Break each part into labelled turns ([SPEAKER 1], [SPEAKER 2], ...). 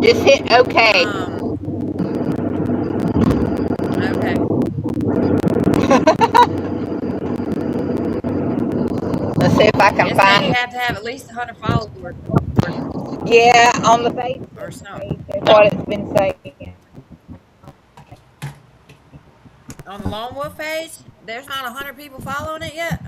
[SPEAKER 1] Just hit OK.
[SPEAKER 2] Okay.
[SPEAKER 1] Let's see if I can
[SPEAKER 2] It said you
[SPEAKER 1] find.
[SPEAKER 2] have to have at least 100 followers
[SPEAKER 1] Yeah, on the Facebook
[SPEAKER 2] or something.
[SPEAKER 1] page. That's what it's been saying.
[SPEAKER 2] On the Lone Wolf page, there's not 100 people following it yet.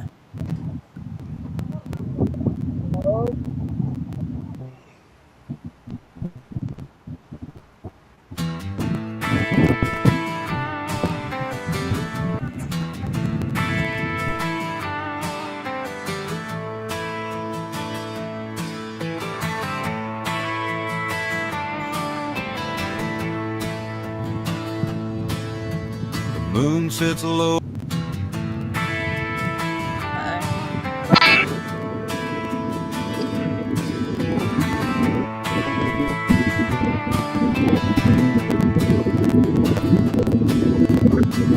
[SPEAKER 3] Moon sits low.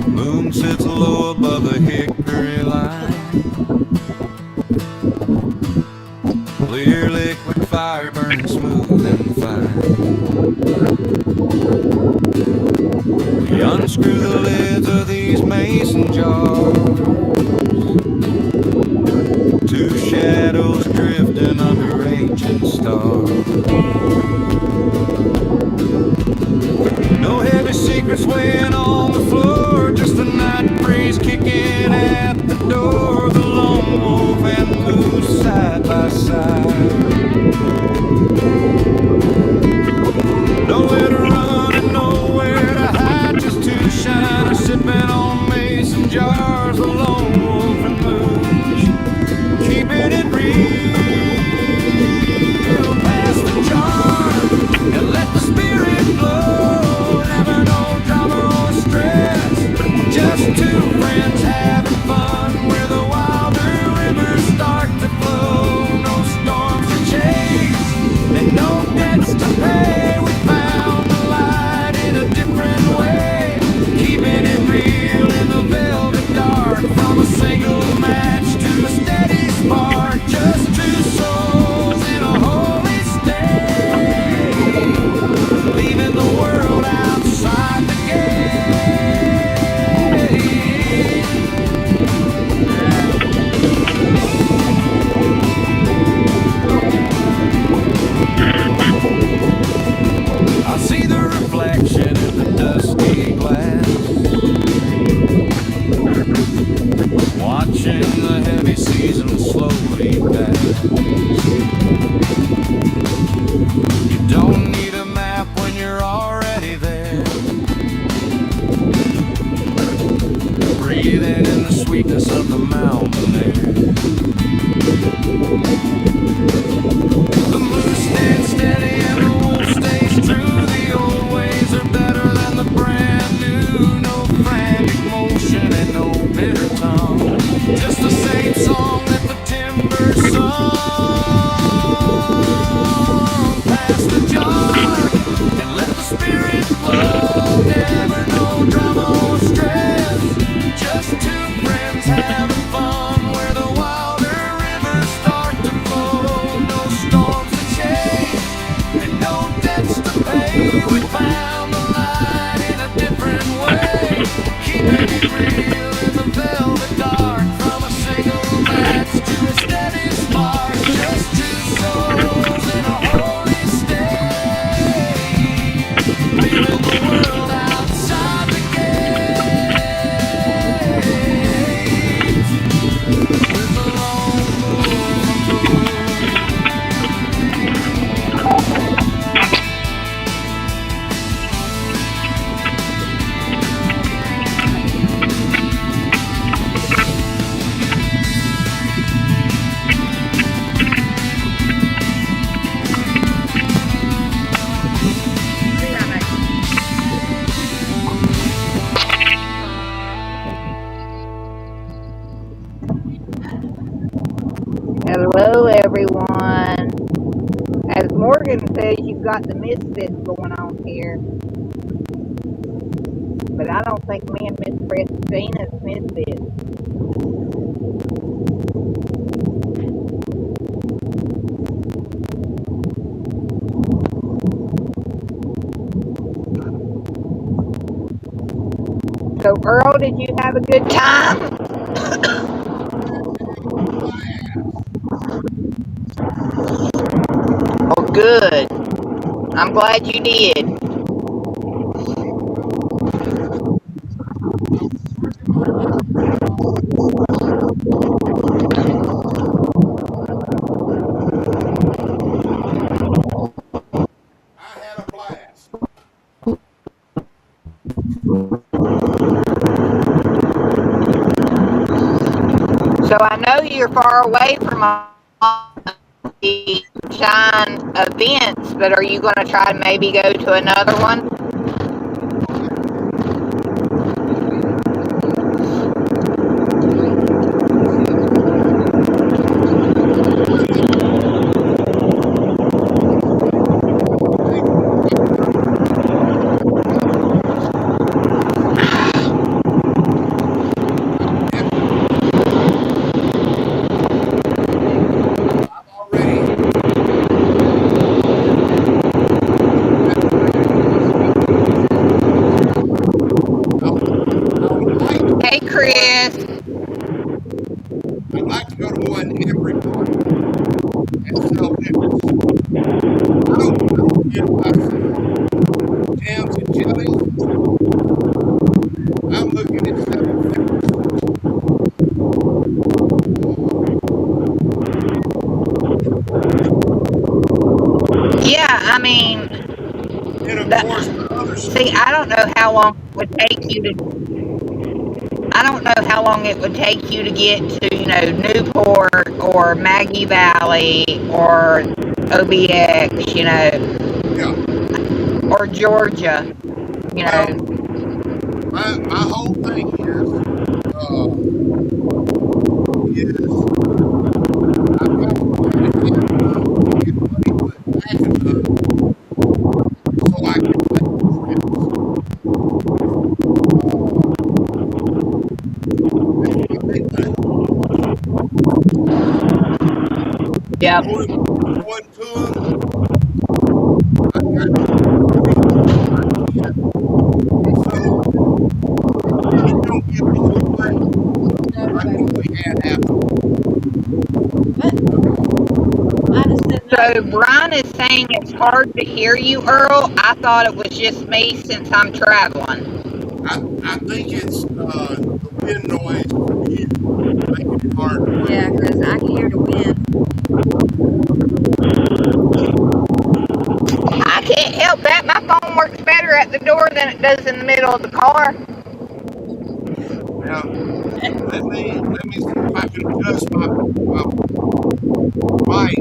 [SPEAKER 3] Moon sits low above the hickory line. Clear liquid fire burning smooth and fine. We unscrew the lids of these mason jars. Two shadows drifting under ancient stars. No heavy secrets weighing on the floor, just the night breeze kicking at the door. The lone wolf and moose side by side. Nowhere to run and nowhere to hide, just two shiners sipping on mason jars. The lone wolf and moose, keeping it real. Pass the jar and let the spirit flow. Never no drama or stress, just two friends having fun where the wilder rivers start to flow. No storms to chase and no debts to pay. We found the light in a different way, keeping it real in the velvet dark. From a single match to a steady spark, just two souls in a holy state, leaving the world outside the gate. I see the reflection in the dusty glass, watching the heavy season slowly pass. You don't need a map when you're already there, breathing in the sweetness of the mountain air. The moose stands steady and the wolf stays true. The old ways are better than the brand new. No frantic motion and no bitter tongue, just the same song that the timber sung. Pass the jar and let the spirit flow. Never no drama or stress, just two friends having fun where the wilder rivers start to flow. No storms to chase and no debts to pay. We found the light in a different way, keeping it real in the velvet dark. From a single match to a steady spark, just two souls in a holy state, leaving the world outside the gate. With the lone
[SPEAKER 1] Hello, everyone. As Morgan says, you've got the misfits going on here. But I don't think me and Miss Christina's misfits. So, Earl, did you have a good time? Oh, good. I'm glad you did.
[SPEAKER 3] I had a blast.
[SPEAKER 1] So, I know you're far away from all the shine events, but are you going to try to maybe go to another one?
[SPEAKER 3] I've already I would like to
[SPEAKER 1] Hey,
[SPEAKER 3] go to one.
[SPEAKER 1] Chris.
[SPEAKER 3] I'd like to go to one every month and sell tickets. I don't care if I sell jams and jellies. I'm looking at selling tickets.
[SPEAKER 1] Yeah, I mean,
[SPEAKER 3] And of course,
[SPEAKER 1] the,
[SPEAKER 3] the other
[SPEAKER 1] see,
[SPEAKER 3] store.
[SPEAKER 1] I don't know how long it would take you to get to, Newport or Maggie Valley or OBX,
[SPEAKER 3] Yeah.
[SPEAKER 1] or Georgia, you
[SPEAKER 3] Well,
[SPEAKER 1] know.
[SPEAKER 3] my whole thing uh, is I've got to plan ahead enough to get money put back enough so I can make trips. Uh, that's my big thing.
[SPEAKER 1] Yep.
[SPEAKER 3] Going to them, I've got to get free before I can, so it don't get blown away like we only had half of
[SPEAKER 2] What? I just said
[SPEAKER 1] So
[SPEAKER 2] nothing.
[SPEAKER 1] Brian is saying it's hard to hear you, Earl. I thought it was just me since I'm traveling.
[SPEAKER 3] I think it's the wind noise from you making it hard for you.
[SPEAKER 2] Yeah, because I can hear the wind.
[SPEAKER 1] I can't help that. My phone works better at the door than it does in the middle of the car.
[SPEAKER 3] Now let me see if I can adjust my mic.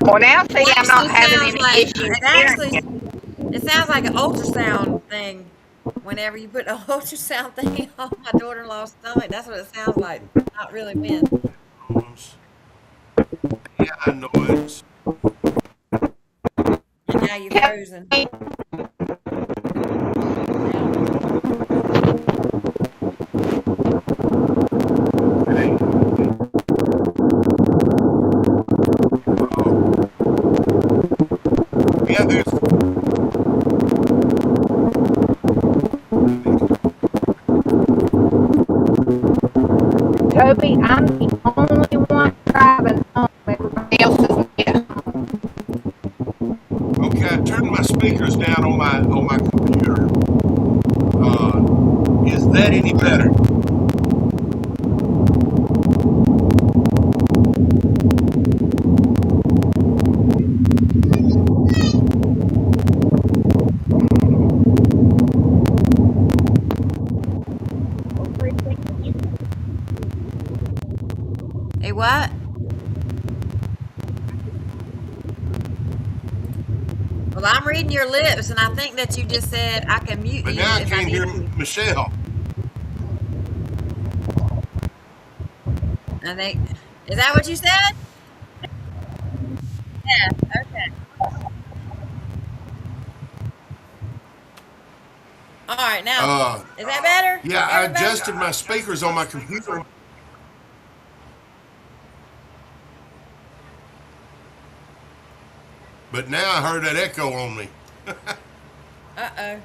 [SPEAKER 1] Well, now see,
[SPEAKER 2] It
[SPEAKER 1] I'm not
[SPEAKER 2] actually
[SPEAKER 1] having
[SPEAKER 2] sounds
[SPEAKER 1] any
[SPEAKER 2] like
[SPEAKER 1] issues hearing you.
[SPEAKER 2] it sounds like an ultrasound thing. Whenever you put an ultrasound thing on my daughter-in-law's stomach, that's what it sounds like. Not really wind.
[SPEAKER 3] Headphones. Yeah, I know it.
[SPEAKER 2] And now you're frozen. Now.
[SPEAKER 3] Okay. Um, yeah, there's. Let me.
[SPEAKER 1] Toby, I'm the only one driving home. Everybody else is yeah.
[SPEAKER 3] Okay, I turned my speakers down on my computer. Uh, is that any better?
[SPEAKER 2] Hey, what? Well, I'm reading your lips, and I think that you just said I can mute
[SPEAKER 3] But
[SPEAKER 2] you
[SPEAKER 3] now I
[SPEAKER 2] if I
[SPEAKER 3] can't hear
[SPEAKER 2] need to.
[SPEAKER 3] Michelle.
[SPEAKER 2] I think, is that what you said? Yeah. Okay. All right. Now,
[SPEAKER 3] Uh,
[SPEAKER 2] is that better?
[SPEAKER 3] yeah, I
[SPEAKER 2] Everybody?
[SPEAKER 3] adjusted my speakers on my computer, but now I heard that echo on me.
[SPEAKER 2] Uh oh.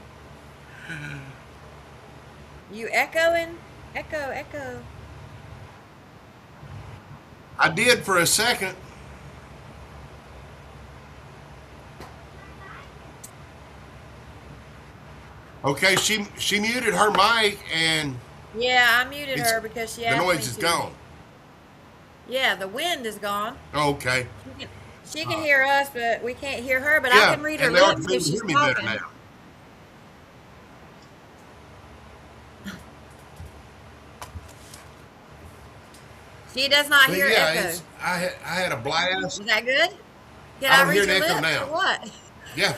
[SPEAKER 2] You echoing? Echo, echo.
[SPEAKER 4] I did for a second. Okay, she muted her mic and
[SPEAKER 2] Yeah, I muted
[SPEAKER 4] it's
[SPEAKER 2] her because she
[SPEAKER 4] the
[SPEAKER 2] asked me
[SPEAKER 4] noise is
[SPEAKER 2] to.
[SPEAKER 4] gone.
[SPEAKER 2] Yeah, the wind is gone.
[SPEAKER 4] Okay.
[SPEAKER 2] She can, she can hear us, but we can't hear her. But I
[SPEAKER 4] Yeah,
[SPEAKER 2] can read her
[SPEAKER 4] and now I
[SPEAKER 2] lips
[SPEAKER 4] can
[SPEAKER 2] if
[SPEAKER 4] hear
[SPEAKER 2] she's
[SPEAKER 4] me better
[SPEAKER 2] talking.
[SPEAKER 4] now.
[SPEAKER 2] She does not
[SPEAKER 4] But
[SPEAKER 2] hear
[SPEAKER 4] yeah,
[SPEAKER 2] echo.
[SPEAKER 4] I had a blast.
[SPEAKER 2] Is that good? Can
[SPEAKER 4] I
[SPEAKER 2] I
[SPEAKER 4] don't hear
[SPEAKER 2] read
[SPEAKER 4] an
[SPEAKER 2] your
[SPEAKER 4] echo
[SPEAKER 2] lips or
[SPEAKER 4] now.
[SPEAKER 2] what?
[SPEAKER 4] Yeah,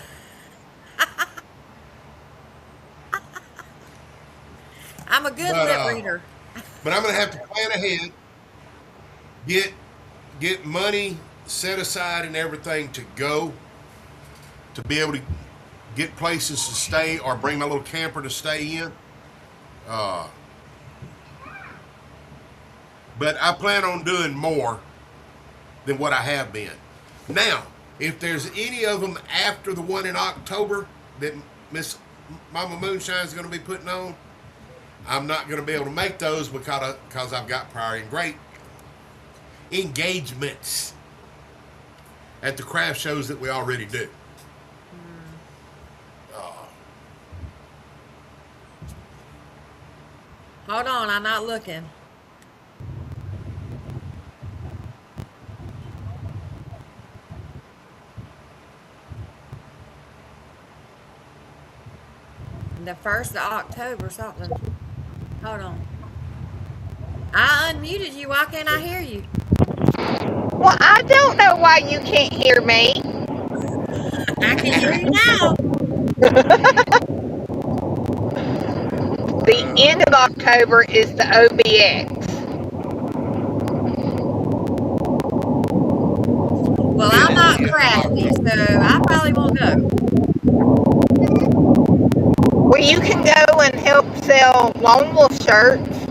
[SPEAKER 2] I'm a good
[SPEAKER 4] but
[SPEAKER 2] lip reader.
[SPEAKER 4] I'm gonna have to plan ahead, get money set aside and everything to go to be able to get places to stay or bring my little camper to stay in. Uh, but I plan on doing more than what I have been. Now, if there's any of them after the one in October that Miss Mama Moonshine is going to be putting on, I'm not going to be able to make those because I've got prior and great engagements at the craft shows that we already do.
[SPEAKER 2] Hold on, I'm not looking. The 1st of October, something. Hold on. I unmuted you. Why can't I hear you?
[SPEAKER 1] Well, I don't know why you can't hear me.
[SPEAKER 2] I can hear you now.
[SPEAKER 1] The end of October is the OBX.
[SPEAKER 2] Well,
[SPEAKER 4] Yeah,
[SPEAKER 2] I'm
[SPEAKER 4] it's
[SPEAKER 2] not
[SPEAKER 4] the end of
[SPEAKER 2] crafty,
[SPEAKER 4] October.
[SPEAKER 2] so I probably won't go.
[SPEAKER 1] Well, you can go and help sell Lonewolf shirts.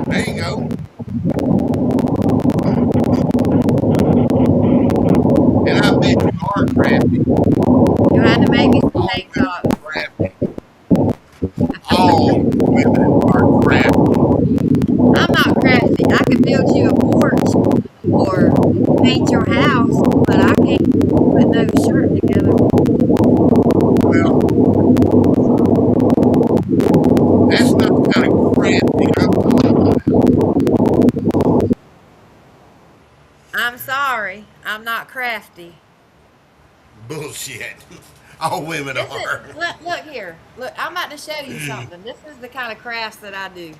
[SPEAKER 4] There you go. And I bet you are crafty.
[SPEAKER 2] You had to make me some
[SPEAKER 4] All
[SPEAKER 2] tank
[SPEAKER 4] women
[SPEAKER 2] tops.
[SPEAKER 4] are crafty. All women are crafty.
[SPEAKER 2] I'm not crafty. I could build you a porch or paint your house, but I can't put no shirt together.
[SPEAKER 4] Well, that's not the kind of crafty I'm talking about.
[SPEAKER 2] I'm sorry. I'm not crafty.
[SPEAKER 4] Bullshit. All women
[SPEAKER 2] This is
[SPEAKER 4] are.
[SPEAKER 2] look here. Look, I'm about to show you something. This is the kind of crafts that I do.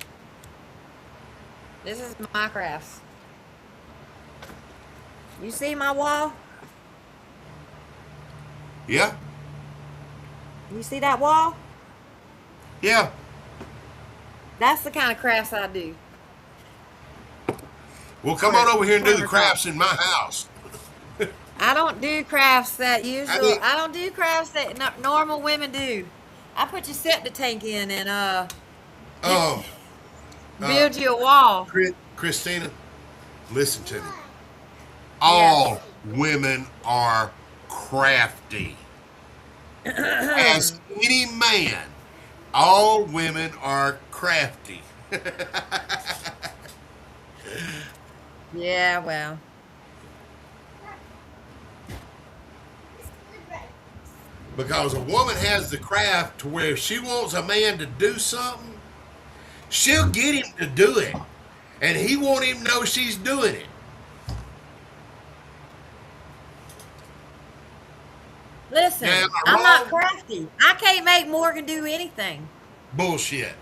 [SPEAKER 2] This is my crafts. You see my wall?
[SPEAKER 4] Yeah,
[SPEAKER 2] You see that wall?
[SPEAKER 4] yeah.
[SPEAKER 2] That's the kind of crafts I do.
[SPEAKER 4] Well, come on over here and do the
[SPEAKER 2] Countertop.
[SPEAKER 4] crafts in my house.
[SPEAKER 2] I don't do crafts that
[SPEAKER 4] I
[SPEAKER 2] usual.
[SPEAKER 4] think.
[SPEAKER 2] I don't do crafts that normal women do. I put your septic tank in and
[SPEAKER 4] Um, uh,
[SPEAKER 2] build you a wall.
[SPEAKER 4] Christina, listen to me.
[SPEAKER 2] Yes.
[SPEAKER 4] All women are crafty. As any man, all women are crafty.
[SPEAKER 2] Yeah, well.
[SPEAKER 4] Because a woman has the craft to where if she wants a man to do something, she'll get him to do it. And he won't even know she's doing it.
[SPEAKER 2] Listen,
[SPEAKER 4] Now, am I
[SPEAKER 2] I'm not
[SPEAKER 4] wrong?
[SPEAKER 2] crafty. I can't make Morgan do anything.
[SPEAKER 4] Bullshit.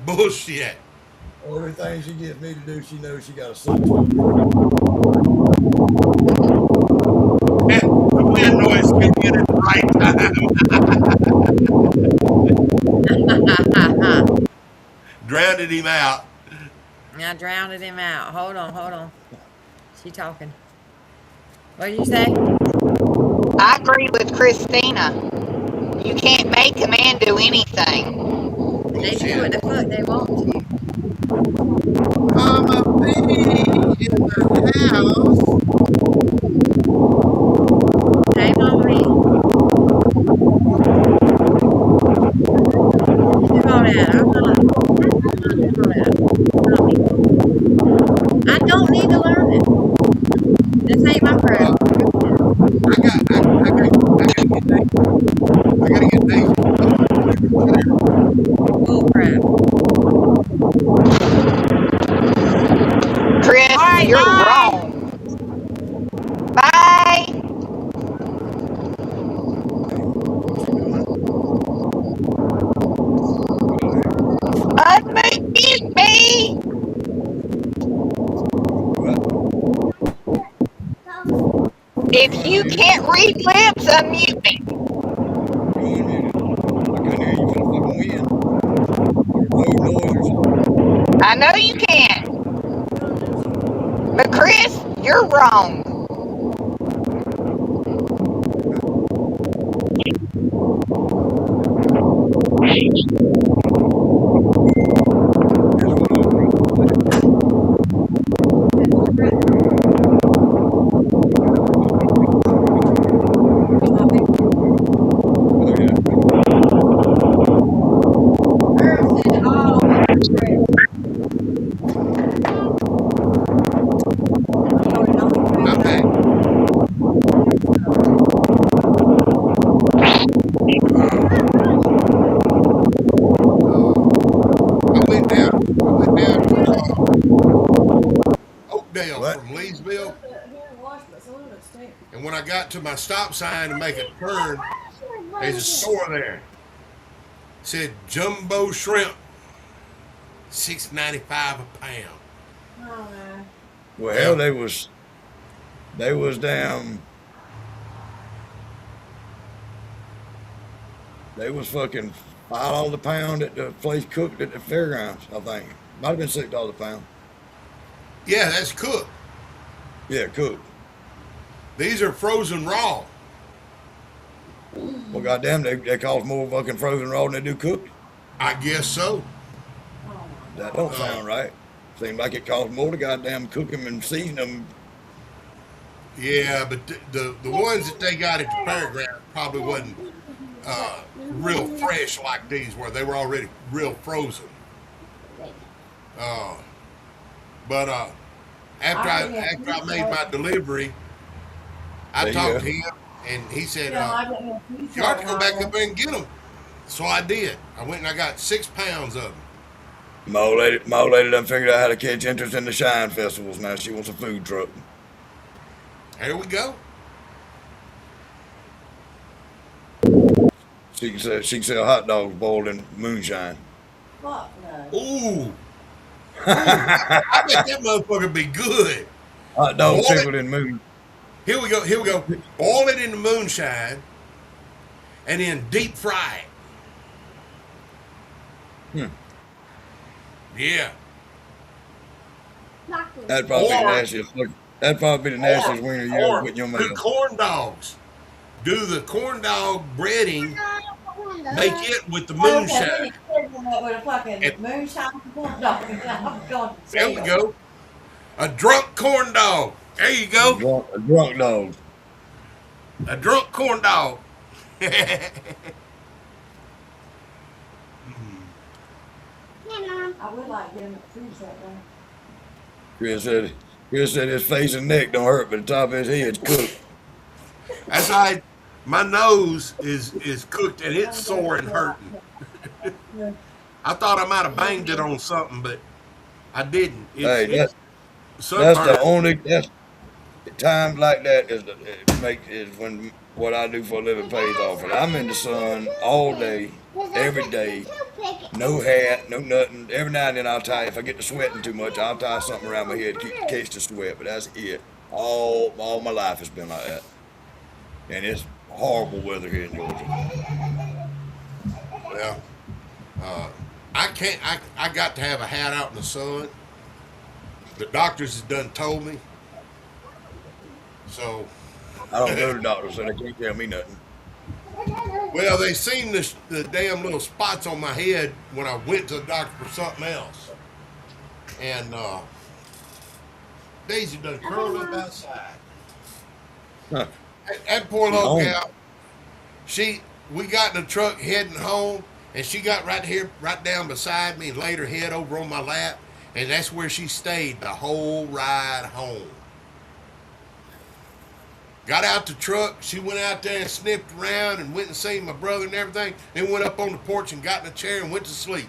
[SPEAKER 4] Bullshit.
[SPEAKER 5] Everything she gets me to do, she knows she got to suck to.
[SPEAKER 4] The wind noise came in at the right time. Drowned him out.
[SPEAKER 2] I drowned him out. Hold on, hold on. She talking. What did you say?
[SPEAKER 1] I agree with Christina. You can't make a man do anything.
[SPEAKER 2] They do what the fuck they want to.
[SPEAKER 4] I'm a baby in the house.
[SPEAKER 2] Hey, mommy. I don't need to learn it. This ain't my craft.
[SPEAKER 4] I gotta get Daisy to put on the chair.
[SPEAKER 2] Bull crap.
[SPEAKER 1] Chris,
[SPEAKER 2] All right,
[SPEAKER 1] you're
[SPEAKER 2] bye.
[SPEAKER 1] wrong. Bye.
[SPEAKER 5] What you doing?
[SPEAKER 1] Unmute me.
[SPEAKER 5] What?
[SPEAKER 1] If you can't read lips, unmute me.
[SPEAKER 5] You unmuted. I couldn't hear you for the fucking wind. Road noise or something.
[SPEAKER 1] I know you can. But Chris, you're wrong.
[SPEAKER 5] Guess what else wrong with it? Oh yeah.
[SPEAKER 4] I'm back. I went down to Oakdale
[SPEAKER 5] What?
[SPEAKER 4] from Leesville, and when I got to my stop sign to make a turn, there's a store there. It said jumbo shrimp, $6.95 a pound.
[SPEAKER 5] Well, hell, they was damn. They was fucking $5 a pound at the place cooked at the fairgrounds. I think might have been $6 a pound.
[SPEAKER 4] Yeah, that's cooked.
[SPEAKER 5] Yeah, cooked.
[SPEAKER 4] These are frozen raw.
[SPEAKER 5] Well, goddamn, they cost more fucking frozen raw than they do cooked.
[SPEAKER 4] I guess so.
[SPEAKER 5] That don't sound right. Seems like it costs more to goddamn cook them and season them.
[SPEAKER 4] Yeah, but the ones that they got at the fairground probably wasn't real fresh like these were. They were already real frozen. Uh, but after I made my delivery, I
[SPEAKER 5] There you
[SPEAKER 4] talked
[SPEAKER 5] go.
[SPEAKER 4] to him, and he said, "You ought to go back up there and get them." So I did. I went and I got 6 pounds of them.
[SPEAKER 5] My old lady done figured out how to catch interest in the Shine festivals. Now she wants a food truck.
[SPEAKER 4] Here we go.
[SPEAKER 5] She can sell hot dogs boiled in moonshine.
[SPEAKER 4] Ooh, I bet that motherfucker be good.
[SPEAKER 5] Hot dogs
[SPEAKER 4] Boil
[SPEAKER 5] pickled
[SPEAKER 4] it.
[SPEAKER 5] in moon.
[SPEAKER 4] Here we go. Here we go. Boil it in the moonshine, and then deep fry it.
[SPEAKER 5] Hmm.
[SPEAKER 4] Yeah.
[SPEAKER 5] That'd probably be the
[SPEAKER 4] Or-
[SPEAKER 5] nastiest. That'd probably be the nastiest wiener you ever
[SPEAKER 4] Or
[SPEAKER 5] put in your
[SPEAKER 4] do
[SPEAKER 5] mouth.
[SPEAKER 4] corn dogs. Do the corn dog breading. Make it with the moonshine. There we go. A drunk corn dog. There you go.
[SPEAKER 5] A drunk dog.
[SPEAKER 4] A drunk corn dog.
[SPEAKER 2] I would like to get him a food truck though.
[SPEAKER 5] Chris said his face and neck don't hurt, but the top of his head's cooked.
[SPEAKER 4] That's like my nose is cooked and it's sore and hurting. I thought I might have banged it on something, but I didn't.
[SPEAKER 5] Hey,
[SPEAKER 4] It's
[SPEAKER 5] that's the
[SPEAKER 4] sunburn.
[SPEAKER 5] only times like that is when what I do for a living pays off. And I'm in the sun all day, every day, no hat, no nothing. Every now and then I'll tie, if I get to sweating too much, I'll tie something around my head to catch the sweat. But that's it. All my life has been like that. And it's horrible weather here in Georgia.
[SPEAKER 4] Well, I can't. I got to have a hat out in the sun. The doctors has done told me. So,
[SPEAKER 5] I don't go to doctors, so they can't tell me nothing.
[SPEAKER 4] well, they seen the damn little spots on my head when I went to the doctor for something else, and Daisy done curled up outside.
[SPEAKER 5] Huh.
[SPEAKER 4] That poor little
[SPEAKER 5] Home.
[SPEAKER 4] gal. We got in the truck heading home, and she got right down beside me and laid her head over on my lap, And that's where she stayed the whole ride home. Got out the truck. She went out there and sniffed around and went and seen my brother and everything. Then went up on the porch and got in a chair and went to sleep.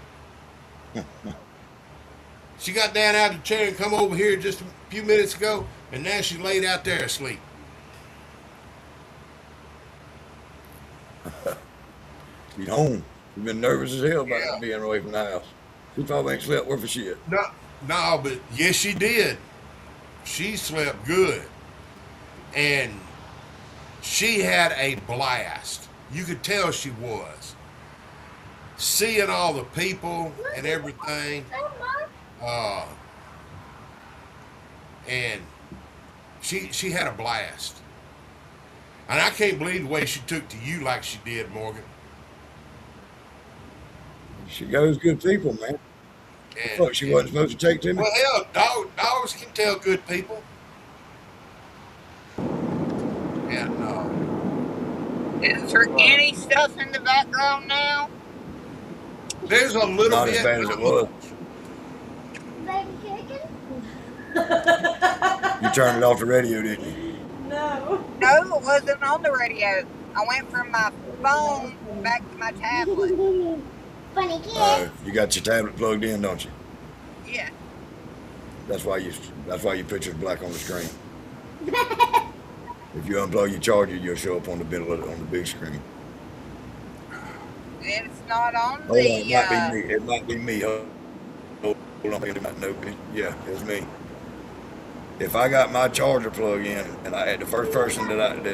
[SPEAKER 4] She got down out of the chair and come over here just a few minutes ago, and now she laid out there asleep.
[SPEAKER 5] She's home. She's been nervous as hell about being away from the house. She probably ain't slept worth a shit.
[SPEAKER 4] No, but yes, she did. She slept good. And she had a blast. You could tell she was. Seeing all the people and everything. And she had a blast. And I can't believe the way she took to you like she did, Morgan.
[SPEAKER 5] She goes good people, man.
[SPEAKER 4] And,
[SPEAKER 5] Fuck, she wasn't supposed to take to me.
[SPEAKER 4] Well, hell, dogs can tell good people. And
[SPEAKER 1] Is there any stuff in the background now?
[SPEAKER 4] there's a little
[SPEAKER 5] Not
[SPEAKER 4] bit.
[SPEAKER 5] as bad as it was. You turned it off the radio, didn't you?
[SPEAKER 2] No.
[SPEAKER 1] No, it wasn't on the radio. I went from my phone back to my tablet.
[SPEAKER 6] Funny kid.
[SPEAKER 5] You got your tablet plugged in, don't you?
[SPEAKER 1] Yeah.
[SPEAKER 5] That's why your picture's black on the screen. If you unplug your charger, you'll show up on the big screen.
[SPEAKER 1] It's not on
[SPEAKER 5] Hold on,
[SPEAKER 1] the.
[SPEAKER 5] it might be me. Hold on, it might no, yeah, it's me. If I got my charger plugged in, and I had the first person that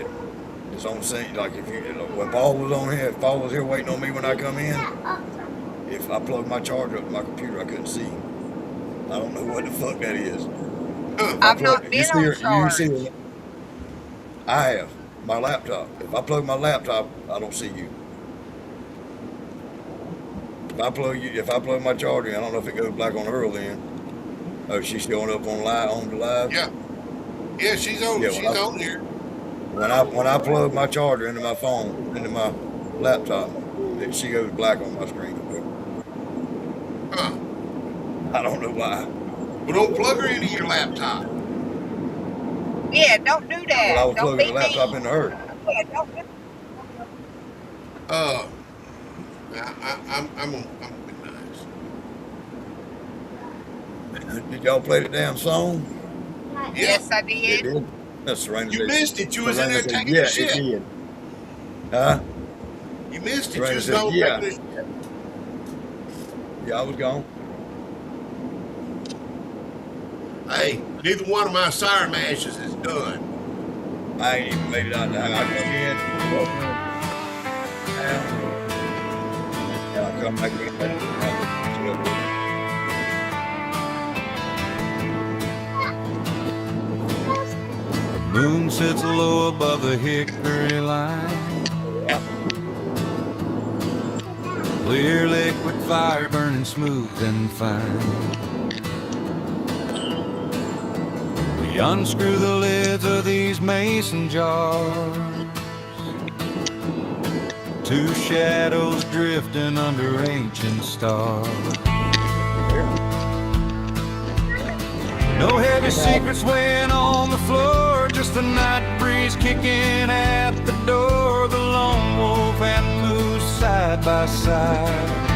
[SPEAKER 5] is on scene, like when Paul was on here, if Paul was here waiting on me when I come in, if I plugged my charger up to my computer, I couldn't see him. I don't know what the fuck that is.
[SPEAKER 1] I've not been on charge.
[SPEAKER 5] I have my laptop. If I plug my laptop, I don't see you. If I plug my charger in, I don't know if it goes black on her then. Oh, she's going up on the live.
[SPEAKER 4] Yeah, she's on.
[SPEAKER 5] Yeah,
[SPEAKER 4] she's on here.
[SPEAKER 5] When I plug my charger into my phone, into my laptop, she goes black on my screen.
[SPEAKER 4] Huh.
[SPEAKER 5] I don't know why.
[SPEAKER 4] Well, don't plug her into your laptop.
[SPEAKER 1] Yeah, don't do that.
[SPEAKER 5] Well, I was
[SPEAKER 1] Don't
[SPEAKER 5] plugging
[SPEAKER 1] be
[SPEAKER 5] the laptop
[SPEAKER 1] mean.
[SPEAKER 5] into her.
[SPEAKER 1] Yeah, don't do
[SPEAKER 4] I'm gonna be nice.
[SPEAKER 5] Did y'all play the damn song?
[SPEAKER 1] Yes, I
[SPEAKER 5] It
[SPEAKER 1] did.
[SPEAKER 5] did. That's Serena.
[SPEAKER 4] You
[SPEAKER 5] said-
[SPEAKER 4] missed it. You was in
[SPEAKER 5] Serena
[SPEAKER 4] there
[SPEAKER 5] said,
[SPEAKER 4] taking
[SPEAKER 5] yeah,
[SPEAKER 4] a shit.
[SPEAKER 5] it did. Huh?
[SPEAKER 4] You missed it.
[SPEAKER 5] Serena
[SPEAKER 4] You was
[SPEAKER 5] said,
[SPEAKER 4] on
[SPEAKER 5] yeah.
[SPEAKER 4] taking a shit.
[SPEAKER 5] Yeah, I was gone.
[SPEAKER 4] Hey, neither one of my siren matches is done.
[SPEAKER 5] I ain't even made it out the house. I come in, and I come back in.
[SPEAKER 3] The moon sits low above the hickory line. Clear liquid fire burning smooth and fine. We unscrew the lids of these mason jars. Two shadows drifting under ancient stars. No heavy secrets weighing on the floor, just a night breeze kicking at the door. The lone wolf and moose side by side.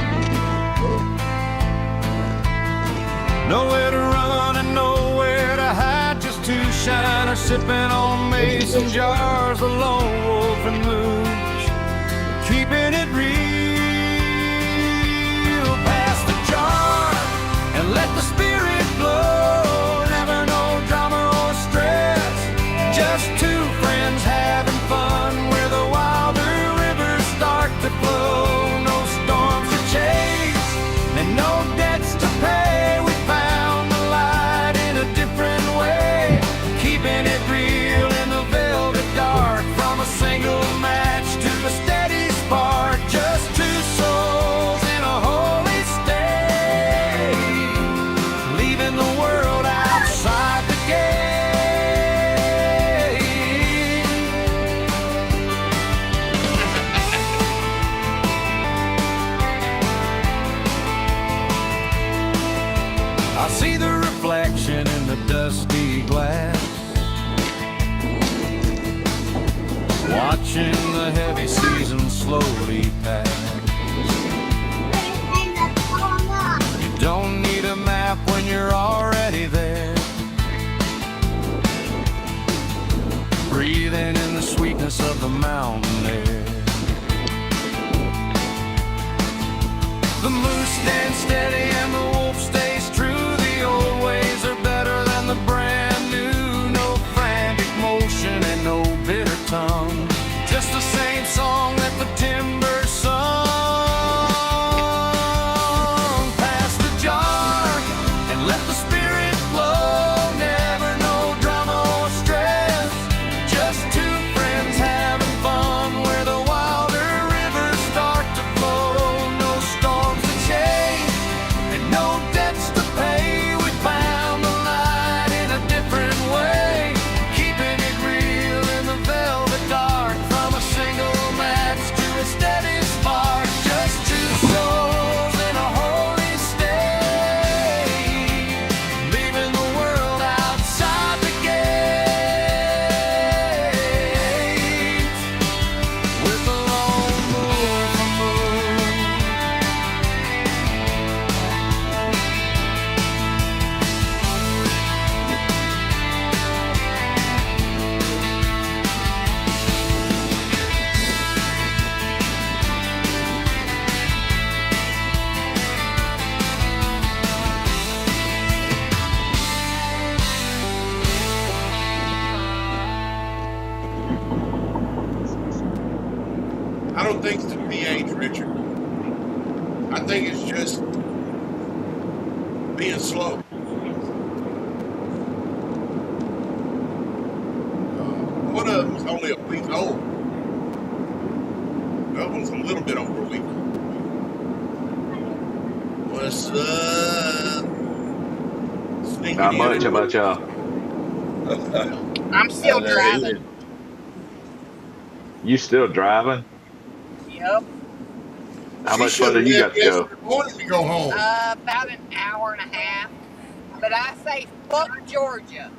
[SPEAKER 3] Nowhere to run and nowhere to hide, just two shiners sipping on mason jars. The lone wolf and moose, keeping it real. Pass the jar and let the spirit blow. Never no drama or stress, just two friends having fun where the wilder rivers start to flow. No storms to chase and no debts to pay. We found the light in a different way, keeping it real in the velvet dark from a single man. dusty glass, watching the heavy season slowly pass. You don't need a map when you're already there, breathing in the sweetness of the mountain air. The moose stands steady and the wolf stays true. The old ways are better than the brand new. No frantic motion and no bitter tongue, just the same song that the timber sung. Pass the jar and let the spirit flow. Never no drama or stress, just two friends having fun where the wilder rivers start to flow. No storms to chase and no debts to pay. We found the light in a different way, keeping it real in the velvet dark. From a single match to a steady spark, just two souls in a holy state, leaving the world outside the gate with the lone wolf and moose.
[SPEAKER 4] I don't think it's the pH, Richard. I think it's just being slow. One of them's only a week old. The other one's a little bit over a week old. What's up? Sneaking
[SPEAKER 7] Not
[SPEAKER 4] in
[SPEAKER 7] much.
[SPEAKER 4] and-
[SPEAKER 7] How about y'all?
[SPEAKER 1] I'm still driving.
[SPEAKER 7] You still driving?
[SPEAKER 1] Yep.
[SPEAKER 7] How
[SPEAKER 4] She
[SPEAKER 7] much further
[SPEAKER 4] should've
[SPEAKER 7] you got
[SPEAKER 4] left
[SPEAKER 7] to go?
[SPEAKER 4] yesterday morning to go home.
[SPEAKER 1] About an hour and a half. But I say fuck Georgia.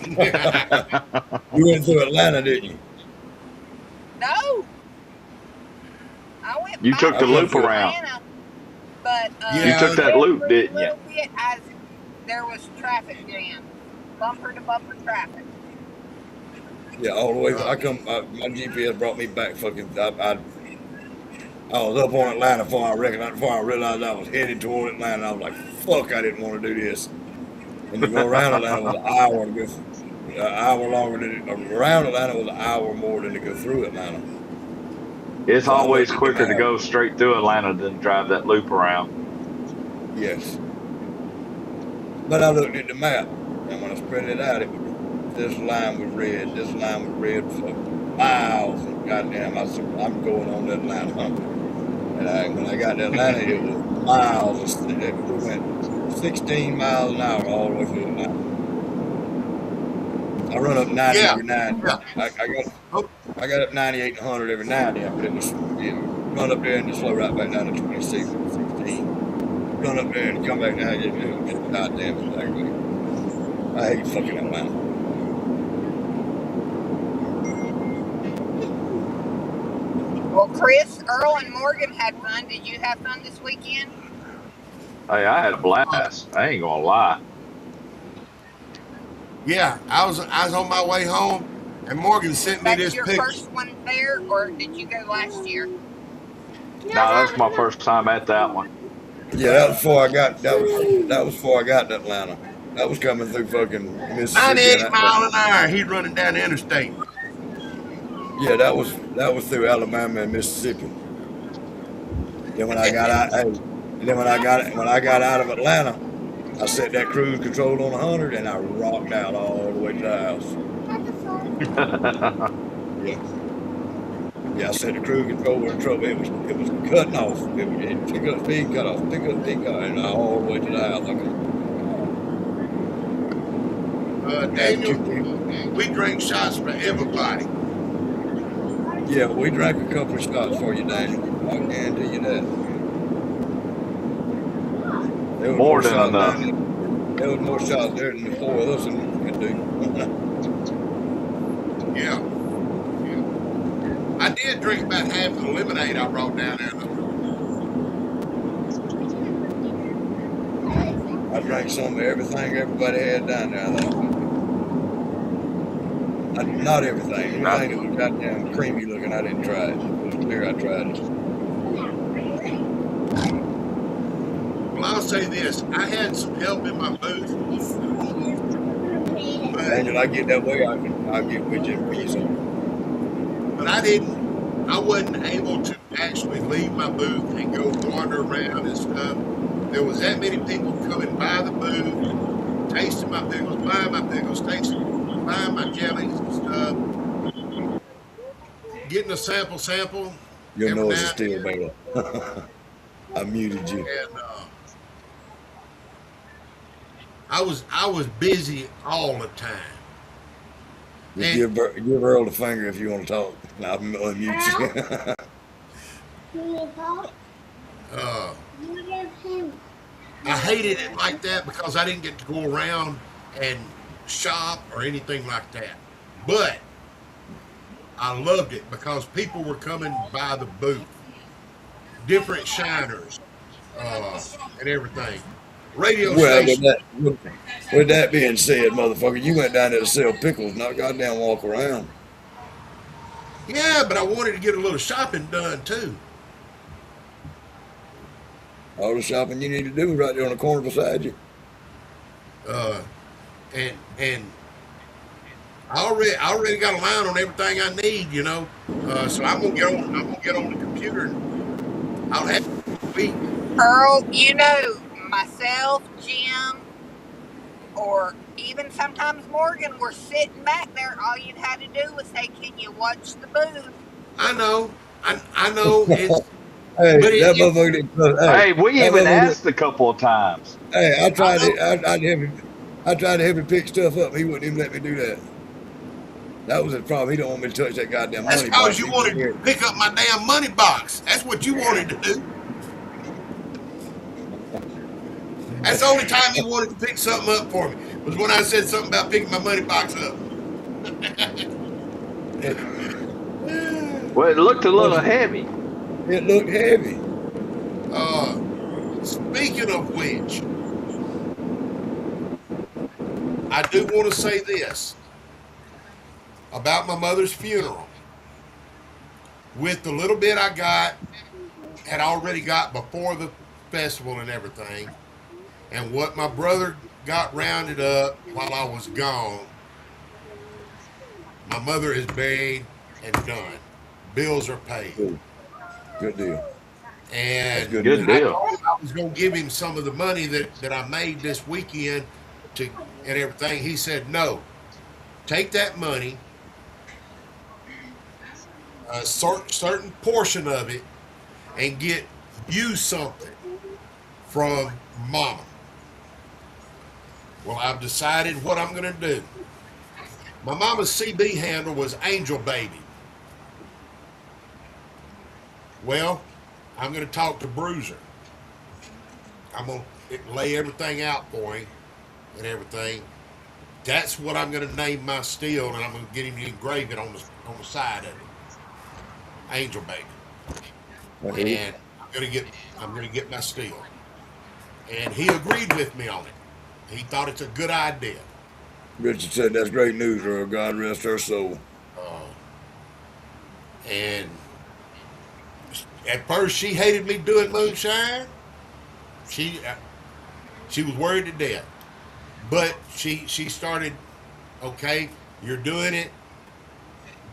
[SPEAKER 5] You went through Atlanta, didn't you?
[SPEAKER 1] No. I went
[SPEAKER 7] You
[SPEAKER 1] back
[SPEAKER 7] took
[SPEAKER 5] the
[SPEAKER 1] to
[SPEAKER 5] loop
[SPEAKER 7] around.
[SPEAKER 1] Atlanta, but
[SPEAKER 4] Yeah.
[SPEAKER 7] You took that loop,
[SPEAKER 1] every
[SPEAKER 7] didn't you?
[SPEAKER 1] little bit there was traffic jam. Bumper to bumper traffic.
[SPEAKER 5] Yeah, all the way. My GPS brought me back. I was up on Atlanta before I realized I was headed toward Atlanta. I was like, "Fuck, I didn't want to do this." And to go around Atlanta was an hour. An hour longer than around Atlanta was an hour more than to go through Atlanta.
[SPEAKER 7] It's
[SPEAKER 5] So I
[SPEAKER 7] always
[SPEAKER 5] looked at the
[SPEAKER 7] quicker to
[SPEAKER 5] map.
[SPEAKER 7] go straight through Atlanta than drive that loop around.
[SPEAKER 5] Yes. But I looked at the map, and when I spread it out, this line was red. This line was red for miles. And goddamn, I said, I'm going on to Atlanta. And when I got to Atlanta, it was miles. We went 16 miles an hour all the way through Atlanta. I run up 90
[SPEAKER 4] Yeah.
[SPEAKER 5] every now and then.
[SPEAKER 4] Oh.
[SPEAKER 5] I got up 98 and 100 every now and then, but it run up there and just slow right back down to 26 and 16. Run up there and come back down and just goddamn exactly. I hate fucking Atlanta.
[SPEAKER 1] Well, Chris, Earl, and Morgan had fun. Did you have fun this weekend?
[SPEAKER 7] Hey, I had a blast. I ain't gonna lie.
[SPEAKER 4] Yeah, I was on my way home, and Morgan sent me
[SPEAKER 1] That's
[SPEAKER 4] this
[SPEAKER 1] your
[SPEAKER 4] picture.
[SPEAKER 1] first one there, or did you go last year?
[SPEAKER 7] No, that's my first time at that one.
[SPEAKER 5] Yeah, that was before I got that was before I got to Atlanta. That was coming through fucking Mississippi.
[SPEAKER 4] 98 miles an hour. He's running down the interstate.
[SPEAKER 5] Yeah, that was through Alabama and Mississippi. Then when I got out, when I got out of Atlanta, I set that cruise control on 100 and I rocked out all the way to the house. Yeah, I set the cruise control in trouble. It was cutting off. It pick up speed cut off, pick up speed cut, and all the way to the house.
[SPEAKER 4] Daniel, we drink shots for everybody.
[SPEAKER 5] Yeah, we drank a couple of shots for you, Daniel. I guarantee you that. There was
[SPEAKER 7] More than
[SPEAKER 5] shots
[SPEAKER 7] enough.
[SPEAKER 5] down There was more shots there than the four of us could do.
[SPEAKER 4] Yeah. I did drink about half of the lemonade I brought down there, though.
[SPEAKER 5] I drank some of everything everybody had down there, I think. Not everything. Anything that was goddamn creamy looking, I didn't try it. It was clear I tried it.
[SPEAKER 4] Well, I'll say this. I had some help in my booth.
[SPEAKER 5] Angel, I get that way, I'll get with you and bring you some.
[SPEAKER 4] But I wasn't able to actually leave my booth and go wander around and stuff. There was that many people coming by the booth, tasting my pickles, buying my pickles, buying my jellies and stuff, getting a sample.
[SPEAKER 5] Your nose is still better. I muted you.
[SPEAKER 4] And I was busy all the time.
[SPEAKER 5] Just give Earl the finger if you want to talk. I'll unmute you.
[SPEAKER 4] I hated it like that because I didn't get to go around and shop or anything like that. But I loved it because people were coming by the booth, different shiners, and everything. Radio station.
[SPEAKER 5] With that being said, motherfucker, you went down there to sell pickles, not goddamn walk around.
[SPEAKER 4] Yeah, but I wanted to get a little shopping done too.
[SPEAKER 5] All the shopping you need to do is right there on the corner beside you.
[SPEAKER 4] And I already got a line on everything I need, you know. So I'm gonna get on the computer and I'll have to week.
[SPEAKER 1] Earl, you know, myself, Jim, or even sometimes Morgan were sitting back there. All you'd had to do was say, "Can you watch the booth?"
[SPEAKER 4] I know. It's.
[SPEAKER 5] Hey, that motherfucker didn't.
[SPEAKER 7] Hey, we even asked a couple of times.
[SPEAKER 5] Hey, I tried to have him pick stuff up. He wouldn't even let me do that. That was his problem. He don't want me to touch that goddamn money box.
[SPEAKER 4] That's because you wanted to pick up my damn money box. That's what you wanted to do. That's the only time you wanted to pick something up for me, was when I said something about picking my money box up.
[SPEAKER 7] Well, it looked a little heavy.
[SPEAKER 5] It looked heavy.
[SPEAKER 4] Speaking of which, I do want to say this about my mother's funeral. With the little bit I had already got before the festival and everything, and what my brother got rounded up while I was gone, my mother is buried and done. Bills are paid.
[SPEAKER 5] Good deal.
[SPEAKER 4] And
[SPEAKER 7] good deal.
[SPEAKER 4] I was going to give him some of the money that I made this weekend and everything. He said, no, take that money, a certain portion of it, and get you something from Mama. Well, I've decided what I'm going to do. My mama's CB handle was Angel Baby. Well, I'm going to talk to Bruiser. I'm going to lay everything out for him and everything. That's what I'm going to name my steel, and I'm going to get him to engrave it on the side of it. Angel Baby. And I'm going to get my steel. And he agreed with me on it. He thought it's a good idea.
[SPEAKER 5] Richard said that's great news, Earl. God rest her soul.
[SPEAKER 4] And at first she hated me doing moonshine. She was worried to death. But she started, okay, you're doing it.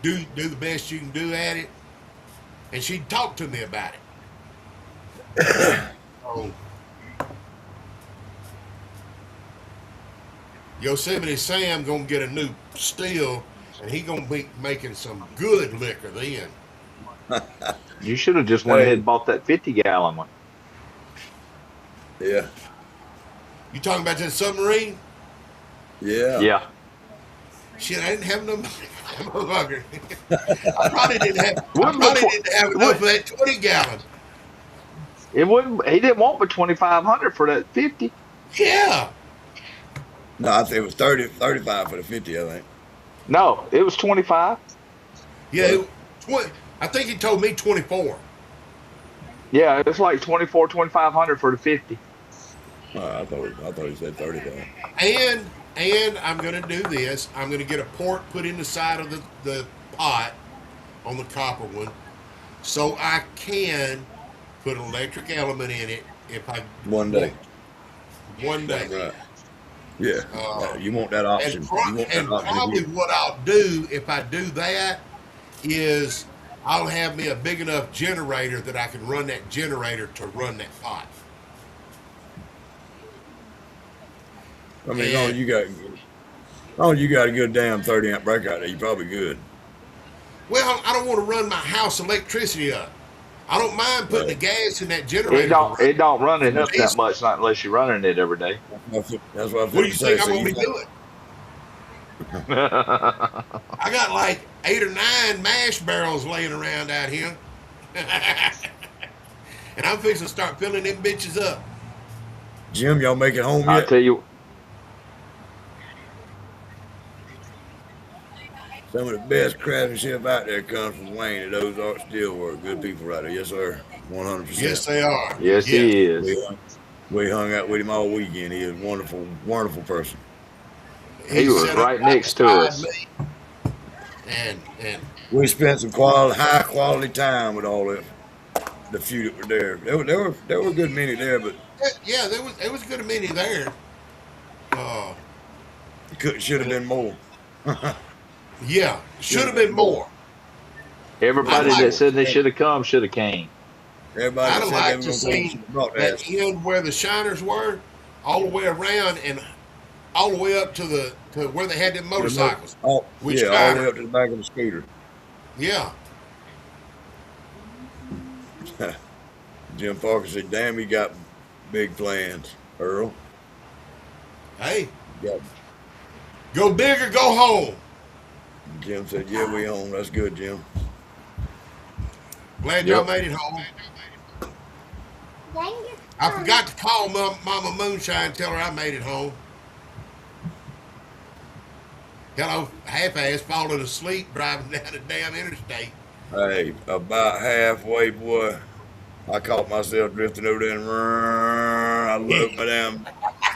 [SPEAKER 4] Do the best you can do at it. And she talked to me about it. So, Yosemite Sam gonna get a new still, and he gonna be making some good liquor then.
[SPEAKER 7] You should have just went ahead and bought that 50-gallon one.
[SPEAKER 5] Yeah.
[SPEAKER 4] You talking about that submarine?
[SPEAKER 5] Yeah.
[SPEAKER 7] Yeah.
[SPEAKER 4] Shit, I didn't have no money. Motherfucker. I probably didn't have enough for that 20-gallon.
[SPEAKER 7] It wouldn't. He didn't want but $2,500 for that 50.
[SPEAKER 4] Yeah.
[SPEAKER 5] No, I think it was 35 for the 50, I think.
[SPEAKER 7] No, it was 25.
[SPEAKER 4] Yeah, I think he told me 24.
[SPEAKER 7] Yeah, it's like 24, 2,500 for the 50.
[SPEAKER 5] I thought he said 35.
[SPEAKER 4] And I'm gonna do this. I'm gonna get a port put in the side of the pot on the copper one, so I can put an electric element in it if I
[SPEAKER 5] One day.
[SPEAKER 4] One day.
[SPEAKER 5] Right. Yeah. You want that option.
[SPEAKER 4] And probably what I'll do if I do that is I'll have me a big enough generator that I can run that generator to run that pot.
[SPEAKER 5] I mean, as long as you got a good damn 30 amp breakout there, you're probably good.
[SPEAKER 4] Well, I don't want to run my house electricity up. I don't mind putting the gas in that generator.
[SPEAKER 7] It don't run it up that much, not unless you're running it every day.
[SPEAKER 5] That's what
[SPEAKER 4] What do you think I'm going to be doing? I got like 8 or 9 mash barrels laying around out here. And I'm fixing to start filling them bitches up.
[SPEAKER 5] Jim, y'all make it home
[SPEAKER 7] I
[SPEAKER 5] yet?
[SPEAKER 7] tell you,
[SPEAKER 5] Some of the best craftsmanship out there comes from Wayne at those Art Steelwork. Good people right there. Yes, sir. 100%.
[SPEAKER 4] Yes, they are.
[SPEAKER 7] yes, he is.
[SPEAKER 5] We hung out with him all weekend. He is a wonderful, wonderful person.
[SPEAKER 7] He was right next to us.
[SPEAKER 4] And
[SPEAKER 5] We spent some high quality time with all the few that were there. There were a good many there, but
[SPEAKER 4] yeah, there was a good many there.
[SPEAKER 5] Should have been more.
[SPEAKER 4] Yeah, should have been more.
[SPEAKER 7] Everybody that said they should have come should have came.
[SPEAKER 5] Everybody
[SPEAKER 4] I'd
[SPEAKER 5] said
[SPEAKER 4] like
[SPEAKER 5] they
[SPEAKER 4] to
[SPEAKER 5] were
[SPEAKER 4] see
[SPEAKER 5] going
[SPEAKER 4] that end where the shiners were, all the way around and all the way up to where they had them motorcycles.
[SPEAKER 5] all the way up to the back of the scooter.
[SPEAKER 4] Yeah.
[SPEAKER 5] Jim Parker said, "Damn, he got big plans, Earl."
[SPEAKER 4] Hey,
[SPEAKER 5] Yeah.
[SPEAKER 4] go big or go home.
[SPEAKER 5] Jim said, "Yeah, we home. That's good, Jim."
[SPEAKER 4] Glad y'all made it home. I forgot to call Mama Moonshine and tell her I made it home. Hello, half-ass falling asleep driving down the damn interstate.
[SPEAKER 5] Hey, about halfway, boy, I caught myself drifting over there and I looked my damn.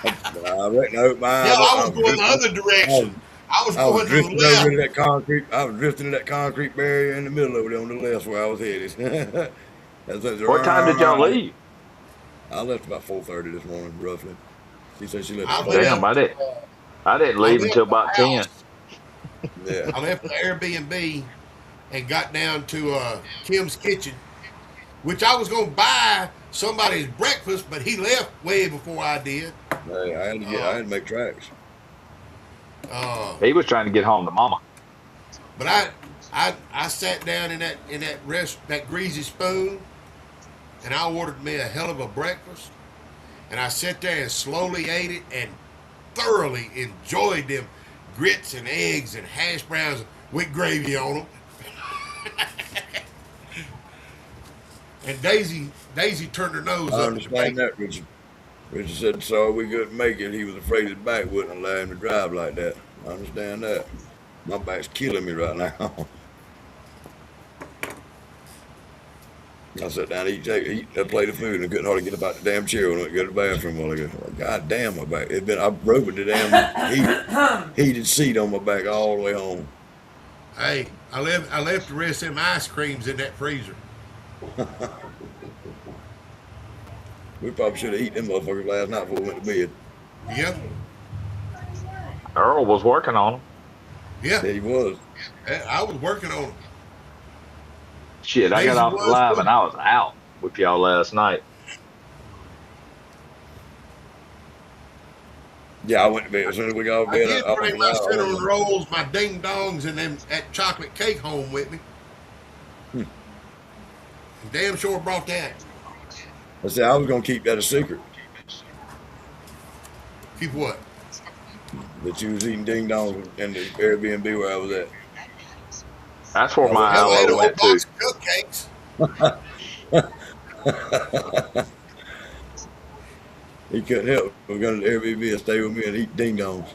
[SPEAKER 5] I reckon I opened my eyes.
[SPEAKER 4] Yeah, I was going the other direction. I was going to the left.
[SPEAKER 5] Over that concrete. I was drifting to that concrete barrier in the middle over there on the left where I was headed.
[SPEAKER 7] What time did y'all leave?
[SPEAKER 5] I left about 4:30 this morning, roughly. She said she left.
[SPEAKER 7] Damn, I didn't leave until about 10.
[SPEAKER 5] Yeah.
[SPEAKER 4] I left the Airbnb and got down to Kim's Kitchen, which I was going to buy somebody's breakfast, but he left way before I did.
[SPEAKER 5] Hey, I had to make tracks.
[SPEAKER 7] He was trying to get home to Mama.
[SPEAKER 4] But I sat down in that greasy spoon, and I ordered me a hell of a breakfast, and I sat there and slowly ate it and thoroughly enjoyed them grits and eggs and hash browns with gravy on them. And Daisy turned her nose
[SPEAKER 5] I
[SPEAKER 4] up.
[SPEAKER 5] understand that, Richard. Richard said, "Sorry we couldn't make it. He was afraid his back wouldn't allow him to drive like that." I understand that. My back's killing me right now. I sat down to eat that plate of food and I couldn't hardly get up out the damn chair when I went to go to the bathroom. While I go, God damn, my back. I broke the damn heated seat on my back all the way home.
[SPEAKER 4] Hey, I left the rest of them ice creams in that freezer.
[SPEAKER 5] We probably should have eaten them motherfuckers last night before we went to bed.
[SPEAKER 4] Yep.
[SPEAKER 7] Earl was working on them.
[SPEAKER 4] Yeah.
[SPEAKER 5] Yeah, he was.
[SPEAKER 4] I was working on them.
[SPEAKER 7] Shit, I got off the live and I was out with y'all last night.
[SPEAKER 5] Yeah, I went to bed as soon as we got off
[SPEAKER 4] I
[SPEAKER 5] bed.
[SPEAKER 4] did bring my cinnamon rolls, my ding dongs, and them that chocolate cake home with me. Damn sure brought that.
[SPEAKER 5] I said I was gonna keep that a secret.
[SPEAKER 4] Keep what?
[SPEAKER 5] That you was eating ding dongs in the Airbnb where I was at.
[SPEAKER 7] That's where my
[SPEAKER 4] Hell, I ate a
[SPEAKER 7] eye
[SPEAKER 4] whole
[SPEAKER 7] went
[SPEAKER 4] box
[SPEAKER 7] to.
[SPEAKER 4] of cupcakes.
[SPEAKER 5] He couldn't help. We're gonna let Airbnb stay with me and eat ding dongs.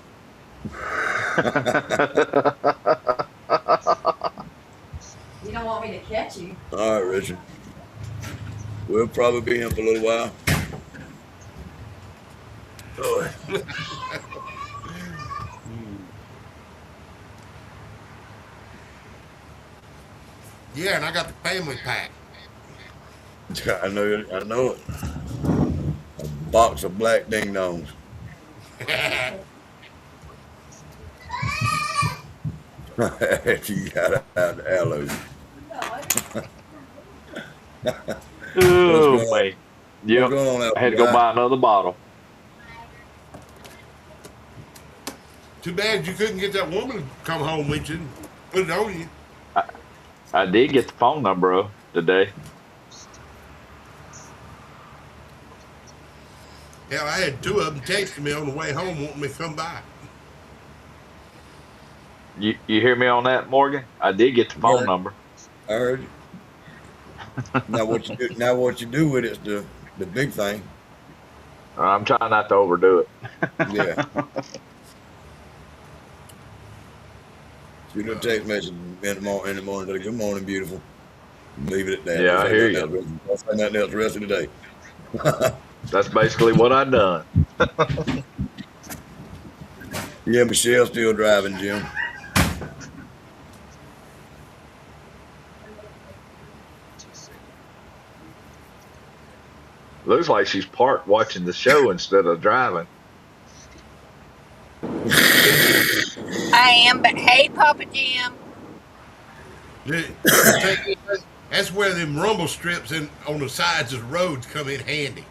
[SPEAKER 2] You don't want me to catch you.
[SPEAKER 5] All right, Richard. We'll probably be in for a little while. Oh,
[SPEAKER 4] Yeah, and I got the family pack.
[SPEAKER 5] I know it. I know it. A box of black ding dongs. After you got out of aloes.
[SPEAKER 7] Oh,
[SPEAKER 5] What's
[SPEAKER 7] man. Yep.
[SPEAKER 5] going on out
[SPEAKER 7] I had to
[SPEAKER 5] there,
[SPEAKER 7] go
[SPEAKER 5] guy?
[SPEAKER 7] buy another bottle.
[SPEAKER 4] Too bad you couldn't get that woman to come home with you and put it on you.
[SPEAKER 7] I did get the phone number of today.
[SPEAKER 4] Hell, I had two of them texting me on the way home wanting me to come by.
[SPEAKER 7] You hear me on that, Morgan? I did get the phone
[SPEAKER 5] Heard.
[SPEAKER 7] number.
[SPEAKER 5] I heard you. Now what you do? Now what you do with it's the big thing.
[SPEAKER 7] I'm trying not to overdo it.
[SPEAKER 5] Yeah. Shoot a text message in the morning. Say, good morning, beautiful. Leave it at that.
[SPEAKER 7] Yeah, I hear you.
[SPEAKER 5] Don't say nothing else the rest of the day.
[SPEAKER 7] That's basically what I done.
[SPEAKER 5] Yeah, Michelle's still driving, Jim.
[SPEAKER 7] Looks like she's parked watching the show instead of driving.
[SPEAKER 1] I am, but hey, Papa Jim.
[SPEAKER 4] That's where them rumble strips on the sides of the roads come in handy.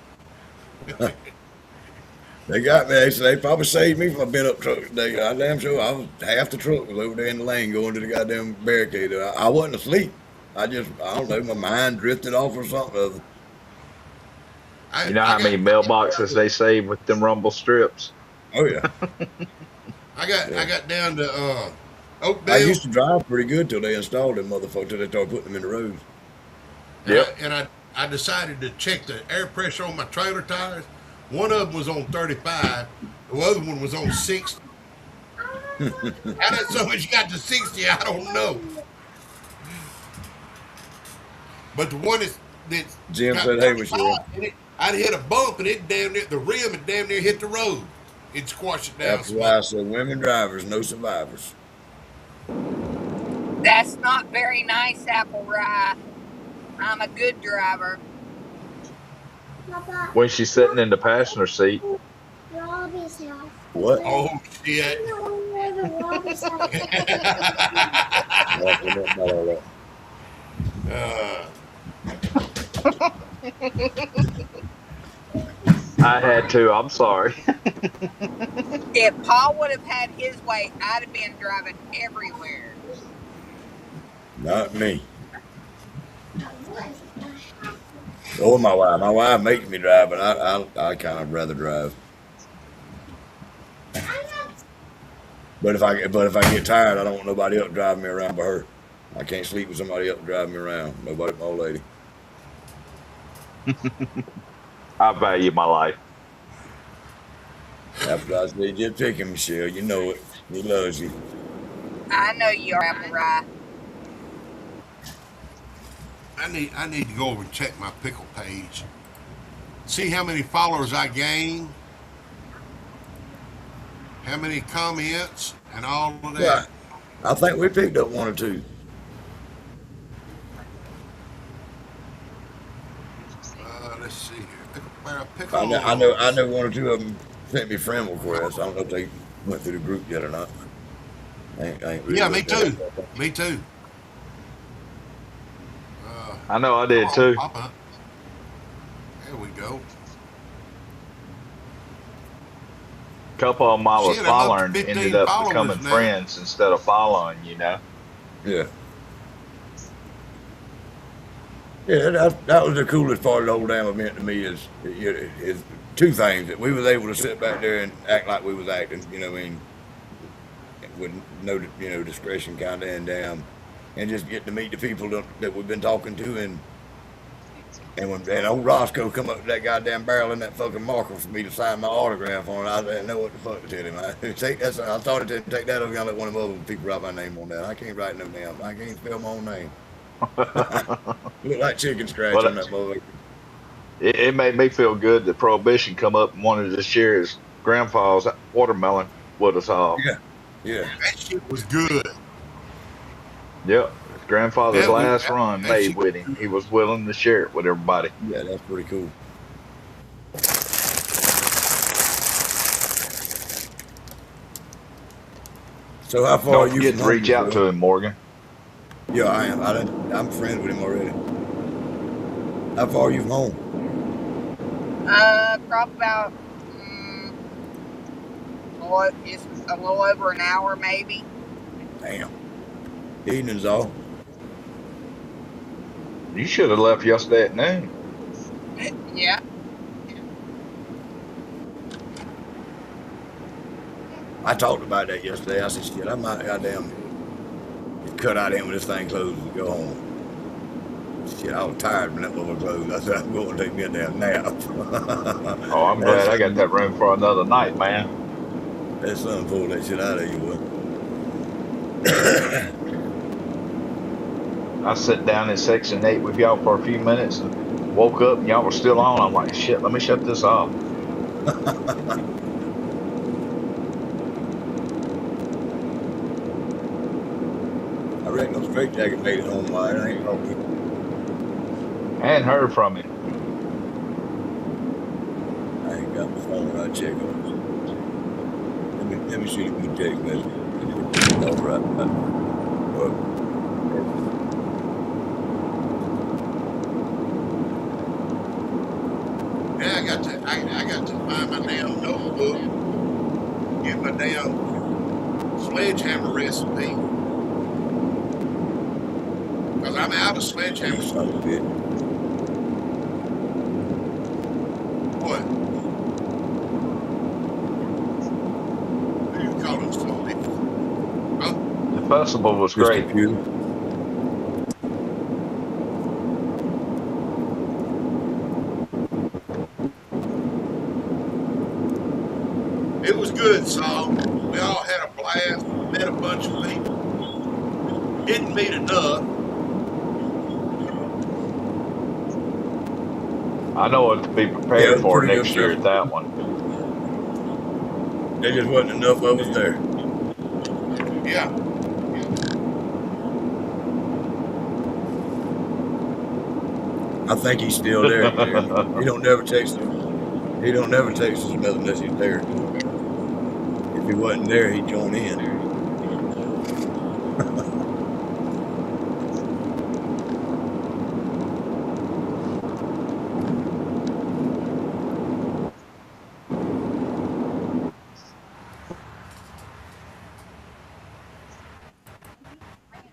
[SPEAKER 5] They got me. They probably saved me from a bent up truck today. Goddamn sure. I was half the truck was over there in the lane going to the goddamn barricade. I wasn't asleep. I don't know, my mind drifted off or something.
[SPEAKER 7] You know how many mailboxes they save with them rumble strips?
[SPEAKER 5] Oh yeah.
[SPEAKER 4] I got down to Oakdale.
[SPEAKER 5] I used to drive pretty good till they installed them motherfuckers, till they started putting them in the roads.
[SPEAKER 7] Yep.
[SPEAKER 4] And I decided to check the air pressure on my trailer tires. One of them was on 35. The other one was on 60. How that so much got to 60, I don't know. But the one that
[SPEAKER 5] Jim
[SPEAKER 4] got
[SPEAKER 5] said, hey, Michelle.
[SPEAKER 4] I'd hit a bump and it damn near, the rim had damn near hit the road. It squashed it down.
[SPEAKER 5] That's why I said women drivers, no survivors.
[SPEAKER 1] That's not very nice, Apple Rye. I'm a good driver.
[SPEAKER 7] When she's sitting in the passenger seat.
[SPEAKER 6] Robbie's house.
[SPEAKER 5] What?
[SPEAKER 4] Oh, shit.
[SPEAKER 6] I know where the Robbie's house
[SPEAKER 7] I had to. I'm sorry.
[SPEAKER 1] If Paul would have had his way, I'd have been driving everywhere.
[SPEAKER 5] Not me. Or my wife. My wife makes me drive, but I kind of rather drive. But if I get tired, I don't want nobody else driving me around but her. I can't sleep with somebody else driving me around. Nobody, my old lady.
[SPEAKER 7] I value my life.
[SPEAKER 5] After I said, just pick him, Michelle. You know it. He loves you.
[SPEAKER 1] I know you are, Apple Rye.
[SPEAKER 4] I need to go over and check my pickle page. See how many followers I gained, how many comments, and all of that.
[SPEAKER 5] Yeah. I think we picked up one or two.
[SPEAKER 4] Let's see here. Pickle
[SPEAKER 5] I know one or two of them sent me friend requests. I don't know if they went through the group yet or not. I ain't really
[SPEAKER 4] Yeah, me
[SPEAKER 5] looked at
[SPEAKER 4] too.
[SPEAKER 5] it.
[SPEAKER 4] Me too.
[SPEAKER 7] I know I did too.
[SPEAKER 4] Pop up. There we go.
[SPEAKER 7] A couple of them I was
[SPEAKER 4] Shit, I'm up to
[SPEAKER 7] following
[SPEAKER 4] 15
[SPEAKER 7] ended up
[SPEAKER 4] followers
[SPEAKER 7] becoming
[SPEAKER 4] now.
[SPEAKER 7] friends instead of following, you know.
[SPEAKER 5] Yeah. Yeah, that was the coolest part of the whole damn event to me is two things. That we was able to sit back there and act like we was acting, you know what I mean, with no, discretion kind of, and get to meet the people that we've been talking to, And when old Roscoe come up with that goddamn barrel in that fucking marker for me to sign my autograph on it, I didn't know what the fuck to tell him. I thought it didn't take that. I was gonna let one of them other people write my name on that. I can't write no damn. I can't spell my own name. Look like chicken scratch
[SPEAKER 7] Well,
[SPEAKER 5] on that motherfucker.
[SPEAKER 7] it made me feel good that Prohibition come up and wanted to share his grandpa's watermelon with us all.
[SPEAKER 5] Yeah, yeah.
[SPEAKER 4] That shit was good.
[SPEAKER 7] Yep. His grandfather's last run
[SPEAKER 4] that
[SPEAKER 7] made
[SPEAKER 4] shit
[SPEAKER 7] with
[SPEAKER 4] was
[SPEAKER 7] him.
[SPEAKER 4] good.
[SPEAKER 7] He was willing to share it with everybody.
[SPEAKER 5] Yeah, that's pretty cool. So how far are
[SPEAKER 7] Don't
[SPEAKER 5] you
[SPEAKER 7] forget
[SPEAKER 5] from
[SPEAKER 7] to
[SPEAKER 5] home,
[SPEAKER 7] reach out
[SPEAKER 5] Phil?
[SPEAKER 7] to him, Morgan.
[SPEAKER 5] Yeah, I am. I'm friends with him already. How far are you from home?
[SPEAKER 1] Probably about just a little over an hour, maybe.
[SPEAKER 5] Damn. Evening's all.
[SPEAKER 7] You should have left yesterday at noon.
[SPEAKER 1] Yeah.
[SPEAKER 5] I talked about that yesterday. I said, shit, I might goddamn cut out in when this thing closes and go home. Shit, I was tired when that mother closed. I said, I'm going to take me a damn nap.
[SPEAKER 7] Oh, I'm glad I got that room for another night, man.
[SPEAKER 5] That son pulled that shit out of you, boy.
[SPEAKER 7] I sat down in section 8 with y'all for a few minutes and woke up and y'all were still on. I'm like, shit, let me shut this off.
[SPEAKER 5] I reckon those straight jacket made it home wide. I ain't gonna keep.
[SPEAKER 7] I hadn't heard from him.
[SPEAKER 5] I ain't got my phone. I'll check on it. Let me shoot a good text message. All right.
[SPEAKER 4] Now I got to find my damn notebook, get my damn sledgehammer recipe. Because I'm out of sledgehammer.
[SPEAKER 5] You son of a bitch.
[SPEAKER 4] What? What do you call it? Oh,
[SPEAKER 7] The festival was
[SPEAKER 5] This
[SPEAKER 7] great.
[SPEAKER 5] computer.
[SPEAKER 4] it was good, Saul. We all had a blast. Met a bunch of people. Didn't meet enough.
[SPEAKER 7] I know what to be
[SPEAKER 5] Yeah, it
[SPEAKER 7] prepared
[SPEAKER 5] was
[SPEAKER 7] for
[SPEAKER 5] pretty good
[SPEAKER 7] next year at
[SPEAKER 5] festival.
[SPEAKER 7] that one.
[SPEAKER 5] There just wasn't enough of us there.
[SPEAKER 4] Yeah.
[SPEAKER 5] I think he's still there. He don't never text us. He don't never text us nothing unless he's there. If he wasn't there, he'd join in.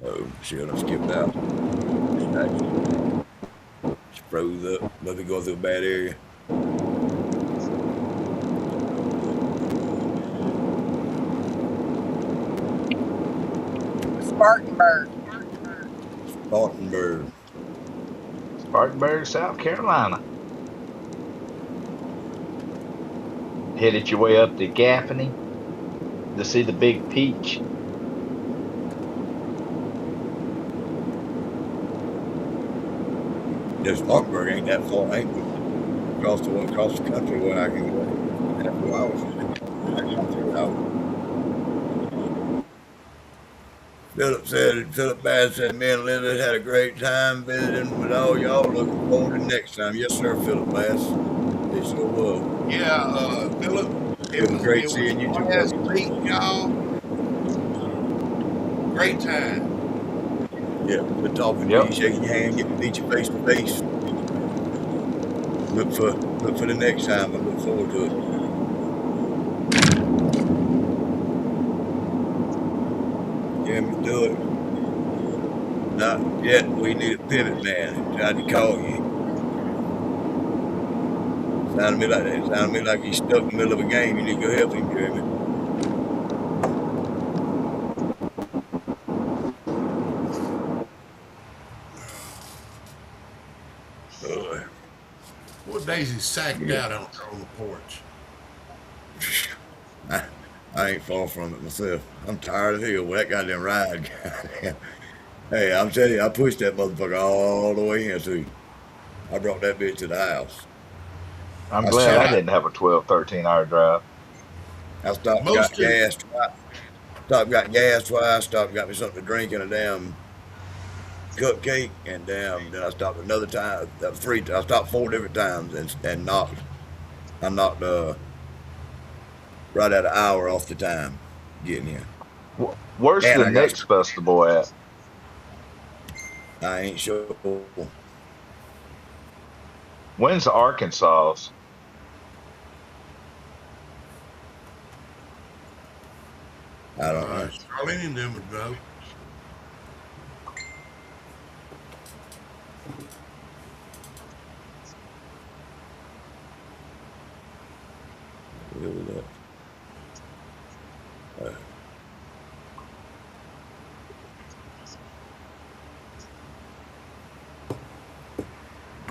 [SPEAKER 5] Oh shit! I skipped out. Just froze up. Must be going through a bad area.
[SPEAKER 1] Spartanburg.
[SPEAKER 5] Spartanburg.
[SPEAKER 7] Spartanburg, South Carolina. Headed your way up to Gaffney to see the Big Peach.
[SPEAKER 5] Yeah, Spartanburg ain't that far. Ain't across the country where I can go. That's 2 hours. Philip Bass said, me and Linda had a great time visiting with all y'all. Looking forward to next time. Yes, sir, Philip Bass. It sure was.
[SPEAKER 4] Yeah, Philip.
[SPEAKER 5] It was great seeing you too,
[SPEAKER 4] Class
[SPEAKER 5] brother.
[SPEAKER 4] meeting y'all. Great time.
[SPEAKER 5] Yeah, good talking to
[SPEAKER 7] Yep.
[SPEAKER 5] you, shaking your hand, getting to meet you face to face. Look for the next time. I look forward to it. Yeah, me do it. Not yet. We need a pivot man. Tried to call you. Sounded me like that. Sounded me like he's stuck in the middle of a game. You need to go help him, Jeremy.
[SPEAKER 4] Daisy's sacked out on the porch.
[SPEAKER 5] I ain't far from it myself. I'm tired of hell with that goddamn ride. Hey, I'm telling you, I pushed that motherfucker all the way in too. I brought that bitch to the house.
[SPEAKER 7] I'm
[SPEAKER 5] I
[SPEAKER 7] glad
[SPEAKER 4] Shit,
[SPEAKER 7] I
[SPEAKER 5] stopped.
[SPEAKER 7] didn't have a 12, 13-hour drive.
[SPEAKER 5] I stopped and got
[SPEAKER 4] most of
[SPEAKER 5] gas twice. Stopped, got gas twice. Stopped, got me something to drink and a damn cupcake, and damn. Then I stopped another time. I stopped 4 different times and knocked. I knocked right at an hour off the time getting here,
[SPEAKER 7] Where's
[SPEAKER 5] and
[SPEAKER 7] the
[SPEAKER 5] I got.
[SPEAKER 7] next festival at?
[SPEAKER 5] I ain't sure.
[SPEAKER 7] When's Arkansas's?
[SPEAKER 5] I don't know.
[SPEAKER 4] Charlene and them would know.
[SPEAKER 5] Where was that?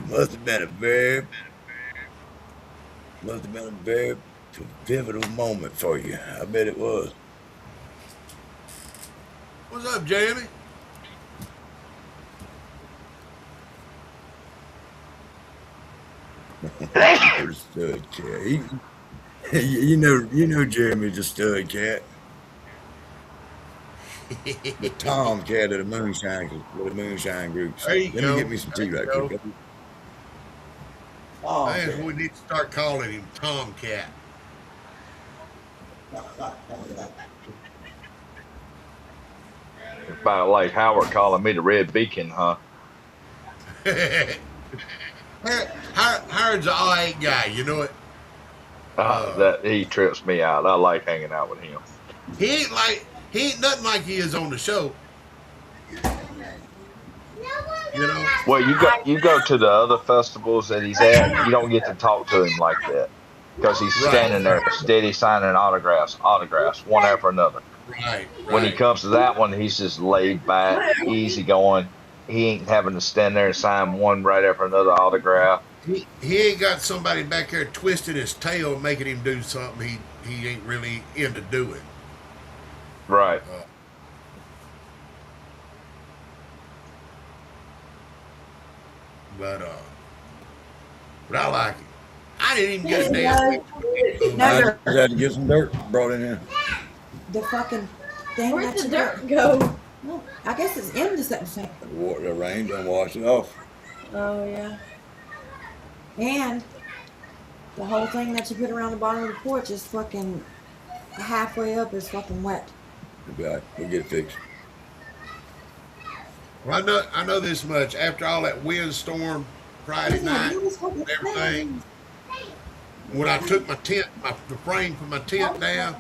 [SPEAKER 5] Must have been a very, must have been a very pivotal moment for you. I bet it was.
[SPEAKER 4] What's up, Jamie?
[SPEAKER 5] You're a stud cat. You know Jeremy's a stud cat. The Tom cat of the moonshine groups.
[SPEAKER 4] There you
[SPEAKER 5] Let
[SPEAKER 4] go.
[SPEAKER 5] me get me some tea
[SPEAKER 4] There
[SPEAKER 5] right
[SPEAKER 4] you
[SPEAKER 5] quick.
[SPEAKER 4] go.
[SPEAKER 5] Oh,
[SPEAKER 4] I guess we need to start calling him Tomcat.
[SPEAKER 7] It's about like Howard calling me the Red Beacon, huh?
[SPEAKER 4] Howard's an all-right guy, you know it.
[SPEAKER 7] That he trips me out. I like hanging out with him.
[SPEAKER 4] He ain't nothing like he is on the show. You know.
[SPEAKER 7] Well, you go to the other festivals that he's at, you don't get to talk to him like that because he's standing there steady signing autographs, one after another.
[SPEAKER 4] Right.
[SPEAKER 7] When he comes to that one, he's just laid back, easy going. He ain't having to stand there and sign one right after another autograph.
[SPEAKER 4] He ain't got somebody back there twisting his tail, making him do something he ain't really into doing.
[SPEAKER 7] Right.
[SPEAKER 4] But I like it. I didn't even get a damn.
[SPEAKER 2] No,
[SPEAKER 5] I
[SPEAKER 2] you're
[SPEAKER 5] just had to get some dirt brought in here.
[SPEAKER 2] the fucking thing.
[SPEAKER 6] Where'd
[SPEAKER 2] that's
[SPEAKER 6] the dirt go?
[SPEAKER 2] Well, I guess it's in the thing.
[SPEAKER 5] The rain done washed it off.
[SPEAKER 6] Oh yeah.
[SPEAKER 2] And the whole thing that you put around the bottom of the porch is fucking halfway up is fucking wet.
[SPEAKER 5] It'll be all right. We'll get it fixed.
[SPEAKER 4] Well, I know this much. After all that windstorm Friday night and everything, when I took the frame from my tent down,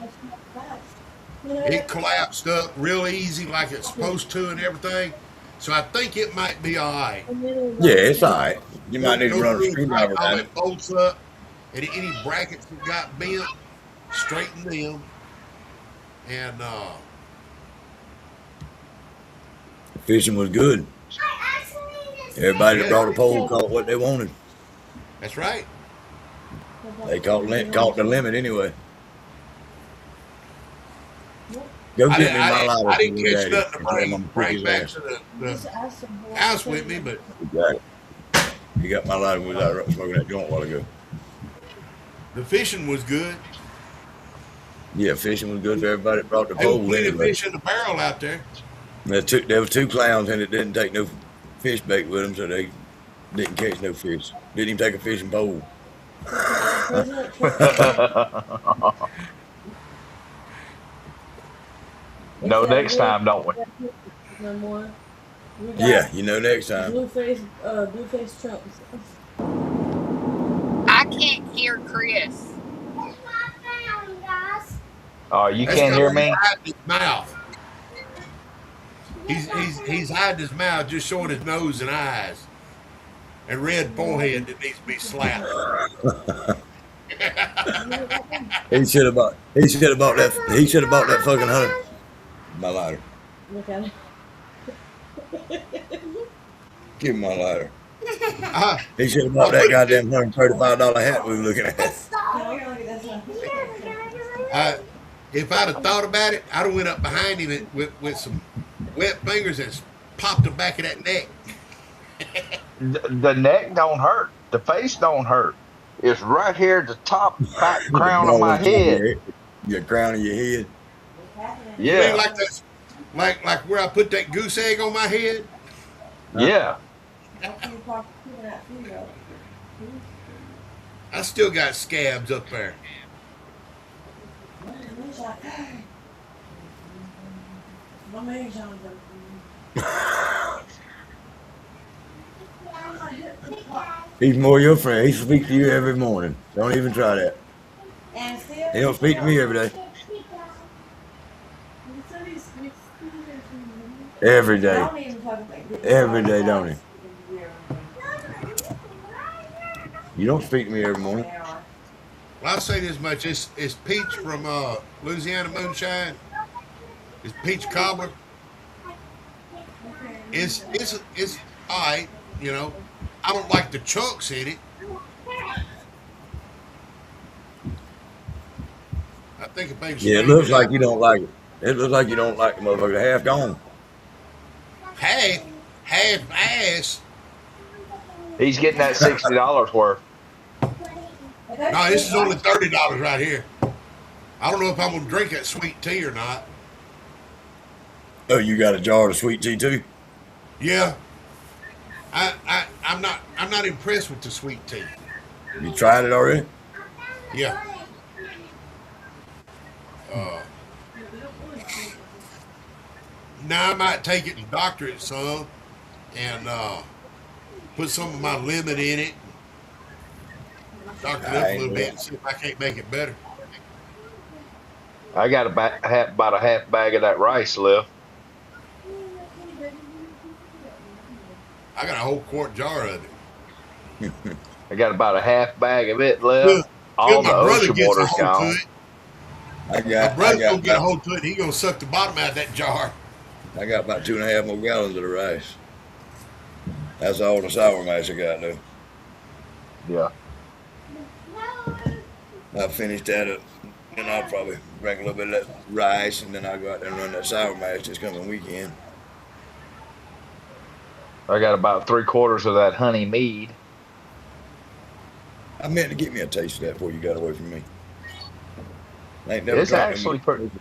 [SPEAKER 4] it collapsed up real easy like it's supposed to and everything. So I think it might be all right.
[SPEAKER 5] Yeah, it's all right. You might need to
[SPEAKER 4] Go
[SPEAKER 5] run a
[SPEAKER 4] through and
[SPEAKER 5] screwdriver
[SPEAKER 4] tighten all
[SPEAKER 5] around
[SPEAKER 4] them
[SPEAKER 5] it.
[SPEAKER 4] bolts up, and any brackets that got bent, straighten them, and
[SPEAKER 5] Fishing was good. Everybody that
[SPEAKER 4] Yeah.
[SPEAKER 5] brought a pole caught what they wanted.
[SPEAKER 4] that's right.
[SPEAKER 5] They caught the limit anyway. Go
[SPEAKER 4] I
[SPEAKER 5] get me
[SPEAKER 4] didn't,
[SPEAKER 5] my
[SPEAKER 4] I
[SPEAKER 5] lighter.
[SPEAKER 4] didn't, I didn't
[SPEAKER 5] from your
[SPEAKER 4] catch
[SPEAKER 5] daddy
[SPEAKER 4] nothing to
[SPEAKER 5] and tell him I'm
[SPEAKER 4] bring
[SPEAKER 5] his
[SPEAKER 4] back
[SPEAKER 5] ass.
[SPEAKER 4] to the house with me, but
[SPEAKER 5] You got it. You got my lighter. We was out smoking that joint a while ago.
[SPEAKER 4] the fishing was good.
[SPEAKER 5] Yeah, fishing was good for everybody that brought the
[SPEAKER 4] There was
[SPEAKER 5] pole
[SPEAKER 4] plenty of
[SPEAKER 5] anyway.
[SPEAKER 4] fish in the barrel out there.
[SPEAKER 5] There was 2 clowns and it didn't take no fish bait with them, so they didn't catch no fish. Didn't even take a fishing pole.
[SPEAKER 7] No, next time, don't we?
[SPEAKER 6] No more. We got
[SPEAKER 5] Yeah, you know next time.
[SPEAKER 6] Blueface Trumps.
[SPEAKER 1] I can't hear Chris.
[SPEAKER 7] Oh, you
[SPEAKER 4] That's
[SPEAKER 7] can't hear
[SPEAKER 4] because he's
[SPEAKER 7] me?
[SPEAKER 4] hiding his mouth. He's hiding his mouth, just showing his nose and eyes, and red forehead that needs to be slapped.
[SPEAKER 5] He should have bought that fucking hunter. My lighter.
[SPEAKER 6] Look at it.
[SPEAKER 5] Give him my lighter.
[SPEAKER 4] Uh,
[SPEAKER 5] He should have
[SPEAKER 4] I
[SPEAKER 5] bought that
[SPEAKER 4] would have
[SPEAKER 5] goddamn $135 hat we were looking at.
[SPEAKER 6] No, you're gonna get this one.
[SPEAKER 4] if I'd have thought about it, I'd have went up behind him with some wet fingers and popped the back of that neck.
[SPEAKER 7] The neck don't hurt. The face don't hurt. It's right here at the top back crown of my head.
[SPEAKER 5] Your crown of your head.
[SPEAKER 4] You mean
[SPEAKER 7] Yeah,
[SPEAKER 4] like that's like where I put that goose egg on my head?
[SPEAKER 7] yeah.
[SPEAKER 4] I still got scabs up there.
[SPEAKER 5] He's more your friend. He speaks to you every morning. Don't even try that. He don't speak to me every day. Every day. Every day, don't he? You don't speak to me every morning.
[SPEAKER 4] Well, I'll say this much: it's peach from Louisiana moonshine. It's peach cobbler. It's all right. You know, I don't like the chunks in it. I think it makes
[SPEAKER 5] Yeah, it looks like you don't like it. It looks like you don't like the motherfucker half gone.
[SPEAKER 4] half ass.
[SPEAKER 7] He's getting that $60 worth.
[SPEAKER 4] No, this is only $30 right here. I don't know if I'm gonna drink that sweet tea or not.
[SPEAKER 5] Oh, you got a jar of sweet tea too?
[SPEAKER 4] Yeah, I'm not impressed with the sweet tea.
[SPEAKER 5] You tried it already?
[SPEAKER 4] Yeah. Now I might take it and doctor it some, and put some of my lemon in it. Doctor it up a little bit and see if I can't make it better.
[SPEAKER 7] I got about a half bag of that rice left.
[SPEAKER 4] I got a whole quart jar of it.
[SPEAKER 7] I got about a half bag of it
[SPEAKER 4] Till,
[SPEAKER 7] left.
[SPEAKER 4] till
[SPEAKER 7] All the
[SPEAKER 4] my brother
[SPEAKER 7] ocean
[SPEAKER 4] gets a
[SPEAKER 7] water's
[SPEAKER 4] hold to
[SPEAKER 7] gone.
[SPEAKER 4] it.
[SPEAKER 5] I
[SPEAKER 4] My
[SPEAKER 5] got
[SPEAKER 4] brother gonna get a
[SPEAKER 5] about,
[SPEAKER 4] hold to it. He gonna suck the bottom out of that jar.
[SPEAKER 5] I got about 2.5 more gallons of the rice. That's all the sour mash I got though.
[SPEAKER 7] Yeah.
[SPEAKER 5] I finished that up, and I'll probably drink a little bit of that rice, and then I'll go out there and run that sour mash this coming weekend.
[SPEAKER 7] I got about 3/4 of that honey mead.
[SPEAKER 5] I meant to get me a taste of that before you got away from me. I ain't never
[SPEAKER 7] It's
[SPEAKER 5] drank
[SPEAKER 7] actually
[SPEAKER 5] no
[SPEAKER 7] pretty.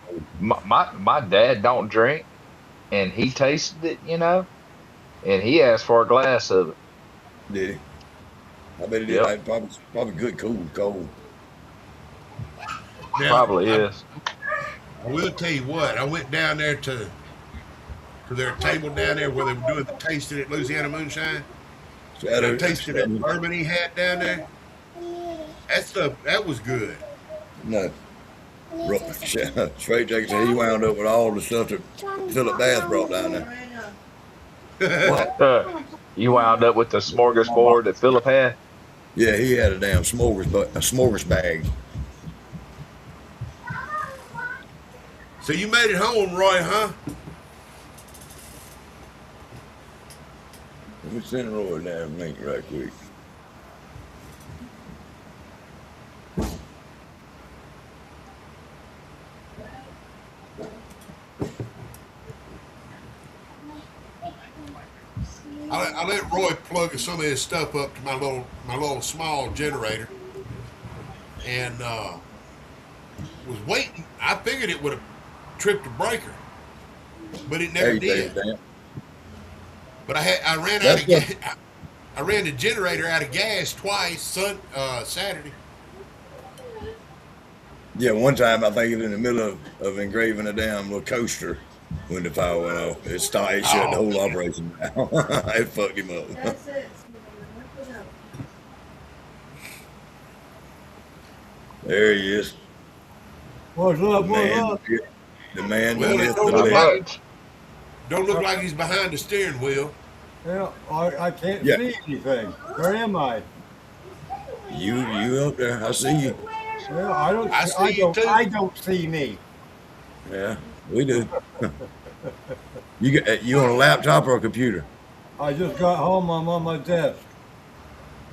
[SPEAKER 7] My dad don't drink, and he tasted it, and he asked for a glass of it.
[SPEAKER 5] Did he? I bet he did.
[SPEAKER 7] Yep.
[SPEAKER 5] Like, probably good cold.
[SPEAKER 4] Now,
[SPEAKER 7] Probably is.
[SPEAKER 4] I will tell you what. I went down there to their table down there where they were doing the tasting at Louisiana Moonshine. And I tasted that bourbon he had down there. That stuff, that was good.
[SPEAKER 5] No. Straight Jacket said he wound up with all the stuff that Philip Bass brought down there.
[SPEAKER 7] What? You wound up with the smorgasbord that Philip had?
[SPEAKER 5] Yeah, he had a damn smorgasbord bag.
[SPEAKER 4] So you made it home, Roy, huh?
[SPEAKER 5] Let me send Roy a damn link right quick.
[SPEAKER 4] I let Roy plug some of his stuff up to my little small generator, and was waiting. I figured it would have tripped a breaker, but it never did. But I ran out of gas. I ran the generator out of gas twice Saturday.
[SPEAKER 5] Yeah, one time I think it was in the middle of engraving a damn little coaster when the power went off. It shut the whole operation down. It fucked him up.
[SPEAKER 6] That's it.
[SPEAKER 5] There he is.
[SPEAKER 8] What's up?
[SPEAKER 5] Man, the man
[SPEAKER 4] Well,
[SPEAKER 5] that
[SPEAKER 4] it
[SPEAKER 5] is
[SPEAKER 4] don't
[SPEAKER 5] the
[SPEAKER 4] look
[SPEAKER 5] legend.
[SPEAKER 4] like don't look like he's behind the steering wheel.
[SPEAKER 8] Yeah, I can't
[SPEAKER 5] Yeah.
[SPEAKER 8] see anything. Where am I?
[SPEAKER 5] You up there? I see you.
[SPEAKER 8] Well, I don't.
[SPEAKER 4] I see you too.
[SPEAKER 8] I don't see me.
[SPEAKER 5] Yeah, we do. You on a laptop or a computer?
[SPEAKER 8] I just got home. I'm on my desk.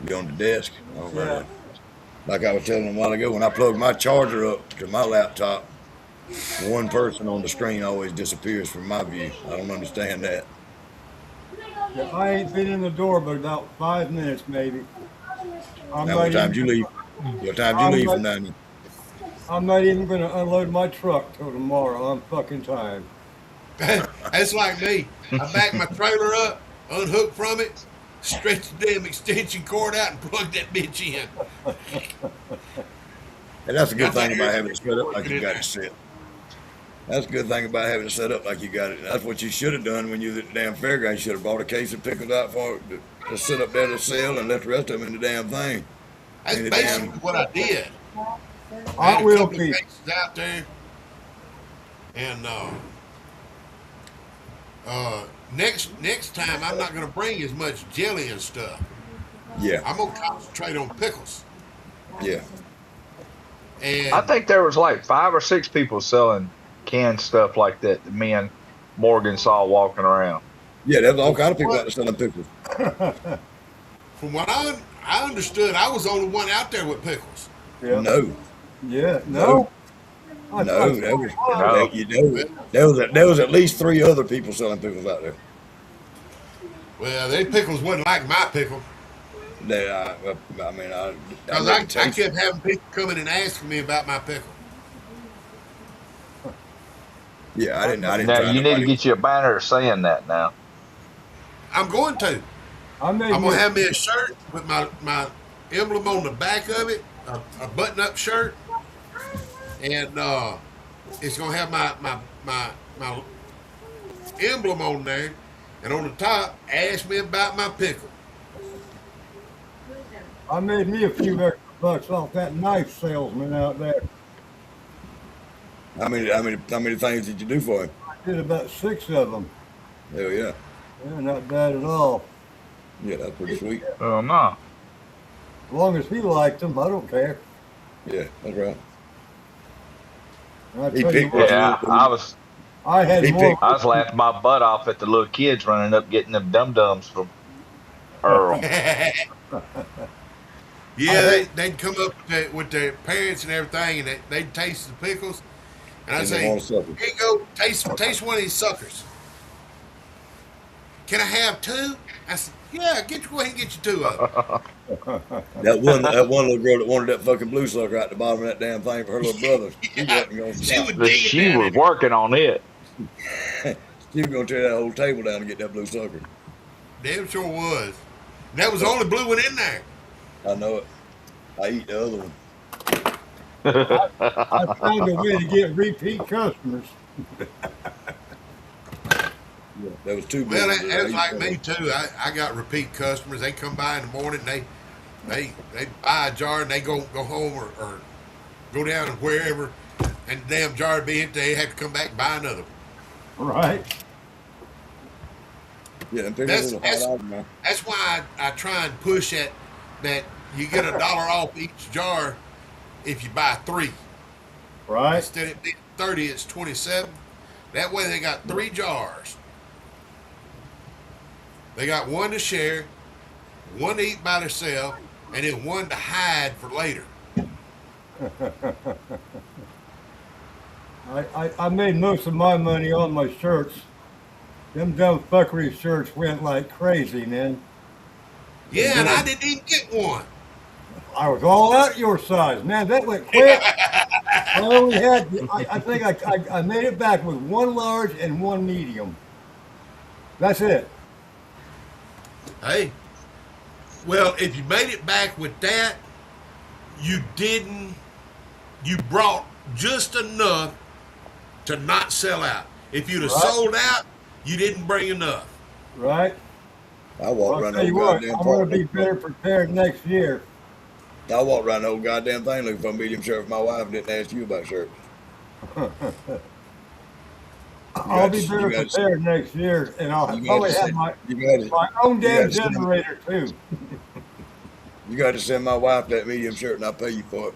[SPEAKER 5] You on the desk? All
[SPEAKER 8] Yeah.
[SPEAKER 5] right. Like I was telling them a while ago, when I plug my charger up to my laptop, one person on the screen always disappears from my view. I don't understand that.
[SPEAKER 8] Yeah, I ain't been in the door but about 5 minutes, maybe. I'm
[SPEAKER 5] Now,
[SPEAKER 8] not
[SPEAKER 5] what time
[SPEAKER 8] even.
[SPEAKER 5] did you leave? What time did you
[SPEAKER 8] I'm
[SPEAKER 5] leave
[SPEAKER 8] not.
[SPEAKER 5] from down here?
[SPEAKER 8] I'm not even gonna unload my truck till tomorrow. I'm fucking tired.
[SPEAKER 4] That's like me. I back my trailer up, unhook from it, stretch the damn extension cord out, and plug that bitch in.
[SPEAKER 5] And that's a good
[SPEAKER 4] Got that
[SPEAKER 5] thing about having
[SPEAKER 4] air
[SPEAKER 5] it set up like
[SPEAKER 4] working
[SPEAKER 5] you
[SPEAKER 4] in
[SPEAKER 5] got
[SPEAKER 4] there.
[SPEAKER 5] it set. That's a good thing about having it set up like you got it. That's what you should have done when you was at the damn fairground. You should have bought a case of pickles out for it to sit up there to sell and let the rest of them in the damn thing.
[SPEAKER 4] That's
[SPEAKER 5] In the
[SPEAKER 4] basically
[SPEAKER 5] damn.
[SPEAKER 4] what I did. I
[SPEAKER 8] I
[SPEAKER 4] had a
[SPEAKER 8] will
[SPEAKER 4] couple of
[SPEAKER 8] be.
[SPEAKER 4] cases out there, and next time I'm not going to bring as much jelly and stuff.
[SPEAKER 5] Yeah,
[SPEAKER 4] I'm going to concentrate on pickles.
[SPEAKER 5] yeah.
[SPEAKER 7] I
[SPEAKER 4] And
[SPEAKER 7] think there was like 5 or 6 people selling canned stuff like that. The me and Morgan saw walking around.
[SPEAKER 5] Yeah, there's all
[SPEAKER 4] from
[SPEAKER 5] kind of people out
[SPEAKER 4] what,
[SPEAKER 5] there selling pickles.
[SPEAKER 4] from what I understood, I was the only one out there with pickles.
[SPEAKER 8] Yeah.
[SPEAKER 5] No,
[SPEAKER 8] Yeah.
[SPEAKER 5] no,
[SPEAKER 8] No. I
[SPEAKER 5] no.
[SPEAKER 8] thought
[SPEAKER 5] There was,
[SPEAKER 8] was.
[SPEAKER 7] No.
[SPEAKER 5] you know, there was at least 3 other people selling pickles out there.
[SPEAKER 4] Well, they pickles wasn't like my pickle.
[SPEAKER 5] They, I mean, I
[SPEAKER 4] Because
[SPEAKER 5] never
[SPEAKER 4] I
[SPEAKER 5] tasted.
[SPEAKER 4] kept having people coming and asking me about my pickle.
[SPEAKER 5] Yeah, I didn't
[SPEAKER 7] Now
[SPEAKER 5] try
[SPEAKER 7] you need to
[SPEAKER 5] nobody.
[SPEAKER 7] get you a banner saying that now.
[SPEAKER 4] I'm going to.
[SPEAKER 8] I made
[SPEAKER 4] I'm
[SPEAKER 8] me.
[SPEAKER 4] going to have me a shirt with my emblem on the back of it, a button-up shirt, and it's going to have my emblem on there, and on the top, ask me about my pickle.
[SPEAKER 8] I made me a few extra bucks off that knife salesman out there.
[SPEAKER 5] How many things did you do for him?
[SPEAKER 8] I did about 6 of them.
[SPEAKER 5] Hell yeah,
[SPEAKER 8] Yeah, not bad at all.
[SPEAKER 5] yeah, that's pretty sweet.
[SPEAKER 7] Oh no.
[SPEAKER 8] As long as he liked them, I don't care.
[SPEAKER 5] Yeah, that's right.
[SPEAKER 8] And I
[SPEAKER 5] He
[SPEAKER 8] tell you
[SPEAKER 5] picked us
[SPEAKER 8] what,
[SPEAKER 5] a
[SPEAKER 7] Yeah,
[SPEAKER 5] little
[SPEAKER 7] I
[SPEAKER 5] bit.
[SPEAKER 7] was
[SPEAKER 8] I had
[SPEAKER 5] He
[SPEAKER 8] more.
[SPEAKER 5] picked.
[SPEAKER 7] I was laughing my butt off at the little kids running up getting them dum dums from Earl.
[SPEAKER 4] Yeah,
[SPEAKER 8] I had.
[SPEAKER 4] they'd come up with their parents and everything, and they'd taste the pickles. And I'd
[SPEAKER 5] And they
[SPEAKER 4] say,
[SPEAKER 5] want to suffer.
[SPEAKER 4] here you go, taste one of these suckers. Can I have 2? I said, yeah, go ahead and get you 2 of them.
[SPEAKER 5] That one little girl that wanted that fucking blue sucker out the bottom of that damn thing for her little brother. She
[SPEAKER 4] Yeah,
[SPEAKER 5] wasn't gonna
[SPEAKER 4] she
[SPEAKER 5] stop.
[SPEAKER 4] was
[SPEAKER 7] But
[SPEAKER 4] digging
[SPEAKER 7] she
[SPEAKER 4] down
[SPEAKER 7] was
[SPEAKER 4] in it.
[SPEAKER 7] working on it.
[SPEAKER 5] She was gonna tear that whole table down to get that blue sucker.
[SPEAKER 4] Damn sure was. And that was the only blue one in there.
[SPEAKER 5] I know it. I eat the other one.
[SPEAKER 8] I found a way to get repeat customers.
[SPEAKER 5] Yeah, there was 2
[SPEAKER 4] Well,
[SPEAKER 5] blue ones.
[SPEAKER 4] that
[SPEAKER 5] I
[SPEAKER 4] was
[SPEAKER 5] eat
[SPEAKER 4] like
[SPEAKER 5] that
[SPEAKER 4] me
[SPEAKER 5] one.
[SPEAKER 4] too. I got repeat customers. They come by in the morning. They buy a jar and they go home or go down and wherever, and the damn jar would be empty. They have to come back and buy another one.
[SPEAKER 8] Right.
[SPEAKER 5] Yeah, them pickles
[SPEAKER 4] That's
[SPEAKER 5] was a
[SPEAKER 4] that's
[SPEAKER 5] hot item, man.
[SPEAKER 4] that's why I try and push that you get $1 off each jar if you buy 3.
[SPEAKER 8] Right.
[SPEAKER 4] Instead of being 30, it's 27. That way they got 3 jars. They got one to share, one to eat by themselves, and then one to hide for later.
[SPEAKER 8] I made most of my money on my shirts. Them dumb fuckery shirts went like crazy, man. They
[SPEAKER 4] Yeah, and I
[SPEAKER 8] did.
[SPEAKER 4] didn't even get one.
[SPEAKER 8] I was all out your size, man. That went quick. I only had. I think I made it back with 1 large and 1 medium. That's it.
[SPEAKER 4] Hey, well, if you made it back with that, you didn't. You brought just enough to not sell out. If you'd have
[SPEAKER 8] Right.
[SPEAKER 4] sold out, you didn't bring enough.
[SPEAKER 8] Right.
[SPEAKER 5] I walked
[SPEAKER 8] Well, I'll
[SPEAKER 5] around the
[SPEAKER 8] tell you
[SPEAKER 5] whole
[SPEAKER 8] what.
[SPEAKER 5] goddamn
[SPEAKER 8] I'm
[SPEAKER 5] park
[SPEAKER 8] gonna be
[SPEAKER 5] looking
[SPEAKER 8] better
[SPEAKER 5] for.
[SPEAKER 8] prepared next year.
[SPEAKER 5] I walked around the whole goddamn thing looking for a medium shirt for my wife and didn't ask you about shirts.
[SPEAKER 8] I'll
[SPEAKER 5] got
[SPEAKER 8] be
[SPEAKER 5] to,
[SPEAKER 8] better
[SPEAKER 5] you got to,
[SPEAKER 8] prepared next year, and I'll
[SPEAKER 5] you got
[SPEAKER 8] probably
[SPEAKER 5] to
[SPEAKER 8] have
[SPEAKER 5] send,
[SPEAKER 8] my
[SPEAKER 5] you got to,
[SPEAKER 8] my own
[SPEAKER 5] you got
[SPEAKER 8] damn
[SPEAKER 5] to send,
[SPEAKER 8] generator too.
[SPEAKER 5] you got to send my wife that medium shirt and I'll pay you for it.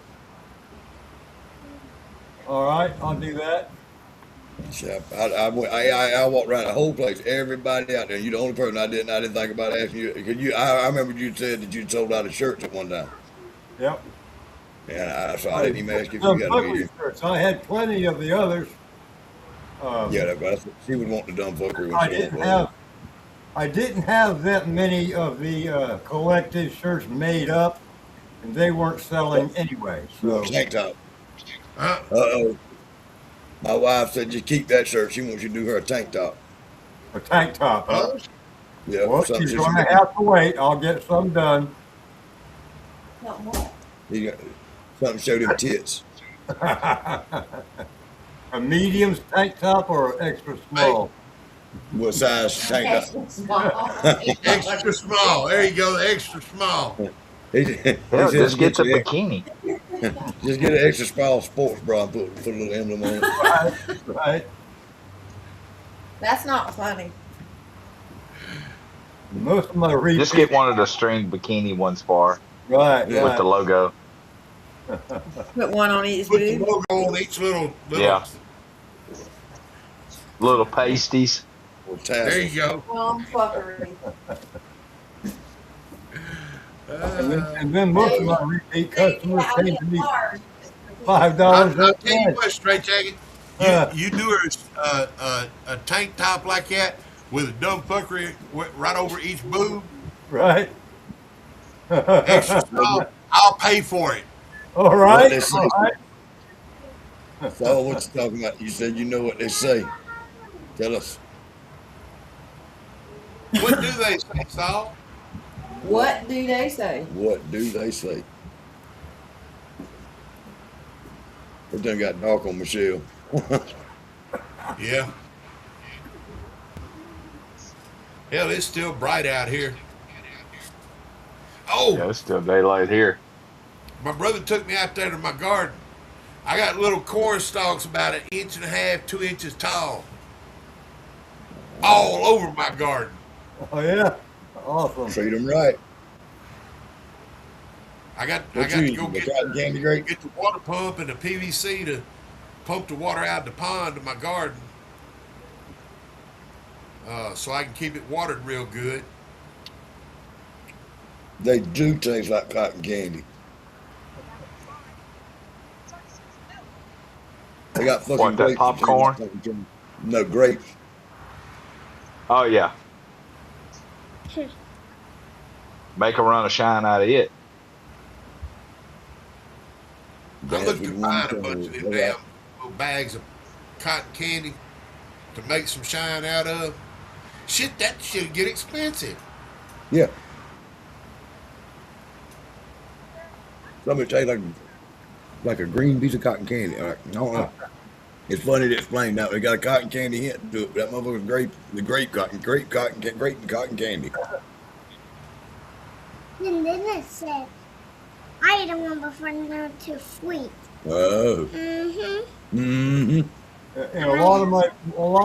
[SPEAKER 8] All right, I'll do that.
[SPEAKER 5] So I walked around the whole place, everybody out there. You're the only person I didn't think about asking you. Could you? I remember you said that you sold out of shirts at one time.
[SPEAKER 8] Yep.
[SPEAKER 5] So I didn't even ask if you
[SPEAKER 8] Some
[SPEAKER 5] got a
[SPEAKER 8] ugly
[SPEAKER 5] medium.
[SPEAKER 8] shirts. I had plenty of the others.
[SPEAKER 5] Yeah, that's what she would want the dumb fucker when
[SPEAKER 8] I
[SPEAKER 5] she
[SPEAKER 8] didn't
[SPEAKER 5] went
[SPEAKER 8] have I didn't have that many of the collective shirts made up, and they weren't selling anyway. So
[SPEAKER 5] tank top.
[SPEAKER 4] Huh?
[SPEAKER 5] Uh-oh. My wife said just keep that shirt. She wants you to do her a tank top.
[SPEAKER 8] a tank top, huh?
[SPEAKER 4] Huh?
[SPEAKER 5] Yeah,
[SPEAKER 8] Well,
[SPEAKER 5] something
[SPEAKER 8] you're
[SPEAKER 5] she
[SPEAKER 8] going to have to wait. I'll get some done.
[SPEAKER 5] he got something showed him tits.
[SPEAKER 8] A medium tank top or extra small?
[SPEAKER 5] What size tank top?
[SPEAKER 4] Extra small. There you go. Extra small.
[SPEAKER 5] He
[SPEAKER 7] Hell,
[SPEAKER 5] says
[SPEAKER 7] just get the
[SPEAKER 5] you
[SPEAKER 7] bikini.
[SPEAKER 5] just get an extra small sports bra and put a little emblem on it.
[SPEAKER 8] Right, right.
[SPEAKER 2] That's not funny.
[SPEAKER 8] Most of my repeat.
[SPEAKER 7] Just get one of the string bikini ones for
[SPEAKER 8] Right,
[SPEAKER 5] Yeah.
[SPEAKER 7] with
[SPEAKER 8] right.
[SPEAKER 7] the logo.
[SPEAKER 2] Put one on each
[SPEAKER 4] Put the
[SPEAKER 2] boob.
[SPEAKER 4] logo on each little.
[SPEAKER 7] Yeah. Little pasties.
[SPEAKER 5] Little
[SPEAKER 4] There you
[SPEAKER 5] tassels.
[SPEAKER 4] go.
[SPEAKER 2] Well, fuckery.
[SPEAKER 8] And then most of my repeat customers came to me $5
[SPEAKER 4] I'll
[SPEAKER 8] at a
[SPEAKER 4] tell you
[SPEAKER 8] time.
[SPEAKER 4] what, Straight Jacket.
[SPEAKER 8] Uh.
[SPEAKER 4] You do her a tank top like that with a dumb fuckery right over each boob,
[SPEAKER 8] Right.
[SPEAKER 4] extra small. I'll pay for it.
[SPEAKER 8] All
[SPEAKER 5] What
[SPEAKER 8] right.
[SPEAKER 5] they say.
[SPEAKER 8] All right.
[SPEAKER 5] So what you talking about? You said you know what they say. Tell us.
[SPEAKER 4] What do they say, Saul?
[SPEAKER 2] What do they say?
[SPEAKER 5] What do they say? Everything got dark on Michelle.
[SPEAKER 4] Yeah. Hell, it's still bright out here. Oh,
[SPEAKER 7] Yeah, it's still daylight here.
[SPEAKER 4] my brother took me out there to my garden. I got little corn stalks about 1.5 inches, 2 inches tall, all over my garden.
[SPEAKER 8] Oh, yeah. Awesome.
[SPEAKER 5] Treat them right.
[SPEAKER 4] I got
[SPEAKER 5] What
[SPEAKER 4] to
[SPEAKER 5] you
[SPEAKER 4] go
[SPEAKER 5] eating? The
[SPEAKER 4] get
[SPEAKER 5] cotton candy grape?
[SPEAKER 4] the water pump and the PVC to pump the water out of the pond to my garden, so I can keep it watered real good.
[SPEAKER 5] They do taste like cotton candy. They got fucking
[SPEAKER 7] What, that
[SPEAKER 5] grapes that taste like
[SPEAKER 7] popcorn?
[SPEAKER 5] cotton candy. No, grapes.
[SPEAKER 7] Oh yeah. Make a run of shine out of it.
[SPEAKER 4] I
[SPEAKER 5] That's
[SPEAKER 4] looked
[SPEAKER 5] what
[SPEAKER 4] to
[SPEAKER 5] you
[SPEAKER 4] find
[SPEAKER 5] want
[SPEAKER 4] a
[SPEAKER 5] to
[SPEAKER 4] bunch of them
[SPEAKER 5] do.
[SPEAKER 4] damn little bags of cotton candy to make some shine out of. Shit, that shit'd get expensive.
[SPEAKER 5] Yeah. Some of it tastes like a green piece of cotton candy. I don't know. It's funny to explain now. They got a cotton candy hint to it. That motherfucker's grape and cotton candy.
[SPEAKER 6] And then it said, I ate one before and they're too sweet.
[SPEAKER 5] Oh.
[SPEAKER 6] Mm-hmm.
[SPEAKER 5] Mm-hmm.
[SPEAKER 8] And a lot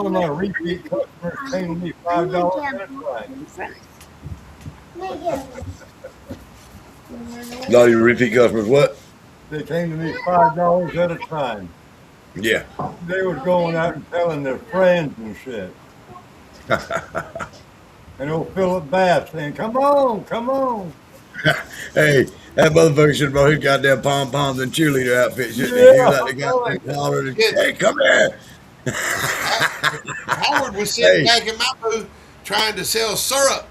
[SPEAKER 8] of my repeat customers came to me $5 at a time.
[SPEAKER 5] All your repeat customers, what?
[SPEAKER 8] They came to me $5 at a time.
[SPEAKER 5] Yeah.
[SPEAKER 8] They was going out and telling their friends and shit. And old Philip Bass saying, "Come on, come on."
[SPEAKER 5] Hey, that motherfucker should have brought his goddamn pom-poms and cheerleader outfit. Shouldn't he? He was out there goddamn hollering, hey, come here.
[SPEAKER 4] Howard was sitting
[SPEAKER 5] Hey.
[SPEAKER 4] back in my booth trying to sell syrup.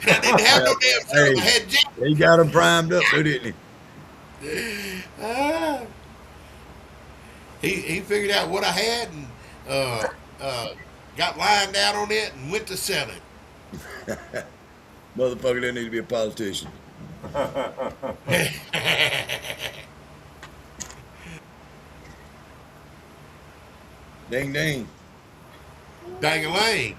[SPEAKER 4] And I didn't have no damn syrup. I
[SPEAKER 5] Hey.
[SPEAKER 4] had jam.
[SPEAKER 5] He got him primed up, too, didn't he?
[SPEAKER 4] Ah. He figured out what I had and got lined out on it and went to selling.
[SPEAKER 5] Motherfucker didn't need to be a politician. Ding, ding.
[SPEAKER 4] Dang-a-lang.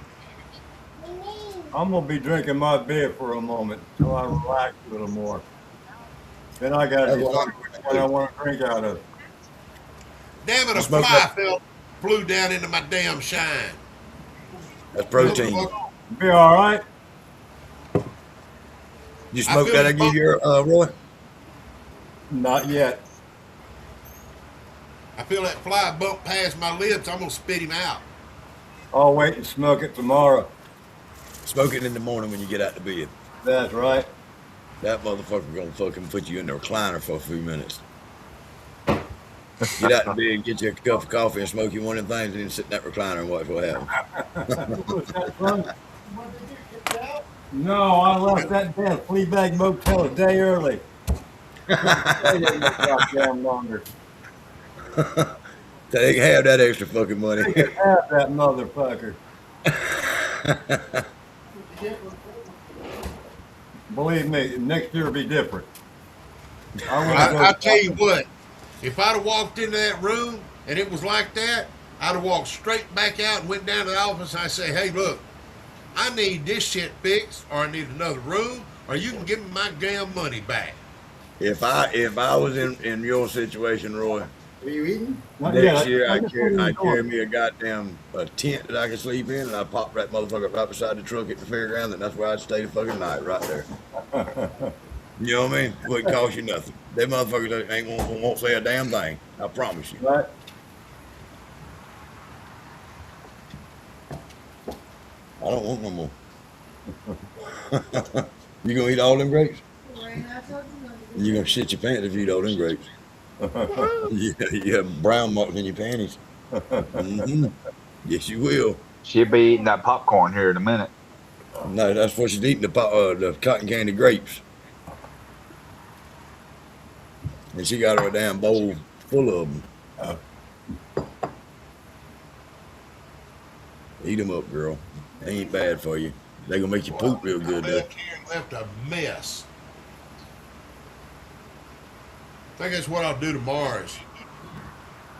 [SPEAKER 8] I'm gonna be drinking my beer for a moment until I relax a little more. Then I gotta
[SPEAKER 5] That's what
[SPEAKER 8] decide
[SPEAKER 5] I'm
[SPEAKER 8] which one I want to drink out of.
[SPEAKER 4] Damn it, a
[SPEAKER 5] Smoke
[SPEAKER 4] fly
[SPEAKER 5] that.
[SPEAKER 4] flew down into my damn shine.
[SPEAKER 5] That's protein.
[SPEAKER 4] Motherfucker.
[SPEAKER 8] Be all right.
[SPEAKER 5] You
[SPEAKER 4] I
[SPEAKER 5] smoke
[SPEAKER 4] feel
[SPEAKER 5] that I
[SPEAKER 4] the
[SPEAKER 5] give you, Roy?
[SPEAKER 8] Not yet.
[SPEAKER 4] I feel that fly bump past my lips. I'm going to spit him out.
[SPEAKER 8] I'll wait and smoke it tomorrow.
[SPEAKER 5] Smoke it in the morning when you get out to bed.
[SPEAKER 8] That's right.
[SPEAKER 5] That motherfucker gonna fucking put you in the recliner for a few minutes. Get out in bed, get you a cup of coffee, and smoke you one of them things, and then sit in that recliner and watch what happens.
[SPEAKER 8] What's that, son? No, I left that damn flea bag motel a day early. Stay there no goddamn longer.
[SPEAKER 5] They can have that extra fucking money.
[SPEAKER 8] They can have that motherfucker. Believe me, next year will be different.
[SPEAKER 4] I tell you what, if I'd have walked into that room and it was like that, I'd have walked straight back out and went down to the office and I say, hey, look, I need this shit fixed, or I need another room, or you can give me my damn money back.
[SPEAKER 5] If I was in your situation, Roy,
[SPEAKER 8] Are you eating?
[SPEAKER 5] next year I carry me a tent that I can sleep in, and I pop that motherfucker right beside the truck at the fairground, and that's where I'd stay the fucking night, right there. You know what I mean? Wouldn't cost you nothing. Them motherfuckers won't say a damn thing. I promise you.
[SPEAKER 8] Right.
[SPEAKER 5] I don't want no more. You gonna eat all them grapes? You gonna shit your pants if you eat all them grapes? You have brown marks in your panties. Mm-hmm. Yes, you will.
[SPEAKER 7] She'll be eating that popcorn here in a minute.
[SPEAKER 5] No, that's what she's eating, the cotton candy grapes. And she got her a damn bowl full of them. Eat them up, girl. They ain't bad for you. They gonna make you poop real good, though.
[SPEAKER 4] Karen left a mess. I think that's what I'll do tomorrow is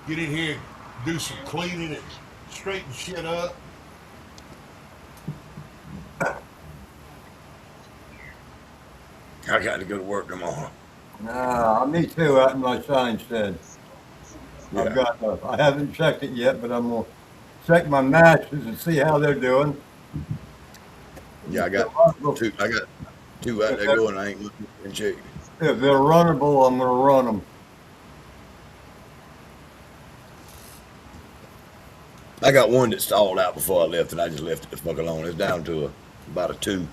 [SPEAKER 4] get in here, do some cleaning and straighten shit up.
[SPEAKER 5] I got to go to work tomorrow.
[SPEAKER 8] Nah, me too, out in my sign said.
[SPEAKER 5] Yeah.
[SPEAKER 8] I haven't checked it yet, but I'm gonna check my matches and see how they're doing.
[SPEAKER 5] Yeah, I got two out there going. I ain't looking and checking.
[SPEAKER 8] If they're runnable, I'm gonna run them.
[SPEAKER 5] I got one that stalled out before I left, and I just left it the fuck alone. It's down to about a 2.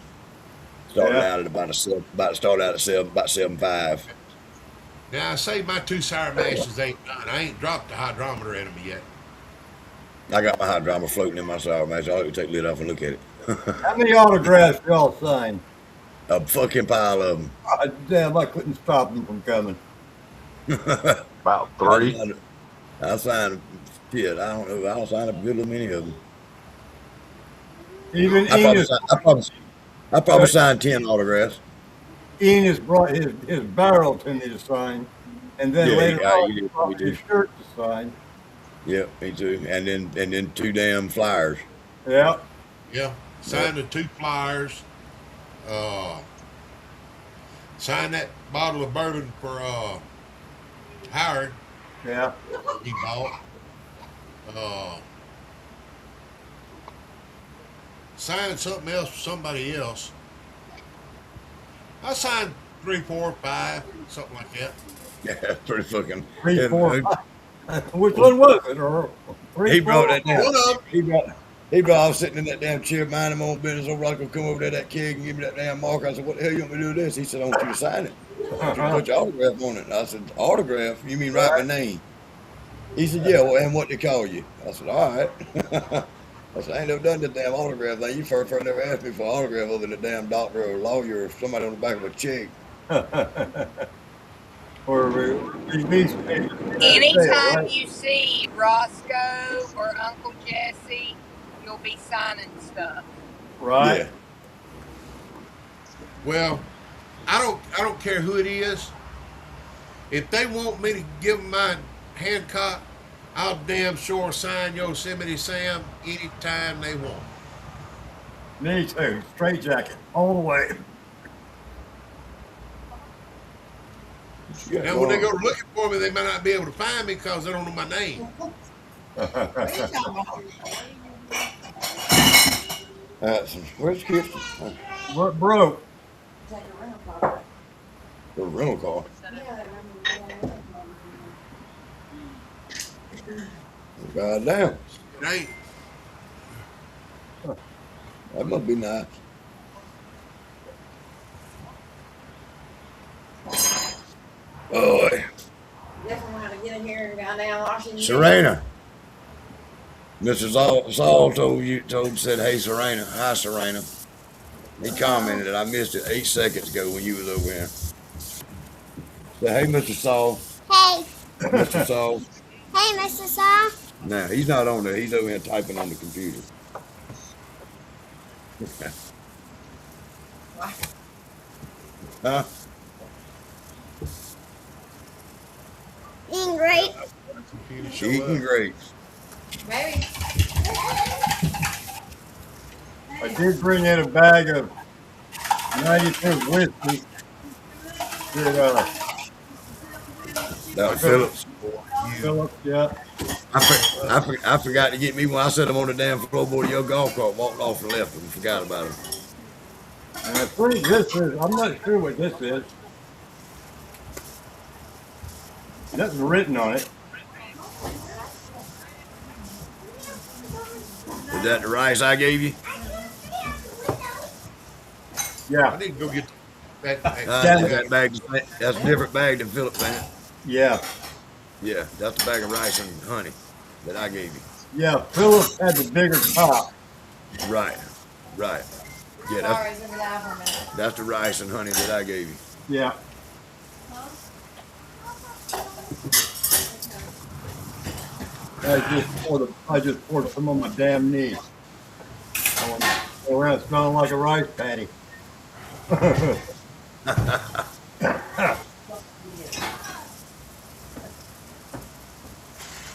[SPEAKER 5] Started
[SPEAKER 8] Yeah.
[SPEAKER 5] out at about 7.5.
[SPEAKER 4] Now I say my 2 sour mashes ain't done. I ain't dropped the hydrometer in them yet.
[SPEAKER 5] I got my hydrometer floating in my sour mash. I'll take the lid off and look at it.
[SPEAKER 8] How many autographs y'all sign?
[SPEAKER 5] A fucking pile of them.
[SPEAKER 8] Damn, I couldn't stop them from coming.
[SPEAKER 7] About 3.
[SPEAKER 5] I signed shit. I don't know. I'll sign a good little many of them.
[SPEAKER 8] Even
[SPEAKER 5] I probably signed 10 autographs.
[SPEAKER 8] Enos brought his barrel to me to sign, and then
[SPEAKER 5] Yeah,
[SPEAKER 8] later
[SPEAKER 5] yeah,
[SPEAKER 8] on
[SPEAKER 5] he
[SPEAKER 8] he
[SPEAKER 5] did,
[SPEAKER 8] brought
[SPEAKER 5] he
[SPEAKER 8] his
[SPEAKER 5] did.
[SPEAKER 8] shirt to sign.
[SPEAKER 5] Yep, me too. And then 2 damn flyers.
[SPEAKER 8] Yeah,
[SPEAKER 4] Yeah. Signed the 2 flyers. Signed that bottle of bourbon for Howard
[SPEAKER 8] yeah.
[SPEAKER 4] he bought. Signed something else for somebody else. I signed 3, 4, 5, something like that.
[SPEAKER 5] Yeah, that's pretty fucking.
[SPEAKER 8] 3, 4, 5. Which one was it? Or 3,
[SPEAKER 5] He brought
[SPEAKER 8] 4,
[SPEAKER 5] that down.
[SPEAKER 4] One of them.
[SPEAKER 5] He brought. I was sitting in that damn chair, minding my own business. Old Rocco come over there, that kid, and give me that damn marker. I said, "What the hell you want me to do with this?" He said, "I want you to sign it. I want you to put your autograph on it." And I said, "Autograph? You mean write my name?" He said, "Yeah. Well, and what they call you?" I said, "All right." I said, "I ain't never done this damn autograph thing. You first never asked me for an autograph other than a damn doctor or a lawyer or somebody on the back of a check."
[SPEAKER 8] or release me.
[SPEAKER 1] Anytime you see Roscoe or Uncle Jesse, you'll be signing stuff.
[SPEAKER 8] Right.
[SPEAKER 5] Yeah.
[SPEAKER 4] Well, I don't care who it is. If they want me to give them my Hancock, I'll damn sure sign Yosemite Sam anytime they want.
[SPEAKER 8] Me too. Straight jacket all the way.
[SPEAKER 4] Now, when they go looking for me, they might not be able to find me because they don't know my name.
[SPEAKER 5] Where's Kirsten?
[SPEAKER 8] What broke?
[SPEAKER 5] The rental car. God damn.
[SPEAKER 4] It ain't.
[SPEAKER 5] That must be nice. Boy,
[SPEAKER 2] Definitely want to get in here and go down Washington.
[SPEAKER 5] Serena. Mr. Saul said, hey, Serena. Hi, Serena. He commented that I missed it 8 seconds ago when you was over here. Say, hey, Mr. Saul.
[SPEAKER 6] Hey.
[SPEAKER 5] Mr. Saul.
[SPEAKER 6] Hey, Mr. Saw.
[SPEAKER 5] Nah, he's not on there. He's over here typing on the computer. Huh?
[SPEAKER 6] Eating great.
[SPEAKER 5] She eating grapes.
[SPEAKER 2] Maybe.
[SPEAKER 8] I did bring in a bag of 90 proof whiskey.
[SPEAKER 5] That was Phillips.
[SPEAKER 8] Phillips, yeah.
[SPEAKER 5] I forgot to get me one. I set him on the damn floorboard of your golf cart, walked off and left him, forgot about him.
[SPEAKER 8] And I think this is, I'm not sure what this is. Nothing written on it.
[SPEAKER 5] Is that the rice I gave you?
[SPEAKER 8] Yeah.
[SPEAKER 4] I need to go get that.
[SPEAKER 5] That bag, that's a different bag than Phillips, ain't it?
[SPEAKER 8] Yeah.
[SPEAKER 5] Yeah, that's the bag of rice and honey that I gave you.
[SPEAKER 8] Yeah, Phillips had the bigger top.
[SPEAKER 5] Right. Yeah,
[SPEAKER 2] Sorry, let me lie for a minute.
[SPEAKER 5] that's the rice and honey that I gave you.
[SPEAKER 8] Yeah. I just poured some on my damn knee. I went around smelling like a rice patty.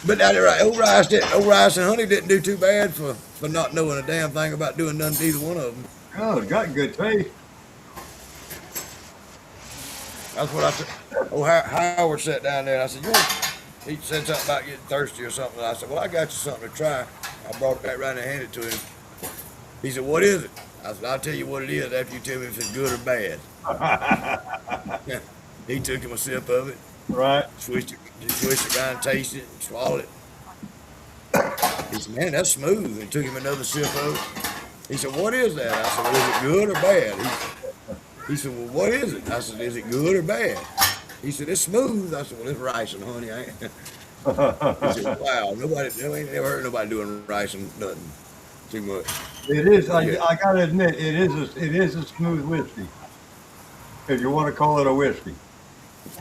[SPEAKER 5] But that's right. Old rice and honey didn't do too bad for not knowing a damn thing about doing nothing to either one of them.
[SPEAKER 8] Oh, it got good taste.
[SPEAKER 5] That's what I said. Oh, Howard sat down there and I said, he said something about getting thirsty or something. And I said, well, I got you something to try. I brought it back around and handed it to him. He said, what is it? I said, I'll tell you what it is after you tell me if it's good or bad. He took him a sip of it.
[SPEAKER 8] Right.
[SPEAKER 5] Switched it around, tasted it, and swallowed it. He said, man, that's smooth. And took him another sip of it. He said, what is that? I said, well, is it good or bad? He said, well, what is it? I said, is it good or bad? He said, it's smooth. I said, well, it's rice and honey, ain't it? He said, wow, I ain't never heard nobody doing rice and nothing too much.
[SPEAKER 8] It is. I gotta admit, it is a smooth whiskey. If you want to call it a whiskey.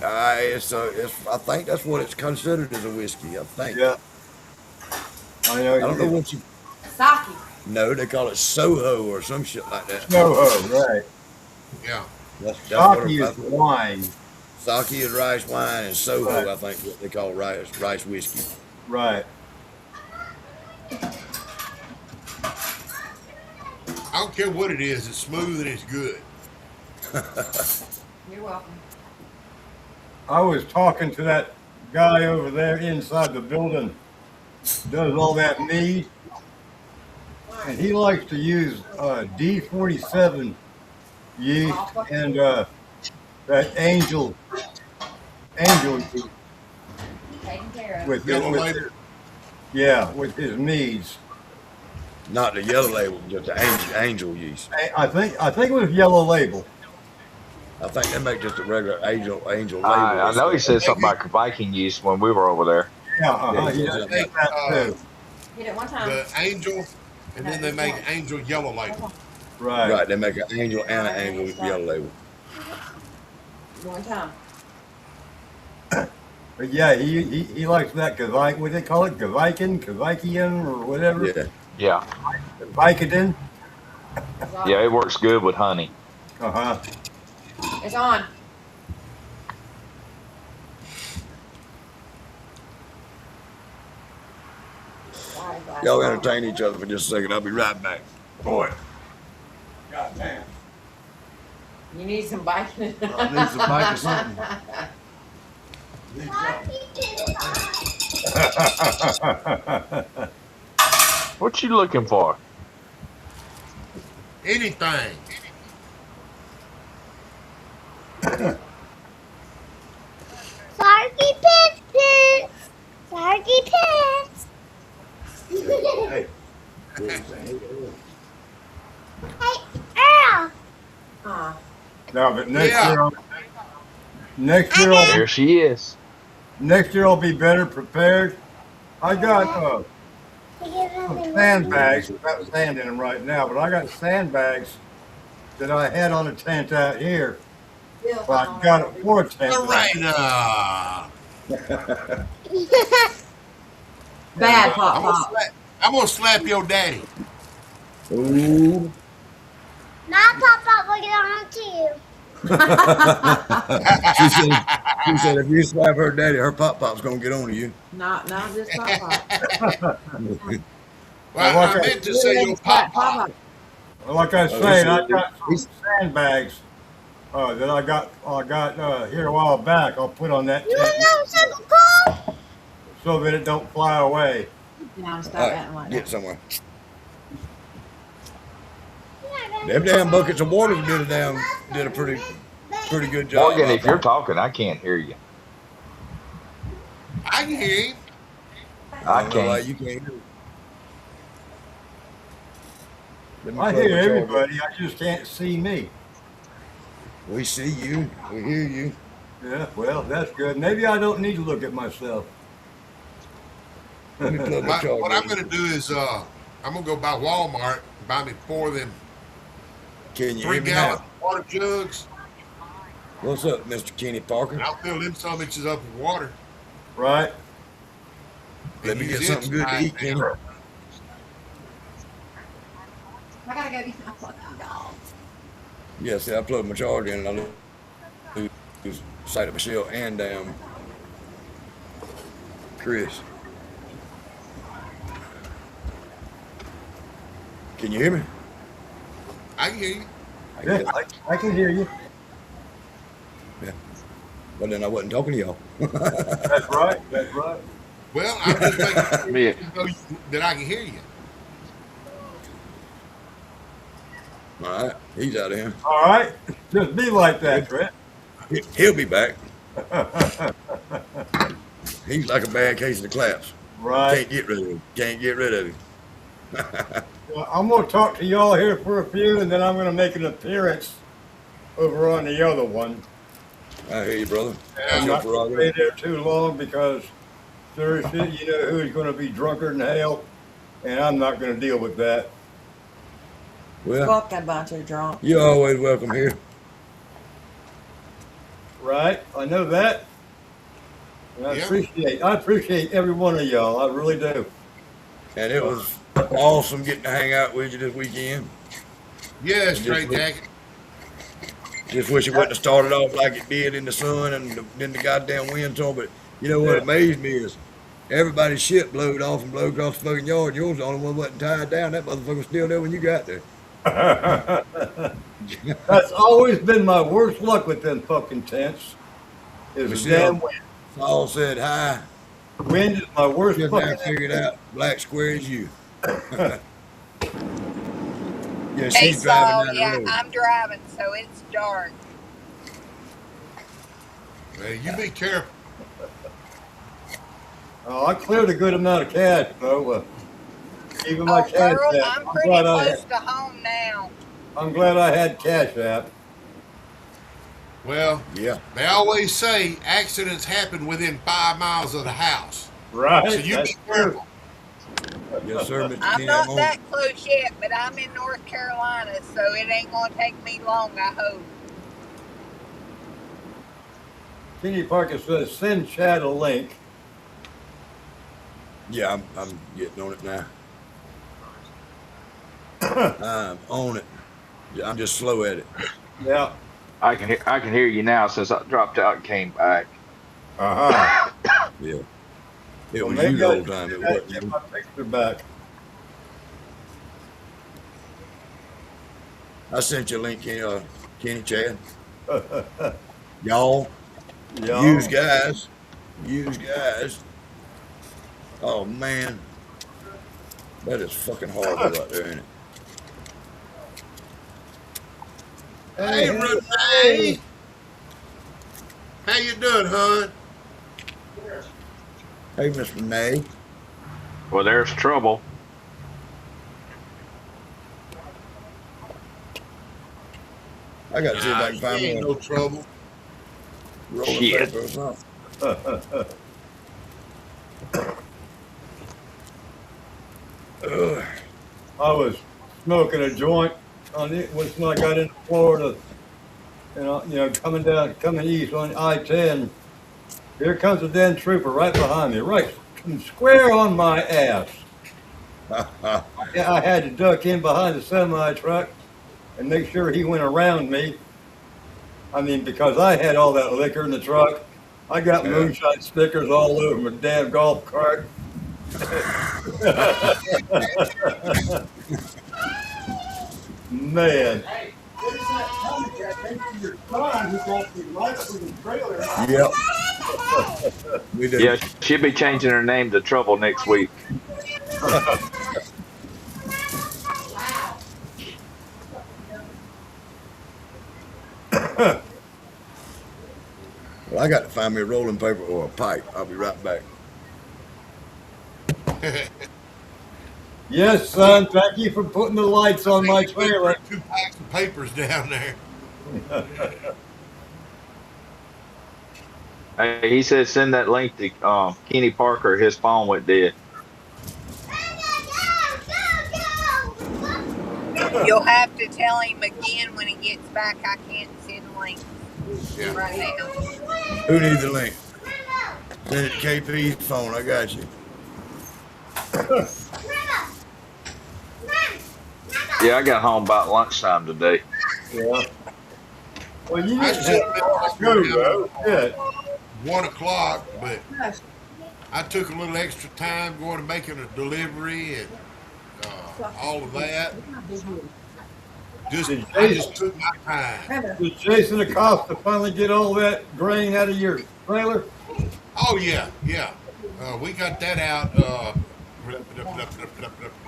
[SPEAKER 5] I think that's what it's considered as a whiskey. I think.
[SPEAKER 8] Yeah. I know.
[SPEAKER 5] I don't know what you.
[SPEAKER 2] Sake.
[SPEAKER 5] No, they call it Soho or some shit like that.
[SPEAKER 8] Soho, right.
[SPEAKER 4] Yeah.
[SPEAKER 5] That's
[SPEAKER 8] Sake is wine.
[SPEAKER 5] Sake is rice wine, and Soho,
[SPEAKER 8] Right.
[SPEAKER 5] I think, what they call rice whiskey.
[SPEAKER 8] Right.
[SPEAKER 4] I don't care what it is. It's smooth and it's good.
[SPEAKER 2] You're welcome.
[SPEAKER 8] I was talking to that guy over there inside the building, does all that mead, and he likes to use D47 yeast and that angel yeast
[SPEAKER 2] Taken care of.
[SPEAKER 8] with
[SPEAKER 4] Yellow label.
[SPEAKER 8] with his meads.
[SPEAKER 5] Not the yellow label, just the angel yeast.
[SPEAKER 8] I think it was Yellow Label.
[SPEAKER 5] I think they make just a regular angel label.
[SPEAKER 7] I know he said something about Viking yeast when we were over there.
[SPEAKER 8] Yeah,
[SPEAKER 5] Yeah,
[SPEAKER 8] he does
[SPEAKER 4] They,
[SPEAKER 8] that too.
[SPEAKER 2] Did it one time.
[SPEAKER 4] the angel, and then they make angel yellow label.
[SPEAKER 8] Right.
[SPEAKER 5] Right, they make an angel and an angel yellow label.
[SPEAKER 2] One time.
[SPEAKER 8] But yeah, he likes that Kazai, what do they call it? Kavikian or whatever?
[SPEAKER 5] Yeah.
[SPEAKER 7] Yeah.
[SPEAKER 8] Vicodin?
[SPEAKER 2] It's on.
[SPEAKER 7] Yeah, it works good with honey.
[SPEAKER 8] Uh-huh.
[SPEAKER 2] It's on. Sorry, guys.
[SPEAKER 5] Y'all entertain each other for just a second. I'll be right back. Boy. God damn.
[SPEAKER 2] You need some biking.
[SPEAKER 5] I need some bike or something.
[SPEAKER 7] What you looking for?
[SPEAKER 4] Anything.
[SPEAKER 6] Sarky Pistons. Sarky Pants.
[SPEAKER 8] Hey, Now, but
[SPEAKER 4] Yeah.
[SPEAKER 8] next year I'll
[SPEAKER 7] There she is.
[SPEAKER 8] next year I'll be better prepared. I got some sandbags without sand in them right now, but I got sandbags that I had on a tent out here.
[SPEAKER 2] Bill,
[SPEAKER 8] Well, I got it for a tent.
[SPEAKER 4] Lorena.
[SPEAKER 2] Bad pop
[SPEAKER 4] I'm gonna
[SPEAKER 2] pop.
[SPEAKER 4] slap. I'm gonna slap your daddy.
[SPEAKER 5] Ooh.
[SPEAKER 6] My papa will get on to you.
[SPEAKER 5] She said if you slap her daddy, her pop pop's gonna get on to you.
[SPEAKER 2] Not just pop pop.
[SPEAKER 4] Well, I meant to say your
[SPEAKER 2] Pop
[SPEAKER 4] papa.
[SPEAKER 2] pop.
[SPEAKER 8] Like I
[SPEAKER 5] Oh,
[SPEAKER 8] said, I
[SPEAKER 5] he's-
[SPEAKER 8] got some sandbags that I got here a while back. I'll put on that
[SPEAKER 6] You
[SPEAKER 8] tent
[SPEAKER 6] want to know something
[SPEAKER 8] so that it don't fly away.
[SPEAKER 2] Now
[SPEAKER 5] All
[SPEAKER 2] stop acting
[SPEAKER 5] right,
[SPEAKER 2] like
[SPEAKER 5] get
[SPEAKER 2] that.
[SPEAKER 5] somewhere.
[SPEAKER 6] cool?
[SPEAKER 5] Them damn buckets of water did a pretty good job.
[SPEAKER 7] Morgan,
[SPEAKER 5] I
[SPEAKER 7] if you're
[SPEAKER 5] thought.
[SPEAKER 7] talking, I can't hear you.
[SPEAKER 4] I can hear him.
[SPEAKER 5] I
[SPEAKER 7] I
[SPEAKER 5] don't know why
[SPEAKER 7] can't.
[SPEAKER 5] you can't hear. Let me
[SPEAKER 8] I
[SPEAKER 5] plug
[SPEAKER 8] hear
[SPEAKER 5] my charger.
[SPEAKER 8] everybody. I just can't see me.
[SPEAKER 5] We see you. We hear you.
[SPEAKER 8] Yeah, well, that's good. Maybe I don't need to look at myself.
[SPEAKER 5] Let me plug my charger.
[SPEAKER 4] What I'm gonna do is I'm gonna go by Walmart and buy me 4 of them
[SPEAKER 5] Can you hear me
[SPEAKER 4] 3-gallon
[SPEAKER 5] now?
[SPEAKER 4] water jugs,
[SPEAKER 5] What's up, Mr. Kenny Parker?
[SPEAKER 4] and I'll fill them some inches up with water.
[SPEAKER 8] Right?
[SPEAKER 5] Let me
[SPEAKER 4] use
[SPEAKER 5] get
[SPEAKER 4] it
[SPEAKER 5] something good to eat, Kenny.
[SPEAKER 2] I gotta go eat my fucking dog.
[SPEAKER 5] Yeah, see, I plugged my charger in and I lose sight of Michelle and Chris. Can you hear me?
[SPEAKER 4] I can hear you.
[SPEAKER 8] Yeah, I can hear you.
[SPEAKER 5] But then I wasn't talking to y'all.
[SPEAKER 8] That's right. That's right.
[SPEAKER 4] Well, I'm just making sure
[SPEAKER 7] Yeah.
[SPEAKER 4] you know that I can hear you.
[SPEAKER 5] All right, he's out of here.
[SPEAKER 8] All right. Just be like that, Trent.
[SPEAKER 5] He'll be back. He's like a bad case of the claps.
[SPEAKER 8] Right.
[SPEAKER 5] Can't get rid of him. Can't get rid of him.
[SPEAKER 8] Well, I'm going to talk to y'all here for a few, and then I'm going to make an appearance over on the other one.
[SPEAKER 5] I hear you, brother. That's
[SPEAKER 8] I'm
[SPEAKER 5] your
[SPEAKER 8] not going to stay
[SPEAKER 5] prerogative.
[SPEAKER 8] there too long because seriously, you know who's going to be drunker than hell, and I'm not going to deal with that.
[SPEAKER 5] Well,
[SPEAKER 2] Fuck that bunch of drunk.
[SPEAKER 5] you're always welcome here.
[SPEAKER 8] Right? I know that. And I
[SPEAKER 4] Yeah.
[SPEAKER 8] appreciate every one of y'all. I really do.
[SPEAKER 5] And it was awesome getting to hang out with you this weekend.
[SPEAKER 4] Yeah, straight jacket.
[SPEAKER 5] Just wish it wouldn't have started off like it did in the sun and then the goddamn windstorm. But you know what amazed me is everybody's shit blowed off and blowed across the fucking yard. Yours the only one wasn't tied down. That motherfucker was still there when you got there.
[SPEAKER 8] That's always been my worst luck with them fucking tents. Is the
[SPEAKER 5] Michelle.
[SPEAKER 8] damn wind.
[SPEAKER 5] Saul said hi.
[SPEAKER 8] Wind is my worst
[SPEAKER 5] Just now
[SPEAKER 8] fucking
[SPEAKER 5] figured out black square is you. Yeah,
[SPEAKER 1] Hey,
[SPEAKER 5] she's driving
[SPEAKER 1] Saul,
[SPEAKER 5] down the
[SPEAKER 1] yeah,
[SPEAKER 5] road.
[SPEAKER 1] I'm driving, so it's dark.
[SPEAKER 4] Man, you be careful.
[SPEAKER 8] Oh, I cleared a good amount of cash, though. Even my
[SPEAKER 1] Oh,
[SPEAKER 8] cash
[SPEAKER 1] girl,
[SPEAKER 8] app.
[SPEAKER 1] I'm pretty close to home now.
[SPEAKER 8] I'm glad I had cash app.
[SPEAKER 4] Well,
[SPEAKER 5] Yeah.
[SPEAKER 4] they always say accidents happen within 5 miles of the house.
[SPEAKER 8] Right.
[SPEAKER 4] So you
[SPEAKER 8] That's
[SPEAKER 4] be careful.
[SPEAKER 5] Yes, sir, Mr.
[SPEAKER 1] I'm
[SPEAKER 5] Kenny.
[SPEAKER 1] not
[SPEAKER 5] I'm on.
[SPEAKER 1] that close yet, but I'm in North Carolina, so it ain't gonna take me long, I hope.
[SPEAKER 8] Kenny Parker says, send Chad a link.
[SPEAKER 5] Yeah, I'm getting on it now. I'm on it. Yeah, I'm just slow at it.
[SPEAKER 8] Yeah.
[SPEAKER 7] I can hear you now since I dropped out and came back.
[SPEAKER 8] Uh-huh.
[SPEAKER 5] Yeah. It
[SPEAKER 8] Well,
[SPEAKER 5] was
[SPEAKER 8] maybe
[SPEAKER 5] you the
[SPEAKER 8] I
[SPEAKER 5] whole time. It
[SPEAKER 8] should
[SPEAKER 5] wasn't
[SPEAKER 8] get
[SPEAKER 5] you.
[SPEAKER 8] my picture back.
[SPEAKER 5] I sent you a link, Kenny Chad. Y'all,
[SPEAKER 8] Yeah.
[SPEAKER 5] use guys. Oh man, that is fucking horrible right there, ain't it?
[SPEAKER 4] Hey, Renee. How you doing, hon?
[SPEAKER 5] Hey, Miss Renee.
[SPEAKER 7] Well, there's trouble.
[SPEAKER 5] I got to see if I can
[SPEAKER 4] Nah,
[SPEAKER 5] find
[SPEAKER 4] you
[SPEAKER 5] me
[SPEAKER 4] ain't
[SPEAKER 5] a
[SPEAKER 4] no trouble.
[SPEAKER 5] rolling
[SPEAKER 7] Shit.
[SPEAKER 5] paper or something. Ugh.
[SPEAKER 8] I was smoking a joint on it when I got into Florida, and coming east on I-10. Here comes a den trooper right behind me, right square on my ass. I had to duck in behind the semi truck and make sure he went around me. I mean, because I had all that liquor in the truck. I got
[SPEAKER 5] Yeah.
[SPEAKER 8] moonshine stickers all over my damn golf cart. Man.
[SPEAKER 5] Yep, we do.
[SPEAKER 7] Yeah, she'll be changing her name to Trouble next week.
[SPEAKER 5] Well, I got to find me a rolling paper or a pipe. I'll be right back.
[SPEAKER 8] Yes, son. Thank you for putting the lights on my
[SPEAKER 4] You better
[SPEAKER 8] trailer.
[SPEAKER 4] put 2 packs of papers down there.
[SPEAKER 7] Hey, he said send that link to Kenny Parker. His phone went dead.
[SPEAKER 1] You'll have to tell him again when he gets back. I can't send links
[SPEAKER 4] Yeah.
[SPEAKER 1] right now.
[SPEAKER 5] Who needs the link? Send it to KP's phone. I got you.
[SPEAKER 7] Yeah, I got home about lunchtime today.
[SPEAKER 8] Yeah. Well, you
[SPEAKER 4] I
[SPEAKER 8] didn't
[SPEAKER 4] should
[SPEAKER 8] have
[SPEAKER 4] have
[SPEAKER 8] to
[SPEAKER 4] been
[SPEAKER 8] go, though. Shit.
[SPEAKER 4] 1 o'clock, but I took a little extra time going and making a delivery and all of that. I just took my time.
[SPEAKER 8] Did Jason Acosta finally get all that grain out of your trailer?
[SPEAKER 4] Oh yeah, yeah. We got that out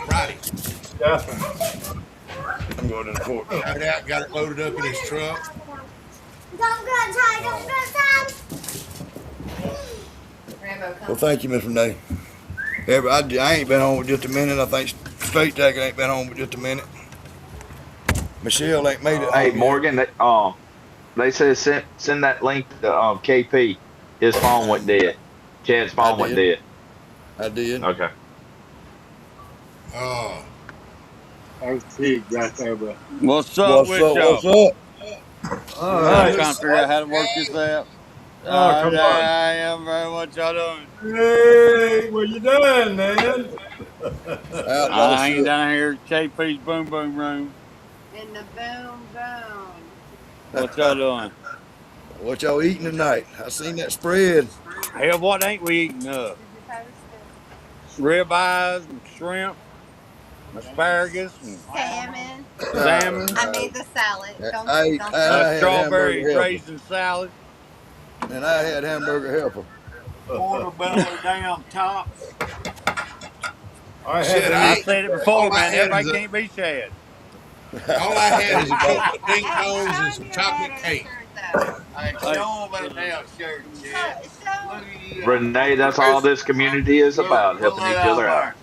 [SPEAKER 4] Friday.
[SPEAKER 8] Yeah.
[SPEAKER 5] I'm going to the court.
[SPEAKER 4] Got it out, got it loaded up in his truck.
[SPEAKER 6] Don't go, Ty. Don't go, Ty.
[SPEAKER 5] Well, thank you, Miss Renee. I ain't been home with just a minute. I think Straight Jacket ain't been home with just a minute. Michelle ain't made it
[SPEAKER 7] Hey,
[SPEAKER 5] home
[SPEAKER 7] Morgan, they said send that link to KP. His phone went dead. Chad's phone went dead.
[SPEAKER 5] yet. I did.
[SPEAKER 7] Okay.
[SPEAKER 9] What's up with y'all?
[SPEAKER 5] What's up?
[SPEAKER 8] All
[SPEAKER 9] I'm
[SPEAKER 8] right.
[SPEAKER 9] trying to figure out how to work this out.
[SPEAKER 8] Oh, come on.
[SPEAKER 9] I am very much y'all doing.
[SPEAKER 8] Hey, what you doing, man?
[SPEAKER 5] Outlaw
[SPEAKER 9] I ain't
[SPEAKER 5] shit.
[SPEAKER 9] down here at KP's Boom Boom Room.
[SPEAKER 1] In the boom boom.
[SPEAKER 9] What y'all doing?
[SPEAKER 5] What y'all eating tonight? I seen that spread.
[SPEAKER 9] Hell, what ain't we eating up? Ribeyes and shrimp, asparagus and
[SPEAKER 1] Salmon.
[SPEAKER 9] salmon,
[SPEAKER 1] I made the salad. Don't
[SPEAKER 5] I
[SPEAKER 1] don't
[SPEAKER 5] had
[SPEAKER 9] strawberry
[SPEAKER 5] hamburger helper,
[SPEAKER 9] raisin salad,
[SPEAKER 5] and I had hamburger helper.
[SPEAKER 9] portobello down top.
[SPEAKER 8] I
[SPEAKER 4] Shit,
[SPEAKER 8] had
[SPEAKER 9] I
[SPEAKER 4] ain't-
[SPEAKER 9] said it before,
[SPEAKER 4] all I
[SPEAKER 9] man.
[SPEAKER 4] had
[SPEAKER 9] Everybody
[SPEAKER 4] is
[SPEAKER 9] can't be Shad.
[SPEAKER 4] all I had is a couple of ding dongs and some chocolate cake.
[SPEAKER 9] Show them that damn shirt,
[SPEAKER 7] Renee, that's all this community is about, helping each other out.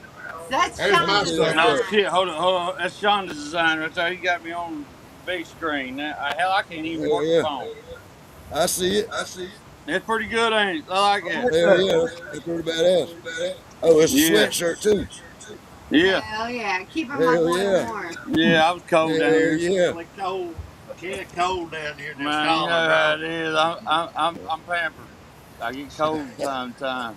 [SPEAKER 1] That's
[SPEAKER 4] There's my
[SPEAKER 1] Shonda's
[SPEAKER 4] stuff.
[SPEAKER 9] No
[SPEAKER 1] design.
[SPEAKER 9] shit, hold on. That's Shonda's design right there. He got me on big screen. Now, hell, I can't even
[SPEAKER 5] Hell
[SPEAKER 9] work
[SPEAKER 5] yeah.
[SPEAKER 9] the phone.
[SPEAKER 5] I see it.
[SPEAKER 9] It's pretty good, ain't it? I like it.
[SPEAKER 5] Hell yeah. That's pretty badass. Oh, it's a
[SPEAKER 9] Yeah.
[SPEAKER 5] sweatshirt too.
[SPEAKER 9] Yeah,
[SPEAKER 1] Hell yeah. Keep them
[SPEAKER 5] Hell
[SPEAKER 1] on
[SPEAKER 5] yeah.
[SPEAKER 1] warm.
[SPEAKER 9] yeah. I was cold down
[SPEAKER 5] Hell
[SPEAKER 9] here.
[SPEAKER 5] yeah.
[SPEAKER 9] Cold. It's cold down here. Man, you know how it is. I'm pampered. I get cold from time to time.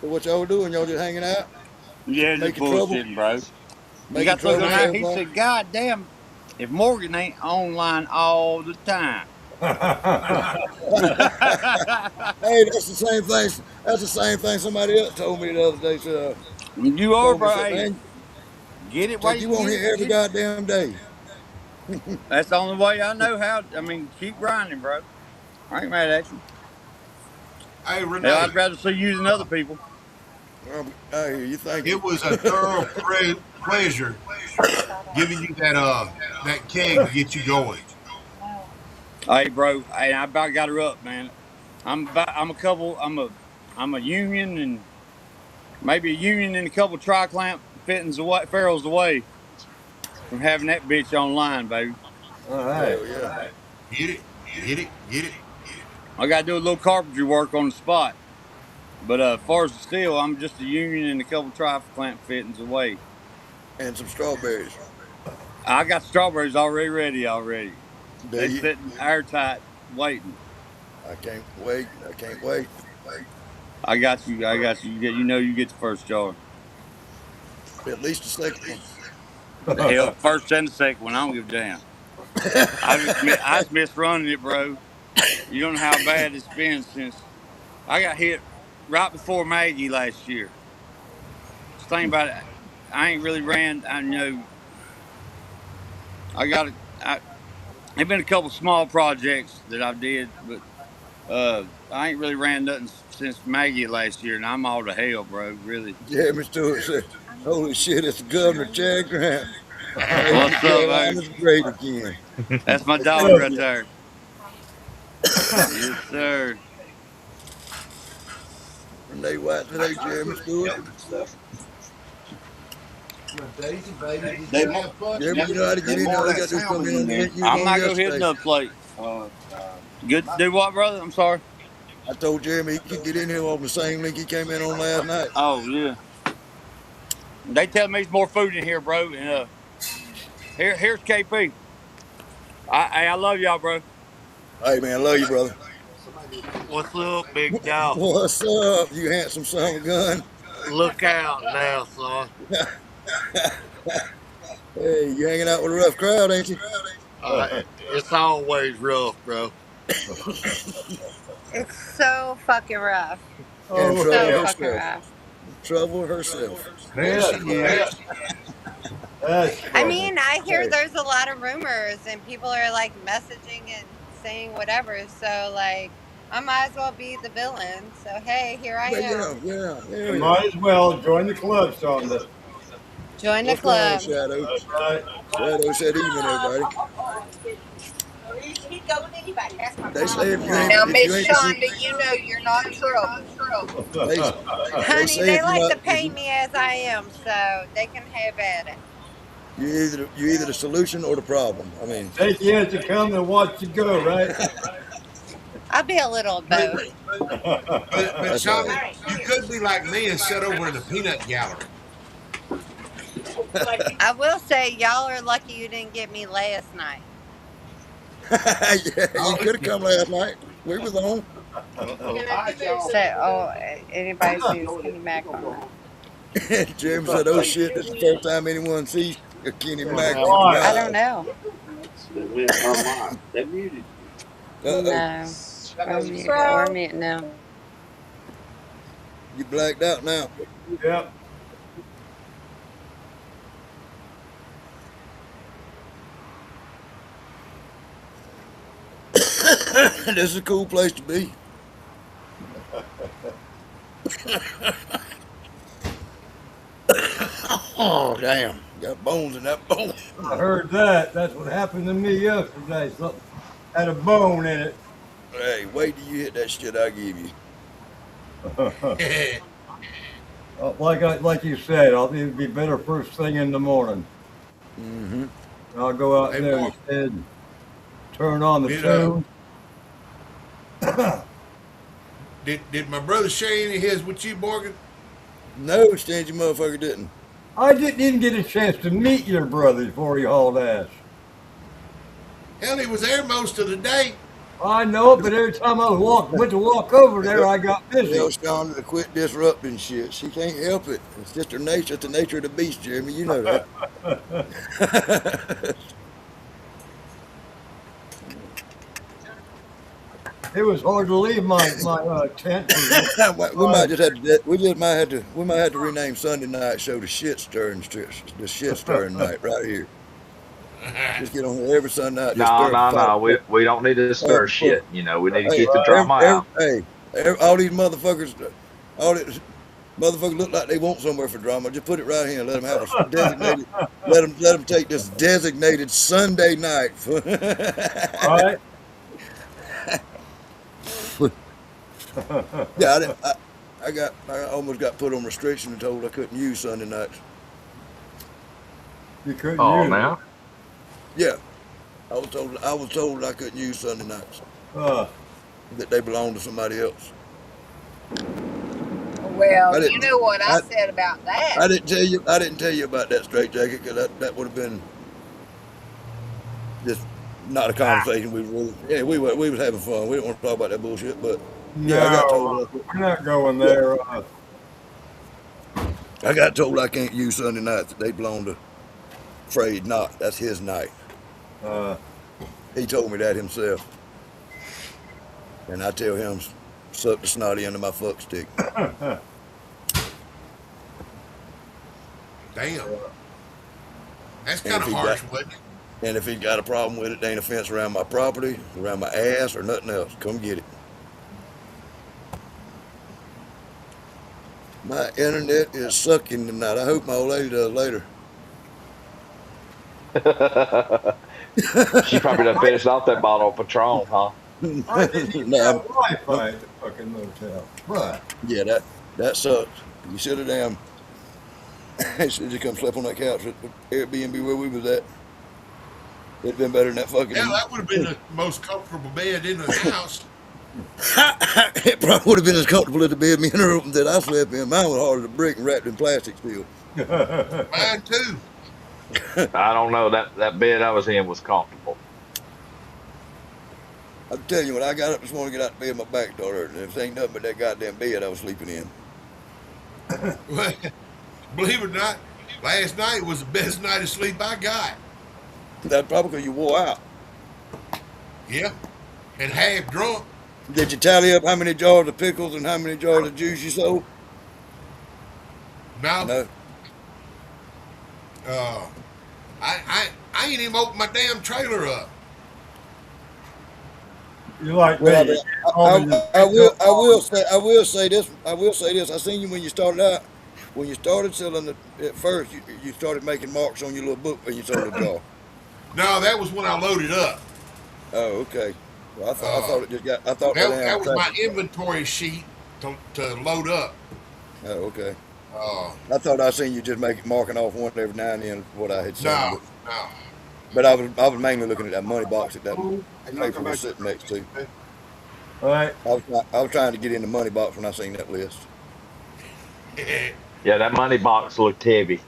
[SPEAKER 5] So what y'all doing? Y'all just hanging out?
[SPEAKER 9] Yeah, just
[SPEAKER 5] Making trouble?
[SPEAKER 9] bullshitting, bro. You
[SPEAKER 5] Making
[SPEAKER 9] got to look
[SPEAKER 5] trouble
[SPEAKER 9] at that.
[SPEAKER 5] for
[SPEAKER 9] He
[SPEAKER 5] everybody?
[SPEAKER 9] said, "God damn, if Morgan ain't online all the time."
[SPEAKER 5] Hey, that's the same thing. That's the same thing somebody else told me the other day. So,
[SPEAKER 9] You are,
[SPEAKER 5] told me,
[SPEAKER 9] bro.
[SPEAKER 5] said,
[SPEAKER 9] Hey,
[SPEAKER 5] man,
[SPEAKER 9] get it while
[SPEAKER 5] said,
[SPEAKER 9] you
[SPEAKER 5] you
[SPEAKER 9] can
[SPEAKER 5] on
[SPEAKER 9] get
[SPEAKER 5] here
[SPEAKER 9] it.
[SPEAKER 5] every
[SPEAKER 9] Get it.
[SPEAKER 5] goddamn day.
[SPEAKER 9] That's the only way I know how. I mean, keep grinding, bro. I ain't mad at you.
[SPEAKER 4] Hey
[SPEAKER 9] Hell,
[SPEAKER 4] Renee,
[SPEAKER 9] I'd rather see you than other people.
[SPEAKER 5] I hear you. Thank
[SPEAKER 4] it
[SPEAKER 5] you.
[SPEAKER 4] was a thorough pleasure giving you that keg to get you going.
[SPEAKER 9] Hey, bro. Hey, I about got her up, man. I'm a union and maybe a union and a couple tri-clamp fittings away, ferrules away. from having that bitch online, baby.
[SPEAKER 8] All right.
[SPEAKER 5] Hell yeah.
[SPEAKER 4] Get it, get it, get it.
[SPEAKER 9] I got to do a little carpentry work on the spot. But as far as the steel, I'm just a union and a couple tri-clamp fittings away.
[SPEAKER 5] And some strawberries.
[SPEAKER 9] I got strawberries already ready already.
[SPEAKER 5] There
[SPEAKER 9] They
[SPEAKER 5] you.
[SPEAKER 9] sitting airtight waiting.
[SPEAKER 5] I can't wait. I can't wait.
[SPEAKER 9] I got you. I got you. You get the first jar.
[SPEAKER 5] At least the second one.
[SPEAKER 9] Hell, first and the second one. I don't give a damn. I just miss running it, bro. You don't know how bad it's been since I got hit right before Maggie last year. Just think about it. I ain't really ran. I know. There've been a couple small projects that I did, but I ain't really ran nothing since Maggie last year, and I'm all to hell, bro. Really.
[SPEAKER 5] Jeremy Stewart said, "Holy shit, it's the governor, Chad Graham."
[SPEAKER 9] What's up,
[SPEAKER 5] Carolina's great again.
[SPEAKER 9] That's my dog right there. Yes, sir.
[SPEAKER 5] Renee White today, Jeremy Stewart.
[SPEAKER 4] Daisy, baby, did
[SPEAKER 9] They-
[SPEAKER 4] you have fun?
[SPEAKER 5] Jeremy, you know how to get in there. All you got to do is come in on the link you
[SPEAKER 9] I'm
[SPEAKER 5] on
[SPEAKER 9] not gonna hit
[SPEAKER 5] yesterday.
[SPEAKER 9] another plate. Good. Do what, brother? I'm sorry.
[SPEAKER 5] I told Jeremy he could get in here on the same link he came in on last night.
[SPEAKER 9] Oh yeah. They tell me there's more food in here, bro. And here's KP. I love y'all, bro.
[SPEAKER 5] Hey, man, I love you, brother.
[SPEAKER 10] What's up, big dog?
[SPEAKER 5] What's up, you handsome son of a gun?
[SPEAKER 10] Look out now, son.
[SPEAKER 5] Hey, you hanging out with a rough crowd, ain't you?
[SPEAKER 10] It's always rough, bro.
[SPEAKER 1] It's so fucking rough.
[SPEAKER 5] And
[SPEAKER 1] So
[SPEAKER 5] trouble
[SPEAKER 1] fucking
[SPEAKER 5] herself.
[SPEAKER 1] rough.
[SPEAKER 5] Trouble herself.
[SPEAKER 8] Yes. That's
[SPEAKER 1] I
[SPEAKER 8] trouble.
[SPEAKER 1] mean, I hear there's a lot of rumors and people are like messaging and saying whatever. So like, I might as well be the villain. So hey, here I
[SPEAKER 5] But
[SPEAKER 1] am.
[SPEAKER 5] yeah.
[SPEAKER 8] You might as well join the club, Sonda.
[SPEAKER 1] Join the
[SPEAKER 5] What's going on,
[SPEAKER 1] club.
[SPEAKER 5] Shadow?
[SPEAKER 8] That's right.
[SPEAKER 5] Shadow said evening, everybody. They say if you ain't,
[SPEAKER 1] Now,
[SPEAKER 5] if
[SPEAKER 1] Miss
[SPEAKER 5] you ain't,
[SPEAKER 1] Shonda, you know you're not in trouble.
[SPEAKER 5] they
[SPEAKER 1] Honey,
[SPEAKER 5] say
[SPEAKER 1] they
[SPEAKER 5] if
[SPEAKER 1] like
[SPEAKER 5] you're
[SPEAKER 1] to
[SPEAKER 5] not,
[SPEAKER 1] pay me as I am, so they can have at it.
[SPEAKER 5] you're either the solution or the problem. I mean,
[SPEAKER 8] Take you as you come and watch you go, right?
[SPEAKER 1] I'll be a little of both.
[SPEAKER 4] But
[SPEAKER 5] That's
[SPEAKER 4] Sean,
[SPEAKER 5] right.
[SPEAKER 4] you could be like me and sit over in the peanut gallery.
[SPEAKER 1] I will say, y'all are lucky you didn't get me last night.
[SPEAKER 5] Yeah, you could have come last night. We was on.
[SPEAKER 1] So, anybody sees Kenny Mac on that?
[SPEAKER 5] Jeremy said, "Oh shit, this is the first time anyone sees a Kenny Mac."
[SPEAKER 1] I don't know.
[SPEAKER 5] Uh-oh.
[SPEAKER 1] No. We're mute now.
[SPEAKER 5] You blacked out now.
[SPEAKER 8] Yep.
[SPEAKER 5] This is a cool place to be. Oh damn! Got bones in that bone.
[SPEAKER 8] I heard that. That's what happened to me yesterday. Something had a bone in it.
[SPEAKER 5] Hey, wait till you hit that shit I give you.
[SPEAKER 8] Like you said, it'd be better first thing in the morning.
[SPEAKER 5] Mm-hmm.
[SPEAKER 8] I'll go out
[SPEAKER 4] Hey,
[SPEAKER 8] there
[SPEAKER 4] Mark.
[SPEAKER 8] instead, and turn on the
[SPEAKER 4] Did,
[SPEAKER 8] tune.
[SPEAKER 4] Did my brother share any of his with you, Morgan?
[SPEAKER 5] No, stingy motherfucker didn't.
[SPEAKER 8] I didn't even get a chance to meet your brother before he hauled ass.
[SPEAKER 4] Hell, he was there most of the day.
[SPEAKER 8] I know it, but every time I went to walk over there, I got
[SPEAKER 5] Tell
[SPEAKER 8] busy.
[SPEAKER 5] Shonda to quit disrupting shit. She can't help it. It's just her nature. It's the nature of the beast, Jeremy. You know that.
[SPEAKER 8] It was hard to leave my tent.
[SPEAKER 5] we might just have to. We might have to rename Sunday night show the shit stirring night right here. Just get on here every Sunday night. Just
[SPEAKER 7] No,
[SPEAKER 5] stir
[SPEAKER 7] no,
[SPEAKER 5] the pot.
[SPEAKER 7] no. We don't need to stir shit. You know, we need to
[SPEAKER 5] Hey,
[SPEAKER 7] keep the drama out.
[SPEAKER 5] all these motherfuckers, look like they want somewhere for drama. Just put it right here and let them have a designated. let them take this designated Sunday night.
[SPEAKER 8] All right.
[SPEAKER 5] Yeah, I almost got put on restriction and told I couldn't use Sunday nights.
[SPEAKER 8] You couldn't
[SPEAKER 7] Oh,
[SPEAKER 8] use
[SPEAKER 7] now.
[SPEAKER 5] Yeah, I was told I couldn't use Sunday nights.
[SPEAKER 8] it.
[SPEAKER 5] That they belong to somebody else.
[SPEAKER 1] Well,
[SPEAKER 5] I
[SPEAKER 1] you
[SPEAKER 5] didn't.
[SPEAKER 1] know what I
[SPEAKER 5] I,
[SPEAKER 1] said about that.
[SPEAKER 5] I didn't tell you. I didn't tell you about that straight jacket because that would have been just not a
[SPEAKER 1] Ah,
[SPEAKER 5] conversation we really. Yeah, we was having fun. We didn't want to talk about that bullshit, but yeah,
[SPEAKER 8] No, we're not going there.
[SPEAKER 5] I got told I can't use Sunday nights. They belong to Frayed Not. That's his night.
[SPEAKER 8] Uh,
[SPEAKER 5] He told me that himself, and I tell him suck the snotty under my fuck stick.
[SPEAKER 4] Damn. That's
[SPEAKER 5] And
[SPEAKER 4] kind
[SPEAKER 5] if
[SPEAKER 4] of
[SPEAKER 5] he got
[SPEAKER 4] harsh, wasn't it?
[SPEAKER 5] and if he got a problem with it, there ain't a fence around my property, around my ass, or nothing else. Come get it. My internet is sucking tonight. I hope my old lady does later.
[SPEAKER 7] She probably done finished off that bottle of Patron, huh?
[SPEAKER 8] I didn't even
[SPEAKER 5] No,
[SPEAKER 8] have Wi-Fi at the fucking motel. But
[SPEAKER 5] yeah, that sucks. You should have damn. Should you come sleep on that couch at the Airbnb where we was at? It'd been better than that fucking.
[SPEAKER 4] Yeah, that would have been the most comfortable bed in the house.
[SPEAKER 5] It probably would have been as comfortable as the bed me in the room that I slept in. Mine was hard as a brick and wrapped in plastic still.
[SPEAKER 4] Mine too.
[SPEAKER 7] I don't know. That bed I was in was comfortable.
[SPEAKER 5] I'm telling you, when I got up this morning to get out of bed, my back started hurting. If it ain't nothing but that goddamn bed I was sleeping in.
[SPEAKER 4] Believe it or not, last night was the best night of sleep I got.
[SPEAKER 5] That's probably because you wore out.
[SPEAKER 4] Yeah. And half drunk.
[SPEAKER 5] Did you tally up how many jars of pickles and how many jars of juice you sold?
[SPEAKER 4] Now,
[SPEAKER 5] No.
[SPEAKER 4] uh, I ain't even opened my damn trailer up.
[SPEAKER 8] you like me.
[SPEAKER 5] Well,
[SPEAKER 8] You
[SPEAKER 5] I,
[SPEAKER 8] told me
[SPEAKER 5] I, I
[SPEAKER 8] to
[SPEAKER 5] will.
[SPEAKER 8] pick
[SPEAKER 5] I
[SPEAKER 8] up
[SPEAKER 5] will say. I will say this. I will say this. I seen you when you started out. When you started selling it at first, you started making marks on your little book when you sold the jar.
[SPEAKER 4] No, that was when I loaded up.
[SPEAKER 5] Oh, okay. Well, I
[SPEAKER 4] Uh,
[SPEAKER 5] thought it just got. I thought that
[SPEAKER 4] that
[SPEAKER 5] damn
[SPEAKER 4] was my
[SPEAKER 5] traffic.
[SPEAKER 4] inventory sheet to load up.
[SPEAKER 5] Oh, okay.
[SPEAKER 4] Uh,
[SPEAKER 5] I thought I seen you just marking off one every now and then what I had seen,
[SPEAKER 4] no,
[SPEAKER 5] but
[SPEAKER 4] no.
[SPEAKER 5] I was mainly looking at that money box that
[SPEAKER 8] food. I'm not
[SPEAKER 5] paper
[SPEAKER 8] coming
[SPEAKER 5] was
[SPEAKER 8] back.
[SPEAKER 5] sitting next to.
[SPEAKER 8] All right.
[SPEAKER 5] I was trying to get in the money box when I seen that list.
[SPEAKER 7] Yeah, that money box looked heavy.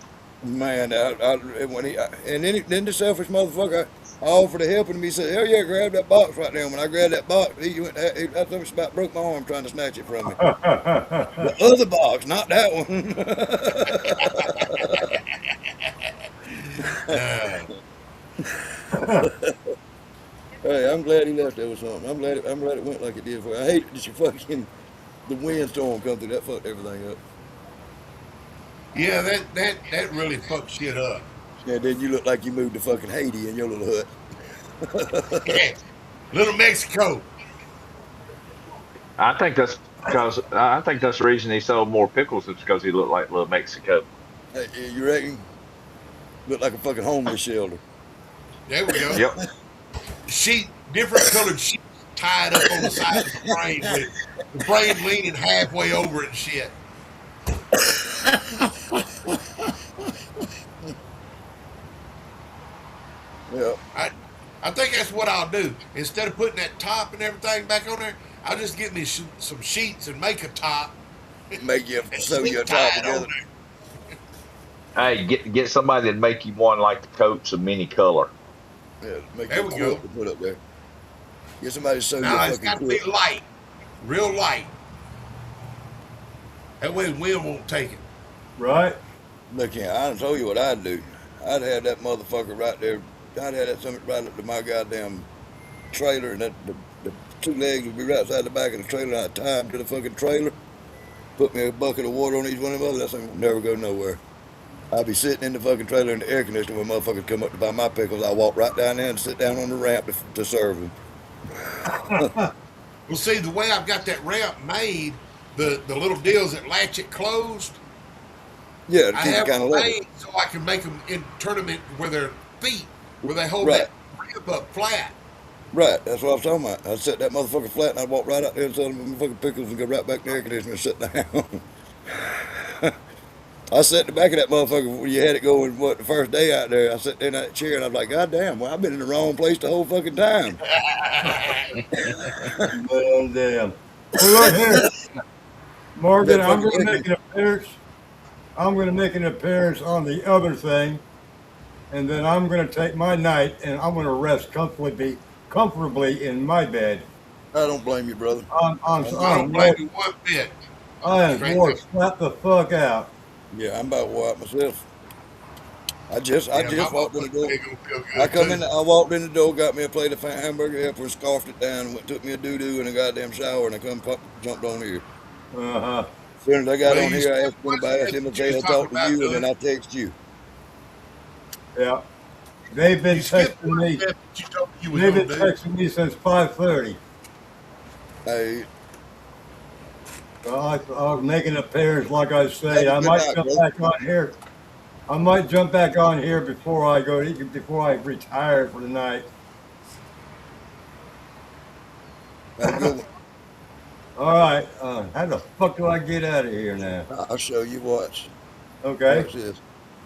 [SPEAKER 5] Man, then the selfish motherfucker, I offered to help him. He said, "Hell yeah, grab that box right there." When I grabbed that box, he went. That thing about broke my arm trying to snatch it from me. The other box, not that one.
[SPEAKER 4] Uh,
[SPEAKER 5] Hey, I'm glad he left there with something. I'm glad it went like it did for you. I hate that you fucking the windstorm come through. That fucked everything up.
[SPEAKER 4] yeah, that really fucked shit up.
[SPEAKER 5] Yeah, then you look like you moved to fucking Haiti in your little hut.
[SPEAKER 4] Little Mexico.
[SPEAKER 7] I think that's the reason he sold more pickles is because he looked like little Mexico.
[SPEAKER 5] Hey, you reckon? Look like a fucking homeless shelter.
[SPEAKER 4] There we go.
[SPEAKER 7] Yep.
[SPEAKER 4] Different colored sheets tied up on the side of the frame with the frame leaning halfway over it and shit.
[SPEAKER 5] Yeah.
[SPEAKER 4] I think that's what I'll do. Instead of putting that top and everything back on there, I'll just get me some sheets and make a top
[SPEAKER 5] Make you
[SPEAKER 4] and
[SPEAKER 5] sew your
[SPEAKER 4] zip
[SPEAKER 5] top
[SPEAKER 4] tie it on
[SPEAKER 5] together.
[SPEAKER 7] Hey, get somebody to make you one like the coats of many color.
[SPEAKER 5] Yeah, make
[SPEAKER 4] there.
[SPEAKER 5] you
[SPEAKER 4] There
[SPEAKER 5] a
[SPEAKER 4] we go.
[SPEAKER 5] quilt to put up there. Get somebody to sew your
[SPEAKER 4] Now it's
[SPEAKER 5] fucking
[SPEAKER 4] got to be
[SPEAKER 5] quilt.
[SPEAKER 4] light, real light. That way the wind won't take it.
[SPEAKER 8] Right.
[SPEAKER 5] Look here, I done told you what I'd do. I'd have that motherfucker right there. I'd have that something right up to my goddamn trailer, and the two legs would be right outside the back of the trailer. And I'd tie him to the fucking trailer. Put me a bucket of water on each one of them. That thing would never go nowhere. I'd be sitting in the fucking trailer in the air conditioner when motherfuckers come up to buy my pickles. I walk right down there and sit down on the ramp to serve them.
[SPEAKER 4] Well, see, the way I've got that ramp made, the little deals that latch it closed,
[SPEAKER 5] Yeah, to
[SPEAKER 4] I
[SPEAKER 5] keep it
[SPEAKER 4] have
[SPEAKER 5] kind
[SPEAKER 4] them
[SPEAKER 5] of level.
[SPEAKER 4] made so I can make them in tournament where their feet, where they hold
[SPEAKER 5] Right,
[SPEAKER 4] that ramp up flat.
[SPEAKER 5] right. That's what I was talking about. I'd set that motherfucker flat and I'd walk right out there and sell them fucking pickles and go right back to the air conditioner and sit down. I sat in the back of that motherfucker when you had it going, the first day out there. I sat in that chair and I was like, God damn, well, I've been in the wrong place the whole fucking time.
[SPEAKER 8] Well, damn. Well, look here, Morgan,
[SPEAKER 5] That
[SPEAKER 8] I'm
[SPEAKER 5] fucking
[SPEAKER 8] going to
[SPEAKER 5] liquor.
[SPEAKER 8] make an appearance. I'm going to make an appearance on the other thing, and then I'm going to take my night and I'm going to rest comfortably in my bed.
[SPEAKER 5] I don't blame you, brother.
[SPEAKER 8] I'm
[SPEAKER 5] I'm
[SPEAKER 4] I
[SPEAKER 5] good.
[SPEAKER 4] don't blame you one bit.
[SPEAKER 8] I am
[SPEAKER 4] Straight
[SPEAKER 8] bored,
[SPEAKER 4] up.
[SPEAKER 8] slap the fuck out.
[SPEAKER 5] Yeah, I'm about wore out myself. I
[SPEAKER 4] Yeah, my
[SPEAKER 5] just walked in the door.
[SPEAKER 4] motherfucker ain't gonna feel
[SPEAKER 5] I
[SPEAKER 4] good
[SPEAKER 5] come
[SPEAKER 4] too.
[SPEAKER 5] in, I walked in the door, got me a plate of fat hamburger helper, and scarfed it down, and went took me a doo doo and a goddamn shower, and I jumped on here.
[SPEAKER 8] Uh-huh.
[SPEAKER 5] As soon as I got
[SPEAKER 4] Well,
[SPEAKER 5] on
[SPEAKER 4] you
[SPEAKER 5] here, I
[SPEAKER 4] skipped
[SPEAKER 5] asked
[SPEAKER 4] one
[SPEAKER 5] anybody, I asked
[SPEAKER 4] shift
[SPEAKER 5] him if
[SPEAKER 4] that you
[SPEAKER 5] they
[SPEAKER 4] was
[SPEAKER 5] had
[SPEAKER 4] talking
[SPEAKER 5] talked to
[SPEAKER 4] about
[SPEAKER 5] you, and
[SPEAKER 4] doing.
[SPEAKER 5] then I text you.
[SPEAKER 8] Yeah. They've been
[SPEAKER 4] You skipped
[SPEAKER 8] texting
[SPEAKER 4] one
[SPEAKER 8] me.
[SPEAKER 4] shift that you told me you was
[SPEAKER 8] They've
[SPEAKER 4] gonna
[SPEAKER 8] been
[SPEAKER 4] do.
[SPEAKER 8] texting me since 5:30.
[SPEAKER 5] Hey,
[SPEAKER 8] So I was making an appearance, like I
[SPEAKER 5] have
[SPEAKER 8] say.
[SPEAKER 5] a
[SPEAKER 8] I
[SPEAKER 5] good
[SPEAKER 8] might
[SPEAKER 5] night,
[SPEAKER 8] jump
[SPEAKER 5] brother.
[SPEAKER 8] back on here. I might jump back on here before I before I retire for the night.
[SPEAKER 5] Have a good one.
[SPEAKER 8] All right. How the fuck do I get out of here now?
[SPEAKER 5] I'll show you. Watch.
[SPEAKER 8] Okay.
[SPEAKER 5] Watch this.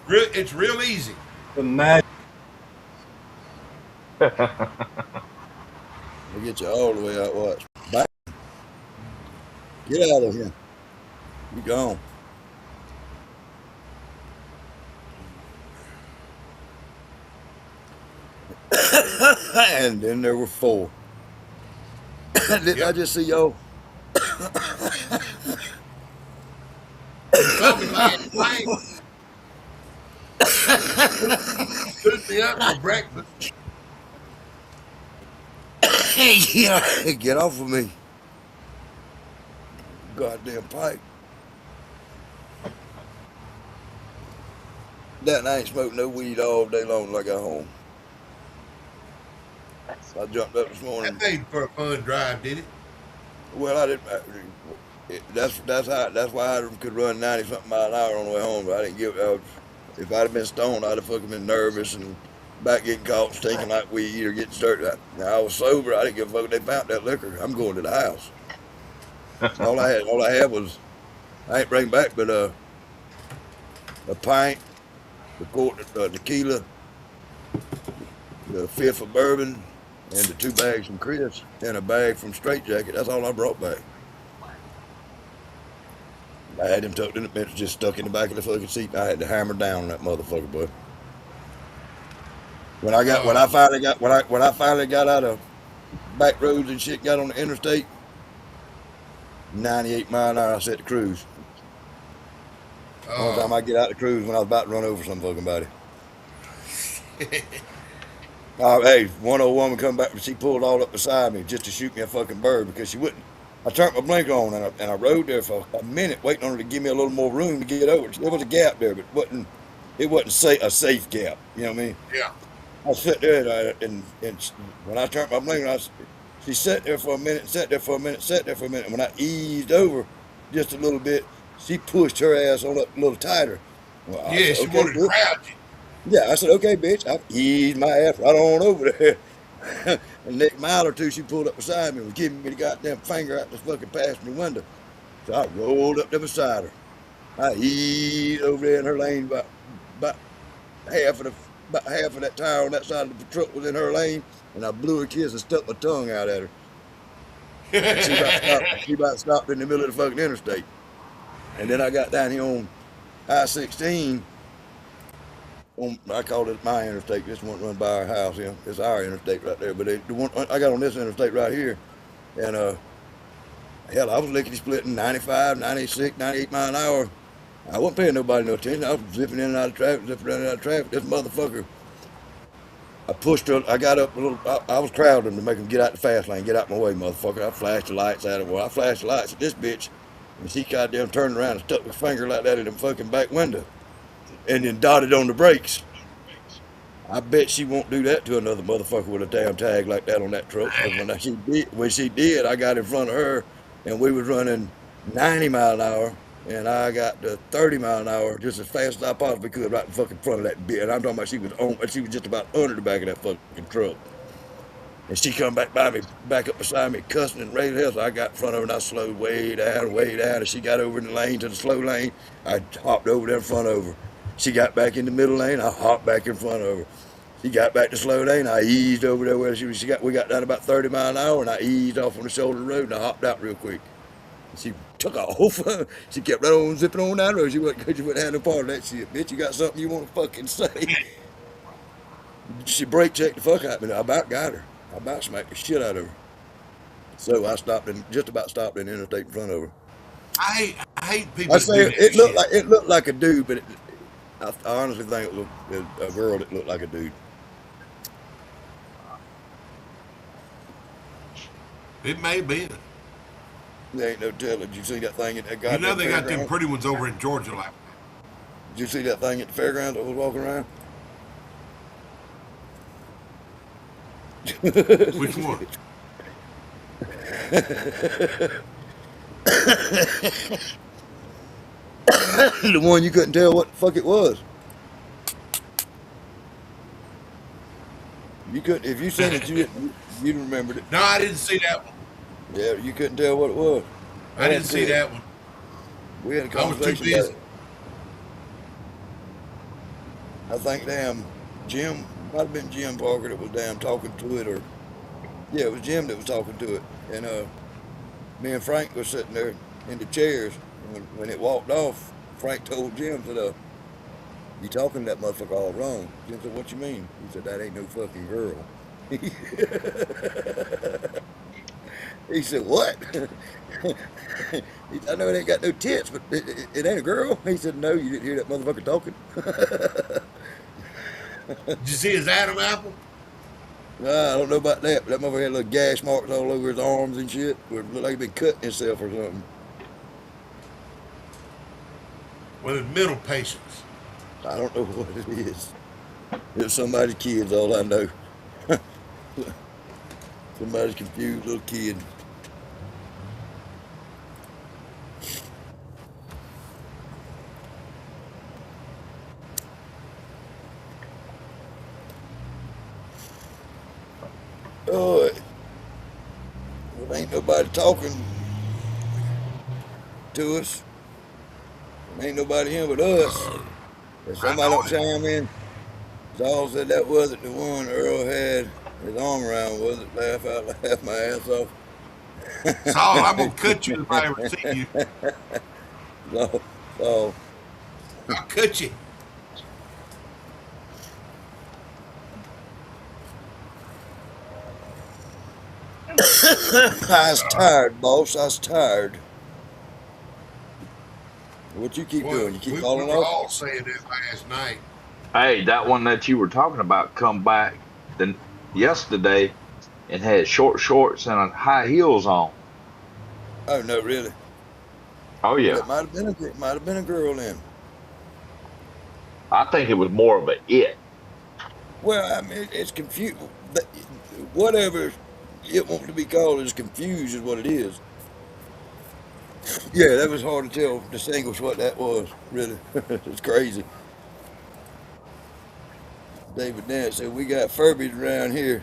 [SPEAKER 4] It's real easy.
[SPEAKER 8] The mag.
[SPEAKER 5] I'll get you all the way out. Watch. Back. Get out of here. You gone. And then there were four. Didn't I
[SPEAKER 4] Yep.
[SPEAKER 5] just see y'all?
[SPEAKER 4] You saw me last night. Stood me up for breakfast.
[SPEAKER 5] Yeah, get off of me. Goddamn pipe. That and I ain't smoked no weed all day long till I got home. I jumped up this morning.
[SPEAKER 4] That made for a fun drive, did it?
[SPEAKER 5] Well, I didn't. That's why I could run 90 something mile an hour on the way home. But I didn't give. If I'd have been stoned, I'd have fucking been nervous and back getting caught stinking like weed or getting started. Now I was sober. I didn't give a fuck if they found that liquor. I'm going to the house. All I had was I ain't bring back but a pint, the quart of tequila, the fifth of bourbon, and the 2 bags from Chris, and a bag from Straight Jacket. That's all I brought back. I had him tucked in the bench, just stuck in the back of the fucking seat. I had to hammer down on that motherfucker, boy. When I finally got out of back roads and shit, got on the interstate, 98 mile an hour, I set the cruise. Only time I get out the cruise when I was about to run over some fucking body. Hey, one old woman come back, she pulled all up beside me just to shoot me a fucking bird because she wouldn't. I turned my blinker on and I rode there for a minute waiting on her to give me a little more room to get over. There was a gap there, but it wasn't a safe gap. You know what I mean?
[SPEAKER 4] Yeah.
[SPEAKER 5] I sat there and when I turned my blinker on, she sat there for a minute, sat there for a minute, sat there for a minute. And when I eased over just a little bit, she pushed her ass on up a little tighter. Well, I
[SPEAKER 4] Yeah,
[SPEAKER 5] said,
[SPEAKER 4] she
[SPEAKER 5] okay,
[SPEAKER 4] wanted to
[SPEAKER 5] bitch.
[SPEAKER 4] crowd you.
[SPEAKER 5] Yeah, I said, okay, bitch. I eased my ass right on over there. And the next mile or two, she pulled up beside me and was giving me the goddamn finger out the fucking passenger window. So I rolled up there beside her. I eased over there in her lane about half of the about half of that tire on that side of the truck was in her lane, and I blew her kiss and stuck my tongue out at her. And she about stopped in the middle of the fucking interstate. And then I got down here on I-16. I called it my interstate. This one run by our house. You know, it's our interstate right there. But the one I got on this interstate right here, and hell, I was lickety splitting 95, 96, 98 mile an hour. I wasn't paying nobody no attention. I was zipping in and out of traffic, zipping in and out of traffic. This motherfucker, I pushed her. I got up a little. I was crowding to make him get out the fast lane, get out my way, motherfucker. I flashed the lights at her. Well, I flashed the lights at this bitch, and she goddamn turned around and stuck her finger like that in the fucking back window, and then dotted on the brakes. I bet she won't do that to another motherfucker with a damn tag like that on that truck. Because when she did, I got in front of her, and we was running 90 mile an hour, and I got to 30 mile an hour just as fast as I possibly could right in fucking front of that bitch. And I'm talking about she was just about under the back of that fucking truck. And she come back up beside me, cussing and raising hell. So I got in front of her and I slowed way down. And she got over in the lane to the slow lane. I hopped over there in front of her. She got back in the middle lane. I hopped back in front of her. She got back to slow lane. I eased over there where we got down about 30 miles an hour, and I eased off on the shoulder of the road and I hopped out real quick. She took off. She kept right on zipping on down the road. She wouldn't have no part of that shit. Bitch, you got something you want to fucking say? She brake checked the fuck out of me. I about got her. I about smacked the shit out of her. So I just about stopped in the interstate in front of her.
[SPEAKER 4] I hate people
[SPEAKER 5] I
[SPEAKER 4] that
[SPEAKER 5] say
[SPEAKER 4] do that
[SPEAKER 5] it
[SPEAKER 4] shit.
[SPEAKER 5] looked like a dude, but I honestly think it was a girl that looked like a dude.
[SPEAKER 4] It may be.
[SPEAKER 5] There ain't no telling. Did you see that thing at that
[SPEAKER 4] You
[SPEAKER 5] goddamn
[SPEAKER 4] know they got them
[SPEAKER 5] fairground?
[SPEAKER 4] pretty ones over in Georgia like
[SPEAKER 5] Did you see that thing at the fairground that was walking around?
[SPEAKER 4] which one?
[SPEAKER 5] The one you couldn't tell what the fuck it was. You couldn't. If you seen it, you'd remembered it.
[SPEAKER 4] No, I didn't see that one.
[SPEAKER 5] Yeah, you couldn't tell what it was.
[SPEAKER 4] I didn't see that one.
[SPEAKER 5] We had a
[SPEAKER 4] I was too
[SPEAKER 5] conversation about
[SPEAKER 4] busy.
[SPEAKER 5] it. I think Jim, might have been Jim Parker that was talking to it, or yeah, it was Jim that was talking to it. And me and Frank were sitting there in the chairs. When it walked off, Frank told Jim, said, "You talking to that motherfucker all wrong." Jim said, "What you mean?" He said, "That ain't no fucking girl." He said, "What?" I know it ain't got no tits, but it ain't a girl. He said, "No, you didn't hear that motherfucker talking."
[SPEAKER 4] Did you see his Adam apple?
[SPEAKER 5] Nah, I don't know about that, but that motherfucker had little gash marks all over his arms and shit. Where it looked like he'd been cutting himself or something.
[SPEAKER 4] Well, it's mental patients.
[SPEAKER 5] I don't know what it is. It's somebody's kids, all I know. Somebody's confused little kid. Oh, well, ain't nobody talking to us. Ain't nobody here but us. If somebody don't chime in, Saul said that wasn't the one Earl had his arm around, was it? Laugh my ass off.
[SPEAKER 4] Saul, I'm gonna cut you if I ever see you.
[SPEAKER 5] So,
[SPEAKER 4] I'll cut you.
[SPEAKER 5] I was tired, boss. I was tired. What you keep doing? You keep
[SPEAKER 4] we
[SPEAKER 5] falling
[SPEAKER 4] were
[SPEAKER 5] off?
[SPEAKER 4] all saying that last night.
[SPEAKER 7] Hey, that one that you were talking about come back yesterday and had short shorts and high heels on.
[SPEAKER 5] Oh no, really?
[SPEAKER 7] Oh
[SPEAKER 5] Well,
[SPEAKER 7] yeah,
[SPEAKER 5] it might have been a girl then.
[SPEAKER 7] I think it was more of a it.
[SPEAKER 5] Well, I mean, it's confused. Whatever it wants to be called is confused, is what it is. Yeah, that was hard to distinguish what that was. Really, it's crazy. David Dance said we got Furbies around here.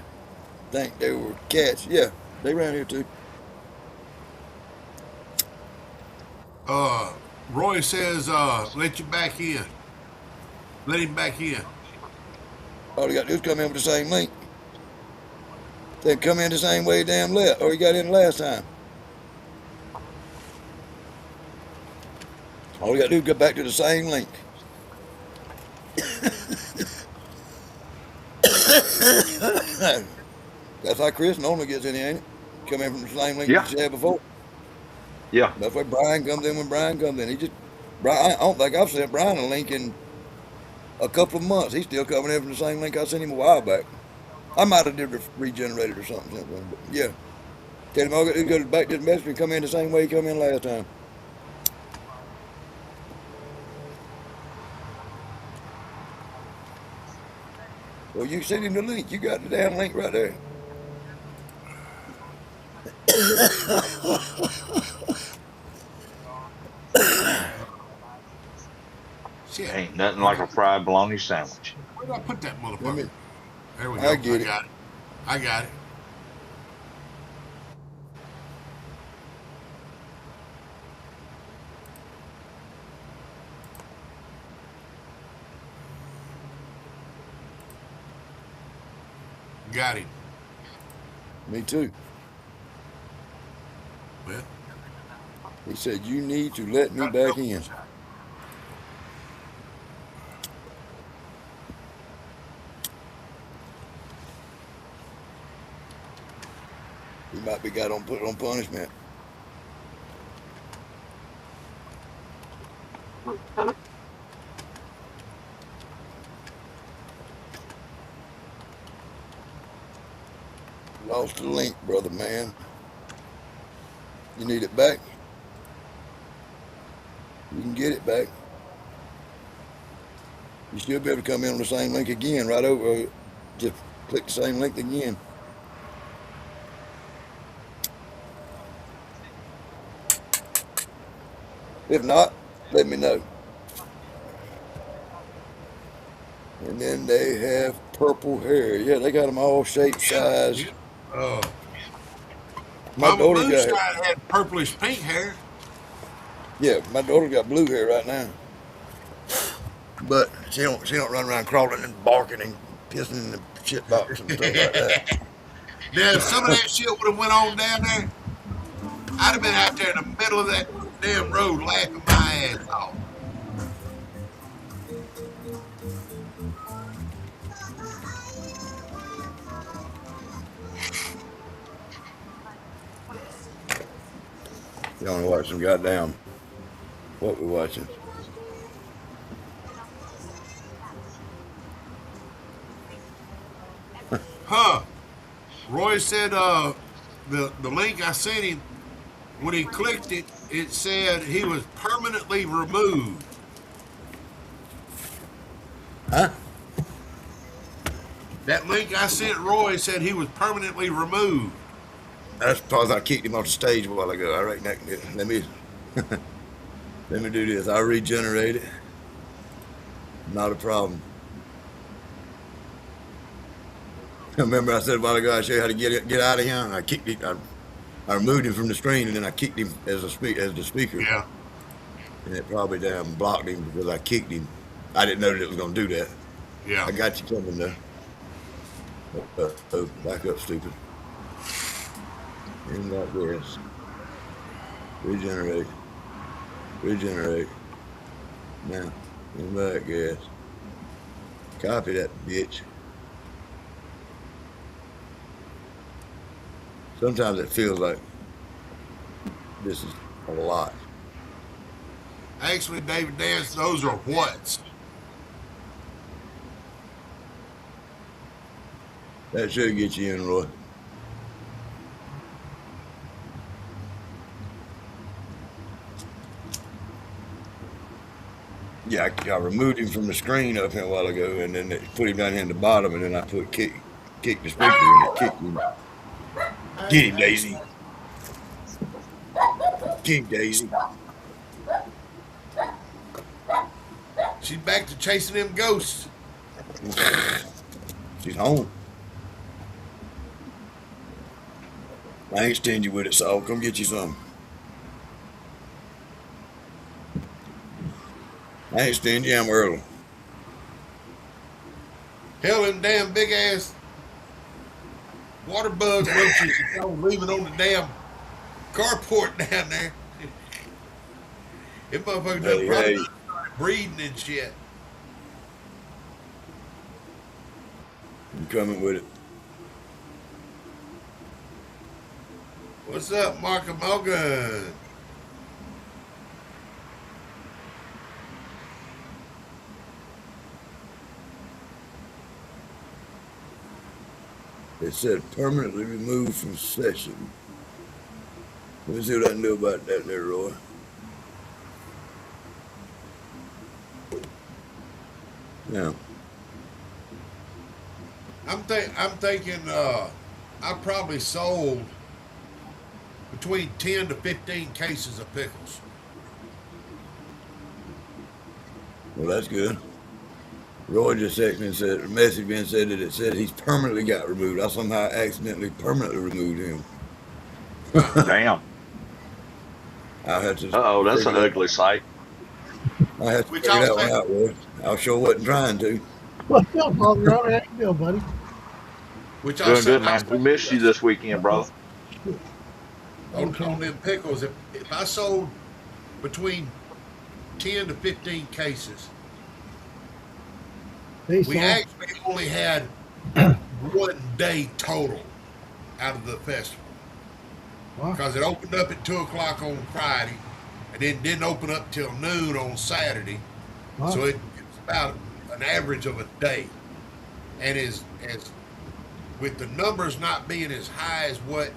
[SPEAKER 5] Think they were cats. Yeah, they around here too.
[SPEAKER 4] Roy says, let you back in. Let him back in.
[SPEAKER 5] All you got to do is come in with the same link. Then come in the same way damn left, or you got in last time. All you got to do is go back to the same link. That's how Chris normally gets in here, ain't it? Come in from the same link
[SPEAKER 7] Yeah,
[SPEAKER 5] that you had before.
[SPEAKER 7] yeah.
[SPEAKER 5] That's why Brian comes in when Brian comes in. I don't think I've sent Brian a link in a couple of months. He's still coming in from the same link I sent him a while back. I might have did regenerated or something since then, but yeah. Tell him all I got to do is go back to the messenger and come in the same way he come in last time. Well, you sent him the link. You got the damn link right there.
[SPEAKER 4] Shit.
[SPEAKER 7] Ain't nothing like a fried bologna sandwich.
[SPEAKER 4] Where did I put that
[SPEAKER 5] Let
[SPEAKER 4] motherfucker?
[SPEAKER 5] me,
[SPEAKER 4] There we
[SPEAKER 5] I
[SPEAKER 4] go.
[SPEAKER 5] get
[SPEAKER 4] I
[SPEAKER 5] it.
[SPEAKER 4] got it. I got it. got him.
[SPEAKER 5] Me too.
[SPEAKER 4] Well,
[SPEAKER 5] He said, "You need to let me back in." He might be got on put on punishment. Lost the link, brother man. You need it back? You can get it back. You should be able to come in on the same link again, right over. Just click the same link again. If not, let me know. And then they have purple hair. Yeah, they got them all shaped, size.
[SPEAKER 4] Yeah.
[SPEAKER 5] My
[SPEAKER 4] Mama
[SPEAKER 5] daughter
[SPEAKER 4] Moonshine
[SPEAKER 5] got.
[SPEAKER 4] had purplish pink hair.
[SPEAKER 5] Yeah, my daughter got blue hair right now. But she don't run around crawling and barking and pissing in the shit box and stuff like that.
[SPEAKER 4] Now, if some of that shit would have went on down there, I'd have been out there in the middle of that damn road laughing my ass off.
[SPEAKER 5] You want to watch some goddamn what we watching?
[SPEAKER 4] Huh. Roy said the link I sent him, when he clicked it, it said he was permanently removed.
[SPEAKER 5] Huh?
[SPEAKER 4] That link I sent Roy said he was permanently removed.
[SPEAKER 5] That's because I kicked him off the stage a while ago. I reckon let me let me do this. I'll regenerate it. Not a problem. Remember I said a while ago I showed you how to get out of here, and I kicked him. I removed him from the screen, and then I kicked him as the speaker.
[SPEAKER 4] Yeah.
[SPEAKER 5] And it probably damn blocked him because I kicked him. I didn't know that it was going to do that.
[SPEAKER 4] Yeah.
[SPEAKER 5] I got you coming there. Back up, stupid. In like this. Regenerate. Regenerate. Now, in back, gas. Copy that, bitch. Sometimes it feels like this is a lot.
[SPEAKER 4] Actually, David Dance, those are whats.
[SPEAKER 5] That should get you in, Roy. Yeah, I removed him from the screen up here a while ago, and then put him down here in the bottom, and then I put kick the speaker, and it kicked him. Get him, Daisy. Get him, Daisy.
[SPEAKER 4] She's back to chasing them ghosts.
[SPEAKER 5] She's home. I ain't stingy with it, so I'll come get you some. I ain't stingy, I'm early.
[SPEAKER 4] Hell, them damn big ass water bug roaches leaving on the damn carport down there. It motherfucker done probably started breeding and shit.
[SPEAKER 5] I'm coming with it.
[SPEAKER 4] What's up, Mark Morgan?
[SPEAKER 5] It said permanently removed from session. Let me see what I can do about that there, Roy. Now,
[SPEAKER 4] I'm thinking I probably sold between 10 to 15 cases of pickles.
[SPEAKER 5] well, that's good. Roy just texted me and said, a message being said that it said he's permanently got removed. I somehow accidentally permanently removed him.
[SPEAKER 7] Damn.
[SPEAKER 5] I'll have to.
[SPEAKER 7] Uh-oh, that's an ugly sight.
[SPEAKER 5] I have to
[SPEAKER 4] Which
[SPEAKER 5] figure
[SPEAKER 4] I'll
[SPEAKER 5] that one
[SPEAKER 4] say-
[SPEAKER 5] out, Roy. I sure wasn't trying to.
[SPEAKER 11] What's up, Father? How you doing, buddy?
[SPEAKER 4] Which
[SPEAKER 7] Doing good,
[SPEAKER 4] I
[SPEAKER 7] man. We missed you this weekend, brother.
[SPEAKER 4] on them pickles. If I sold between 10 to 15 cases, we actually only had 1 day total out of the festival because it opened up at 2 o'clock on Friday, and then didn't open up till noon on Saturday. So it's about an average of a day, and as with the numbers not being as high as what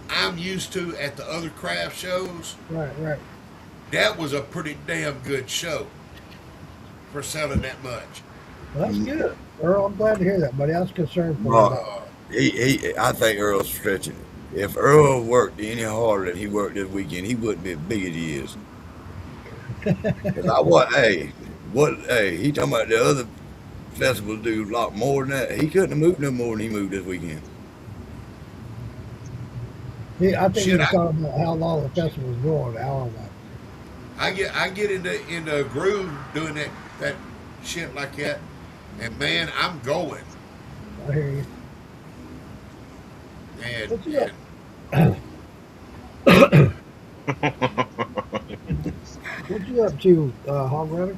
[SPEAKER 4] I'm used to at the other craft shows,
[SPEAKER 11] Right.
[SPEAKER 4] that was a pretty damn good show for selling that much.
[SPEAKER 11] Well, that's good. Earl, I'm glad to hear that, buddy. I was concerned for you.
[SPEAKER 5] I think Earl's stretching it. If Earl worked any harder than he worked this weekend, he wouldn't be as big as he is. 'Cause he talking about the other festivals do a lot more than that. He couldn't have moved no more than he moved this weekend.
[SPEAKER 11] Yeah, I think he was talking about how long the festival was going. How long that.
[SPEAKER 4] I get into a groove doing that shit like that, and man, I'm going.
[SPEAKER 11] I hear you. What you up to, Hog Rider?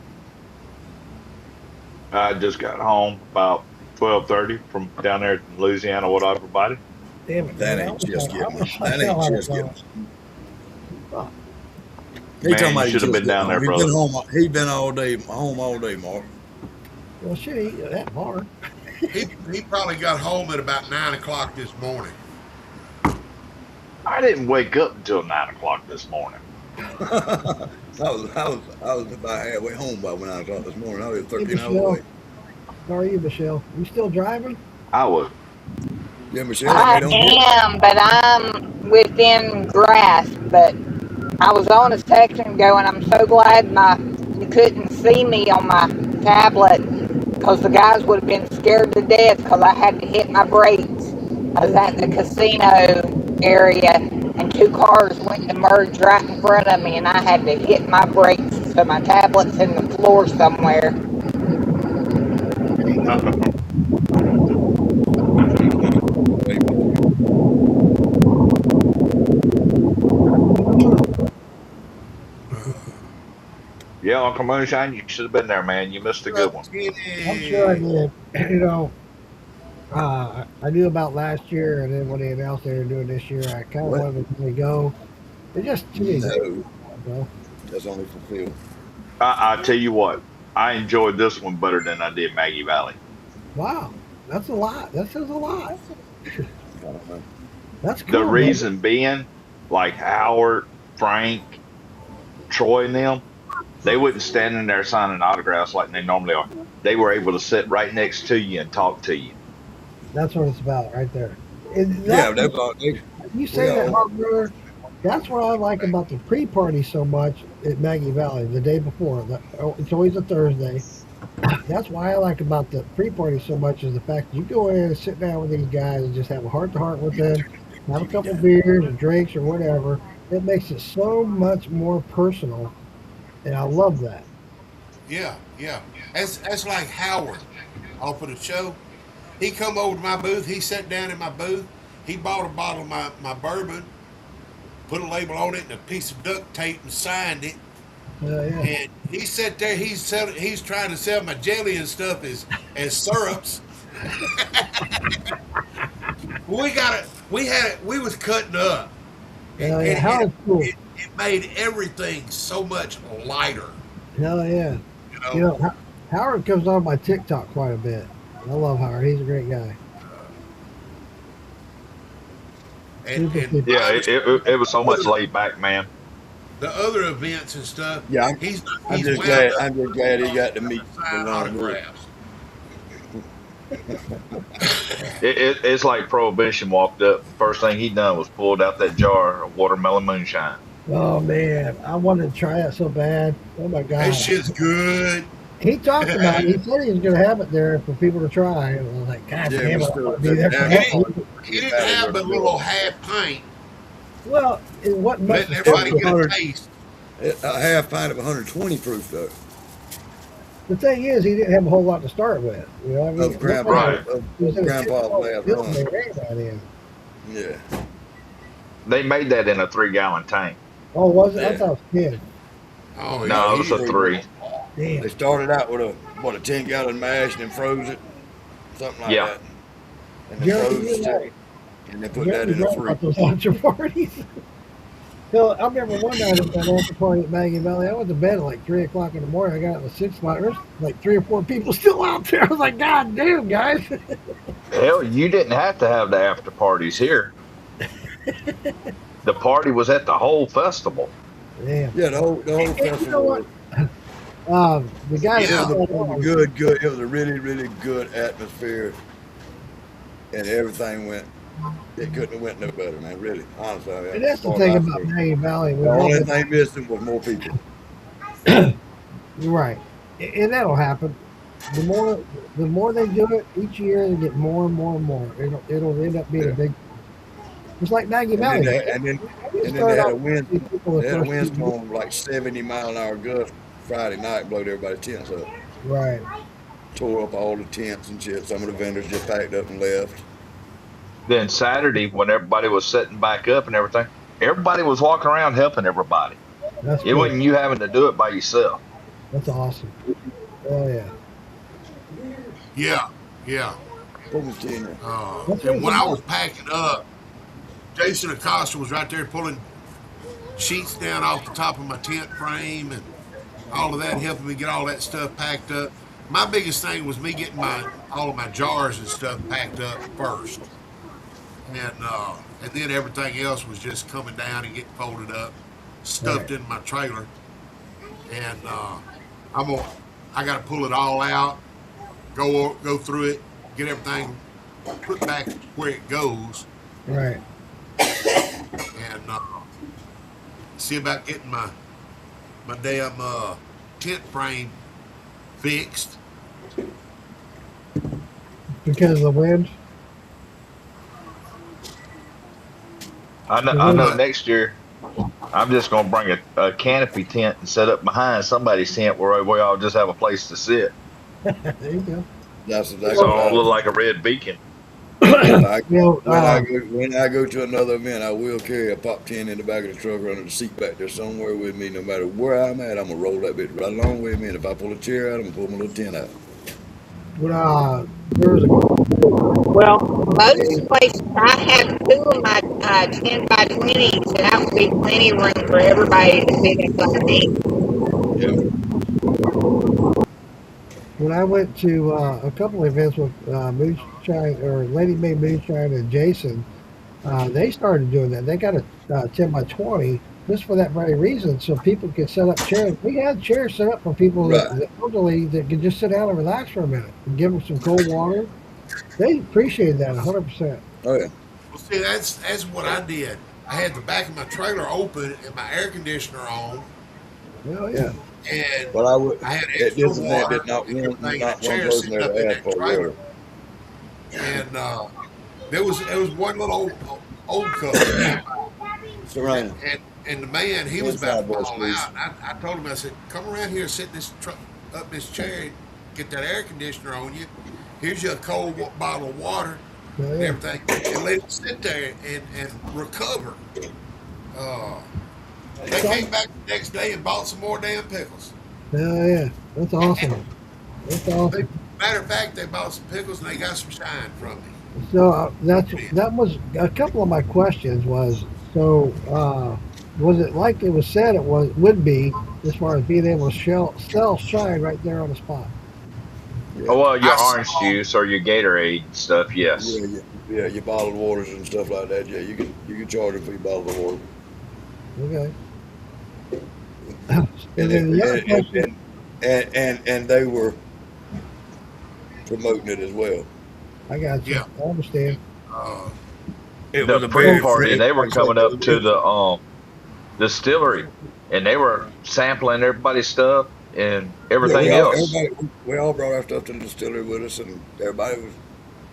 [SPEAKER 7] I just got home about 12:30 from down there in Louisiana with everybody.
[SPEAKER 11] Damn it,
[SPEAKER 5] that ain't just getting me. That ain't just getting me. He
[SPEAKER 7] Man,
[SPEAKER 5] talking about
[SPEAKER 7] you should have been down there, brother.
[SPEAKER 5] He been home all day, Mark.
[SPEAKER 11] Well, shit, he that hard.
[SPEAKER 4] He probably got home at about 9 o'clock this morning.
[SPEAKER 7] I didn't wake up until 9 o'clock this morning.
[SPEAKER 5] I was about halfway home by 9 o'clock this morning. I was 13 hours away.
[SPEAKER 11] How are you, Michelle? You still driving?
[SPEAKER 7] I was.
[SPEAKER 5] Yeah, Michelle.
[SPEAKER 1] I am, but I'm within grasp. But I was on a section going, I'm so glad you couldn't see me on my tablet, because the guys would have been scared to death because I had to hit my brakes. I was at the casino area, and 2 cars went to merge right in front of me, and I had to hit my brakes, so my tablet's in the floor somewhere.
[SPEAKER 7] Yeah, Uncle Moonshine, you should have been there, man. You missed a good one.
[SPEAKER 11] I'm sure I did. You know, I knew about last year, and then when they announced they were doing this year, I kind of wanted to go. It just too many.
[SPEAKER 5] No, that's only for Phil.
[SPEAKER 7] I tell you what, I enjoyed this one better than I did Maggie Valley.
[SPEAKER 11] Wow, that's a lot. That says a lot. That's cool.
[SPEAKER 7] The reason being, like Howard, Frank, Troy, and them, they wouldn't stand in there signing autographs like they normally are. They were able to sit right next to you and talk to you.
[SPEAKER 11] That's what it's about, right there.
[SPEAKER 5] That's all.
[SPEAKER 11] You say that, Hog Brother. That's what I like about the pre-party so much at Maggie Valley the day before. It's always a Thursday. That's why I like about the pre-party so much is the fact that you go in and sit down with these guys and just have a heart-to-heart with them, have a couple beers or drinks or whatever. It makes it so much more personal, and I love that.
[SPEAKER 4] Yeah. That's like Howard off of the show. He come over to my booth. He sat down in my booth. He bought a bottle of my bourbon, put a label on it and a piece of duct tape and signed it. And he sat there. He's trying to sell my jelly and stuff as syrups. We was cutting up.
[SPEAKER 11] Cool.
[SPEAKER 4] It made everything so much lighter.
[SPEAKER 11] Hell yeah. You know, Howard comes on my TikTok quite a bit. I love Howard. He's a great guy.
[SPEAKER 7] It was so much laid back, man.
[SPEAKER 4] The other events and stuff.
[SPEAKER 5] Yeah, I'm just glad he got to meet the
[SPEAKER 4] autographs.
[SPEAKER 7] It's like Prohibition walked up. First thing he done was pulled out that jar of watermelon moonshine.
[SPEAKER 11] Oh man, I wanted to try it so bad. Oh my god,
[SPEAKER 4] that shit's good.
[SPEAKER 11] He talked about it. He said he was going to have it there for people to try. And I was like, God damn it!
[SPEAKER 4] He didn't have but a little half pint.
[SPEAKER 11] Well, it wasn't much.
[SPEAKER 4] Letting everybody get a taste.
[SPEAKER 5] A half pint of 120 proof though.
[SPEAKER 11] the thing is, he didn't have a whole lot to start with. You know, I mean,
[SPEAKER 5] Of
[SPEAKER 11] it looked like
[SPEAKER 7] Right.
[SPEAKER 11] he was in a
[SPEAKER 5] Grandpa's
[SPEAKER 11] 10-12
[SPEAKER 5] last
[SPEAKER 11] building they
[SPEAKER 5] run.
[SPEAKER 11] ran that in.
[SPEAKER 5] Yeah,
[SPEAKER 7] They made that in a 3-gallon tank.
[SPEAKER 11] Oh, was it? I
[SPEAKER 5] yeah.
[SPEAKER 11] thought it was 10.
[SPEAKER 4] Oh
[SPEAKER 5] No,
[SPEAKER 7] No,
[SPEAKER 4] yeah,
[SPEAKER 7] it was a 3.
[SPEAKER 11] Damn.
[SPEAKER 5] They started out with a 10-gallon mash and then froze it, something like
[SPEAKER 7] Yeah.
[SPEAKER 5] that, and then
[SPEAKER 11] Jeremy,
[SPEAKER 5] froze the
[SPEAKER 11] you know,
[SPEAKER 5] tank, and then put that
[SPEAKER 11] Jeremy's
[SPEAKER 5] in a
[SPEAKER 11] right
[SPEAKER 5] freezer.
[SPEAKER 11] about those after parties. So I remember one night at that after party at Maggie Valley, I went to bed at like 3 o'clock in the morning. I got out in the 6 spot. There's like 3 or 4 people still out there. I was like, God damn, guys.
[SPEAKER 7] Hell, you didn't have to have the after parties here. The party was at the whole festival.
[SPEAKER 11] Damn.
[SPEAKER 5] Yeah, the whole
[SPEAKER 11] And you know
[SPEAKER 5] festival
[SPEAKER 11] what? The guy
[SPEAKER 5] it
[SPEAKER 11] that
[SPEAKER 5] was,
[SPEAKER 4] yeah.
[SPEAKER 11] was
[SPEAKER 5] a good. It was a really, really good atmosphere, and everything went. It couldn't have went no better, man. Really, honestly. I mean,
[SPEAKER 11] and that's the
[SPEAKER 5] as far
[SPEAKER 11] thing
[SPEAKER 5] as I
[SPEAKER 11] about
[SPEAKER 5] see.
[SPEAKER 11] Maggie Valley.
[SPEAKER 5] The only thing missing was more people.
[SPEAKER 11] You're right. And that'll happen. The more they do it each year, they get more and more and more. It'll end up being
[SPEAKER 5] Yeah.
[SPEAKER 11] a big. It's like Maggie
[SPEAKER 5] And then
[SPEAKER 11] Valley.
[SPEAKER 5] they, and then
[SPEAKER 11] We
[SPEAKER 5] and then
[SPEAKER 11] started
[SPEAKER 5] they had
[SPEAKER 11] out
[SPEAKER 5] a
[SPEAKER 11] with 50
[SPEAKER 5] wind.
[SPEAKER 11] people the
[SPEAKER 5] They had a
[SPEAKER 11] first 2 years.
[SPEAKER 5] windstorm like 70-mile-an-hour gust Friday night, blowed everybody's tents up,
[SPEAKER 11] Right.
[SPEAKER 5] tore up all the tents and shit. Some of the vendors just packed up and left.
[SPEAKER 7] Then Saturday, when everybody was setting back up and everything, everybody was walking around helping everybody.
[SPEAKER 11] That's
[SPEAKER 7] It
[SPEAKER 11] cool.
[SPEAKER 7] wasn't you having to do it by yourself.
[SPEAKER 11] That's awesome. Oh yeah.
[SPEAKER 4] Yeah, yeah.
[SPEAKER 5] What was Tina?
[SPEAKER 11] That's
[SPEAKER 4] And when I
[SPEAKER 11] what
[SPEAKER 4] was packing up, Jason Acosta was right there pulling sheets down off the top of my tent frame and all of that, helping me get all that stuff packed up. My biggest thing was me getting all of my jars and stuff packed up first, and then everything else was just coming down and getting folded up, stuffed
[SPEAKER 11] right.
[SPEAKER 4] in my trailer, and I got to pull it all out, go through it, get everything put back where it goes,
[SPEAKER 11] Right.
[SPEAKER 4] and see about getting my damn tent frame fixed.
[SPEAKER 11] Because of the wind. The
[SPEAKER 7] I
[SPEAKER 11] wind.
[SPEAKER 7] know
[SPEAKER 4] But
[SPEAKER 7] next year I'm just gonna bring a canopy tent and set up behind somebody's tent where we all just have a place to sit.
[SPEAKER 11] There you go.
[SPEAKER 5] That's exactly
[SPEAKER 7] So
[SPEAKER 5] what
[SPEAKER 7] I'll
[SPEAKER 5] I
[SPEAKER 7] look
[SPEAKER 5] do.
[SPEAKER 7] like a red beacon.
[SPEAKER 5] When I,
[SPEAKER 11] You know,
[SPEAKER 5] when I go to another event, I will carry a pop 10 in the back of the truck or under the seat back there somewhere with me. No matter where I'm at, I'm gonna roll that bitch right along with me. And if I pull a chair out, I'm gonna pull my little tent out.
[SPEAKER 11] there was a
[SPEAKER 1] Well, most places I have 2 of my 10 by 20s, and that would be plenty of room for everybody to sit in front of me.
[SPEAKER 5] Yeah.
[SPEAKER 11] when I went to a couple of events with Moonshine or Lady May Moonshine and Jason. They started doing that. They got a 10 by 20 just for that very reason, so people could set up chairs. We had chairs set up for people
[SPEAKER 5] Right.
[SPEAKER 11] that elderly that could just sit down and relax for a minute and give them some cold water. They appreciated that 100%.
[SPEAKER 5] Oh yeah.
[SPEAKER 4] well, see, that's what I did. I had the back of my trailer open and my air conditioner on,
[SPEAKER 11] Well, yeah.
[SPEAKER 4] and
[SPEAKER 5] But I would.
[SPEAKER 4] I had
[SPEAKER 5] At
[SPEAKER 4] extra
[SPEAKER 5] this event,
[SPEAKER 4] water
[SPEAKER 5] did not
[SPEAKER 4] and
[SPEAKER 5] one
[SPEAKER 4] everything, and a
[SPEAKER 5] not one
[SPEAKER 4] chair
[SPEAKER 5] person
[SPEAKER 4] sitting up
[SPEAKER 5] ever
[SPEAKER 4] in
[SPEAKER 5] asked
[SPEAKER 4] that
[SPEAKER 5] for
[SPEAKER 4] trailer.
[SPEAKER 5] water.
[SPEAKER 4] And there was one little old couple came by,
[SPEAKER 5] Serena,
[SPEAKER 4] and the man, he was about
[SPEAKER 5] inside
[SPEAKER 4] to
[SPEAKER 5] voice,
[SPEAKER 4] fall
[SPEAKER 5] please.
[SPEAKER 4] out. And I told him, I said, come around here, sit up this chair, get that air conditioner on you. Here's you a cold bottle of water
[SPEAKER 11] Well,
[SPEAKER 4] and
[SPEAKER 11] yeah.
[SPEAKER 4] everything, and let it sit there and recover. Uh, they
[SPEAKER 11] So,
[SPEAKER 4] came back the next day and bought some more damn pickles.
[SPEAKER 11] well, yeah. That's awesome. That's
[SPEAKER 4] They,
[SPEAKER 11] awesome.
[SPEAKER 4] matter of fact, they bought some pickles and they got some shine from me.
[SPEAKER 11] So that was a couple of my questions. Was it like it was said it would be as far as being able to sell shine right there on the spot?
[SPEAKER 5] Yeah.
[SPEAKER 7] Oh, well, your
[SPEAKER 4] I
[SPEAKER 7] orange
[SPEAKER 4] saw,
[SPEAKER 7] juice or your Gatorade stuff, yes.
[SPEAKER 5] Yeah, your bottled waters and stuff like that. Yeah, you can charge them for your bottled water.
[SPEAKER 11] Okay.
[SPEAKER 5] And
[SPEAKER 11] And
[SPEAKER 5] it,
[SPEAKER 11] then the other question,
[SPEAKER 5] and they were promoting it as well.
[SPEAKER 11] I got you.
[SPEAKER 4] yeah.
[SPEAKER 11] I understand.
[SPEAKER 4] Uh,
[SPEAKER 5] It
[SPEAKER 7] The
[SPEAKER 5] was a very
[SPEAKER 7] pre-party, they were
[SPEAKER 5] friendly
[SPEAKER 7] coming
[SPEAKER 5] place.
[SPEAKER 7] up to the distillery, and they were sampling everybody's stuff and
[SPEAKER 5] Yeah,
[SPEAKER 7] everything else.
[SPEAKER 5] we all brought our stuff to the distillery with us, and everybody was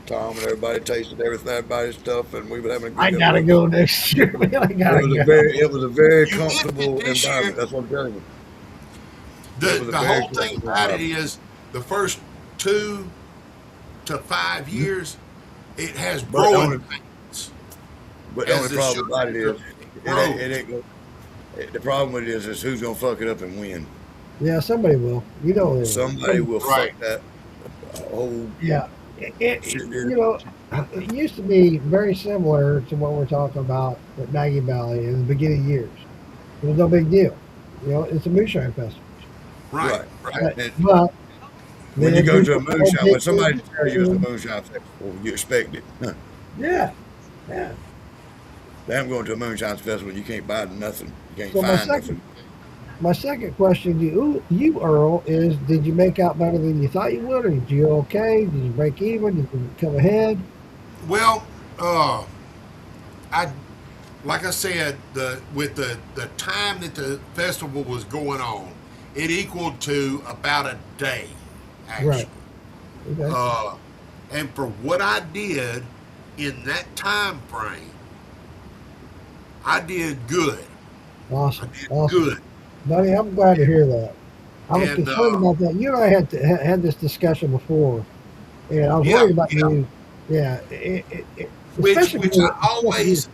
[SPEAKER 5] Tom and everybody tasted everybody's stuff, and we were having a
[SPEAKER 11] I
[SPEAKER 5] good
[SPEAKER 11] gotta
[SPEAKER 5] time.
[SPEAKER 11] go next year, man. I gotta go.
[SPEAKER 5] It was a very
[SPEAKER 4] you get it
[SPEAKER 5] comfortable
[SPEAKER 4] this
[SPEAKER 5] environment.
[SPEAKER 4] year.
[SPEAKER 5] That's what I'm telling you. It was a
[SPEAKER 4] The
[SPEAKER 5] very
[SPEAKER 4] whole thing
[SPEAKER 5] comfortable
[SPEAKER 4] about it
[SPEAKER 5] environment.
[SPEAKER 4] is the first 2 to 5 years, it has
[SPEAKER 5] But the
[SPEAKER 4] growing
[SPEAKER 5] only,
[SPEAKER 4] pains.
[SPEAKER 5] but the
[SPEAKER 4] As
[SPEAKER 5] only
[SPEAKER 4] the
[SPEAKER 5] problem about it
[SPEAKER 4] sugar
[SPEAKER 5] is,
[SPEAKER 4] grows.
[SPEAKER 5] it ain't gonna, the problem with it is who's gonna fuck it up and win.
[SPEAKER 11] Yeah, somebody will. You know they will.
[SPEAKER 5] Somebody will
[SPEAKER 4] Right.
[SPEAKER 5] fuck that whole
[SPEAKER 11] Yeah.
[SPEAKER 5] shit.
[SPEAKER 11] It used to be very similar to what we're talking about at Maggie Valley in the beginning years. It was no big deal. It's a moonshine festival.
[SPEAKER 4] Right,
[SPEAKER 5] Right.
[SPEAKER 4] right.
[SPEAKER 5] And
[SPEAKER 11] But
[SPEAKER 5] when
[SPEAKER 11] then
[SPEAKER 5] you go
[SPEAKER 11] it
[SPEAKER 5] to a
[SPEAKER 11] became
[SPEAKER 5] moonshine,
[SPEAKER 11] big
[SPEAKER 5] when somebody
[SPEAKER 11] business.
[SPEAKER 5] tells you it's a moonshine festival, you expect it. Huh.
[SPEAKER 11] Yeah, yeah.
[SPEAKER 5] Damn, going to a moonshine festival, you can't buy nothing. You can't
[SPEAKER 11] So my
[SPEAKER 5] find
[SPEAKER 11] second,
[SPEAKER 5] nothing.
[SPEAKER 11] my second question to you, Earl, is: did you make out better than you thought you would, or did you okay? Did you break even? Did you come ahead?
[SPEAKER 4] Well, I like I said, with the time that the festival was going on, it equaled to about a day,
[SPEAKER 11] Right.
[SPEAKER 4] actually.
[SPEAKER 11] Okay.
[SPEAKER 4] And for what I did in that time frame, I did good. I
[SPEAKER 11] Awesome.
[SPEAKER 4] did
[SPEAKER 11] Awesome.
[SPEAKER 4] good.
[SPEAKER 11] Buddy, I'm glad to hear that. I was
[SPEAKER 4] And
[SPEAKER 11] concerned about that. You and I had this discussion before, and I was
[SPEAKER 4] yeah,
[SPEAKER 11] worried about
[SPEAKER 4] yeah.
[SPEAKER 11] you. Yeah,
[SPEAKER 4] Which
[SPEAKER 11] especially
[SPEAKER 4] which
[SPEAKER 11] for especially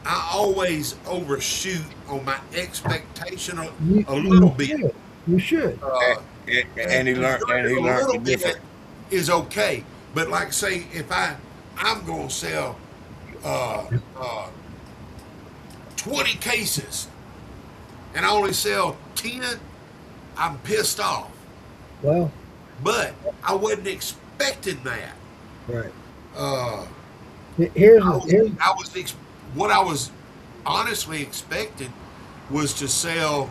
[SPEAKER 4] I always overshoot on my expectation
[SPEAKER 11] you.
[SPEAKER 4] a little
[SPEAKER 11] You
[SPEAKER 4] bit.
[SPEAKER 11] should. You should.
[SPEAKER 4] Uh,
[SPEAKER 5] And he
[SPEAKER 4] and
[SPEAKER 5] learned.
[SPEAKER 4] doing
[SPEAKER 5] And
[SPEAKER 4] it
[SPEAKER 5] he
[SPEAKER 4] a
[SPEAKER 5] learned the
[SPEAKER 4] little bit
[SPEAKER 5] difference.
[SPEAKER 4] is okay. But like say if I'm gonna sell uh, uh, 20 cases and I only sell 10, I'm pissed off.
[SPEAKER 11] Well,
[SPEAKER 4] But I wasn't expecting that.
[SPEAKER 11] right.
[SPEAKER 4] Uh,
[SPEAKER 11] Here's
[SPEAKER 4] I
[SPEAKER 11] the
[SPEAKER 4] was,
[SPEAKER 11] here's
[SPEAKER 4] what I was honestly expecting was to sell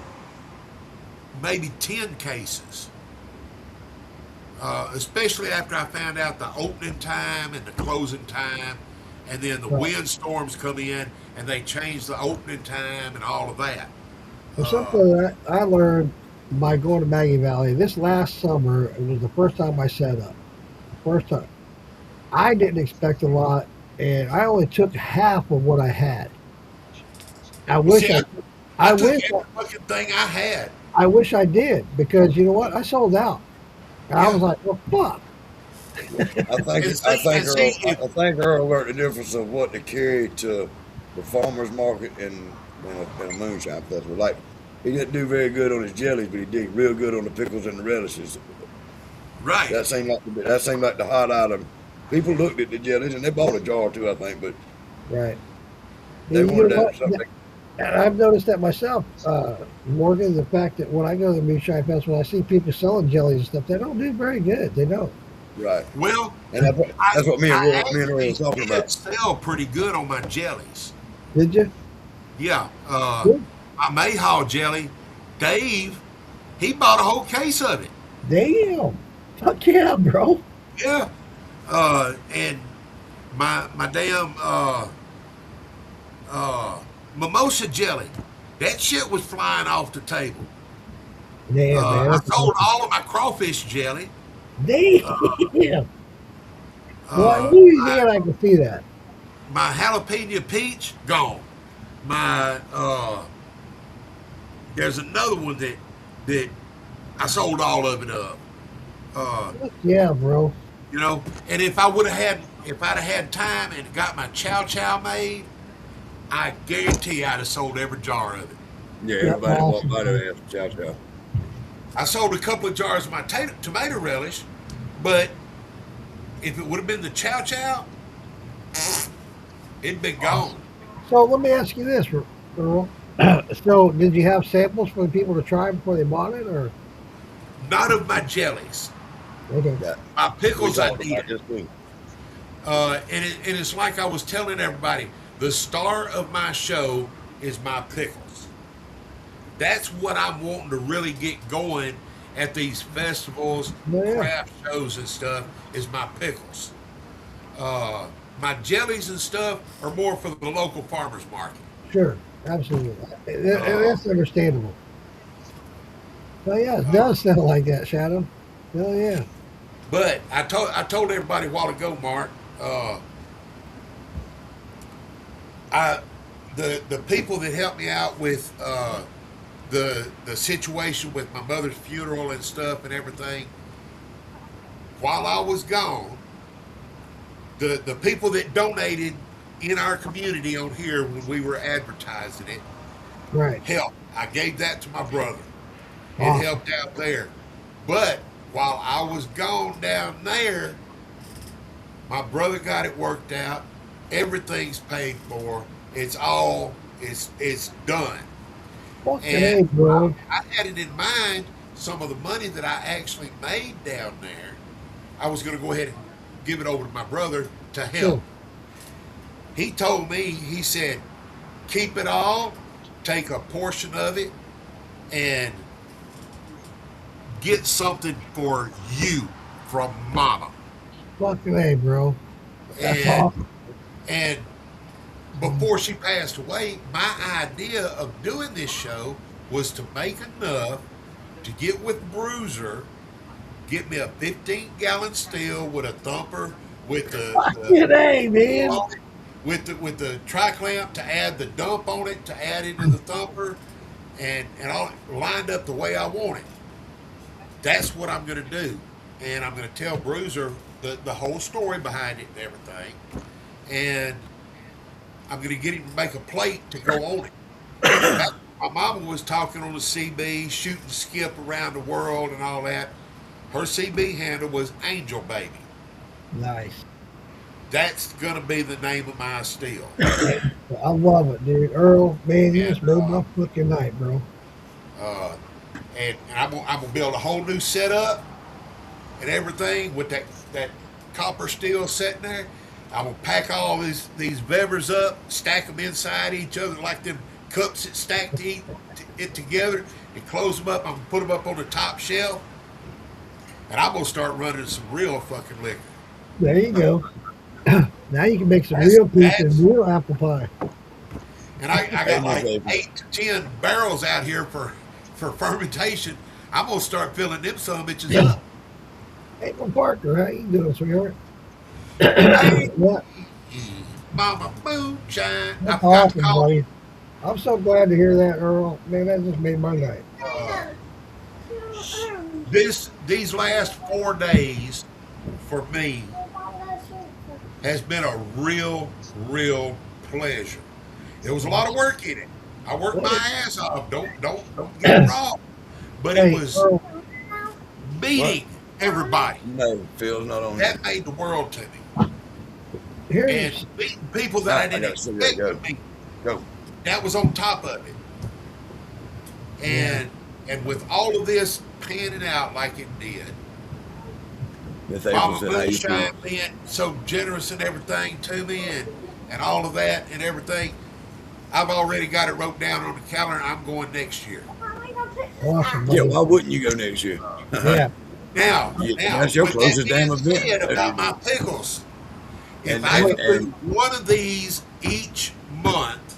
[SPEAKER 4] maybe 10 cases. Especially after I found out the opening time and the closing time, and then the
[SPEAKER 11] right.
[SPEAKER 4] windstorms come in and they change the opening time and all of that.
[SPEAKER 11] There's
[SPEAKER 4] Uh,
[SPEAKER 11] something that I learned by going to Maggie Valley this last summer. It was the first time I set up. First time. I didn't expect a lot, and I only took half of what I had. I wish
[SPEAKER 4] See,
[SPEAKER 11] I,
[SPEAKER 4] I
[SPEAKER 11] I
[SPEAKER 4] took
[SPEAKER 11] wish,
[SPEAKER 4] every fucking thing I had.
[SPEAKER 11] I wish I did because you know what? I sold out. And I was
[SPEAKER 4] Yeah.
[SPEAKER 11] like, well, fuck.
[SPEAKER 4] And see if
[SPEAKER 5] I think Earl learned the difference of what to carry to the farmers market and a moonshine festival. Like he didn't do very good on his jellies, but he did real good on the pickles and the relishes.
[SPEAKER 4] right.
[SPEAKER 5] That seemed like the hot item. People looked at the jellies and they bought a jar or two, I think, but
[SPEAKER 11] Right.
[SPEAKER 5] they
[SPEAKER 11] And you
[SPEAKER 5] wanted
[SPEAKER 11] know
[SPEAKER 5] that
[SPEAKER 11] what?
[SPEAKER 5] something.
[SPEAKER 11] And I've noticed that myself, Morgan. The fact that when I go to the Moonshine Festival, I see people selling jellies and stuff. They don't do very good. They don't.
[SPEAKER 5] Right.
[SPEAKER 4] Well,
[SPEAKER 5] And that's what me and
[SPEAKER 4] I
[SPEAKER 5] Earl were
[SPEAKER 4] actually
[SPEAKER 5] talking
[SPEAKER 4] did
[SPEAKER 5] about.
[SPEAKER 4] sell pretty good on my jellies.
[SPEAKER 11] Did you?
[SPEAKER 4] Yeah.
[SPEAKER 11] Good.
[SPEAKER 4] My Mayhaw jelly, Dave, he bought a whole case of it.
[SPEAKER 11] Damn. Fuck yeah, bro.
[SPEAKER 4] Yeah. And my damn mimosa jelly, that shit was flying off the table.
[SPEAKER 11] Damn, man.
[SPEAKER 4] I sold all of my crawfish jelly.
[SPEAKER 11] Damn. Well, in
[SPEAKER 4] Uh,
[SPEAKER 11] Louisiana, I can see that.
[SPEAKER 4] my jalapeno peach, gone. My there's another one that I sold all of it of. Uh,
[SPEAKER 11] Yeah, bro.
[SPEAKER 4] and if I'd have had time and got my chow chow made, I guarantee I'd have sold every jar of it.
[SPEAKER 5] Yeah,
[SPEAKER 11] Yep,
[SPEAKER 5] everybody walked
[SPEAKER 11] awesome.
[SPEAKER 5] by there and chow chow.
[SPEAKER 4] I sold a couple of jars of my tomato relish, but if it would have been the chow chow, it'd been gone.
[SPEAKER 11] So let me ask you this, Earl. So did you have samples for the people to try before they bought it, or
[SPEAKER 4] Not of my jellies.
[SPEAKER 11] okay?
[SPEAKER 5] Yeah.
[SPEAKER 4] My
[SPEAKER 5] We
[SPEAKER 4] pickles I
[SPEAKER 5] talked about
[SPEAKER 4] did.
[SPEAKER 5] this too.
[SPEAKER 4] And it's like I was telling everybody, the star of my show is my pickles. That's what I'm wanting to really get going at these festivals,
[SPEAKER 11] Yeah.
[SPEAKER 4] craft shows and stuff, is my pickles. My jellies and stuff are more for the local farmers market.
[SPEAKER 11] Sure, absolutely. That's understandable. So yeah, it does sound like that, Shadow. Hell yeah.
[SPEAKER 4] But I told everybody a while ago, Mark. I the people that helped me out with the situation with my mother's funeral and stuff and everything. while I was gone, the people that donated in our community on here when we were advertising it
[SPEAKER 11] Right.
[SPEAKER 4] helped. I gave that to my brother. It
[SPEAKER 11] Awesome.
[SPEAKER 4] helped out there. But while I was gone down there, my brother got it worked out. Everything's paid for. It's done.
[SPEAKER 11] Fucking
[SPEAKER 4] And
[SPEAKER 11] A, bro.
[SPEAKER 4] I had it in mind, some of the money that I actually made down there, I was going to go ahead and give it over to my brother to help.
[SPEAKER 11] Sure.
[SPEAKER 4] He told me, he said, keep it all, take a portion of it, and get something for you from Mama.
[SPEAKER 11] Fucking A, bro. That's
[SPEAKER 4] And,
[SPEAKER 11] awesome.
[SPEAKER 4] and before she passed away, my idea of doing this show was to make enough to get with Bruiser, get me a 15-gallon still with a thumper, with
[SPEAKER 11] Fucking A, man.
[SPEAKER 4] with the tri-clamp to add the dump on it, to add into the thumper, and all lined up the way I want it. That's what I'm going to do, and I'm going to tell Bruiser the whole story behind it and everything, and I'm going to get him to make a plate to go on it. My mama was talking on the CB, shooting skip around the world and all that. Her CB handle was Angel Baby.
[SPEAKER 11] Nice.
[SPEAKER 4] That's going to be the name of my still.
[SPEAKER 11] I love it, dude. Earl, man, you just made my fucking night, bro.
[SPEAKER 4] And I'm gonna build a whole new setup and everything with that copper steel sitting there. I'm gonna pack all these bevers up, stack them inside each other like them cups that stack it together, and close them up. I'm gonna put them up on the top shelf, and I'm gonna start running some real fucking liquor.
[SPEAKER 11] There you go. Now you can make some real pizza and real apple pie.
[SPEAKER 4] And I got like 8 to 10 barrels out here for fermentation. I'm gonna start filling them some bitches up.
[SPEAKER 11] Hey, Parker, how you doing, sweetheart?
[SPEAKER 4] Hey,
[SPEAKER 11] What?
[SPEAKER 4] Mama Moonshine. I
[SPEAKER 11] That's
[SPEAKER 4] forgot to
[SPEAKER 11] awesome,
[SPEAKER 4] call
[SPEAKER 11] buddy. I'm so glad to hear that, Earl. Man, that just made my night.
[SPEAKER 4] These last 4 days for me has been a real pleasure. There was a lot of work in it. I worked my ass off. Don't get it wrong. But it was meeting everybody.
[SPEAKER 5] No, Phil's not on
[SPEAKER 4] That made the world to me. And meeting people that I didn't expect to meet.
[SPEAKER 5] Go.
[SPEAKER 4] That was on top of it. And with all of this panning out like it did, Mama Moonshine being so generous and everything to me and all of that and everything, I've already got it wrote down on the calendar. I'm going next year.
[SPEAKER 11] Awesome,
[SPEAKER 5] yeah, why wouldn't you go next year?
[SPEAKER 11] Yeah.
[SPEAKER 4] Now,
[SPEAKER 5] that's your closest damn event.
[SPEAKER 4] About my pickles, if I could do one of these each month.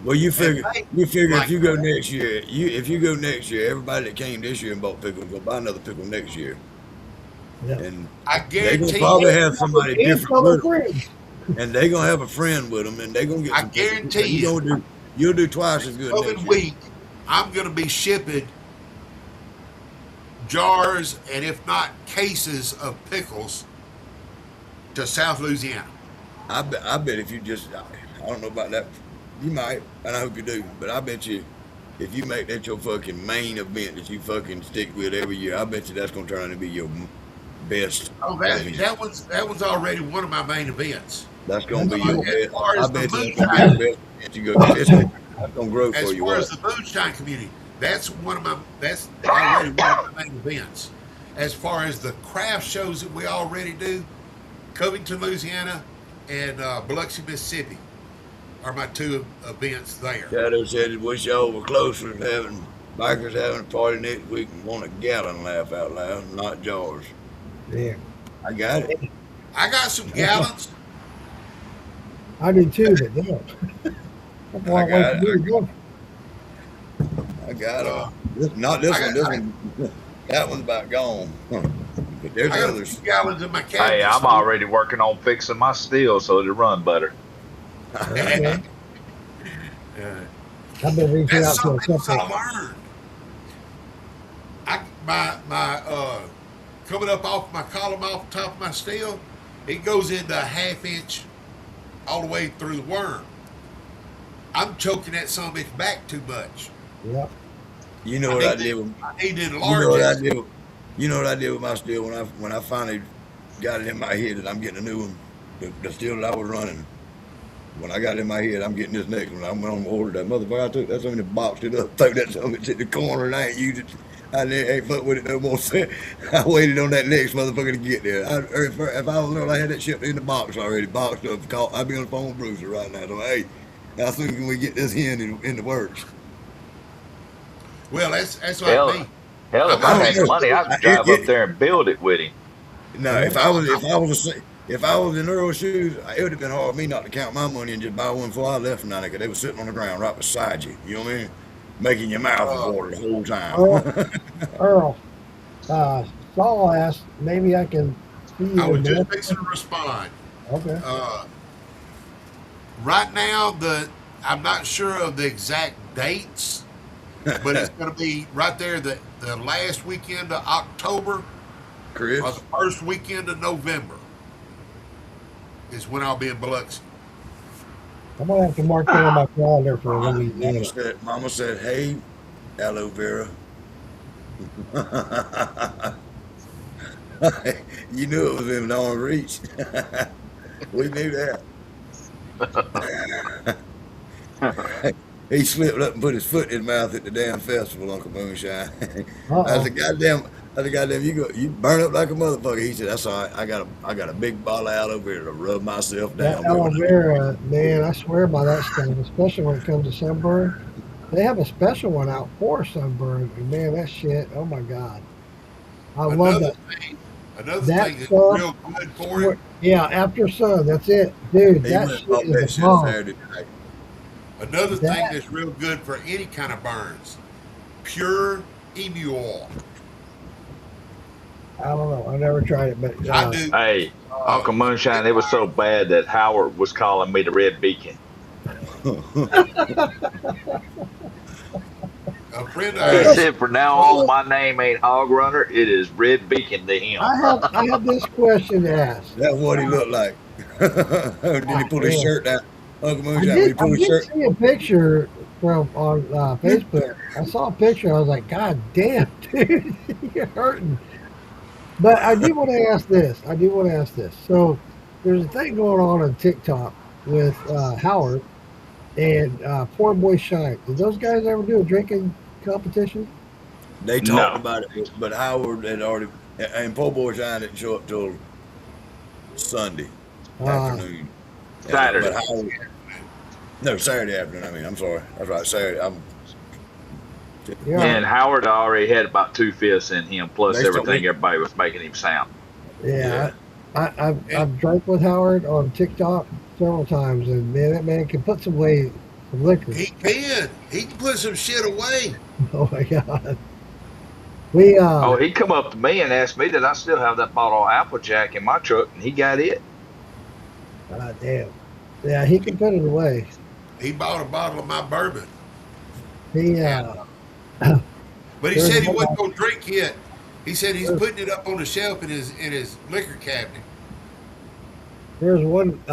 [SPEAKER 5] Well, you figure if you go next year, everybody that came this year and bought pickles will buy another pickle next year.
[SPEAKER 11] Yeah.
[SPEAKER 5] And
[SPEAKER 4] I guarantee
[SPEAKER 5] they're gonna probably have somebody different with them. And they're gonna have a friend with them, and they're gonna get.
[SPEAKER 4] I guarantee
[SPEAKER 5] you'll do twice as good next
[SPEAKER 4] week. I'm gonna be shipping jars and if not cases of pickles to South Louisiana.
[SPEAKER 5] I bet if you just, I don't know about that. You might, and I hope you do, but I bet you if you make that your fucking main event that you fucking stick with every year, I bet you that's gonna turn out to be your best.
[SPEAKER 4] Oh, that was already one of my main events.
[SPEAKER 5] That's gonna be your best.
[SPEAKER 4] I
[SPEAKER 5] bet you that's gonna be your best. You go, that's gonna grow for you.
[SPEAKER 4] As far as the moonshine community, that's already one of my main events. As far as the craft shows that we already do, Covington, Louisiana, and Biloxi, Mississippi are my 2 events there.
[SPEAKER 5] Shadow said, "Wish y'all were closer to having bikers having a party next week and want a gallon laugh out loud, not jars."
[SPEAKER 11] Yeah,
[SPEAKER 5] I got it.
[SPEAKER 4] I got some gallons.
[SPEAKER 11] I do too, but yeah.
[SPEAKER 5] I got it. Not this one. This one. That one's about gone. But there's others.
[SPEAKER 4] Gallons in my cabinet.
[SPEAKER 7] Hey, I'm already working on fixing my steel so it'll run better.
[SPEAKER 11] I've been reaching out to a couple.
[SPEAKER 4] I learned. My coming up off my column off the top of my steel, it goes into a half inch all the way through the worm. I'm choking that son of a bitch back too much.
[SPEAKER 11] Yep.
[SPEAKER 5] You know what I did with
[SPEAKER 4] I need to
[SPEAKER 5] you
[SPEAKER 4] enlarge
[SPEAKER 5] know what I
[SPEAKER 4] it.
[SPEAKER 5] did with, you know what I did with my steel when I finally got it in my head that I'm getting a new one. The steel that I was running. When I got it in my head, I'm getting this next one. I'm gonna order that motherfucker. I took that something and boxed it up, threw that something in the corner, and I ain't used it. I ain't fuck with it no more. I waited on that next motherfucker to get there. If I was there, I had that shit in the box already, boxed up. I'd be on the phone with Bruiser right now. So hey, how soon can we get this in the works?
[SPEAKER 4] Well, that's like
[SPEAKER 7] Hell,
[SPEAKER 4] me.
[SPEAKER 7] hell, if
[SPEAKER 5] I
[SPEAKER 7] I
[SPEAKER 5] don't
[SPEAKER 7] had the
[SPEAKER 5] know.
[SPEAKER 7] money, I'd drive up there and build it with him.
[SPEAKER 5] No, if I was in Earl's shoes, it would have been hard for me not to count my money and just buy one before I left from down there because they were sitting on the ground right beside you. You know what I mean? Making your mouth water the whole
[SPEAKER 11] Earl,
[SPEAKER 5] time.
[SPEAKER 11] Earl, Saul asked, maybe I can see you
[SPEAKER 4] I was
[SPEAKER 11] in
[SPEAKER 4] just
[SPEAKER 11] there.
[SPEAKER 4] fixing to respond.
[SPEAKER 11] Okay.
[SPEAKER 4] Right now, I'm not sure of the exact dates, but it's going to be right there the last weekend of October
[SPEAKER 5] Chris,
[SPEAKER 4] or the first weekend of November is when I'll be in Biloxi.
[SPEAKER 11] I'm gonna have to mark that on my calendar for Louisiana.
[SPEAKER 5] Mama said, hey, aloe vera. You knew it was in arm's reach. We knew that. He slipped up and put his foot in his mouth at the damn festival, Uncle Moonshine. I said, goddamn, you burn up like a motherfucker. He said, that's all right. I got a big bottle of aloe vera to rub myself down
[SPEAKER 11] That aloe
[SPEAKER 5] with.
[SPEAKER 11] vera, man, I swear by that stuff, especially when it comes to sunburn. They have a special one out for sunburn, and man, that shit, oh my god. I love that.
[SPEAKER 4] Another
[SPEAKER 11] That
[SPEAKER 4] thing that's
[SPEAKER 11] stuff,
[SPEAKER 4] real good for it.
[SPEAKER 11] yeah, after sun, that's it. Dude,
[SPEAKER 5] He
[SPEAKER 11] that
[SPEAKER 5] went
[SPEAKER 11] shit
[SPEAKER 5] and bought that
[SPEAKER 11] is a
[SPEAKER 5] shit
[SPEAKER 11] bomb.
[SPEAKER 5] Saturday night.
[SPEAKER 4] Another thing
[SPEAKER 11] That,
[SPEAKER 4] that's real good for any kind of burns, pure emu oil.
[SPEAKER 11] I don't know, I never tried it, but
[SPEAKER 4] I do.
[SPEAKER 7] Hey, Uncle Moonshine, it was so bad that Howard was calling me the Red Beacon.
[SPEAKER 4] A friend of
[SPEAKER 7] He
[SPEAKER 4] ours,
[SPEAKER 7] said, from now on, my name ain't Hog Runner. It is Red Beacon to him.
[SPEAKER 11] I have this question to ask.
[SPEAKER 5] That's what he looked like. Did he pull his
[SPEAKER 11] Yeah.
[SPEAKER 5] shirt down? Uncle
[SPEAKER 11] I
[SPEAKER 5] Moonshine, did he
[SPEAKER 11] did, I
[SPEAKER 5] pull his
[SPEAKER 11] did
[SPEAKER 5] shirt?
[SPEAKER 11] see a picture from on Facebook. I saw a picture. I was like, God damn, dude, you're hurting. But I do want to ask this. So there's a thing going on TikTok with Howard and Poor Boy Shine. Did those guys ever do a drinking competition?
[SPEAKER 5] They talked
[SPEAKER 7] No.
[SPEAKER 5] about it, but Howard had already, and Po Boy Shine didn't show up till Sunday
[SPEAKER 11] Uh,
[SPEAKER 5] afternoon.
[SPEAKER 7] Saturday.
[SPEAKER 5] But Howard, no, Saturday afternoon. I mean, I'm sorry. That's right, Saturday.
[SPEAKER 11] yeah.
[SPEAKER 7] And Howard already had about 2/5 in him, plus
[SPEAKER 5] They told
[SPEAKER 7] everything
[SPEAKER 5] me-
[SPEAKER 7] everybody was making him sound.
[SPEAKER 11] Yeah, I've drank with Howard on TikTok several times, and man, that man can put some liquor.
[SPEAKER 4] he can put some shit away.
[SPEAKER 11] Oh my god. We
[SPEAKER 7] Oh, he come up to me and asked me that I still have that bottle of Applejack in my truck, and he got it.
[SPEAKER 11] damn. Yeah, he can put it away.
[SPEAKER 4] He bought a bottle of my bourbon,
[SPEAKER 11] He
[SPEAKER 4] but he
[SPEAKER 11] There's
[SPEAKER 4] said he
[SPEAKER 11] one
[SPEAKER 4] wasn't gonna drink yet. He said he's putting it up on the shelf in his liquor cabinet.
[SPEAKER 11] there's one it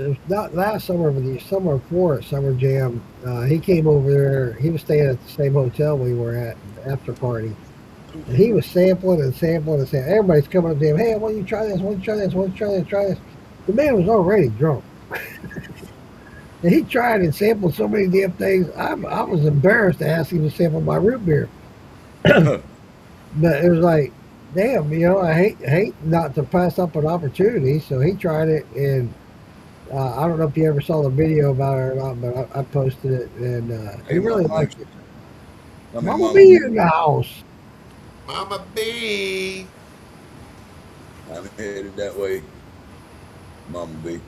[SPEAKER 11] was not last summer but the summer before at Summer Jam. He came over there, he was staying at the same hotel we were at the after party. And he was sampling and sampling and sampling. Everybody's coming up to him, hey, why don't you try this? Why don't you try this? Why don't you try this? Try this. The man was already drunk. And he tried and sampled so many damn things. I was embarrassed to ask him to sample my root beer. But it was like, damn, I hate not to pass up an opportunity. So he tried it, and I don't know if you ever saw the video about it or not, but I posted it, and he
[SPEAKER 5] Hey,
[SPEAKER 11] really
[SPEAKER 5] Mama,
[SPEAKER 11] liked it.
[SPEAKER 5] I mean,
[SPEAKER 11] Mama B in the house.
[SPEAKER 4] Mama B.
[SPEAKER 5] I'm headed that way, Mama B.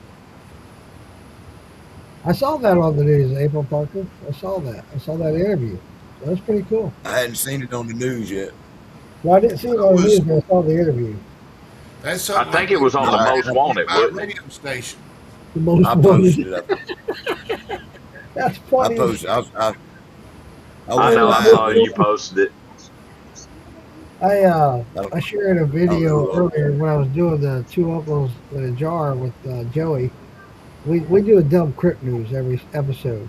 [SPEAKER 11] I saw that on the news, April Parker. I saw that. I saw that interview. That was pretty cool.
[SPEAKER 5] I hadn't seen it on the news yet.
[SPEAKER 11] Well, I didn't see it on the news, but I saw the interview.
[SPEAKER 4] That's
[SPEAKER 7] I
[SPEAKER 4] something
[SPEAKER 7] think
[SPEAKER 4] like
[SPEAKER 7] it was on the
[SPEAKER 5] Right.
[SPEAKER 7] Most Wanted,
[SPEAKER 4] my
[SPEAKER 7] wasn't it?
[SPEAKER 4] radio station.
[SPEAKER 11] The most
[SPEAKER 5] I
[SPEAKER 11] wanted.
[SPEAKER 5] posted it.
[SPEAKER 11] That's
[SPEAKER 5] I
[SPEAKER 11] funny.
[SPEAKER 5] posted. I
[SPEAKER 7] I know. I saw you posted it.
[SPEAKER 11] I shared a video earlier when I was doing the Two Uncles in a Jar with Joey. We do a dumb crypt news every episode,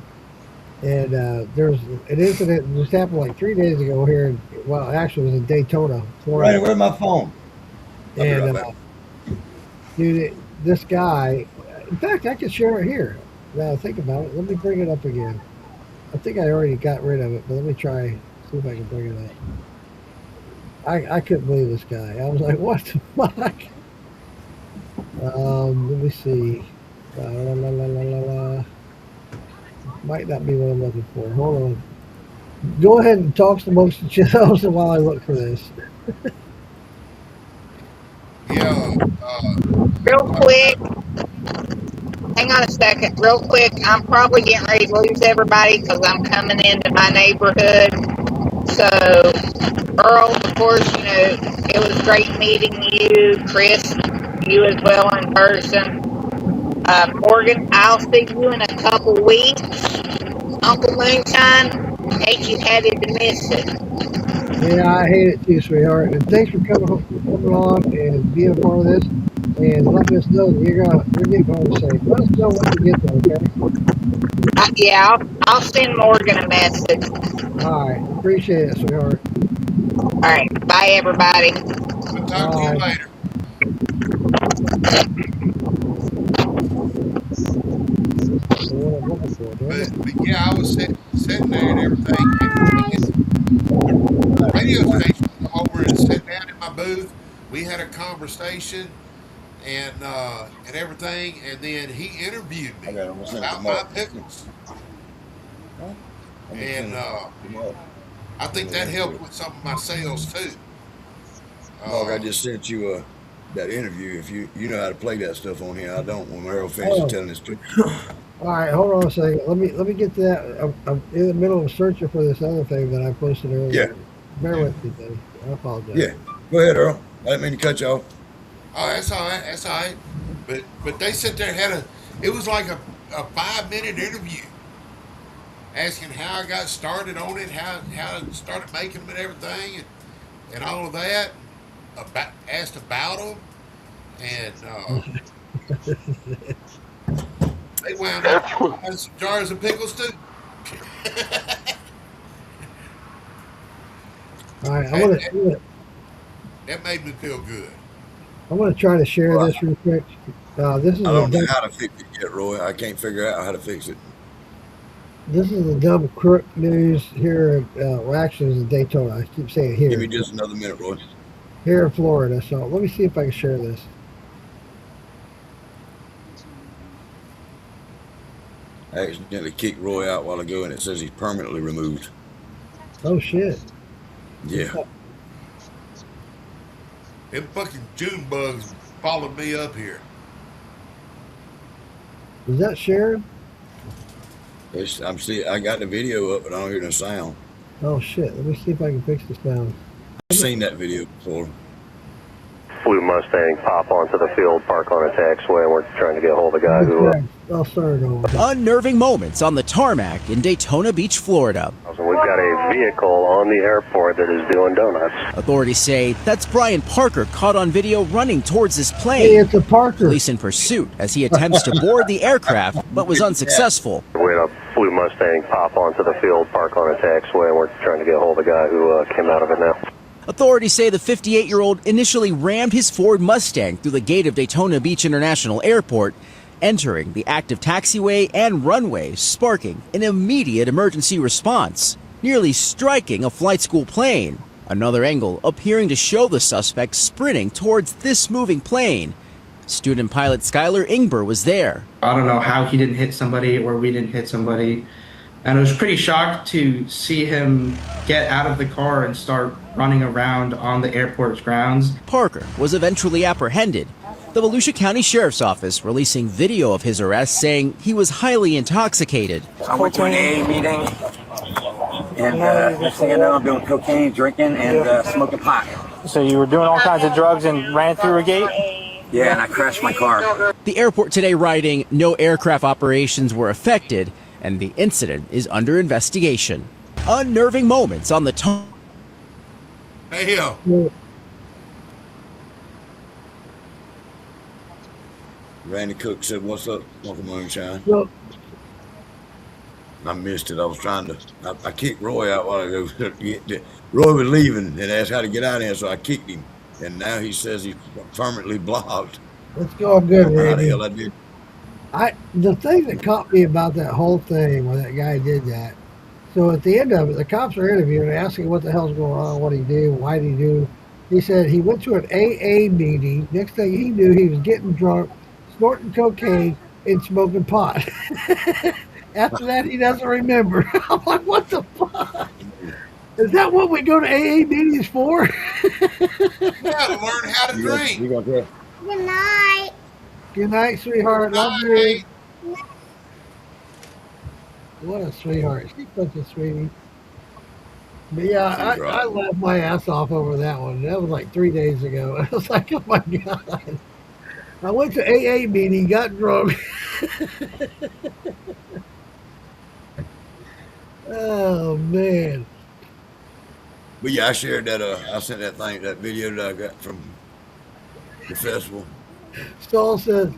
[SPEAKER 11] and there's an incident that just happened like 3 days ago here. Well, actually, it was in Daytona,
[SPEAKER 5] Right,
[SPEAKER 11] Florida.
[SPEAKER 5] where's my phone? I'll be
[SPEAKER 11] And
[SPEAKER 5] right back.
[SPEAKER 11] dude, this guy. In fact, I could share it here. Now I think about it. Let me bring it up again. I think I already got rid of it, but let me try see if I can bring it up. I couldn't believe this guy. I was like, what the fuck? Let me see. La, la, la, la, la, la. Might not be what I'm looking for. Hold on. Go ahead and talk amongst yourselves while I look for this.
[SPEAKER 4] Yeah.
[SPEAKER 1] Real quick, hang on a second. Real quick, I'm probably getting ready to lose everybody because I'm coming into my neighborhood. So, Earl, of course, you know, it was great meeting you. Chris, you as well in person. Morgan, I'll see you in a couple weeks. Uncle Moonshine, hate you had to miss it.
[SPEAKER 11] Yeah, I hate it too, sweetheart. And thanks for coming on and being a part of this and letting us know that you're getting home safe. Let us know when you get there, okay?
[SPEAKER 1] Yeah, I'll send Morgan a message.
[SPEAKER 11] All right. Appreciate it, sweetheart.
[SPEAKER 1] All right. Bye, everybody.
[SPEAKER 4] We'll talk to you later. But yeah, I was sitting there and everything. And the radio station come over and sat down in my booth. We had a conversation and everything, and then he interviewed me about my pickles. And I think that helped with some of my sales too.
[SPEAKER 5] Dog, I just sent you that interview. If you know how to play that stuff on here, I don't. When Harold finishes telling his story.
[SPEAKER 11] All right, hold on a second. Let me get to that. I'm in the middle of searching for this other thing that I posted earlier.
[SPEAKER 5] Yeah.
[SPEAKER 11] Bear with me, buddy. I apologize.
[SPEAKER 5] Yeah. Go ahead, Earl. I didn't mean to cut you off.
[SPEAKER 4] Oh, that's all right. That's all right. But they sit there and had it was like a 5-minute interview, asking how I got started on it, how I started making them and everything, and all of that. Asked about them, and they wound up having some jars of pickles too.
[SPEAKER 11] All right,
[SPEAKER 4] That made me feel good.
[SPEAKER 11] I'm going to try to share this real quick. This is
[SPEAKER 5] I don't know how to fix it yet, Roy. I can't figure out how to fix it.
[SPEAKER 11] This is the dumb crook news here. Well, actually, it's in Daytona. I keep saying here.
[SPEAKER 5] Give me just another minute, Roy.
[SPEAKER 11] Here in Florida. So let me see if I can share this.
[SPEAKER 5] I accidentally kicked Roy out while ago, and it says he's permanently removed.
[SPEAKER 11] Oh shit!
[SPEAKER 5] Yeah.
[SPEAKER 4] Them fucking June bugs followed me up here.
[SPEAKER 11] Is that shared?
[SPEAKER 5] I got the video up, but I don't hear no sound.
[SPEAKER 11] Oh shit! Let me see if I can fix the sound.
[SPEAKER 5] I've seen that video before.
[SPEAKER 12] Blue Mustang pop onto the field, park on a taxiway, and we're trying to get a hold of the guy who...
[SPEAKER 11] I'll start it over.
[SPEAKER 13] Unnerving moments on the tarmac in Daytona Beach, Florida.
[SPEAKER 12] We've got a vehicle on the airport that is doing donuts.
[SPEAKER 13] Authorities say that's Brian Parker caught on video running towards his plane.
[SPEAKER 11] Hey, it's a Parker.
[SPEAKER 13] Police in pursuit as he attempts to board the aircraft, but was unsuccessful.
[SPEAKER 12] We had a Blue Mustang pop onto the field, park on a taxiway, and we're trying to get a hold of the guy who came out of it now.
[SPEAKER 13] Authorities say the 58-year-old initially rammed his Ford Mustang through the gate of Daytona Beach International Airport, entering the active taxiway and runway, sparking an immediate emergency response, nearly striking a flight school plane. Another angle appearing to show the suspect sprinting towards this moving plane. Student pilot Skylar Ingber was there.
[SPEAKER 14] I don't know how he didn't hit somebody or we didn't hit somebody. And I was pretty shocked to see him get out of the car and start running around on the airport's grounds.
[SPEAKER 13] Parker was eventually apprehended. The Volusia County Sheriff's Office releasing video of his arrest, saying he was highly intoxicated.
[SPEAKER 15] I went to an AA meeting, and next thing I know, I'm doing cocaine, drinking, and smoking pot.
[SPEAKER 16] So you were doing all kinds of drugs and ran through a gate?
[SPEAKER 15] Yeah, and I crashed my car.
[SPEAKER 13] The airport today writing no aircraft operations were affected, and the incident is under investigation. Unnerving moments on the
[SPEAKER 4] Hell.
[SPEAKER 5] Randy Cook said, "What's up, Uncle Moonshine?"
[SPEAKER 11] Well,
[SPEAKER 5] I missed it. I was trying to. I kicked Roy out while ago. Roy was leaving and asked how to get out of here, so I kicked him. And now he says he's permanently blocked.
[SPEAKER 11] it's going
[SPEAKER 5] I
[SPEAKER 11] good,
[SPEAKER 5] don't know how the
[SPEAKER 11] Randy.
[SPEAKER 5] hell I did.
[SPEAKER 11] The thing that caught me about that whole thing when that guy did that. So at the end of it, the cops are interviewing, asking what the hell's going on, what he did, why did he do. He said he went to an AA meeting. Next thing he knew, he was getting drunk, snorting cocaine, and smoking pot. After that, he doesn't remember. I'm like, what the fuck? Is that what we go to AA meetings for?
[SPEAKER 4] Yeah, to learn how to drink.
[SPEAKER 5] You got that?
[SPEAKER 6] Good night.
[SPEAKER 11] Good night, sweetheart. Love you. What a sweetheart. She's such a sweetie. But yeah, I laughed my ass off over that one. That was like 3 days ago. I was like, oh my God. I went to AA meeting, got drunk. Oh, man.
[SPEAKER 5] But yeah, I shared that. I sent that video that I got from the festival.
[SPEAKER 11] Saul says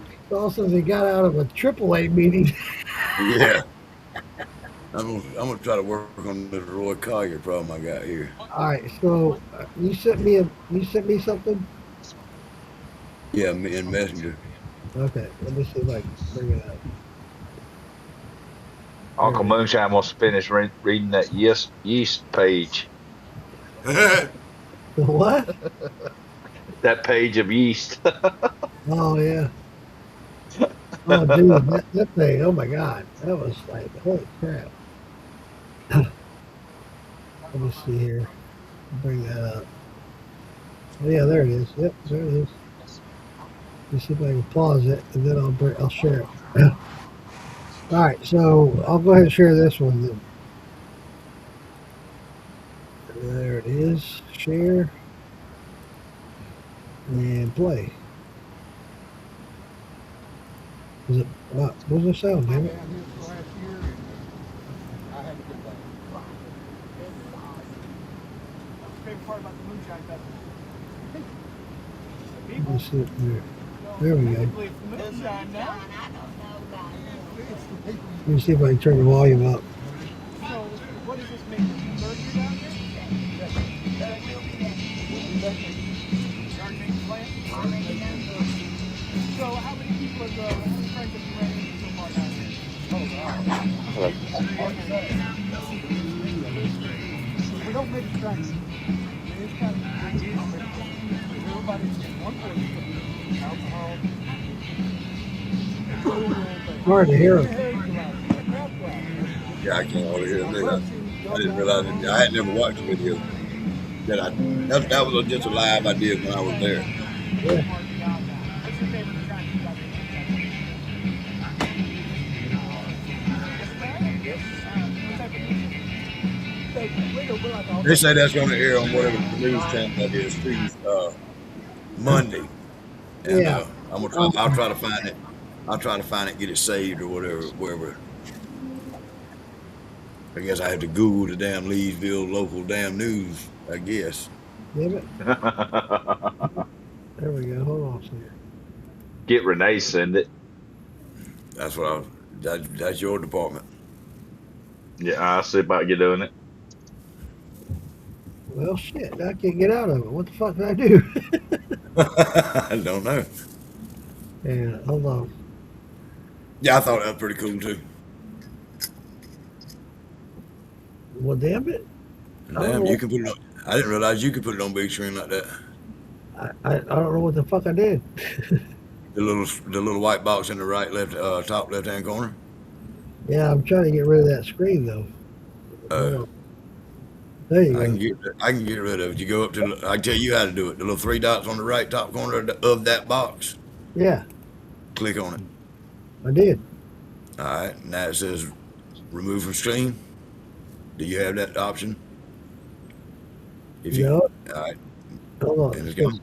[SPEAKER 11] he got out of a AAA meeting.
[SPEAKER 5] Yeah. I'm gonna try to work on the Roy Collier problem I got here.
[SPEAKER 11] All right, so you sent me something.
[SPEAKER 5] Yeah, in Messenger.
[SPEAKER 11] Okay, let me see if I can bring it up.
[SPEAKER 7] Uncle Moonshine wants to finish reading that yeast page.
[SPEAKER 11] What?
[SPEAKER 7] That page of yeast.
[SPEAKER 11] Oh yeah. Oh dude, that thing. Oh my God, that was like holy crap. Let me see here. Bring that up. Oh yeah, there it is. Yep, there it is. Let me see if I can pause it, and then I'll share it. All right, so I'll go ahead and share this one then. There it is. Share and play. Is it? What's the sound, damn it? Let me see it there. There we go. Let me see if I can turn the volume up.
[SPEAKER 3] So how many people have, how many friends have you ran into so far down here? We don't make tracks. It's kind of everybody's one person. Alcohol.
[SPEAKER 11] Hard to hear him.
[SPEAKER 5] Yeah, I can't hardly hear him. I didn't realize it. I had never watched the video. That was just a live I did when I was there.
[SPEAKER 11] Yeah.
[SPEAKER 5] They say that's going to air on whatever the news channel that is too, Monday. And,
[SPEAKER 11] Yeah.
[SPEAKER 5] I'll try to find it. I'll try to find it, get it saved or whatever, wherever. I guess I have to Google the damn Leesville local damn news, I guess.
[SPEAKER 11] Damn it. There we go. Hold on a second.
[SPEAKER 7] Get Renee, send it.
[SPEAKER 5] That's what that's your department.
[SPEAKER 7] Yeah, I'll see about you doing it.
[SPEAKER 11] Well, shit. I can't get out of it. What the fuck did I do?
[SPEAKER 5] I don't know.
[SPEAKER 11] Yeah, hold on.
[SPEAKER 5] Yeah, I thought that was pretty cool too.
[SPEAKER 11] Well, damn it.
[SPEAKER 5] Damn, you can put it on. I didn't realize you could put it on big screen like that.
[SPEAKER 11] I don't know what the fuck I did.
[SPEAKER 5] The little white box in the top left hand corner.
[SPEAKER 11] Yeah, I'm trying to get rid of that screen though. There you go.
[SPEAKER 5] I can get rid of it. You go up to. I can tell you how to do it. The little 3 dots on the right top corner of that box.
[SPEAKER 11] Yeah,
[SPEAKER 5] Click on it.
[SPEAKER 11] I did.
[SPEAKER 5] All right. Now it says remove from screen. Do you have that option? If you.
[SPEAKER 11] No.
[SPEAKER 5] All right.
[SPEAKER 11] Hold on.
[SPEAKER 5] And it's gone.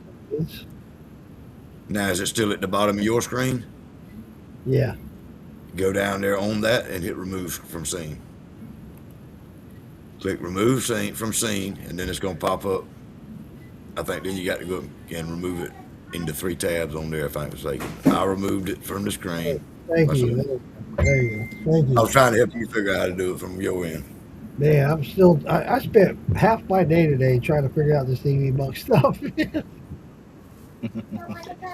[SPEAKER 5] Now is it still at the bottom of your screen?
[SPEAKER 11] Yeah.
[SPEAKER 5] Go down there on that and hit remove from scene. Click remove scene from scene, and then it's going to pop up I think then you got to go and remove it into 3 tabs on there, if I'm mistaken. I removed it from the screen.
[SPEAKER 11] Thank
[SPEAKER 5] myself.
[SPEAKER 11] you. There you go. Thank
[SPEAKER 5] I
[SPEAKER 11] you.
[SPEAKER 5] was trying to help you figure out how to do it from your end.
[SPEAKER 11] Man, I'm still. I spent half my day today trying to figure out this TV box stuff.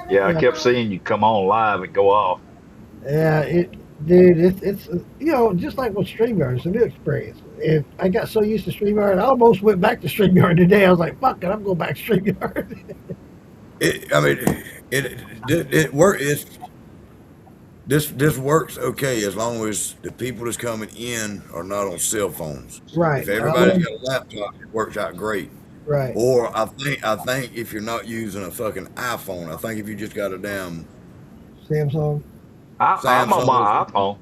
[SPEAKER 7] Yeah, I kept seeing you come on live and go off.
[SPEAKER 11] Yeah, dude, it's just like with StreamYard, it's a new experience. And I got so used to StreamYard, I almost went back to StreamYard today. I was like, fuck it, I'm going back to StreamYard.
[SPEAKER 5] It work. This works okay as long as the people that's coming in are not on cell phones.
[SPEAKER 11] Right.
[SPEAKER 5] If everybody's got a laptop, it works out great.
[SPEAKER 11] Right.
[SPEAKER 5] Or I think if you're not using a fucking iPhone, I think if you just got a damn
[SPEAKER 11] Samsung.
[SPEAKER 7] I'm on my iPhone.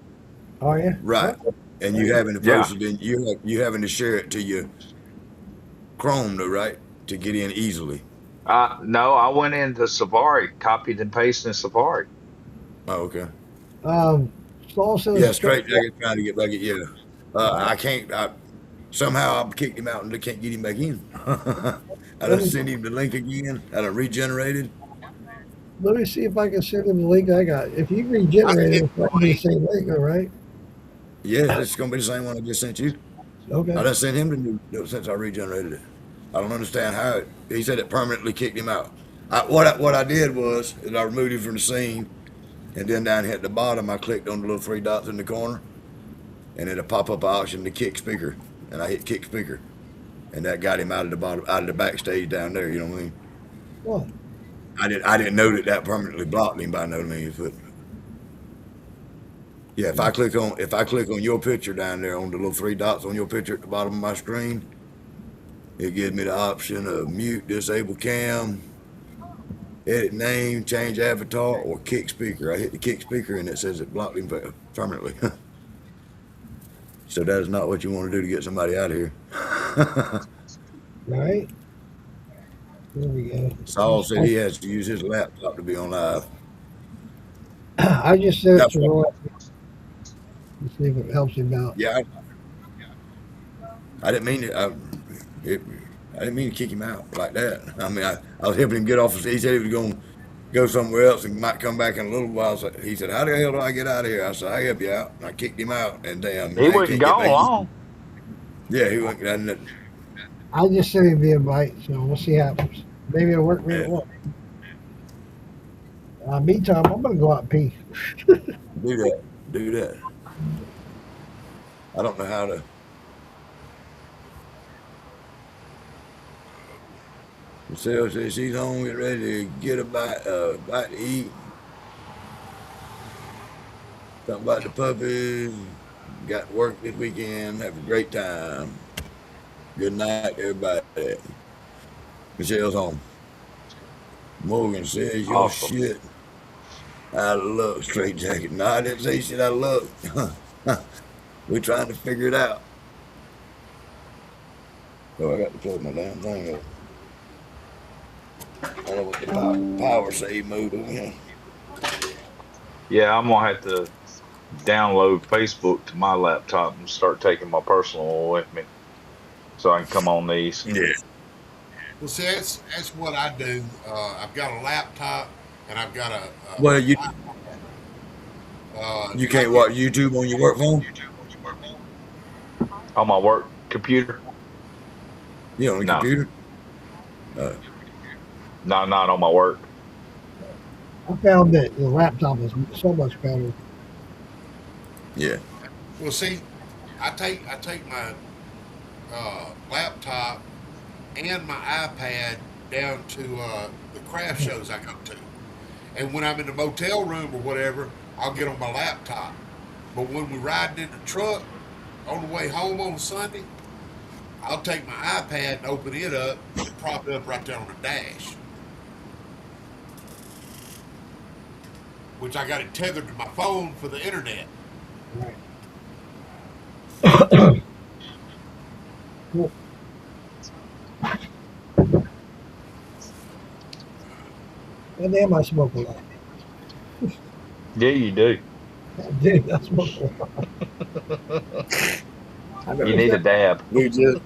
[SPEAKER 11] Oh yeah.
[SPEAKER 5] Right. And you having to post it in you having to share it to your Chrome though, right? To get in easily.
[SPEAKER 7] No, I went into Safari, copied and pasted in Safari.
[SPEAKER 5] Oh, okay.
[SPEAKER 11] Saul says.
[SPEAKER 5] Yeah, Straight Jacket trying to get back at you. I can't. Somehow I kicked him out and they can't get him back in. I done sent him the link again. I done regenerated.
[SPEAKER 11] Let me see if I can send him the link I got. If you regenerate it, it's probably the same link, all right?
[SPEAKER 5] Yeah, it's gonna be the same one I just sent you.
[SPEAKER 11] Okay.
[SPEAKER 5] I done sent him the new since I regenerated it. I don't understand how he said it permanently kicked him out. What I did was I removed him from the scene, and then down here at the bottom I clicked on the little 3 dots in the corner, and it'll pop up an option to kick speaker, and I hit kick speaker, and that got him out of the backstage down there. You know what I mean?
[SPEAKER 11] What?
[SPEAKER 5] I didn't know that permanently blocked him by no means, but yeah, if I click on your picture down there on the little 3 dots on your picture at the bottom of my screen, it gives me the option of mute, disable cam, edit name, change avatar, or kick speaker. I hit the kick speaker and it says it blocked him permanently. So that is not what you want to do to get somebody out of here.
[SPEAKER 11] Right. There we go.
[SPEAKER 5] Saul said he has to use his laptop to be on live.
[SPEAKER 11] I just sent it to Roy. Let's see if it helps him out.
[SPEAKER 5] Yeah, I didn't mean it. I didn't mean to kick him out like that. I mean, I was helping him get off. He said he was going to go somewhere else and might come back in a little while. So he said, "How the hell do I get out of here?" I said, "I help you out." And I kicked him out, and damn,
[SPEAKER 7] he wasn't gone long.
[SPEAKER 5] Yeah, he wasn't.
[SPEAKER 11] I just sent him the invite, so we'll see what happens. Maybe it'll work. Maybe it won't. Meantime, I'm gonna go out and pee.
[SPEAKER 5] Do that. I don't know how to. Michelle says she's home, get ready to get a bite to eat. Talking about the puppies. Got work this weekend. Have a great time. Good night, everybody. Michelle's home. Morgan says your shit out of luck, Straight Jacket. No, I didn't say shit out of luck. We're trying to figure it out. Oh, I got to plug my damn thing up. I don't know what the power save mode over here.
[SPEAKER 7] Yeah, I'm gonna have to download Facebook to my laptop and start taking my personal one with me, so I can come on these.
[SPEAKER 5] Yeah.
[SPEAKER 4] Well, see, that's what I do. I've got a laptop and I've got a
[SPEAKER 5] well, you can't watch YouTube on your work phone?
[SPEAKER 7] On my work computer?
[SPEAKER 5] You on the computer?
[SPEAKER 7] No, not on my work.
[SPEAKER 11] I found that the laptop is so much better.
[SPEAKER 5] Yeah.
[SPEAKER 4] Well, see, I take my laptop and my iPad down to the craft shows I go to, and when I'm in the motel room or whatever, I'll get on my laptop. But when we're riding in the truck on the way home on Sunday, I'll take my iPad and open it up and prop it up right there on the dash, which I got it tethered to my phone for the internet.
[SPEAKER 11] Cool. God damn, I smoke a lot.
[SPEAKER 7] Yeah, you do.
[SPEAKER 11] Dude, I smoke a lot.
[SPEAKER 7] You need a dab.
[SPEAKER 5] We just.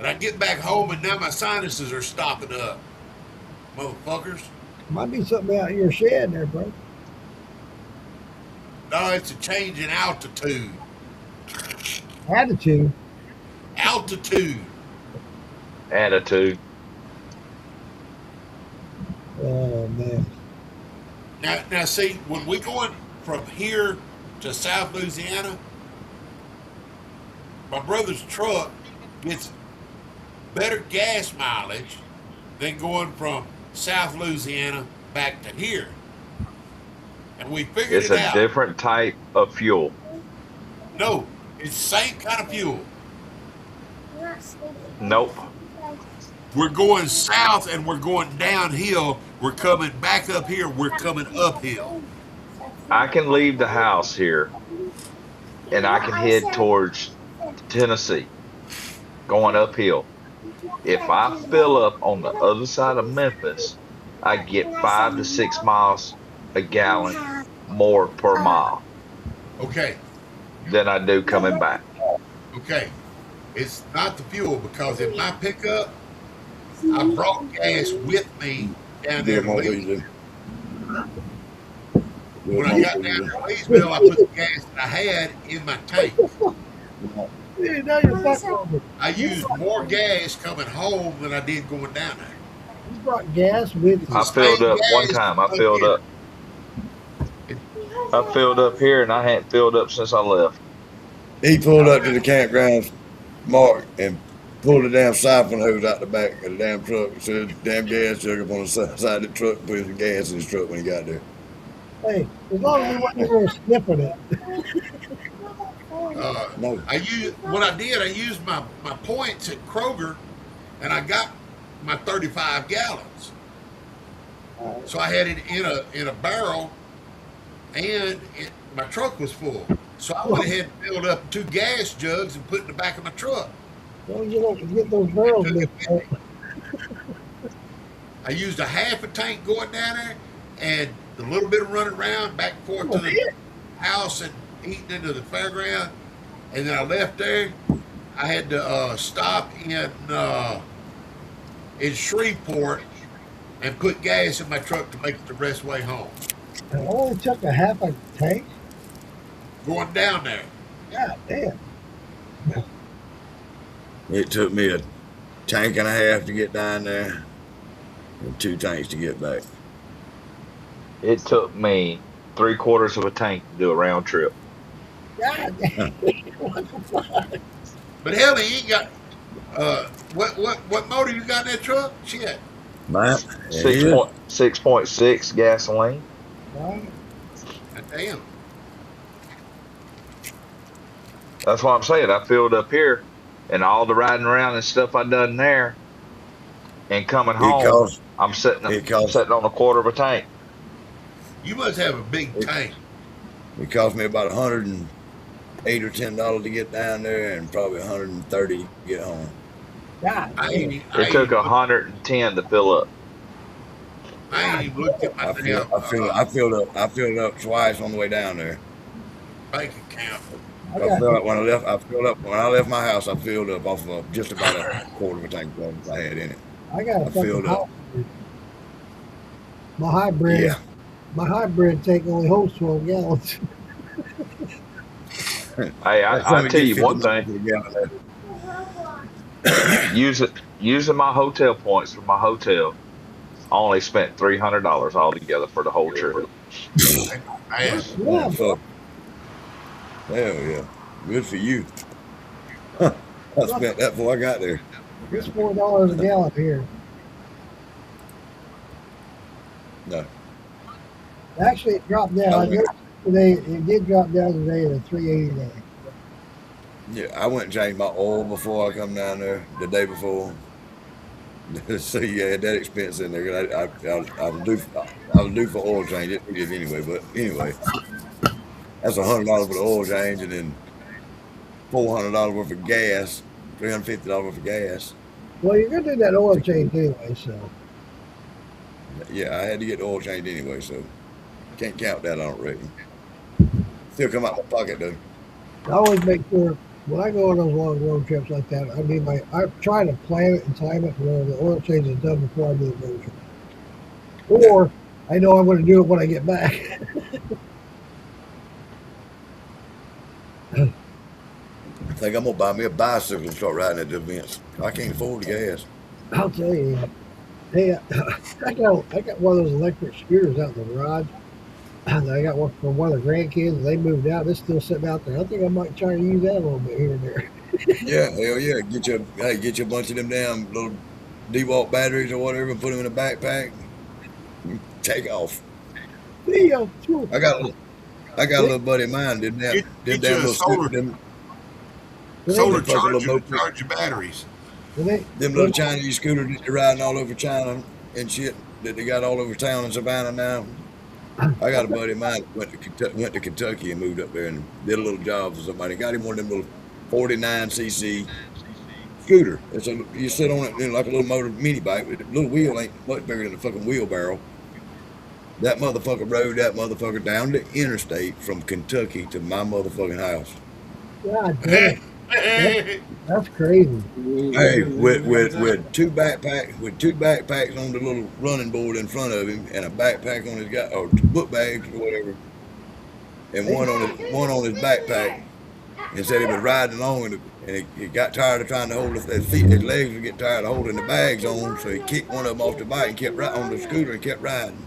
[SPEAKER 4] And I get back home and now my sinuses are stopping up. Motherfuckers.
[SPEAKER 11] Might be something out in your shed there, bro.
[SPEAKER 4] No, it's a change in altitude.
[SPEAKER 11] Attitude.
[SPEAKER 4] Altitude.
[SPEAKER 7] Attitude.
[SPEAKER 11] Oh man.
[SPEAKER 4] Now, see, when we going from here to South Louisiana, my brother's truck gets better gas mileage than going from South Louisiana back to here. And we figured
[SPEAKER 7] It's
[SPEAKER 4] it
[SPEAKER 7] a
[SPEAKER 4] out.
[SPEAKER 7] different type of fuel.
[SPEAKER 4] No, it's the same kind of fuel.
[SPEAKER 7] Nope.
[SPEAKER 4] We're going south and we're going downhill. We're coming back up here. We're coming uphill.
[SPEAKER 7] I can leave the house here and I can head towards Tennessee, going uphill. If I fill up on the other side of Memphis, I get 5 to 6 miles a gallon more per mile
[SPEAKER 4] Okay,
[SPEAKER 7] than I do coming back.
[SPEAKER 4] okay. It's not the fuel because in my pickup, I brought gas with me down there to Leesville. When I got down to Leesville, I put the gas that I had in my tank.
[SPEAKER 11] Dude, now you're fucking with me.
[SPEAKER 4] I used more gas coming home than I did going down there.
[SPEAKER 11] You brought gas with you.
[SPEAKER 7] I filled up one time. I filled up. I filled up here and I hadn't filled up since I left.
[SPEAKER 5] He pulled up to the campground, Mark, and pulled the damn siphon hose out the back of the damn truck. So the damn gas jug up on the side of the truck and put some gas in his truck when he got there.
[SPEAKER 11] Hey, as long as we wasn't there sniffing it.
[SPEAKER 5] No.
[SPEAKER 4] What I did, I used my points at Kroger, and I got my 35 gallons. So I had it in a barrel, and my truck was full. So I went ahead and filled up 2 gas jugs and put it in the back of my truck.
[SPEAKER 11] Well, you don't get those barrels mixed up.
[SPEAKER 4] I used a half a tank going down there, and a little bit of running around back and forth to the house and eating into the fairground. And then I left there. I had to stop in Shreveport and put gas in my truck to make it the rest way home.
[SPEAKER 11] It only took a half a tank?
[SPEAKER 4] Going down there.
[SPEAKER 11] God damn.
[SPEAKER 5] It took me a tank and a half to get down there and 2 tanks to get back.
[SPEAKER 7] It took me 3/4 of a tank to do a round trip.
[SPEAKER 11] God damn. What the fuck?
[SPEAKER 4] But hell, he ain't got what motor you got in that truck? Shit.
[SPEAKER 5] Mine?
[SPEAKER 7] 6.6 gasoline.
[SPEAKER 11] Right.
[SPEAKER 4] Damn.
[SPEAKER 7] That's what I'm saying. I filled up here, and all the riding around and stuff I done there, and coming home, I'm sitting on 1/4 of a tank.
[SPEAKER 4] You must have a big tank.
[SPEAKER 5] It cost me about $108 or $10 to get down there, and probably $130 to get home.
[SPEAKER 11] God,
[SPEAKER 7] it took 110 to fill up.
[SPEAKER 4] I ain't even looked at my
[SPEAKER 5] I filled up twice on the way down there.
[SPEAKER 4] bank account.
[SPEAKER 5] When I left my house, I filled up off of just about 1/4 of a tank of gas I had in it.
[SPEAKER 11] I got a
[SPEAKER 5] filled up.
[SPEAKER 11] My hybrid.
[SPEAKER 5] Yeah.
[SPEAKER 11] My hybrid tank only holds 12 gallons.
[SPEAKER 7] Hey, I tell you one thing. Using my hotel points for my hotel, I only spent $300 altogether for the whole trip.
[SPEAKER 5] Hell yeah. Good for you. I spent that before I got there.
[SPEAKER 11] It's $4 a gallon here.
[SPEAKER 5] No.
[SPEAKER 11] Actually, it dropped down. I noticed today, it did drop down today to $3.89.
[SPEAKER 5] Yeah, I went and changed my oil before I come down there the day before. So yeah, I had that expense in there. I was due for oil change. It did anyway, but anyway, that's $100 for the oil change, and then $400 worth of gas, $350 worth of gas.
[SPEAKER 11] Well, you're gonna do that oil change anyway, so.
[SPEAKER 5] Yeah, I had to get the oil changed anyway, so can't count that. I don't reckon. Still come out my pocket though.
[SPEAKER 11] I always make sure when I go on those long road trips like that, I try to plan it and time it where the oil change is done before I do the road trip. Or I know I'm going to do it when I get back.
[SPEAKER 5] I think I'm gonna buy me a bicycle and start riding at the events. I can't afford the gas.
[SPEAKER 11] I'll tell you. Hey, I got one of those electric scooters out in the garage. I got one from one of the grandkids. And they moved out. It's still sitting out there. I think I might try to use that a little bit here and there.
[SPEAKER 5] Yeah, hell yeah. Get you a bunch of them damn little DeWalt batteries or whatever and put them in a backpack. Take off.
[SPEAKER 11] Yeah,
[SPEAKER 5] I got a little buddy of mine. Them
[SPEAKER 4] Get you
[SPEAKER 5] damn
[SPEAKER 4] a
[SPEAKER 5] little
[SPEAKER 4] solar
[SPEAKER 5] fucking little
[SPEAKER 4] charger to
[SPEAKER 5] moped.
[SPEAKER 4] charge your batteries.
[SPEAKER 5] Them little Chinese scooters that they're riding all over China and shit that they got all over town in Savannah now. I got a buddy of mine that went to Kentucky and moved up there and did a little job for somebody. Got him one of them little 49cc scooter. You sit on it like a little motor mini bike. The little wheel ain't much bigger than a fucking wheelbarrow. That motherfucker rode that motherfucker down the interstate from Kentucky to my motherfucking house.
[SPEAKER 11] God damn. That's crazy.
[SPEAKER 5] Hey, with two backpacks on the little running board in front of him, and a backpack on his or book bags or whatever, and one on his backpack, and said he was riding along and he got tired of trying to hold his feet, his legs were getting tired of holding the bags on, so he kicked one of them off the bike and kept riding on the scooter and kept riding.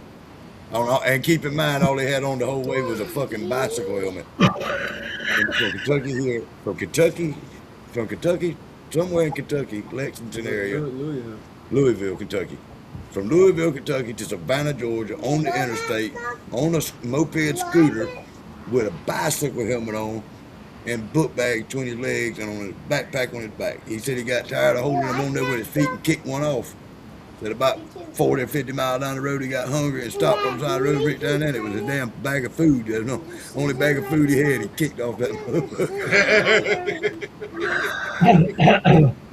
[SPEAKER 5] And keep in mind, all he had on the whole way was a fucking bicycle helmet. From Kentucky, somewhere in Kentucky, Lexington area, Louisville, Kentucky. From Louisville, Kentucky to Savannah, Georgia, on the interstate, on a moped scooter with a bicycle helmet on and book bag between his legs and on his backpack on his back. He said he got tired of holding them on there with his feet and kicked one off. Said about 40 or 50 miles down the road, he got hungry and stopped on the side of the road, reached down there, and it was a damn bag of food. There's no only bag of food he had. He kicked off that.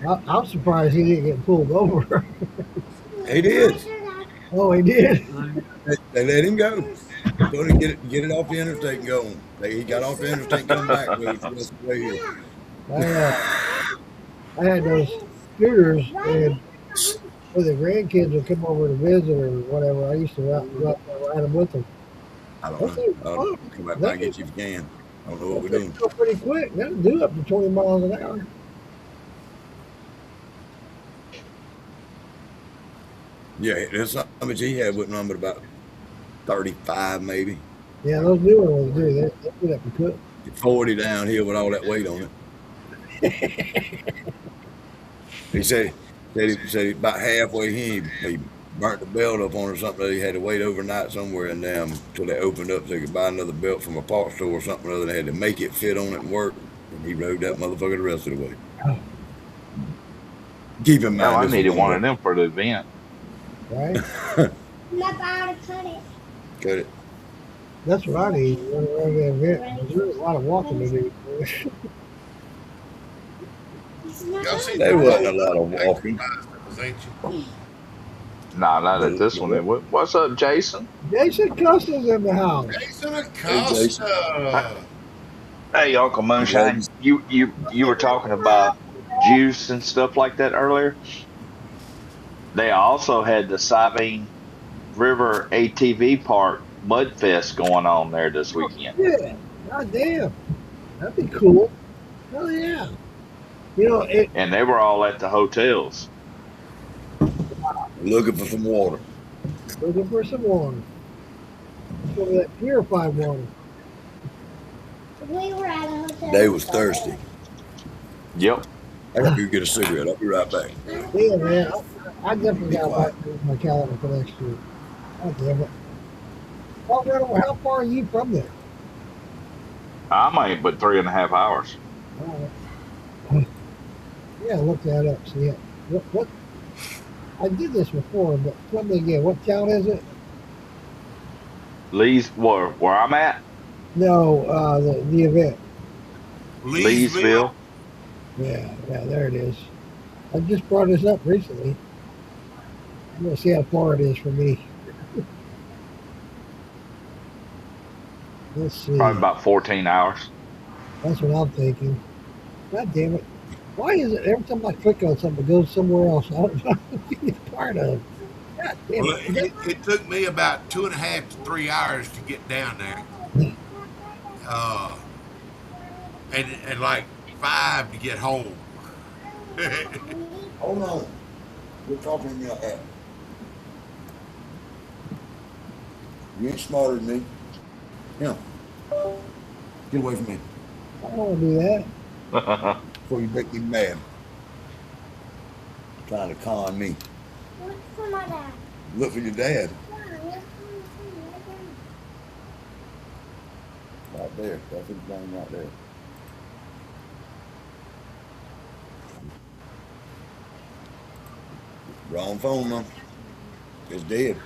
[SPEAKER 11] I'm surprised he didn't get pulled over.
[SPEAKER 5] He did.
[SPEAKER 11] Oh, he did.
[SPEAKER 5] They let him go. Go to get it off the interstate and go on. He got off the interstate and come back with it the rest of the way here.
[SPEAKER 11] I had those scooters, and when the grandkids would come over to visit or whatever, I used to ride them with them.
[SPEAKER 5] I don't know. Come back and get you if you can. I don't know what we're doing.
[SPEAKER 11] Go pretty quick. That'll do up to 20 miles an hour.
[SPEAKER 5] Yeah, that's how much he had with number about 35 maybe.
[SPEAKER 11] Yeah, those newer ones do. They get up to quick.
[SPEAKER 5] 40 downhill with all that weight on it. He said about halfway he burnt the belt up on or something. He had to wait overnight somewhere and until they opened up so he could buy another belt from a parts store or something other. They had to make it fit on it and work. And he rode that motherfucker the rest of the way. Keep in mind,
[SPEAKER 7] I needed one of them for the event.
[SPEAKER 11] Right?
[SPEAKER 5] Cut it.
[SPEAKER 11] That's what I need. There's a lot of walking to do.
[SPEAKER 5] There wasn't a lot of walking.
[SPEAKER 7] Nah, not at this one. What's up, Jason?
[SPEAKER 11] Jason Custer's in the house.
[SPEAKER 4] Jason Acosta.
[SPEAKER 7] Hey, Uncle Moonshine. You were talking about juice and stuff like that earlier. They also had the Sabine River ATV Park Mud Fest going on there this weekend.
[SPEAKER 11] Yeah, god damn. That'd be cool. Hell yeah.
[SPEAKER 7] And they were all at the hotels.
[SPEAKER 5] Looking for some water.
[SPEAKER 11] Looking for some water. Some of that purified water.
[SPEAKER 6] We were at a hotel.
[SPEAKER 5] They was thirsty.
[SPEAKER 7] Yep.
[SPEAKER 5] I gotta go get a cigarette. I'll be right back.
[SPEAKER 11] Yeah, man. I definitely got my calendar for next year. God damn it. How far are you from there?
[SPEAKER 7] I ain't but 3.5 hours.
[SPEAKER 11] Yeah, look that up. See what? I did this before, but tell me again. What town is it?
[SPEAKER 7] Where I'm at?
[SPEAKER 11] No, the event.
[SPEAKER 7] Leesville.
[SPEAKER 11] Yeah, there it is. I just brought this up recently. I'm gonna see how far it is from me. Let's see.
[SPEAKER 7] Probably about 14 hours.
[SPEAKER 11] That's what I'm thinking. God damn it. Why is it every time I click on something, it goes somewhere else? I don't know what it's part of. God damn
[SPEAKER 4] Well,
[SPEAKER 11] it.
[SPEAKER 4] it took me about 2.5 to 3 hours to get down there, uh, and like 5 to get home.
[SPEAKER 5] Hold on. You're talking to me like that. You ain't smarter than me. Yeah. Get away from me.
[SPEAKER 11] I don't want to do that.
[SPEAKER 5] Before you make me mad. Trying to con me.
[SPEAKER 6] Look for my dad.
[SPEAKER 5] Look for your dad. Right there. That's his name right there. Wrong phone, man. It's dead.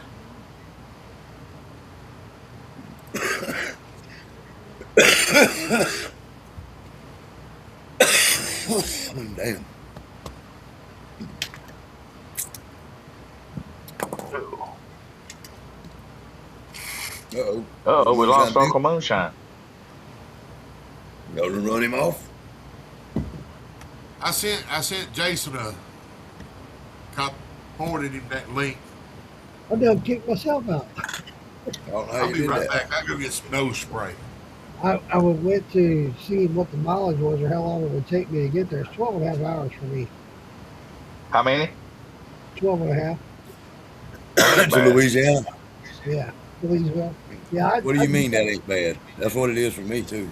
[SPEAKER 5] Damn. Uh-oh.
[SPEAKER 7] Uh-oh, we lost Uncle Moonshine.
[SPEAKER 5] Y'all done run him off?
[SPEAKER 4] I sent Jason forwarded him that link.
[SPEAKER 11] I done kicked myself out.
[SPEAKER 4] I'll be right back. I go get some nose spray.
[SPEAKER 11] I went to see what the mileage was or how long it would take me to get there. It's 12 and a half hours for me.
[SPEAKER 7] How many?
[SPEAKER 11] 12 and a half.
[SPEAKER 5] To Louisiana?
[SPEAKER 11] Yeah. Louisiana. Yeah.
[SPEAKER 5] What do you mean that ain't bad? That's what it is for me, too.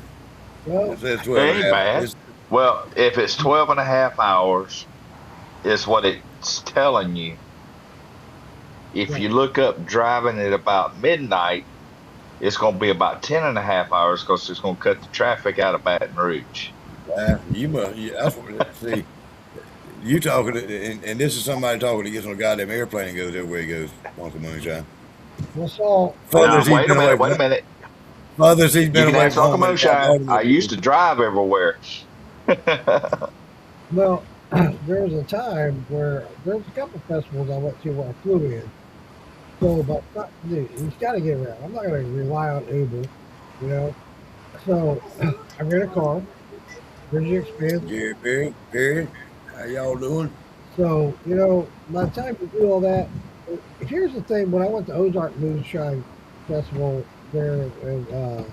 [SPEAKER 11] Well,
[SPEAKER 5] it says
[SPEAKER 7] It
[SPEAKER 5] 12
[SPEAKER 7] ain't
[SPEAKER 5] and a half.
[SPEAKER 7] bad. Well, if it's 12 and a half hours, is what it's telling you. If you look up driving at about midnight, it's going to be about 10 and a half hours because it's going to cut the traffic out of Baton Rouge.
[SPEAKER 5] You must. That's what. See, you talking, and this is somebody talking that gets on a goddamn airplane and goes everywhere he goes. Uncle Moonshine.
[SPEAKER 11] What's all?
[SPEAKER 7] Wait a minute.
[SPEAKER 5] Fathers he's been
[SPEAKER 7] You can
[SPEAKER 5] away
[SPEAKER 7] ask
[SPEAKER 5] from
[SPEAKER 7] Uncle
[SPEAKER 5] home.
[SPEAKER 7] Moonshine. I used to drive everywhere.
[SPEAKER 11] Well, there was a time where there's a couple of festivals I went to where I flew in. So, but dude, he's got to get around. I'm not going to rely on Uber, you know. So, I rent a car. There's your expense.
[SPEAKER 5] Yeah, Perry. How y'all doing?
[SPEAKER 11] So, you know, by the time you do all that, here's the thing. When I went to Ozark Moonshine Festival there in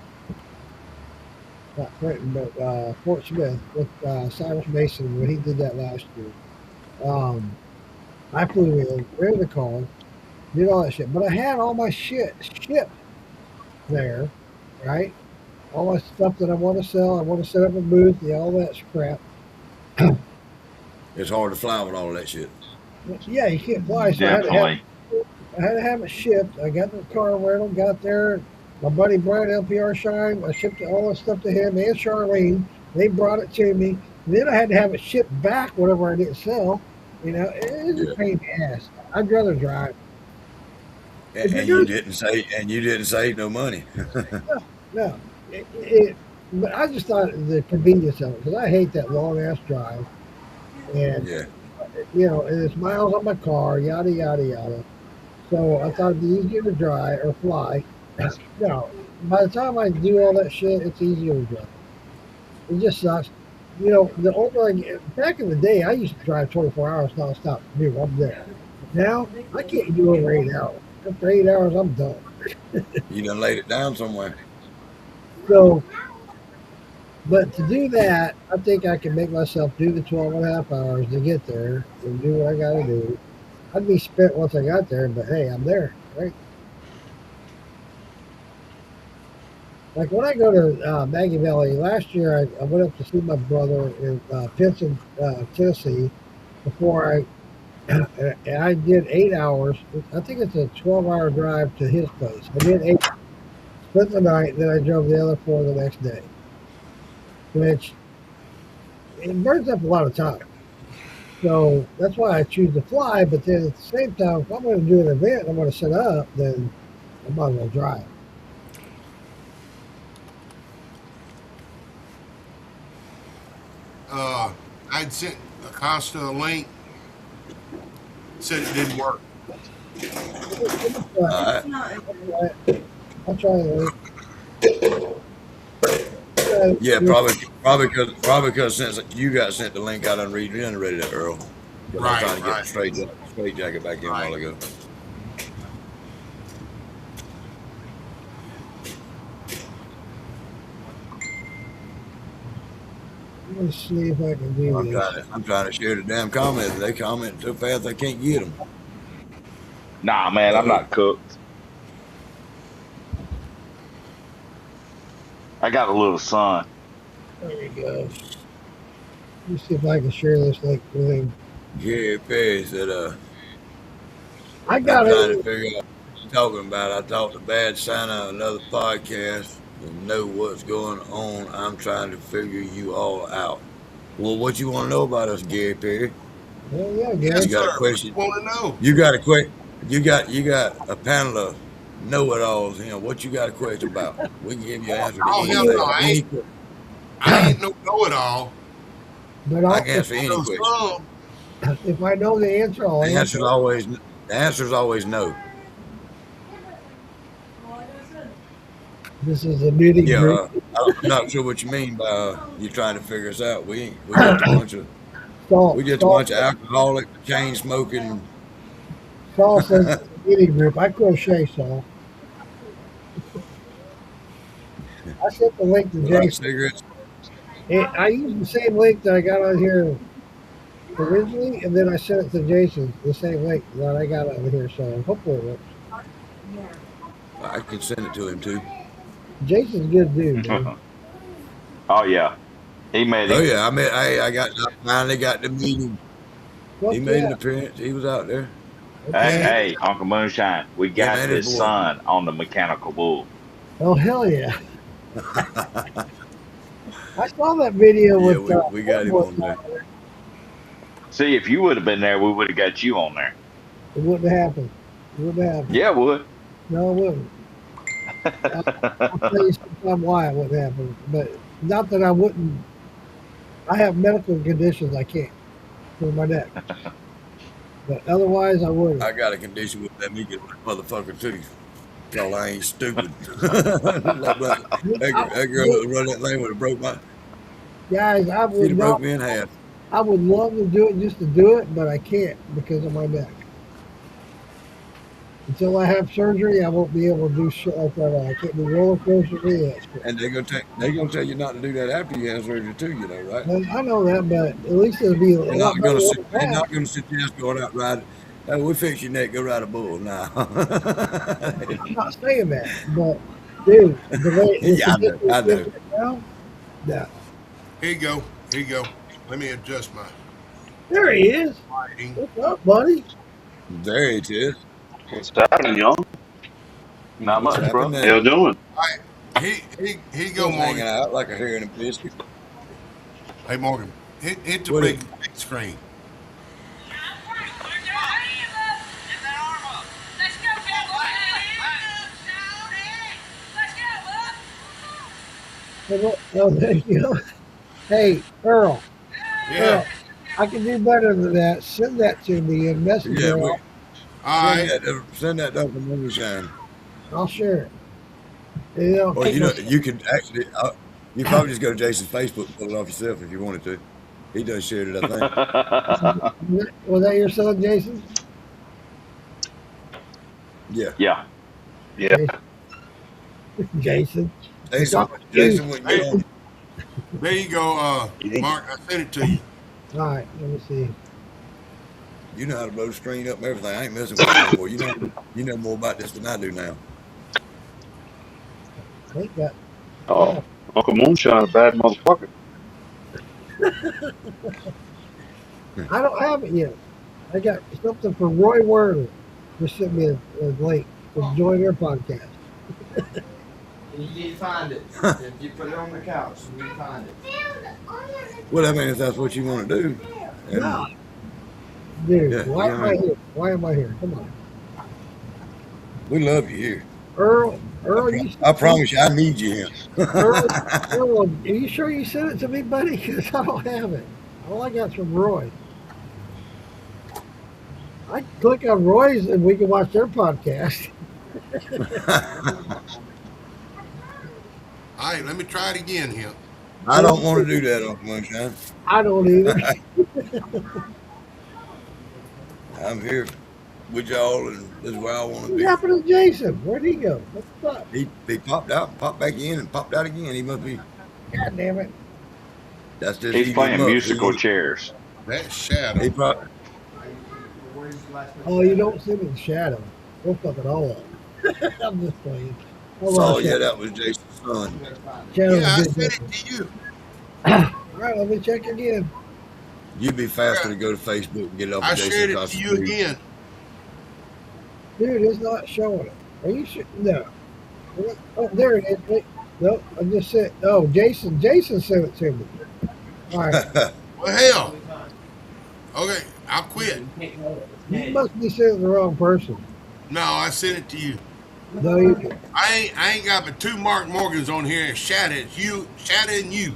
[SPEAKER 11] not Clinton, but Fort Smith with Cyrus Mason when he did that last year. I flew in, rented a car, did all that shit. But I had all my shit shipped there, right? All my stuff that I want to sell. I want to set up a booth, all that crap.
[SPEAKER 5] It's hard to fly with all of that shit.
[SPEAKER 11] Yeah, you can't fly. So
[SPEAKER 7] Definitely.
[SPEAKER 11] I had to have it shipped. I got the car rental, got there. My buddy Brian LPR Shine, I shipped all that stuff to him and Charlene. They brought it to me. Then I had to have it shipped back, whatever I didn't sell. You know, it's a pain in the ass. I'd rather drive.
[SPEAKER 5] And you didn't save no money.
[SPEAKER 11] No. But I just thought the convenience of it, because I hate that long ass drive. And, you know, and it's miles on my car, yada, yada, yada. So I thought it'd be easier to drive or fly. No, by the time I do all that shit, it's easier to drive. It just sucks. You know, the older I get, back in the day, I used to drive 24 hours nonstop. Dude, I'm there. Now, I can't do over 8 hours. After 8 hours, I'm done.
[SPEAKER 5] You done laid it down somewhere.
[SPEAKER 11] So, but to do that, I think I can make myself do the 12 and a half hours to get there and do what I got to do. I'd be spent once I got there, but hey, I'm there, right? Like when I go to Maggie Valley, last year I went up to see my brother in Pinson, Tennessee, before and I did 8 hours. I think it's a 12-hour drive to his place. I did 8, spent the night, then I drove the other 4 the next day, which it burns up a lot of time. So that's why I choose to fly. But then at the same time, if I'm going to do an event, I'm going to set up, then I might as well drive.
[SPEAKER 4] I'd sent Acosta a link. Said it didn't work.
[SPEAKER 11] I'll try it.
[SPEAKER 5] Yeah, probably because since you got sent the link, I done regenerated it, Earl. But I was trying to get the straight jacket back in a while ago.
[SPEAKER 11] Let's see if I can do this.
[SPEAKER 5] I'm trying to share the damn comments. They comment so fast I can't get them.
[SPEAKER 7] Nah, man, I'm not cooked. I got a little son.
[SPEAKER 11] There we go. Let's see if I can share this link with him.
[SPEAKER 5] Gary Perry said,
[SPEAKER 11] I got
[SPEAKER 5] I'm trying
[SPEAKER 11] it.
[SPEAKER 5] to figure out what you're talking about. I talked to Bad Santa on another podcast and know what's going on. I'm trying to figure you all out. Well, what you want to know about us, Gary Perry?
[SPEAKER 11] Well, yeah, Gary.
[SPEAKER 5] You got a question?
[SPEAKER 4] Want to know?
[SPEAKER 5] You got a question? You got a panel of know-it-alls. What you got a question about? We can give you an answer to anything.
[SPEAKER 4] No, I ain't no know-it-all.
[SPEAKER 11] But
[SPEAKER 5] I can answer any question.
[SPEAKER 11] If I know the answer, I'll answer.
[SPEAKER 5] The answer's always no.
[SPEAKER 11] This is a meeting group.
[SPEAKER 5] I'm not sure what you mean by you trying to figure us out. We just a bunch of alcoholic, chain smoking.
[SPEAKER 11] Saul says it's a meeting group. I crochet, Saul. I sent the link to Jason. I used the same link that I got on here originally, and then I sent it to Jason, the same link that I got on here. So hopefully it works.
[SPEAKER 5] I can send it to him too.
[SPEAKER 11] Jason's a good dude, man.
[SPEAKER 7] Oh yeah, he made it.
[SPEAKER 5] Oh yeah, I finally got the meeting. He made an appearance. He was out there.
[SPEAKER 7] Hey, Uncle Moonshine, we got this son on the mechanical bull.
[SPEAKER 11] Oh hell yeah! I saw that video with.
[SPEAKER 5] We got him on there.
[SPEAKER 7] See, if you would have been there, we would have got you on there.
[SPEAKER 11] It wouldn't have happened.
[SPEAKER 7] Yeah, it would.
[SPEAKER 11] No, it wouldn't. I'll tell you sometime why it wouldn't happen, but not that I wouldn't. I have medical conditions I can't for my neck, but otherwise I would.
[SPEAKER 5] I got a condition with that me get motherfucker too. Y'all, I ain't stupid. that girl that run that thing would have broke my.
[SPEAKER 11] Guys, I would
[SPEAKER 5] broke me in half.
[SPEAKER 11] I would love to do it just to do it, but I can't because of my neck. Until I have surgery, I won't be able to do shit like that. I can't do roller coasters or yet.
[SPEAKER 5] And they're gonna tell you not to do that after you have surgery too. You know, right?
[SPEAKER 11] Well, I know that, but at least it'll be.
[SPEAKER 5] They're not gonna suggest going out riding. We fix your neck. Go ride a bull now.
[SPEAKER 11] I'm not saying that, but dude, the way
[SPEAKER 5] I know.
[SPEAKER 11] Now, yeah.
[SPEAKER 4] Here you go. Let me adjust my.
[SPEAKER 11] There he is.
[SPEAKER 4] Lighting.
[SPEAKER 11] What's up, buddy?
[SPEAKER 5] There it is.
[SPEAKER 17] What's happening, y'all? Not much, bro. How you doing?
[SPEAKER 4] All right. Here you go, Morgan.
[SPEAKER 5] Hanging out like a hare in a biscuit.
[SPEAKER 4] Hey, Morgan. Hit the big screen.
[SPEAKER 11] Oh, thank you. Hey, Earl.
[SPEAKER 4] Yeah.
[SPEAKER 11] Earl, I can do better than that. Send that to me in Messenger.
[SPEAKER 5] Yeah,
[SPEAKER 4] all right.
[SPEAKER 5] Send that up in Moonshine.
[SPEAKER 11] I'll share it.
[SPEAKER 5] Or you can actually. You probably just go to Jason's Facebook and pull it off yourself if you wanted to. He does share it, I think.
[SPEAKER 11] Was that your son, Jason?
[SPEAKER 5] Yeah.
[SPEAKER 17] Yeah.
[SPEAKER 11] Jason.
[SPEAKER 5] Jason went down.
[SPEAKER 4] There you go, Mark. I sent it to you.
[SPEAKER 11] All right, let me see.
[SPEAKER 5] You know how to blow the screen up and everything. I ain't messing with you anymore. You know more about this than I do now.
[SPEAKER 11] I think that.
[SPEAKER 17] Oh, Uncle Moonshine, a bad motherfucker.
[SPEAKER 11] I don't have it yet. I got something from Roy Werner. Just sent me a link to join their podcast.
[SPEAKER 18] You need to find it. If you put it on the couch, you need to find it.
[SPEAKER 5] Well, I mean, if that's what you want to do.
[SPEAKER 11] No. Dude, why am I here? Why am I here? Come on.
[SPEAKER 5] We love you here.
[SPEAKER 11] Earl,
[SPEAKER 5] I promise you, I need you here.
[SPEAKER 11] Earl, are you sure you sent it to me, buddy? Because I don't have it. All I got's from Roy. I click on Roy's and we can watch their podcast.
[SPEAKER 4] All right, let me try it again here.
[SPEAKER 5] I don't want to do that, Uncle Moonshine.
[SPEAKER 11] I don't either.
[SPEAKER 5] I'm here with y'all, and this is where I want to
[SPEAKER 11] What
[SPEAKER 5] be.
[SPEAKER 11] happened to Jason? Where'd he go? What's up?
[SPEAKER 5] He popped out, popped back in, and popped out again. He must be.
[SPEAKER 11] God damn it.
[SPEAKER 5] That's just
[SPEAKER 7] He's
[SPEAKER 5] he
[SPEAKER 7] playing
[SPEAKER 5] must.
[SPEAKER 7] musical chairs.
[SPEAKER 4] That shadow.
[SPEAKER 5] He probably.
[SPEAKER 11] Oh, you don't sit in the shadow. Don't fuck it all up. I'm just playing.
[SPEAKER 5] Oh yeah, that was Jason's son.
[SPEAKER 11] Shadow's
[SPEAKER 4] Yeah, I
[SPEAKER 11] good
[SPEAKER 4] said it
[SPEAKER 11] looking.
[SPEAKER 4] to you.
[SPEAKER 11] All right, let me check again.
[SPEAKER 5] You'd be faster to go to Facebook and get it off
[SPEAKER 4] I
[SPEAKER 5] of Jason
[SPEAKER 4] shared it
[SPEAKER 5] across
[SPEAKER 4] to
[SPEAKER 5] the
[SPEAKER 4] you
[SPEAKER 5] street.
[SPEAKER 4] again.
[SPEAKER 11] Dude, it's not showing it. Are you sure? No. Oh, there it is. Wait. No, I just said. Oh, Jason sent it to me. All right.
[SPEAKER 4] Well, hell. Okay, I'll quit.
[SPEAKER 11] You must be sending the wrong person.
[SPEAKER 4] No, I sent it to you.
[SPEAKER 11] No, you didn't.
[SPEAKER 4] I ain't got but 2 Mark Morgans on here, and Shadow, it's you, Shadow and you.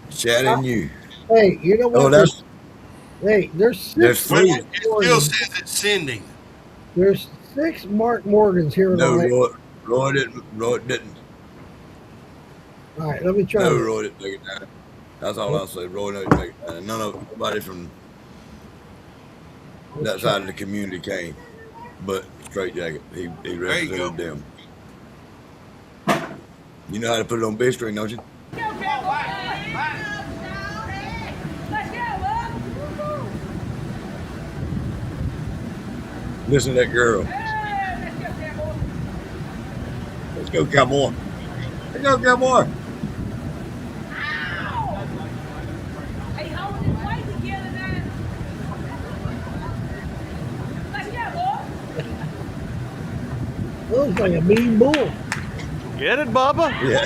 [SPEAKER 5] Shadow and you.
[SPEAKER 11] Hey, you know what?
[SPEAKER 5] Oh, that's.
[SPEAKER 11] Hey, there's
[SPEAKER 5] There's
[SPEAKER 11] 6
[SPEAKER 5] three.
[SPEAKER 11] Mark
[SPEAKER 4] It still
[SPEAKER 11] Morgans.
[SPEAKER 4] says it's sending.
[SPEAKER 11] There's 6 Mark Morgans here in
[SPEAKER 5] No,
[SPEAKER 11] Orlando.
[SPEAKER 5] Roy didn't. Roy didn't.
[SPEAKER 11] All right, let me try
[SPEAKER 5] No,
[SPEAKER 11] this.
[SPEAKER 5] Roy didn't take it down. That's all I'll say. Roy didn't take it down. Nobody from that side of the community came, but Straight Jacket. He represented them. You know how to put it on big screen, don't you? Listen to that girl. Let's go, cowboy. Let's go, cowboy.
[SPEAKER 11] Looks like a mean bull.
[SPEAKER 19] Get it, Bubba?
[SPEAKER 5] Yeah.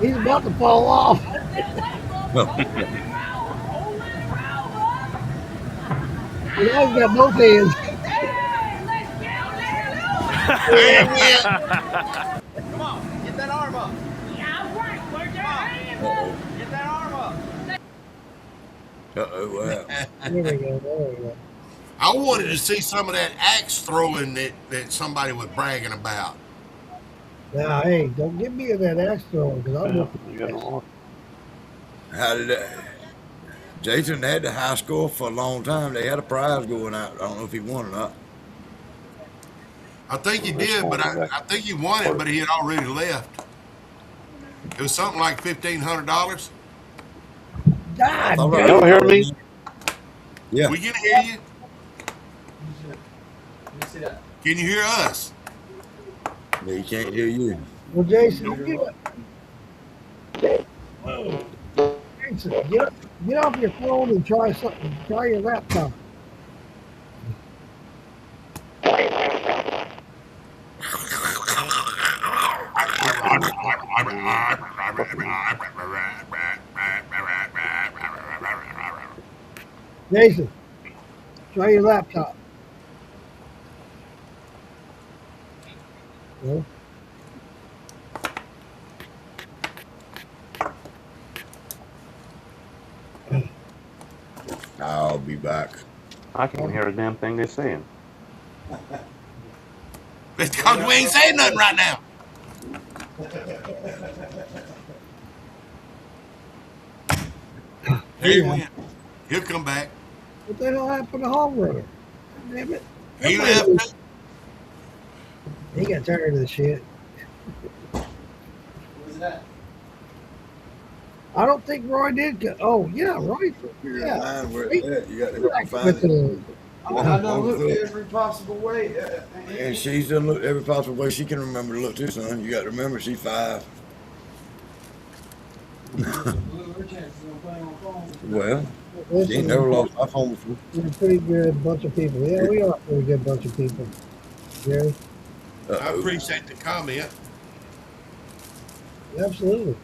[SPEAKER 11] He's about to fall off. You know, he's got both hands.
[SPEAKER 18] Come on, get that arm up. Yeah, right. Where's your hand up? Get that arm up.
[SPEAKER 5] Uh-oh, what happened?
[SPEAKER 11] There we go. There we go.
[SPEAKER 4] I wanted to see some of that axe throwing that somebody was bragging about.
[SPEAKER 11] Now, hey, don't give me that axe throwing because I'll look.
[SPEAKER 5] How did that? Jason had the high score for a long time. They had a prize going out. I don't know if he won or not.
[SPEAKER 4] I think he did, but I think he won it, but he had already left. It was something like $1,500.
[SPEAKER 11] God,
[SPEAKER 17] Can y'all hear me?
[SPEAKER 5] Yeah.
[SPEAKER 4] We can hear you. Can you hear us?
[SPEAKER 5] Yeah, he can't hear you.
[SPEAKER 11] Well, Jason, get off your phone and try something. Try your laptop. Jason, try your laptop. No?
[SPEAKER 5] I'll be back.
[SPEAKER 17] I can't hear a damn thing they're saying.
[SPEAKER 4] It's because we ain't saying nothing right now. There he went. He'll come back.
[SPEAKER 11] What the hell happened to Home Runner? Damn it.
[SPEAKER 4] He left.
[SPEAKER 11] He got tired of the shit.
[SPEAKER 18] What was that?
[SPEAKER 11] I don't think Roy did. Oh, yeah, Roy. Yeah.
[SPEAKER 5] Where it's at. You got to go find
[SPEAKER 11] With
[SPEAKER 5] it.
[SPEAKER 11] the,
[SPEAKER 18] I done looked every possible way.
[SPEAKER 5] And she's done looked every possible way she can remember to look too, son. You got to remember she's 5. Well, she ain't never lost my phone before.
[SPEAKER 11] we're a pretty good bunch of people. Yeah, we are a pretty good bunch of people. Jerry?
[SPEAKER 4] I appreciate the comment.
[SPEAKER 11] Absolutely.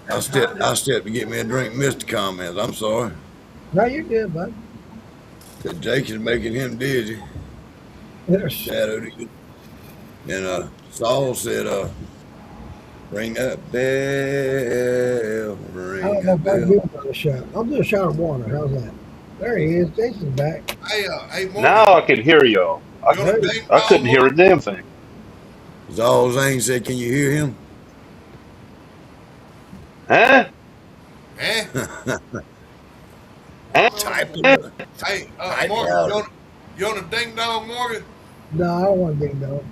[SPEAKER 5] I'll step to get me a drink, missed the comments. I'm sorry.
[SPEAKER 11] No, you're good, bud.
[SPEAKER 5] Jake is making him dizzy. Shadow. And Saul said, ring that bell. Ring
[SPEAKER 11] I don't know
[SPEAKER 5] that
[SPEAKER 11] if I
[SPEAKER 5] bell.
[SPEAKER 11] do another shot. I'll do a shot of water. How's that? There he is. Jason's back.
[SPEAKER 4] Hey, Morgan.
[SPEAKER 17] Now I can hear y'all. I couldn't hear a damn thing.
[SPEAKER 5] Zal Zane said, can you hear him?
[SPEAKER 17] Huh?
[SPEAKER 4] Eh?
[SPEAKER 5] Type it.
[SPEAKER 4] Hey,
[SPEAKER 5] Type
[SPEAKER 4] Morgan,
[SPEAKER 5] out.
[SPEAKER 4] you on a ding dong, Morgan?
[SPEAKER 11] No, I don't want to ding dong.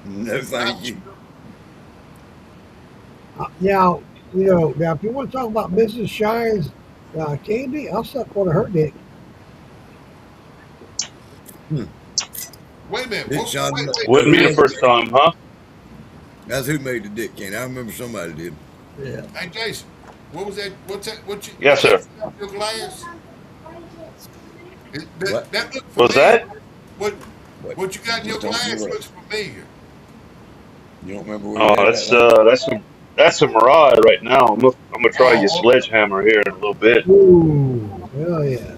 [SPEAKER 5] No, thank you.
[SPEAKER 11] Now, now if you want to talk about Mrs. Shine's candy, I'll suck one of her dick.
[SPEAKER 4] Wait a minute.
[SPEAKER 5] Dick Sean,
[SPEAKER 17] Wouldn't be the first time, huh?
[SPEAKER 5] That's who made the dick candy. I remember somebody did.
[SPEAKER 11] Yeah.
[SPEAKER 4] Hey, Jason, what was that? What's that? What you?
[SPEAKER 17] Yes, sir.
[SPEAKER 4] Your glass?
[SPEAKER 5] What?
[SPEAKER 4] That looked
[SPEAKER 17] What's
[SPEAKER 4] familiar.
[SPEAKER 17] that?
[SPEAKER 4] What you got in your glass looks familiar.
[SPEAKER 5] You don't remember where
[SPEAKER 17] Oh,
[SPEAKER 5] you had
[SPEAKER 17] that's a mirage right now. I'm gonna try your sledgehammer here in a little bit.
[SPEAKER 11] Ooh, hell yeah.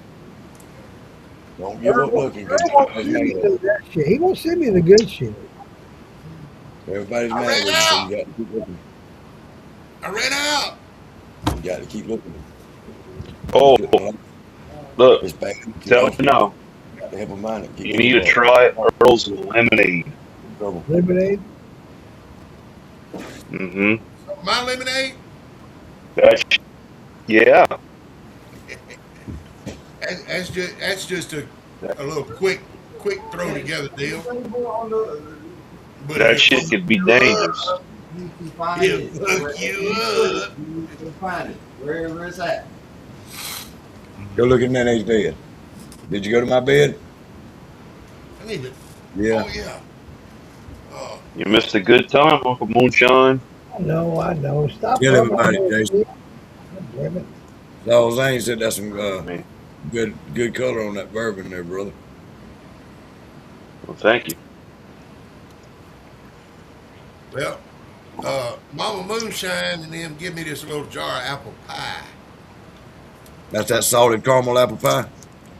[SPEAKER 5] Don't give up looking.
[SPEAKER 11] He won't send me the good shit.
[SPEAKER 5] Everybody's mad with you, so you got to keep looking.
[SPEAKER 4] I ran out.
[SPEAKER 5] You got to keep looking.
[SPEAKER 17] Oh, look,
[SPEAKER 5] It's bad.
[SPEAKER 17] tell you now.
[SPEAKER 5] Got to help them mind it.
[SPEAKER 17] You need to try Earl's lemonade.
[SPEAKER 11] Lemonade?
[SPEAKER 17] Mm-hmm.
[SPEAKER 4] My lemonade?
[SPEAKER 17] Yeah.
[SPEAKER 4] That's just a little quick throw together deal. But
[SPEAKER 17] That shit could be dangerous.
[SPEAKER 18] You can find
[SPEAKER 4] He'll
[SPEAKER 18] it.
[SPEAKER 4] hook you up.
[SPEAKER 18] You can find it wherever it's at.
[SPEAKER 5] Go look in that age bed. Did you go to my bed?
[SPEAKER 4] I need it.
[SPEAKER 5] Yeah.
[SPEAKER 4] Oh yeah.
[SPEAKER 17] You missed a good time, Uncle Moonshine.
[SPEAKER 11] I know. Stop.
[SPEAKER 5] Tell everybody, Jason.
[SPEAKER 11] Damn it.
[SPEAKER 5] So Zane said that's some good color on that bourbon there, brother.
[SPEAKER 17] Well, thank you.
[SPEAKER 4] Well, Mama Moonshine and them give me this little jar of apple pie.
[SPEAKER 5] That's that salted caramel apple pie?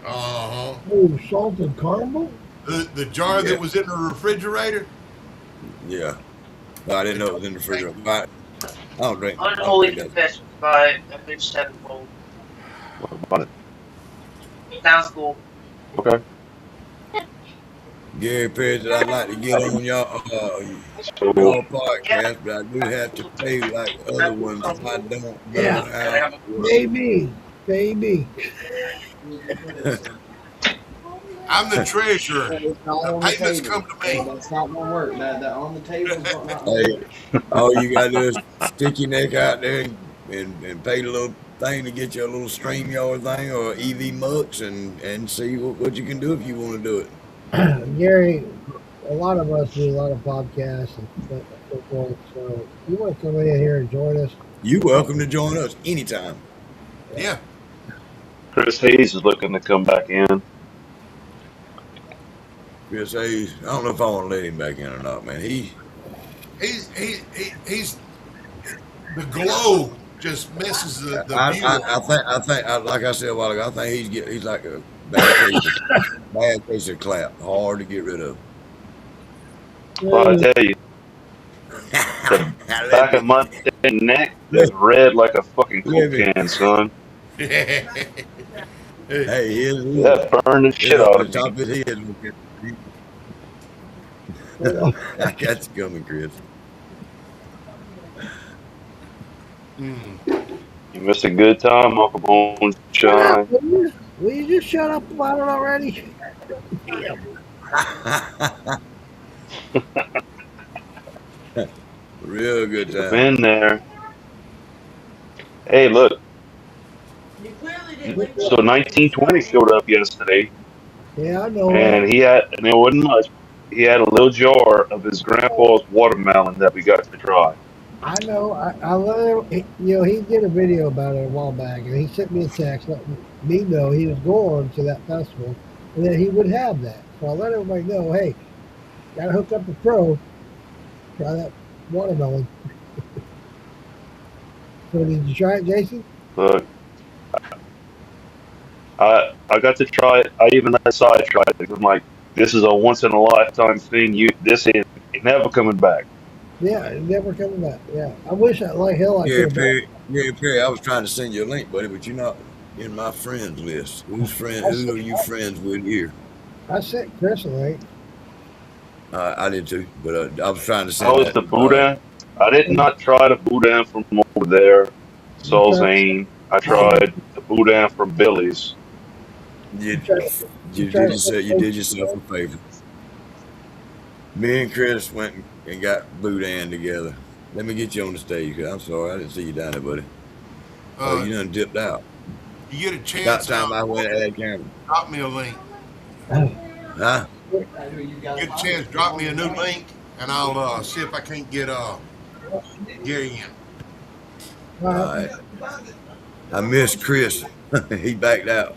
[SPEAKER 4] Uh-huh.
[SPEAKER 11] Oh, salted caramel?
[SPEAKER 4] The jar that was in the refrigerator?
[SPEAKER 5] Yeah. No, I didn't know it was in the refrigerator. I don't drink.
[SPEAKER 20] Unholy Confessions by Mitch Sevenfold.
[SPEAKER 17] What about it?
[SPEAKER 20] Sounds cool.
[SPEAKER 17] Okay.
[SPEAKER 5] Gary Perry said I'd like to get on y'all podcast, but I do have to pay like other ones if I don't know how.
[SPEAKER 11] Maybe.
[SPEAKER 4] I'm the treasurer.
[SPEAKER 18] It's not on
[SPEAKER 4] The payments
[SPEAKER 18] table.
[SPEAKER 4] come to me.
[SPEAKER 18] That's not gonna work. That on the table is not
[SPEAKER 5] Hey, all you gotta do is stick your neck out there and pay the little thing to get you a little StreamYard thing or EV Mux and see what you can do if you want to do it.
[SPEAKER 11] Gary, a lot of us do a lot of podcasts and so forth. So you want to come in here and join us?
[SPEAKER 5] You're welcome to join us anytime.
[SPEAKER 4] Yeah.
[SPEAKER 17] Chris Hayes is looking to come back in.
[SPEAKER 5] Chris Hayes, I don't know if I want to let him back in or not, man. He's the glow just messes the view. I think, like I said a while ago, I think he's like a bad case of clap, hard to get rid of.
[SPEAKER 17] Well, I tell you, the back of my neck is red like a fucking Coke can, son.
[SPEAKER 5] Hey,
[SPEAKER 17] that burned the shit out of me.
[SPEAKER 5] Top of his head. I got you coming, Chris.
[SPEAKER 17] You missed a good time, Uncle Moonshine.
[SPEAKER 11] Will you just shut up about it already?
[SPEAKER 5] Real good time.
[SPEAKER 17] Been there. Hey, look. So 1920 showed up yesterday.
[SPEAKER 11] Yeah, I know.
[SPEAKER 17] And it wasn't much. He had a little jar of his grandpa's watermelon that we got to try.
[SPEAKER 11] I know. I let him. He did a video about it a while back, and he sent me a text letting me know he was going to that festival, and that he would have that. So I let everybody know, hey, got to hook up the pro. Try that watermelon. So did you try it, Jason?
[SPEAKER 17] Look, I got to try it. I even let Side try it. I'm like, this is a once in a lifetime thing. This ain't never coming back.
[SPEAKER 11] Yeah, it's never coming back. Yeah, I wish like hell I could.
[SPEAKER 5] Perry, I was trying to send you a link, buddy, but you're not in my friends list. Who are you friends with here?
[SPEAKER 11] I sent Chris a link.
[SPEAKER 5] I did too, but I was trying to send.
[SPEAKER 17] Oh, it's the boudin. I did not try the boudin from over there. Zane. I tried the boudin from Billy's.
[SPEAKER 5] You did yourself a favor. Me and Chris went and got boudin together. Let me get you on the stage. I'm sorry, I didn't see you down there, buddy. Oh, you done dipped out.
[SPEAKER 4] You get a chance.
[SPEAKER 5] About time I went and had camera.
[SPEAKER 4] Drop me a link.
[SPEAKER 5] Huh?
[SPEAKER 4] Get a chance, drop me a new link, and I'll see if I can't get Gary in.
[SPEAKER 5] All right. I missed Chris. He backed out.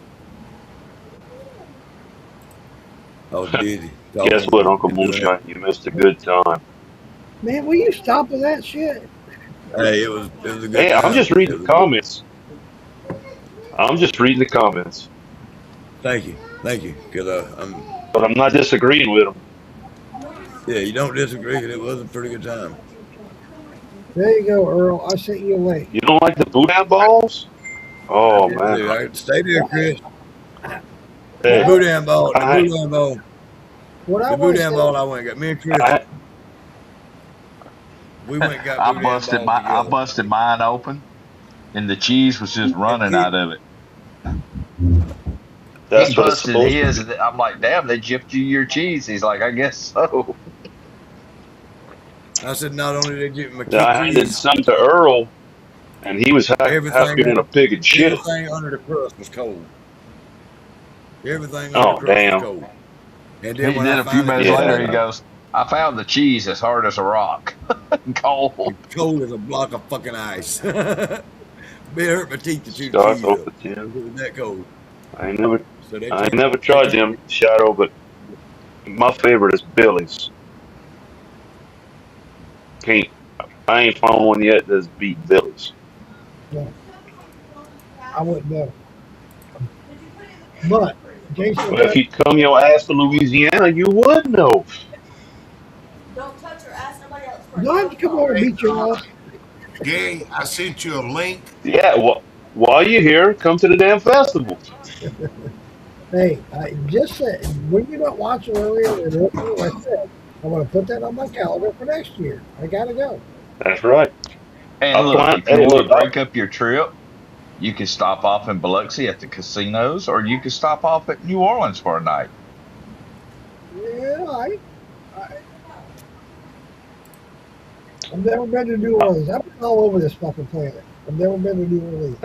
[SPEAKER 5] Oh, did he?
[SPEAKER 17] Guess what, Uncle Moonshine? You missed a good time.
[SPEAKER 11] Man, will you stop with that shit?
[SPEAKER 5] Hey, it was a good
[SPEAKER 17] Hey,
[SPEAKER 5] time.
[SPEAKER 17] I'm just reading the comments.
[SPEAKER 5] Thank you.
[SPEAKER 17] But I'm not disagreeing with them.
[SPEAKER 5] Yeah, you don't disagree. It was a pretty good time.
[SPEAKER 11] There you go, Earl. I sent you a link.
[SPEAKER 17] You don't like the boudin balls? Oh, man.
[SPEAKER 5] Dude, I stay there, Chris.
[SPEAKER 17] Hey,
[SPEAKER 5] The boudin ball.
[SPEAKER 11] What
[SPEAKER 5] The boudin ball I went and got. Me and Chris. We went and got
[SPEAKER 7] I
[SPEAKER 5] boudin
[SPEAKER 7] busted
[SPEAKER 5] balls together.
[SPEAKER 7] busted mine open, and the cheese was just running out of it.
[SPEAKER 17] That's
[SPEAKER 7] He
[SPEAKER 17] what it's
[SPEAKER 7] busted
[SPEAKER 17] supposed to
[SPEAKER 7] his.
[SPEAKER 17] be.
[SPEAKER 7] And I'm like, damn, they gypped you your cheese. He's like, I guess so.
[SPEAKER 5] I said, not only did they give me
[SPEAKER 17] I handed some to Earl, and he was happier than a pig in shit.
[SPEAKER 5] Everything under the crust was cold. Everything under
[SPEAKER 17] Oh,
[SPEAKER 5] the crust
[SPEAKER 17] damn.
[SPEAKER 5] was cold. And
[SPEAKER 7] He
[SPEAKER 5] then when
[SPEAKER 7] did
[SPEAKER 5] I
[SPEAKER 7] a few
[SPEAKER 5] finally
[SPEAKER 7] minutes
[SPEAKER 5] got
[SPEAKER 7] later.
[SPEAKER 5] it,
[SPEAKER 7] He goes, I found the cheese as hard as a rock, cold.
[SPEAKER 5] Cold as a block of fucking ice. It hurt my teeth to chew
[SPEAKER 17] Start
[SPEAKER 5] cheese
[SPEAKER 17] off
[SPEAKER 5] up.
[SPEAKER 17] the tin.
[SPEAKER 5] It was that cold.
[SPEAKER 17] I ain't
[SPEAKER 5] So they
[SPEAKER 17] never tried them, Shadow, but my favorite is Billy's. I ain't found one yet that's beat Billy's.
[SPEAKER 11] Yeah. I wouldn't know. But Jason,
[SPEAKER 17] But if you'd come your ass to Louisiana, you would know.
[SPEAKER 2] Don't touch or ask somebody else
[SPEAKER 11] do I have to come over and beat your ass?
[SPEAKER 4] Gary, I sent you a link.
[SPEAKER 17] Yeah, well, while you're here, come to the damn festival.
[SPEAKER 11] Hey, I just said when you're not watching earlier, I said I'm going to put that on my calendar for next year. I got to go.
[SPEAKER 17] That's right.
[SPEAKER 7] And look, if you want to break up your trip, you can stop off in Biloxi at the casinos, or you can stop off at New Orleans for a night.
[SPEAKER 11] Yeah, I've never been to New Orleans. I've been all over this fucking planet. I've never been to New Orleans.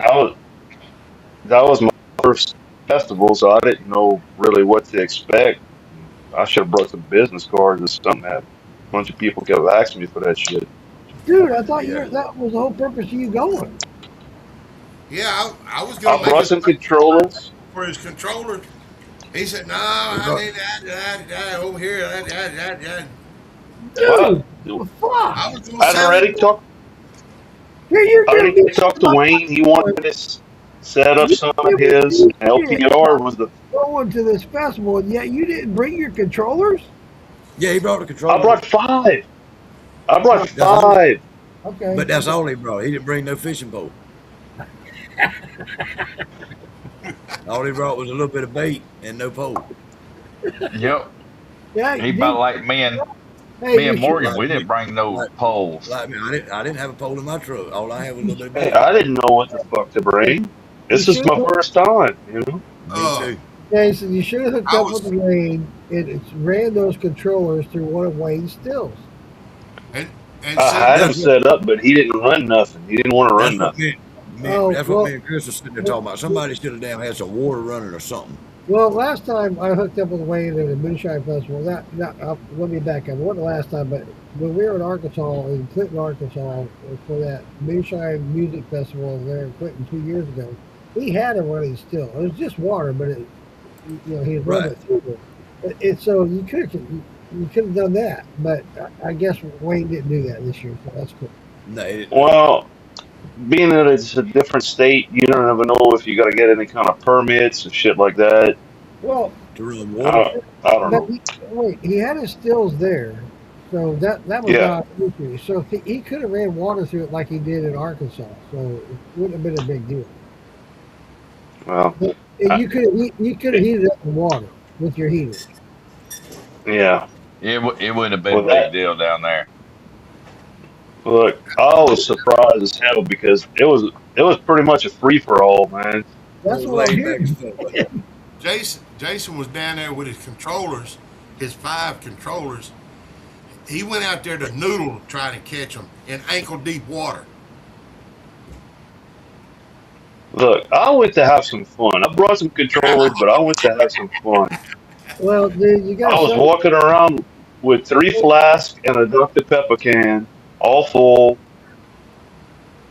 [SPEAKER 17] That was my first festival, so I didn't know really what to expect. I should have brought some business cards or something. A bunch of people kept asking me for that shit.
[SPEAKER 11] Dude, I thought that was the whole purpose of you going.
[SPEAKER 4] Yeah, I was going
[SPEAKER 17] I
[SPEAKER 4] to
[SPEAKER 17] brought some controllers.
[SPEAKER 4] for his controller. He said, "No, I need that over here." That.
[SPEAKER 11] Dude,
[SPEAKER 17] Well,
[SPEAKER 11] fuck!
[SPEAKER 4] I was going
[SPEAKER 17] I already talked.
[SPEAKER 11] You're
[SPEAKER 17] I already talked to Wayne. He wanted to set up some of his. LPR was the.
[SPEAKER 11] Going to this festival, and yet you didn't bring your controllers?
[SPEAKER 5] Yeah, he brought the controller.
[SPEAKER 17] I brought 5. I brought 5.
[SPEAKER 11] Okay.
[SPEAKER 5] But that's all he brought. He didn't bring no fishing pole. All he brought was a little bit of bait and no pole.
[SPEAKER 7] Yep.
[SPEAKER 11] Yeah,
[SPEAKER 7] He about like me and Morgan. We didn't bring no poles.
[SPEAKER 5] Like me, I didn't have a pole in my truck. All I had was a little bit of
[SPEAKER 17] Hey,
[SPEAKER 5] bait.
[SPEAKER 17] I didn't know what the fuck to bring. This is my first time, you know.
[SPEAKER 5] Me too.
[SPEAKER 11] Jason, you should have hooked up with Wayne and ran those controllers through one of Wayne's stills.
[SPEAKER 4] And
[SPEAKER 17] I had him set up, but he didn't run nothing. He didn't want to run nothing.
[SPEAKER 5] That's what me and Chris were sitting there talking about. Somebody should have damn had some water running or something.
[SPEAKER 11] Well, last time I hooked up with Wayne at the Moonshine Festival, let me back up. It wasn't the last time, but when we were in Arkansas, in Clinton, Arkansas, for that Moonshine Music Festival there in Clinton 2 years ago, he had a running still. It was just water, but he run it through it. So you could have done that, but I guess Wayne didn't do that this year, so that's cool.
[SPEAKER 5] No,
[SPEAKER 17] well, being that it's a different state, you don't ever know if you got to get any kind of permits and shit like that.
[SPEAKER 11] Well,
[SPEAKER 5] to run water.
[SPEAKER 17] I don't know.
[SPEAKER 11] He had his stills there, so that was not an issue. So he could have ran water through it like he did in Arkansas, so it wouldn't have been a big deal.
[SPEAKER 17] Well,
[SPEAKER 11] you could have heated up the water with your heater.
[SPEAKER 17] Yeah.
[SPEAKER 7] It wouldn't have been a big deal down there.
[SPEAKER 17] Look, I was surprised as hell because it was pretty much a free for all, man.
[SPEAKER 11] That's
[SPEAKER 5] Old
[SPEAKER 11] what I'm
[SPEAKER 5] laid back as
[SPEAKER 11] hearing.
[SPEAKER 5] fuck, wasn't it?
[SPEAKER 4] Jason was down there with his controllers, his 5 controllers. He went out there to noodle trying to catch them in ankle deep water.
[SPEAKER 17] Look, I went to have some fun. I brought some controllers, but I went to have some fun.
[SPEAKER 11] Well, dude, you got
[SPEAKER 17] I
[SPEAKER 11] to
[SPEAKER 17] was
[SPEAKER 11] show.
[SPEAKER 17] walking around with 3 flasks and a Dr. Pepper can, all full,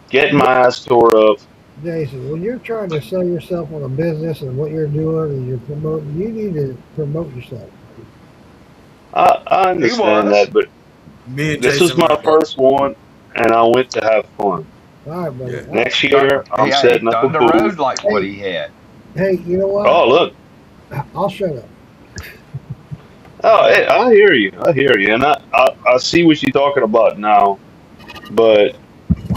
[SPEAKER 17] getting my ass tore up.
[SPEAKER 11] Jason, when you're trying to sell yourself on a business and what you're doing and you're promoting, you need to promote yourself.
[SPEAKER 17] I
[SPEAKER 7] He
[SPEAKER 17] understand
[SPEAKER 7] was.
[SPEAKER 17] that, but
[SPEAKER 5] Me and
[SPEAKER 17] this was
[SPEAKER 5] Jason
[SPEAKER 17] my
[SPEAKER 5] learned that.
[SPEAKER 17] first one, and I went to have fun.
[SPEAKER 11] All right, brother.
[SPEAKER 5] Yeah.
[SPEAKER 17] Next year, I'm
[SPEAKER 7] Hey,
[SPEAKER 17] setting up a
[SPEAKER 7] Thunder
[SPEAKER 17] booth.
[SPEAKER 7] Road like what he had.
[SPEAKER 11] Hey, you know what?
[SPEAKER 17] Oh, look.
[SPEAKER 11] I'll shut up.
[SPEAKER 17] Oh, hey, I hear you. I hear you. And I see what you're talking about now. But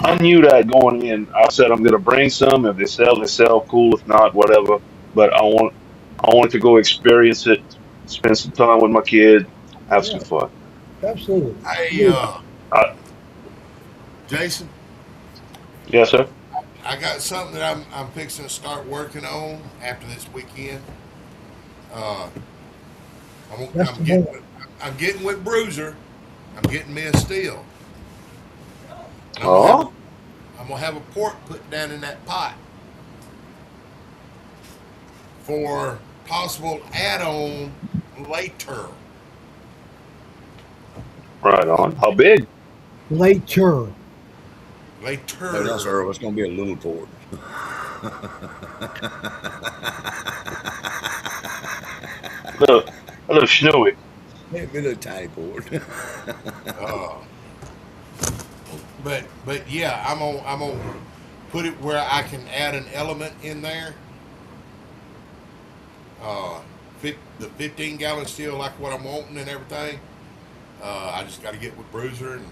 [SPEAKER 17] I knew that going in. I said I'm gonna bring some. If they sell, cool. If not, whatever. But I want to go experience it, spend some time with my kid, have some
[SPEAKER 11] Yeah,
[SPEAKER 17] fun.
[SPEAKER 11] absolutely.
[SPEAKER 4] Hey,
[SPEAKER 11] Dude,
[SPEAKER 17] Uh,
[SPEAKER 4] Jason,
[SPEAKER 17] yes, sir.
[SPEAKER 4] I got something that I'm fixing to start working on after this weekend. Uh,
[SPEAKER 11] that's
[SPEAKER 4] I'm
[SPEAKER 11] the
[SPEAKER 4] getting
[SPEAKER 11] point.
[SPEAKER 4] I'm getting with Bruiser. I'm getting me a steel. And
[SPEAKER 17] Oh,
[SPEAKER 4] I'm gonna have a pork put down in that pot for possible add-on later.
[SPEAKER 17] right on. How big?
[SPEAKER 11] Later.
[SPEAKER 5] No, that's
[SPEAKER 4] Later.
[SPEAKER 5] Earl. It's gonna be a little port.
[SPEAKER 17] A little snowy.
[SPEAKER 5] It'll be a little tiny port.
[SPEAKER 4] Uh, but yeah, I'm gonna put it where I can add an element in there. The 15-gallon steel like what I'm wanting and everything. I just got to get with Bruiser and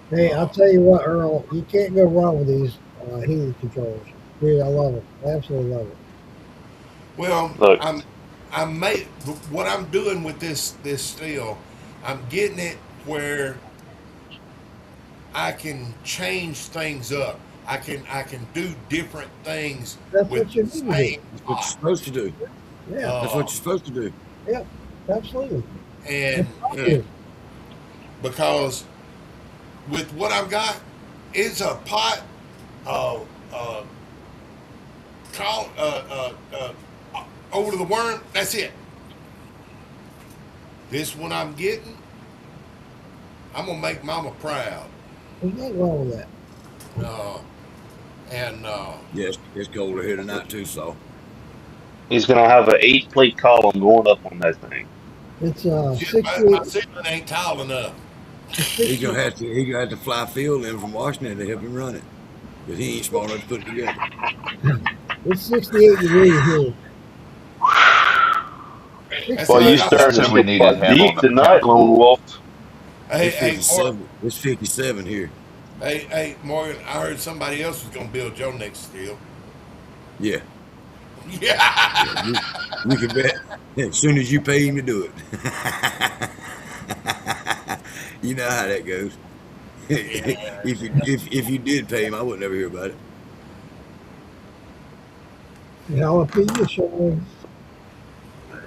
[SPEAKER 11] Hey, I'll tell you what, Earl, you can't go wrong with these heating controllers. Dude, I love it. I absolutely love it.
[SPEAKER 4] well,
[SPEAKER 17] Look,
[SPEAKER 4] I'm made what I'm doing with this steel. I'm getting it where I can change things up. I can do different things
[SPEAKER 11] That's
[SPEAKER 4] with
[SPEAKER 11] what you
[SPEAKER 4] the
[SPEAKER 11] need to do.
[SPEAKER 4] same
[SPEAKER 5] That's what you're
[SPEAKER 4] pot.
[SPEAKER 5] supposed to do.
[SPEAKER 11] Yeah,
[SPEAKER 5] That's what
[SPEAKER 4] Uh,
[SPEAKER 5] you're supposed to do.
[SPEAKER 11] yeah, absolutely.
[SPEAKER 4] and
[SPEAKER 5] Yeah.
[SPEAKER 4] because with what I've got, it's a pot of call over the worm. That's it. This one I'm getting, I'm gonna make Mama proud.
[SPEAKER 11] There's nothing wrong with that.
[SPEAKER 4] Uh, and
[SPEAKER 5] Yes, it's colder here tonight too, so
[SPEAKER 17] he's gonna have an 8-plate column going up on that thing.
[SPEAKER 11] It's
[SPEAKER 4] shit, my
[SPEAKER 11] 68.
[SPEAKER 4] ceiling ain't tall enough.
[SPEAKER 11] It's
[SPEAKER 5] he's
[SPEAKER 11] 68.
[SPEAKER 5] gonna have to fly Phil in from Washington to help him run it. Because he ain't smart enough to put it together.
[SPEAKER 11] It's 68 degrees here.
[SPEAKER 4] That's
[SPEAKER 17] Well,
[SPEAKER 4] all
[SPEAKER 17] you
[SPEAKER 4] right.
[SPEAKER 7] That's
[SPEAKER 17] starting
[SPEAKER 7] who
[SPEAKER 17] to
[SPEAKER 7] we
[SPEAKER 17] get
[SPEAKER 7] needed
[SPEAKER 17] quite
[SPEAKER 7] him on
[SPEAKER 17] deep
[SPEAKER 7] the
[SPEAKER 17] tonight,
[SPEAKER 7] council.
[SPEAKER 17] Lone Wolf.
[SPEAKER 4] Hey,
[SPEAKER 5] It's
[SPEAKER 4] hey, Morgan.
[SPEAKER 5] 57. It's 57 here.
[SPEAKER 4] Hey, Morgan. I heard somebody else was gonna build your next steel.
[SPEAKER 5] Yeah.
[SPEAKER 4] Yeah.
[SPEAKER 5] You can bet. As soon as you pay him to do it. You know how that goes. If you did pay him, I would never hear about it.
[SPEAKER 11] Jalapeno showing.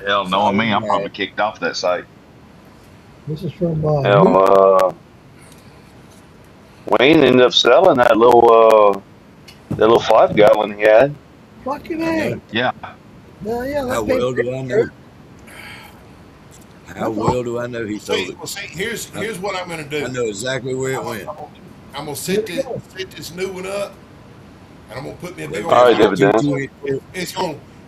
[SPEAKER 7] Hell,
[SPEAKER 5] So I
[SPEAKER 7] knowing me,
[SPEAKER 5] wouldn't
[SPEAKER 7] I'm
[SPEAKER 5] mind.
[SPEAKER 7] probably kicked off that site.
[SPEAKER 11] This is from
[SPEAKER 17] Hell, Wayne ended up selling that little 5-gallon he had.
[SPEAKER 11] fucking
[SPEAKER 5] I
[SPEAKER 11] A.
[SPEAKER 5] know.
[SPEAKER 7] Yeah.
[SPEAKER 11] Yeah,
[SPEAKER 5] How
[SPEAKER 11] that paid
[SPEAKER 5] well do I know? How
[SPEAKER 11] That's
[SPEAKER 5] well do I know he sold
[SPEAKER 4] See,
[SPEAKER 5] it?
[SPEAKER 4] well, see, here's what I'm gonna
[SPEAKER 5] I
[SPEAKER 4] do.
[SPEAKER 5] know exactly where it went.
[SPEAKER 4] I'm gonna set this new one up, and I'm gonna put me a big
[SPEAKER 5] David
[SPEAKER 4] old.
[SPEAKER 17] All right,
[SPEAKER 5] Dance
[SPEAKER 17] David
[SPEAKER 5] got
[SPEAKER 17] Dan.
[SPEAKER 5] 2-inch.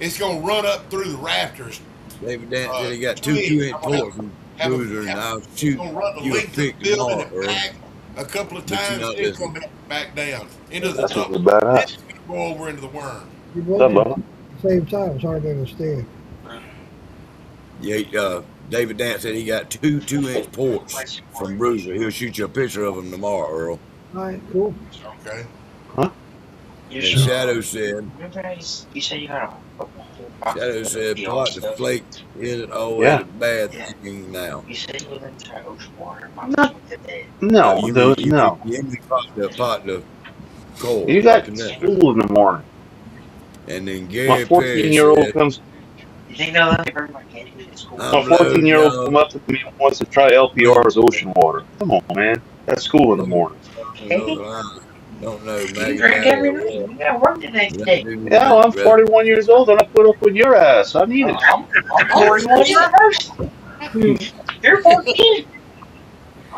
[SPEAKER 4] It's gonna run up through the rafters.
[SPEAKER 5] David Dance said he got
[SPEAKER 4] 2
[SPEAKER 5] two
[SPEAKER 4] inch.
[SPEAKER 5] 2-inch
[SPEAKER 4] I'm gonna
[SPEAKER 5] ports from
[SPEAKER 4] have a.
[SPEAKER 5] Bruiser, and I'll
[SPEAKER 4] It's
[SPEAKER 5] shoot
[SPEAKER 4] gonna run the
[SPEAKER 5] you a
[SPEAKER 4] length of the
[SPEAKER 5] pic
[SPEAKER 4] building
[SPEAKER 5] tomorrow,
[SPEAKER 4] and
[SPEAKER 5] Earl.
[SPEAKER 4] back a couple of
[SPEAKER 5] But you're
[SPEAKER 4] times.
[SPEAKER 5] not
[SPEAKER 4] Then it's
[SPEAKER 5] listening.
[SPEAKER 4] gonna back down into the
[SPEAKER 17] That's
[SPEAKER 4] dump.
[SPEAKER 17] what's
[SPEAKER 4] Then
[SPEAKER 17] badass.
[SPEAKER 4] it's gonna go over into the worm.
[SPEAKER 11] You
[SPEAKER 17] What's up,
[SPEAKER 11] both
[SPEAKER 17] bro?
[SPEAKER 11] at the same time. It's hard to understand.
[SPEAKER 5] Yeah, David Dance said he got 2 2-inch ports from Bruiser. He'll shoot you a picture of them tomorrow, Earl.
[SPEAKER 11] All right, cool.
[SPEAKER 4] Okay.
[SPEAKER 17] Huh?
[SPEAKER 5] And Shadow said
[SPEAKER 20] You said you got a
[SPEAKER 5] Shadow said pot to flake isn't always
[SPEAKER 7] Yeah.
[SPEAKER 5] a bad thing now.
[SPEAKER 20] You say you live in ocean water.
[SPEAKER 7] No,
[SPEAKER 5] No,
[SPEAKER 7] no,
[SPEAKER 5] you mean
[SPEAKER 7] dude, no.
[SPEAKER 5] pot to coal,
[SPEAKER 7] You
[SPEAKER 5] like
[SPEAKER 7] got
[SPEAKER 5] that.
[SPEAKER 7] school in the morning.
[SPEAKER 5] And then
[SPEAKER 7] My
[SPEAKER 5] Gary Perry
[SPEAKER 7] 14-year-old
[SPEAKER 5] said,
[SPEAKER 7] comes.
[SPEAKER 20] You think they'll let me bring my candy to school?
[SPEAKER 7] My
[SPEAKER 5] I'm loading
[SPEAKER 7] 14-year-old
[SPEAKER 5] y'all.
[SPEAKER 7] come up to me and wants to try LPR's ocean water. Come on, man. That's school in the morning.
[SPEAKER 5] Don't know,
[SPEAKER 20] You
[SPEAKER 5] Maggie
[SPEAKER 20] drink
[SPEAKER 5] Valley
[SPEAKER 20] every
[SPEAKER 5] or
[SPEAKER 20] night.
[SPEAKER 5] what.
[SPEAKER 20] You gotta work the next
[SPEAKER 5] Not
[SPEAKER 20] day.
[SPEAKER 5] do
[SPEAKER 7] Yeah, well, I'm 41 years old and I put up with your ass. I need it.
[SPEAKER 20] I'm 41 reverse. You're 14.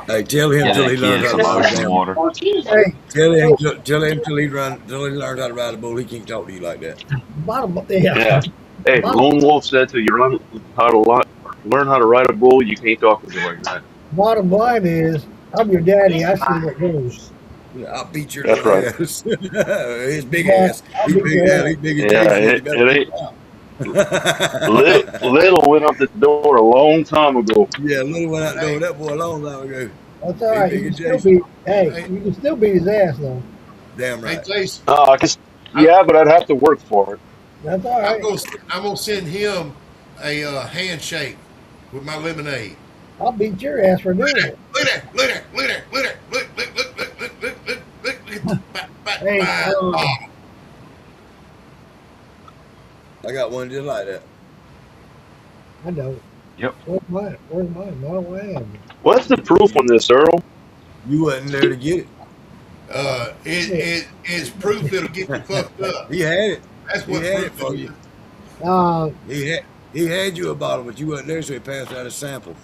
[SPEAKER 5] Hey, tell him till he learns how to ride a damn.
[SPEAKER 11] Hey,
[SPEAKER 5] Tell him till he learns how to ride a bull. He can't talk to you like that.
[SPEAKER 7] Yeah. Hey, Lone Wolf said to you learn how to ride a bull, you can't talk to me like that.
[SPEAKER 11] Bottom line is, I'm your daddy. I see what goes.
[SPEAKER 5] Yeah, I'll beat your
[SPEAKER 7] That's
[SPEAKER 5] little
[SPEAKER 7] right.
[SPEAKER 5] ass. His big
[SPEAKER 11] Yeah,
[SPEAKER 5] ass.
[SPEAKER 11] I'll
[SPEAKER 5] He's
[SPEAKER 11] beat
[SPEAKER 5] big.
[SPEAKER 11] your
[SPEAKER 5] Hell,
[SPEAKER 11] ass.
[SPEAKER 5] he's big as
[SPEAKER 7] Yeah,
[SPEAKER 5] Jason. You
[SPEAKER 7] it
[SPEAKER 5] better beat
[SPEAKER 7] ain't.
[SPEAKER 5] him out.
[SPEAKER 7] Little went out the door a long time ago.
[SPEAKER 5] Yeah, little went out door. That boy a long time ago.
[SPEAKER 11] That's all
[SPEAKER 5] He's
[SPEAKER 11] right.
[SPEAKER 5] big
[SPEAKER 11] You
[SPEAKER 5] as
[SPEAKER 11] can still
[SPEAKER 5] Jason.
[SPEAKER 11] beat. Hey, you can still beat his ass though.
[SPEAKER 5] Damn
[SPEAKER 4] Hey,
[SPEAKER 5] right.
[SPEAKER 4] Jason,
[SPEAKER 7] I guess, yeah, but I'd have to work for it.
[SPEAKER 11] That's all right.
[SPEAKER 4] I'm gonna send him a handshake with my lemonade.
[SPEAKER 11] I'll beat your ass for doing it.
[SPEAKER 4] Look at that! Look at that! Look at that! Look at that! Look.
[SPEAKER 11] Hey,
[SPEAKER 5] I got one just like that.
[SPEAKER 11] I know.
[SPEAKER 7] Yep.
[SPEAKER 11] Where's mine? Where's mine? No way.
[SPEAKER 7] What's the proof on this, Earl?
[SPEAKER 5] You wasn't there to get it.
[SPEAKER 4] It's proof that'll get you fucked up.
[SPEAKER 5] He had it.
[SPEAKER 4] That's
[SPEAKER 5] He
[SPEAKER 4] what
[SPEAKER 5] had it
[SPEAKER 4] proof
[SPEAKER 5] for
[SPEAKER 4] is.
[SPEAKER 5] you. He had you a bottle, but you wasn't there, so he passed out a sample.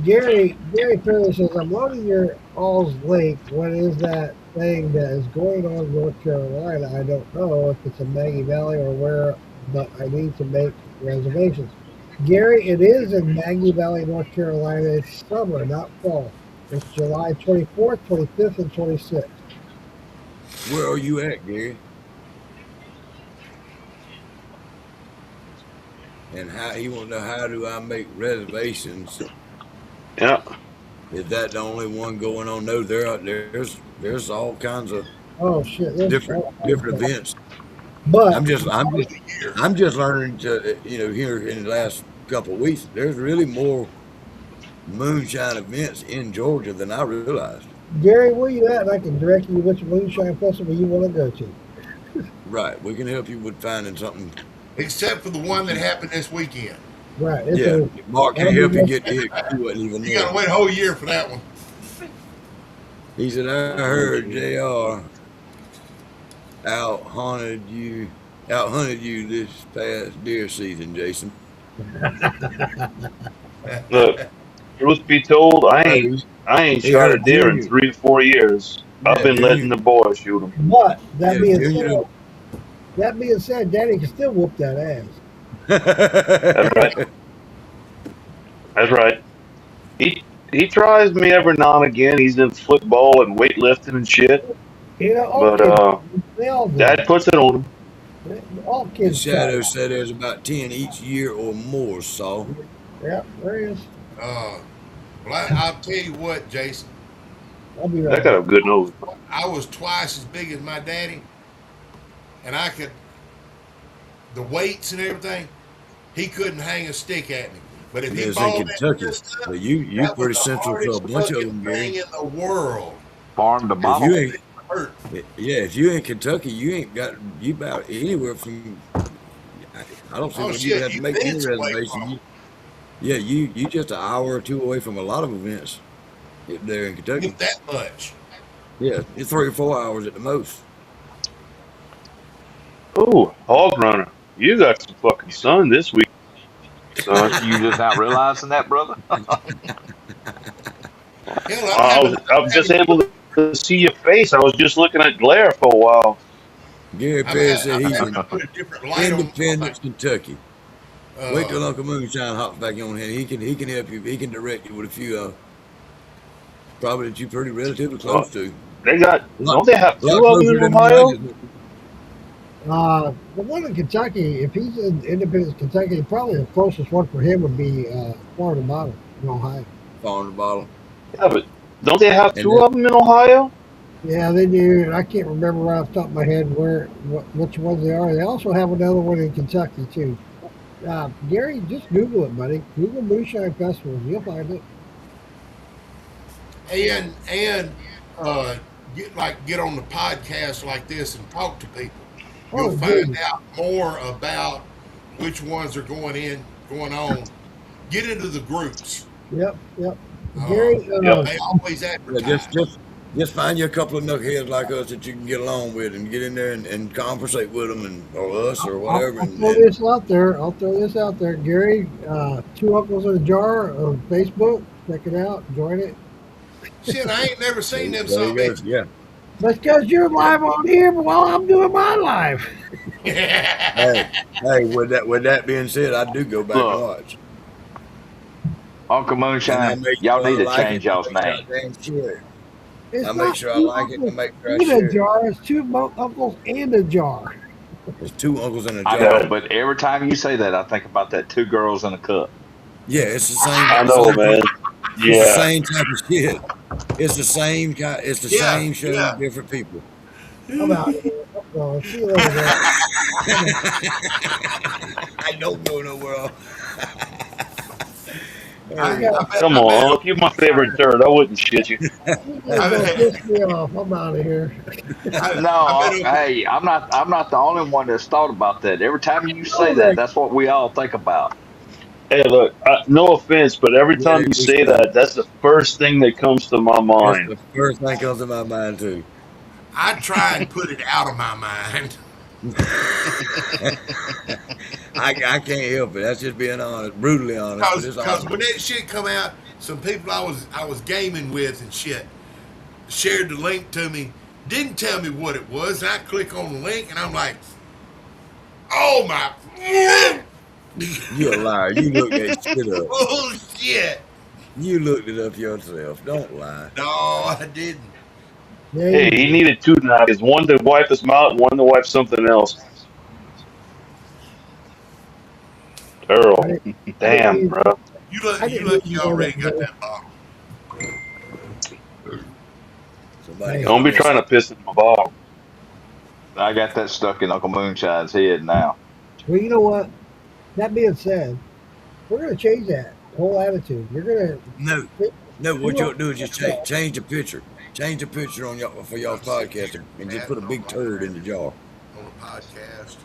[SPEAKER 11] Gary Perry says, I'm loading your all's link. What is that thing that is going on in North Carolina? I don't know if it's in Maggie Valley or where, but I need to make reservations. Gary, it is in Maggie Valley, North Carolina. It's summer, not fall. It's July 24th, 25th, and 26th.
[SPEAKER 5] Where are you at, Gary? And he want to know how do I make reservations?
[SPEAKER 7] Yeah.
[SPEAKER 5] Is that the only one going on? No, there's all kinds of different events.
[SPEAKER 11] But
[SPEAKER 5] I'm just learning to here in the last couple of weeks. There's really more moonshine events in Georgia than I realized.
[SPEAKER 11] Gary, where you at? And I can direct you which moonshine festival you want to go to.
[SPEAKER 5] Right, we can help you with finding something.
[SPEAKER 4] Except for the one that happened this weekend.
[SPEAKER 11] Right.
[SPEAKER 5] Yeah, Mark can help you get there. You wasn't even
[SPEAKER 4] You
[SPEAKER 5] there.
[SPEAKER 4] gotta wait a whole year for that one.
[SPEAKER 5] He said, I heard JR out hunted you this past deer season, Jason.
[SPEAKER 7] Look, truth be told, I ain't shot a deer in 3 to 4 years. I've been letting the boys shoot them.
[SPEAKER 11] But that being said, Daddy can still whoop that ass.
[SPEAKER 7] That's right. That's right. He tries me every now and again. He's in football and weightlifting and shit.
[SPEAKER 11] You know,
[SPEAKER 7] But
[SPEAKER 11] they all do.
[SPEAKER 7] Dad puts it on him.
[SPEAKER 11] All
[SPEAKER 5] The
[SPEAKER 11] kids
[SPEAKER 5] Shadow
[SPEAKER 11] try.
[SPEAKER 5] said there's about 10 each year or more, Saul.
[SPEAKER 11] Yeah, there is.
[SPEAKER 4] Well, I'll tell you what, Jason.
[SPEAKER 11] I'll be right
[SPEAKER 7] That got a good nose.
[SPEAKER 4] I was twice as big as my daddy, and the weights and everything, he couldn't hang a stick at me. But if he
[SPEAKER 5] Lives in
[SPEAKER 4] balled
[SPEAKER 5] Kentucky.
[SPEAKER 4] that stuff,
[SPEAKER 5] But you
[SPEAKER 4] that
[SPEAKER 5] pretty
[SPEAKER 4] was the
[SPEAKER 5] central to a
[SPEAKER 4] hardest
[SPEAKER 5] bunch of
[SPEAKER 4] fucking
[SPEAKER 5] them,
[SPEAKER 4] thing
[SPEAKER 5] Gary.
[SPEAKER 4] in the world.
[SPEAKER 7] Farm to
[SPEAKER 5] If
[SPEAKER 7] bottle.
[SPEAKER 5] you ain't,
[SPEAKER 4] Hurt.
[SPEAKER 5] if you in Kentucky, you ain't got you about anywhere from. I don't see
[SPEAKER 4] Oh
[SPEAKER 5] when you
[SPEAKER 4] shit,
[SPEAKER 5] have to
[SPEAKER 4] you
[SPEAKER 5] make any
[SPEAKER 4] minutes away
[SPEAKER 5] reservation. You just an hour or two away from a lot of events there in Kentucky.
[SPEAKER 4] Get that much.
[SPEAKER 5] Yeah, it's 3 or 4 hours at the most.
[SPEAKER 7] Ooh, hog runner. You got some fucking sun this week, son.
[SPEAKER 21] You just not realizing that, brother?
[SPEAKER 4] Hell,
[SPEAKER 7] I was just able to see your face. I was just looking at glare for a while.
[SPEAKER 5] Gary Perry said he's
[SPEAKER 4] I'm
[SPEAKER 5] in
[SPEAKER 4] having to put a different light on.
[SPEAKER 5] Independence, Kentucky. Wait till Uncle Moonshine hops back on here. He can help you. He can direct you with a few probably that you're pretty relatively close to.
[SPEAKER 7] They got don't they have
[SPEAKER 5] A lot
[SPEAKER 7] 2 of them
[SPEAKER 5] closer
[SPEAKER 7] in
[SPEAKER 5] than
[SPEAKER 7] Ohio?
[SPEAKER 11] The one in Kentucky, if he's in Independence, Kentucky, probably the closest one for him would be Florida Bottle in Ohio.
[SPEAKER 5] Florida Bottle.
[SPEAKER 7] Yeah, but don't they have 2 of them in Ohio?
[SPEAKER 11] Yeah, they do. And I can't remember right off the top of my head which ones they are. They also have another one in Kentucky too. Gary, just Google it, buddy. Google Moonshine Festivals. You'll find it.
[SPEAKER 4] And get on the podcast like this and talk to people. You'll
[SPEAKER 11] Oh,
[SPEAKER 4] find
[SPEAKER 11] dude.
[SPEAKER 4] out more about which ones are going on. Get into the groups.
[SPEAKER 11] Yep. Gary,
[SPEAKER 4] They always advertise.
[SPEAKER 5] Just find you a couple of knuckleheads like us that you can get along with and get in there and conversate with them or us or whatever.
[SPEAKER 11] I'll throw this out there. Gary, Two Uncles in a Jar on Facebook. Check it out. Join it.
[SPEAKER 4] Shit, I ain't never seen them
[SPEAKER 5] There you go.
[SPEAKER 4] some.
[SPEAKER 5] Yeah.
[SPEAKER 11] That's because you're live on here while I'm doing my live.
[SPEAKER 5] Hey, with that being said, I do go back and watch.
[SPEAKER 7] Uncle Moonshine, y'all need to change y'all's name.
[SPEAKER 5] I make sure I like it. I make sure I
[SPEAKER 11] in
[SPEAKER 5] share
[SPEAKER 11] a
[SPEAKER 5] it.
[SPEAKER 11] jar. It's two uncles and a jar.
[SPEAKER 5] There's two uncles in a jar.
[SPEAKER 7] I know, but every time you say that, I think about that two girls in a cup.
[SPEAKER 5] Yeah, it's the same.
[SPEAKER 17] I know, man.
[SPEAKER 5] It's
[SPEAKER 17] Yeah.
[SPEAKER 5] the same type of shit. It's the same kind. It's the same show, different people.
[SPEAKER 11] I'm out here. Oh, see you later, man.
[SPEAKER 5] I don't go nowhere.
[SPEAKER 17] Come on, Unc, you're my favorite third. I wouldn't shit you.
[SPEAKER 11] Don't piss me off. I'm out of here.
[SPEAKER 7] No, hey, I'm not the only one that's thought about that. Every time you say that, that's what we all think about.
[SPEAKER 17] Hey, look, no offense, but every time you say that, that's the first thing that comes to my mind.
[SPEAKER 5] That's the first thing comes to my mind too.
[SPEAKER 4] I try and put it out of my mind.
[SPEAKER 5] I can't help it. That's just being honest, brutally honest. But it's
[SPEAKER 4] Because
[SPEAKER 5] awesome.
[SPEAKER 4] when that shit come out, some people I was gaming with and shit shared the link to me, didn't tell me what it was, and I click on the link and I'm like, oh my
[SPEAKER 5] You're a liar. You looked that shit up.
[SPEAKER 4] bullshit.
[SPEAKER 5] You looked it up yourself. Don't lie.
[SPEAKER 4] No, I didn't.
[SPEAKER 17] Hey, he needed two knives, one to wipe his mouth, one to wipe something else. Earl, damn, bro.
[SPEAKER 4] You look, you already got that bottle.
[SPEAKER 17] Don't be trying to piss in my bottle.
[SPEAKER 7] I got that stuck in Uncle Moonshine's head now.
[SPEAKER 11] Well, you know what? That being said, we're going to change that whole attitude. You're going
[SPEAKER 5] to no. What you'll do is just change the picture. Change the picture on y'all for y'all's podcast and just put a big turd in the jar.
[SPEAKER 4] On the podcast.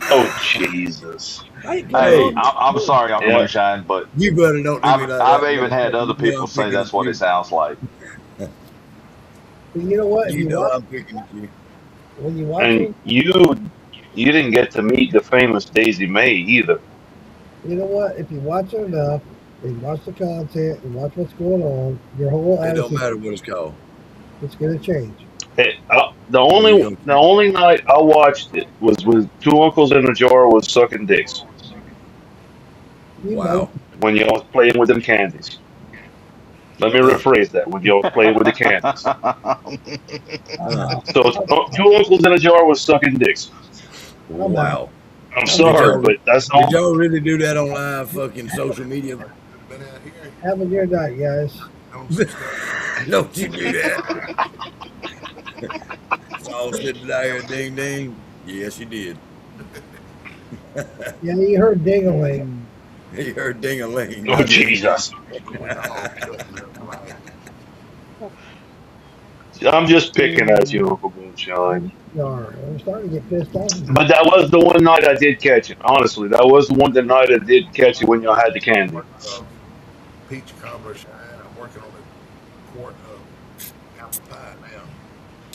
[SPEAKER 17] Oh Jesus!
[SPEAKER 7] Hey, I'm sorry, Uncle Moonshine, but
[SPEAKER 5] you better don't do me like that.
[SPEAKER 7] I've even had other people say that's what it sounds like.
[SPEAKER 11] You know what?
[SPEAKER 5] You know I'm picking at you.
[SPEAKER 11] When you watch
[SPEAKER 17] And
[SPEAKER 11] it,
[SPEAKER 17] you didn't get to meet the famous Daisy May either.
[SPEAKER 11] you know what? If you watch it enough, and you watch the content, and watch what's going on, your whole
[SPEAKER 5] It
[SPEAKER 11] attitude,
[SPEAKER 5] don't matter what it's called.
[SPEAKER 11] it's going to change.
[SPEAKER 17] Hey, the only night I watched it was when Two Uncles in a Jar was sucking dicks.
[SPEAKER 5] Wow.
[SPEAKER 17] When y'all was playing with them candies. Let me rephrase that. When y'all was playing with the candies. So Two Uncles in a Jar was sucking dicks.
[SPEAKER 5] Wow.
[SPEAKER 17] I'm sorry, but that's
[SPEAKER 5] Did
[SPEAKER 17] all.
[SPEAKER 5] y'all really do that on live fucking social media?
[SPEAKER 11] Have a good night, guys.
[SPEAKER 5] Don't you do that. Saul sitting there, ding ding. Yes, you did.
[SPEAKER 11] Yeah, you heard ding-a-ling.
[SPEAKER 5] He heard ding-a-ling.
[SPEAKER 17] Oh, Jesus. I'm just picking at you, Uncle Moonshine.
[SPEAKER 11] I'm starting to get pissed off.
[SPEAKER 17] But that was the one night I did catch it. Honestly, that was the night I did catch it when y'all had the candy.
[SPEAKER 4] Peach cobbler shine. I'm working on a quart of apple pie now.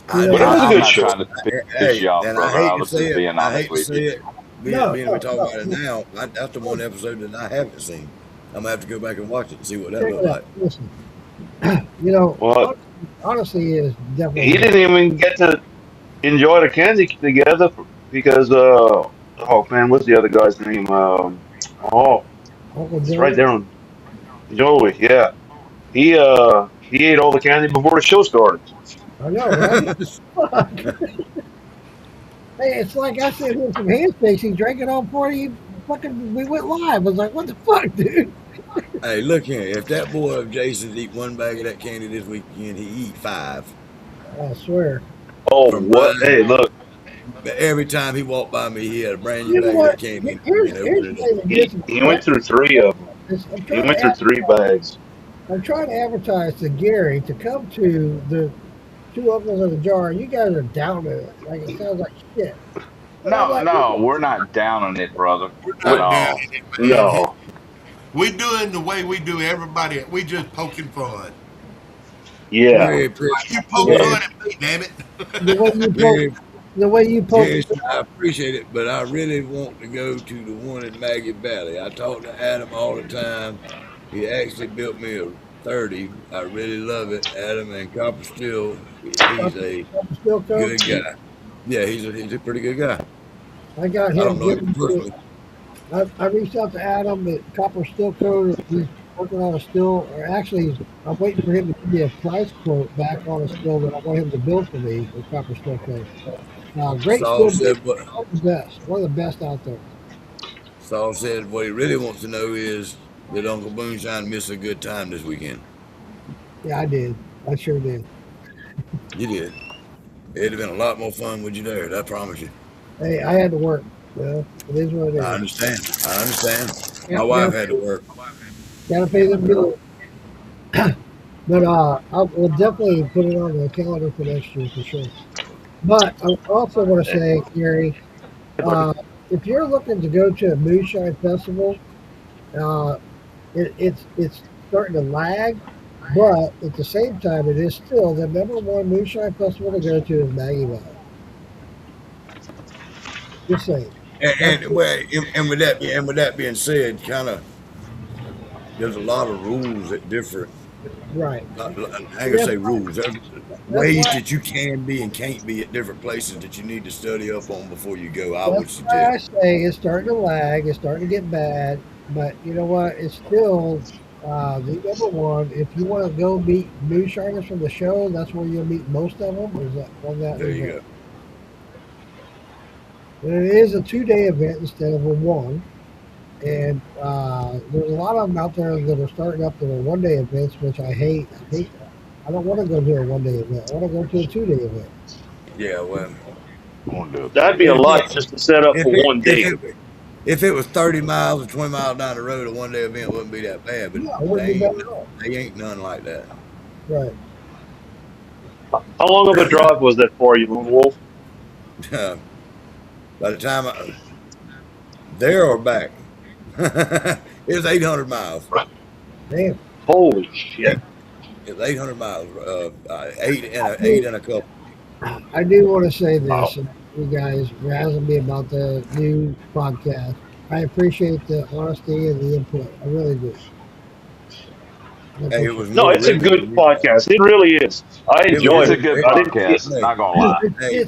[SPEAKER 17] But it was a good
[SPEAKER 7] I'm
[SPEAKER 17] show.
[SPEAKER 7] not trying to piss you off,
[SPEAKER 5] and
[SPEAKER 7] brother.
[SPEAKER 5] I
[SPEAKER 7] I
[SPEAKER 5] hate to
[SPEAKER 7] was
[SPEAKER 5] say
[SPEAKER 7] just
[SPEAKER 5] it.
[SPEAKER 7] being
[SPEAKER 5] I
[SPEAKER 7] honest
[SPEAKER 5] hate to
[SPEAKER 7] with
[SPEAKER 5] say
[SPEAKER 7] you.
[SPEAKER 5] it. Being we talk about it now, that's the one episode that I haven't seen. I'm gonna have to go back and watch it and see what that
[SPEAKER 11] Check
[SPEAKER 5] looks
[SPEAKER 11] it
[SPEAKER 5] like.
[SPEAKER 11] out. Listen, you know,
[SPEAKER 17] What?
[SPEAKER 11] honestly, is definitely.
[SPEAKER 17] He didn't even get to enjoy the candy together because oh man, what's the other guy's name?
[SPEAKER 11] Uncle
[SPEAKER 17] it's
[SPEAKER 11] Joey?
[SPEAKER 17] right there on Joey. Yeah, he ate all the candy before the show started.
[SPEAKER 11] I know, right? Fuck. Hey, it's like I said with some handshakes. He drank it all before he fucking. We went live. I was like, what the fuck, dude?
[SPEAKER 5] Hey, look here. If that boy of Jason's eat one bag of that candy this weekend, he eat 5.
[SPEAKER 11] I swear.
[SPEAKER 17] Oh, what? Hey, look,
[SPEAKER 5] But every time he walked by me, he had a brand new
[SPEAKER 11] You know
[SPEAKER 5] bag
[SPEAKER 11] what?
[SPEAKER 5] that came in
[SPEAKER 11] Here's
[SPEAKER 5] and
[SPEAKER 11] here's
[SPEAKER 5] opened
[SPEAKER 11] the
[SPEAKER 5] it up.
[SPEAKER 11] thing that gets me.
[SPEAKER 17] He went through 3 of them.
[SPEAKER 11] I'm
[SPEAKER 17] He
[SPEAKER 11] trying
[SPEAKER 17] went
[SPEAKER 11] to
[SPEAKER 17] through 3 bags.
[SPEAKER 11] I'm trying to advertise to Gary to come to the Two Uncles in a Jar. You guys are down in it. Like it sounds like shit. And I'm
[SPEAKER 7] No,
[SPEAKER 11] like,
[SPEAKER 7] no, we're not down on it, brother, at
[SPEAKER 4] Not down
[SPEAKER 7] all.
[SPEAKER 4] in it, man.
[SPEAKER 17] No.
[SPEAKER 4] We doing the way we do everybody. We just poking fun.
[SPEAKER 17] Yeah.
[SPEAKER 5] Very
[SPEAKER 4] Like
[SPEAKER 5] appreciative.
[SPEAKER 4] you poke
[SPEAKER 5] Very,
[SPEAKER 4] fun at me, damn it.
[SPEAKER 11] the way you poke,
[SPEAKER 5] very,
[SPEAKER 11] the way you poke.
[SPEAKER 5] Jason, I appreciate it, but I really want to go to the one in Maggie Valley. I talk to Adam all the time. He actually built me a 30. I really love it. Adam and Copper Steel, he's a
[SPEAKER 11] Still come.
[SPEAKER 5] good guy. Yeah, he's a pretty good guy.
[SPEAKER 11] I got
[SPEAKER 5] I
[SPEAKER 11] him.
[SPEAKER 5] don't know him personally.
[SPEAKER 11] I reached out to Adam at Copper Steel Code. He's working on a still, or actually, I'm waiting for him to give me a price quote back on a still that I want him to build for me with Copper Steel Code. Great
[SPEAKER 5] Saul
[SPEAKER 11] still,
[SPEAKER 5] said what
[SPEAKER 11] one of the best, one of the best out there.
[SPEAKER 5] Saul said what he really wants to know is did Uncle Moonshine miss a good time this weekend?
[SPEAKER 11] Yeah, I did. I sure did.
[SPEAKER 5] You did. It'd have been a lot more fun with you there, I promise you.
[SPEAKER 11] Hey, I had to work. It is what it is.
[SPEAKER 5] I understand. I understand.
[SPEAKER 11] Yeah,
[SPEAKER 5] My wife had to work.
[SPEAKER 11] Gotta pay them bills. But we'll definitely put it on the calendar for next year for sure. But I also want to say, Gary, if you're looking to go to a moonshine festival, it's starting to lag, but at the same time, it is still the number one moonshine festival to go to is Maggie Valley. Just saying.
[SPEAKER 5] And with that being said, kind of there's a lot of rules that differ.
[SPEAKER 11] Right.
[SPEAKER 5] I ain't gonna say rules. There's ways that you can be and can't be at different places that you need to study up on before you go. I would
[SPEAKER 11] That's why I
[SPEAKER 5] suggest.
[SPEAKER 11] say it's starting to lag. It's starting to get bad. But you know what? It's still the number one. If you want to go meet moonshiners from the show, that's where you'll meet most of them. Is that on that?
[SPEAKER 5] There you
[SPEAKER 11] event. And it is a 2-day event instead of a one. And there's a lot of them out there that are starting up that are 1-day events, which I hate. I don't want to go to a 1-day event. I want to go to a 2-day event.
[SPEAKER 5] Yeah, well,
[SPEAKER 17] That'd be a lot just to set up for one day.
[SPEAKER 5] If it was 30 miles or 20 miles down the road, a 1-day event wouldn't be that bad. But
[SPEAKER 11] No, it wouldn't be bad at all.
[SPEAKER 5] they ain't none like that.
[SPEAKER 11] Right.
[SPEAKER 17] How long of a drive was that for you, Lonewolf?
[SPEAKER 5] By the time there or back, it was 800 miles.
[SPEAKER 11] Damn.
[SPEAKER 17] Holy shit!
[SPEAKER 5] It was 800 miles. Eight and a couple.
[SPEAKER 11] I do want to say this, you guys, razzing me about the new podcast. I appreciate the honesty and the input. I really do.
[SPEAKER 5] Hey, it was
[SPEAKER 17] No, it's a good podcast. It really is. I enjoyed
[SPEAKER 7] It's
[SPEAKER 17] it.
[SPEAKER 7] a good
[SPEAKER 17] I didn't
[SPEAKER 7] podcast, not gonna lie.
[SPEAKER 5] Hey,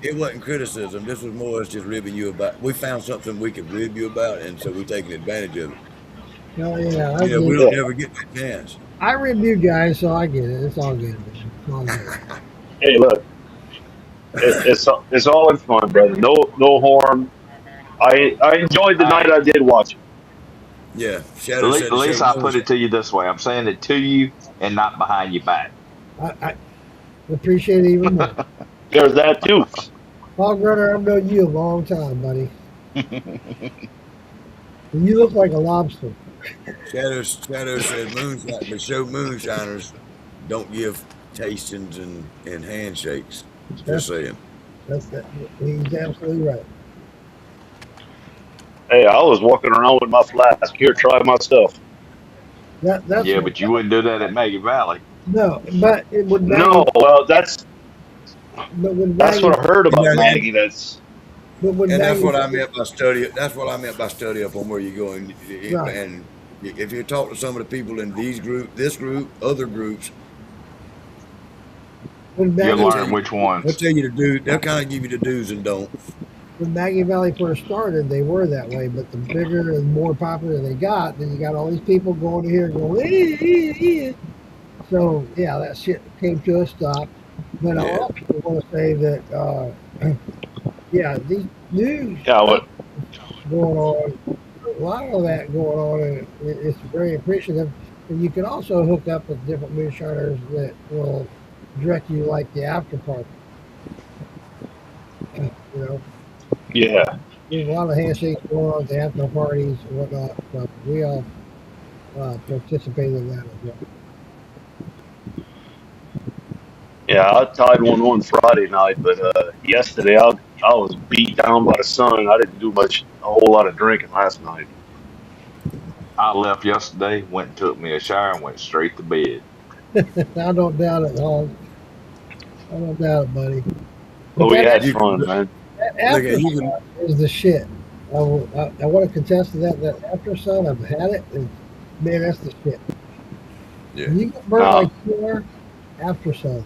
[SPEAKER 5] it wasn't criticism. This was more us just ribbing you about. We found something we could rib you about, and so we're taking advantage of it.
[SPEAKER 11] Oh, yeah.
[SPEAKER 5] You know, we don't ever get that chance.
[SPEAKER 11] I review guys, so I get it. It's all good. Man. It's all good.
[SPEAKER 17] Hey, look, it's all in fun, brother. No harm. I enjoyed the night I did watch it.
[SPEAKER 5] Yeah,
[SPEAKER 7] At least I put it to you this way. I'm saying it to you and not behind your back.
[SPEAKER 11] I appreciate it even more.
[SPEAKER 17] There's that too.
[SPEAKER 11] Hog Runner, I've known you a long time, buddy. You look like a lobster.
[SPEAKER 5] Shadow said moonshine, but show moonshiners don't give tastings and handshakes. Just saying.
[SPEAKER 11] He's absolutely right.
[SPEAKER 17] Hey, I was walking around with my flask. Here, try my stuff.
[SPEAKER 11] That's
[SPEAKER 7] Yeah, but you wouldn't do that at Maggie Valley.
[SPEAKER 11] No, but it would.
[SPEAKER 17] No, well, that's
[SPEAKER 11] Maggie,
[SPEAKER 17] what I heard about Maggie. That's
[SPEAKER 5] That's what I meant by study. That's what I meant by study up on where you're going.
[SPEAKER 11] Right.
[SPEAKER 5] And if you talk to some of the people in this group, other groups,
[SPEAKER 7] You'll learn which ones.
[SPEAKER 5] they'll tell you to do. They'll kind of give you the do's and don'ts.
[SPEAKER 11] When Maggie Valley first started, they were that way. But the bigger and more popular they got, then you got all these people going here and going, So, yeah, that shit came to a stop. But I also want to say that, these news going on, a lot of that going on, and it's very appreciative. And you can also hook up with different moonshiners that will direct you like the after party.
[SPEAKER 17] Yeah.
[SPEAKER 11] There's a lot of handshakes going on at the after parties and whatnot. So we all participated in that as well.
[SPEAKER 17] Yeah, I tied one on Friday night, but yesterday I was beat down by the sun. I didn't do a whole lot of drinking last night.
[SPEAKER 21] I left yesterday, went and took me a shower, and went straight to bed.
[SPEAKER 11] I don't doubt it, Hog. I don't doubt it, buddy.
[SPEAKER 17] But
[SPEAKER 11] But
[SPEAKER 17] we
[SPEAKER 11] that
[SPEAKER 17] had
[SPEAKER 5] You
[SPEAKER 17] fun,
[SPEAKER 5] can
[SPEAKER 17] man.
[SPEAKER 11] That
[SPEAKER 5] look
[SPEAKER 11] after
[SPEAKER 5] at you
[SPEAKER 11] sun
[SPEAKER 5] can.
[SPEAKER 11] is the shit. I want to contest to that. That after sun, I've had it. And, man, that's the shit.
[SPEAKER 5] Yeah.
[SPEAKER 11] When you get burnt
[SPEAKER 17] Nah,
[SPEAKER 11] like you are, after sun,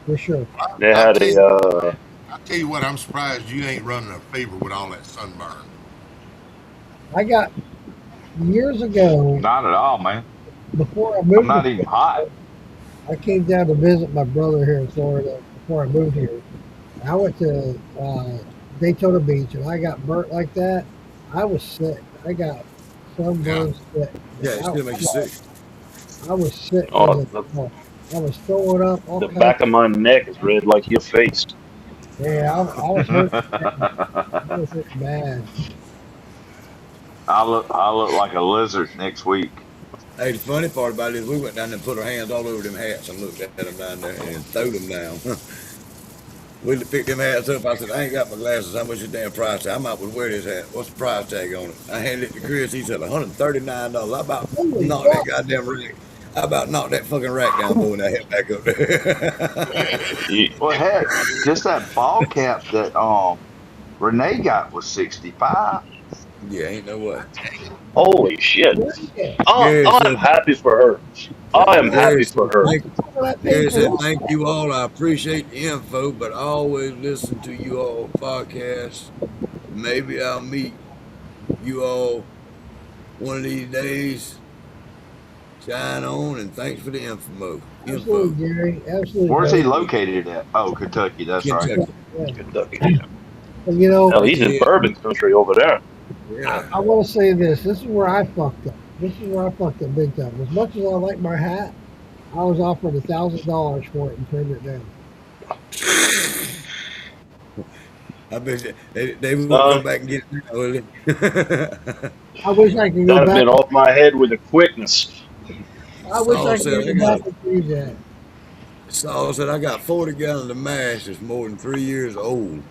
[SPEAKER 11] for sure.
[SPEAKER 17] they
[SPEAKER 4] I
[SPEAKER 17] had
[SPEAKER 4] tell
[SPEAKER 17] a
[SPEAKER 4] you, I tell you what, I'm surprised you ain't running a fever with all that sunburn.
[SPEAKER 11] I got years ago,
[SPEAKER 21] Not at all, man.
[SPEAKER 11] before I
[SPEAKER 21] I'm
[SPEAKER 11] moved to
[SPEAKER 21] not even hot.
[SPEAKER 11] Florida, I came down to visit my brother here in Florida before I moved here. I went to Daytona Beach and I got burnt like that. I was sick. I got
[SPEAKER 4] Yeah.
[SPEAKER 11] sunburned sick.
[SPEAKER 5] Yeah, it still makes you sick.
[SPEAKER 11] I was sick as
[SPEAKER 17] oh
[SPEAKER 11] a dog. I was throwing up all
[SPEAKER 17] the
[SPEAKER 11] kinds.
[SPEAKER 17] back of my neck is red like your face.
[SPEAKER 11] Yeah, I was hurt bad. I was hurt bad.
[SPEAKER 21] I look like a lizard next week.
[SPEAKER 5] Hey, the funny part about it is we went down there and put our hands all over them hats and looked at them down there and threw them down. We picked them hats up. I said, I ain't got my glasses. How much your damn price tag? I might would wear this hat. What's the price tag on it? I handed it to Chris. He said $139. I about
[SPEAKER 11] Holy
[SPEAKER 5] knocked that
[SPEAKER 11] fuck!
[SPEAKER 5] goddamn rack. I about knocked that fucking rack down throwing that hat back up there.
[SPEAKER 17] Ye-
[SPEAKER 21] Well, heck, just that ball cap that Renee got was 65.
[SPEAKER 5] Yeah, ain't no way.
[SPEAKER 17] Holy shit!
[SPEAKER 11] Yeah.
[SPEAKER 5] Gary
[SPEAKER 17] I am
[SPEAKER 5] said,
[SPEAKER 17] happy for her. I am
[SPEAKER 5] Gary
[SPEAKER 17] happy
[SPEAKER 5] said,
[SPEAKER 17] for her.
[SPEAKER 5] thank,
[SPEAKER 11] All that
[SPEAKER 5] Gary said,
[SPEAKER 11] paperwork.
[SPEAKER 5] thank you all. I appreciate the info, but I always listen to you all podcasts. Maybe I'll meet you all one of these days. Shine on, and thanks for the info.
[SPEAKER 11] Absolutely, Gary. Absolutely,
[SPEAKER 21] Where's he
[SPEAKER 11] buddy.
[SPEAKER 21] located at? Oh, Kentucky. That's right.
[SPEAKER 5] Kentucky.
[SPEAKER 11] Yeah.
[SPEAKER 17] Kentucky.
[SPEAKER 11] And you know,
[SPEAKER 17] Hell, he's in bourbon country over there.
[SPEAKER 5] Yeah.
[SPEAKER 11] I want to say this. This is where I fucked up. This is where I fucked up big time. As much as I like my hat, I was offered $1,000 for it and turned it down.
[SPEAKER 5] I bet you, they won't
[SPEAKER 17] Son,
[SPEAKER 5] come back and get it now, will they?
[SPEAKER 11] I wish I could go
[SPEAKER 17] that'd have
[SPEAKER 11] back.
[SPEAKER 17] been off my head with a quickness.
[SPEAKER 11] I wish I
[SPEAKER 5] Saul
[SPEAKER 11] could
[SPEAKER 5] said,
[SPEAKER 11] go
[SPEAKER 5] I got
[SPEAKER 11] back and see that.
[SPEAKER 5] Saul said, I got 40 gallons of mash that's more than 3 years old.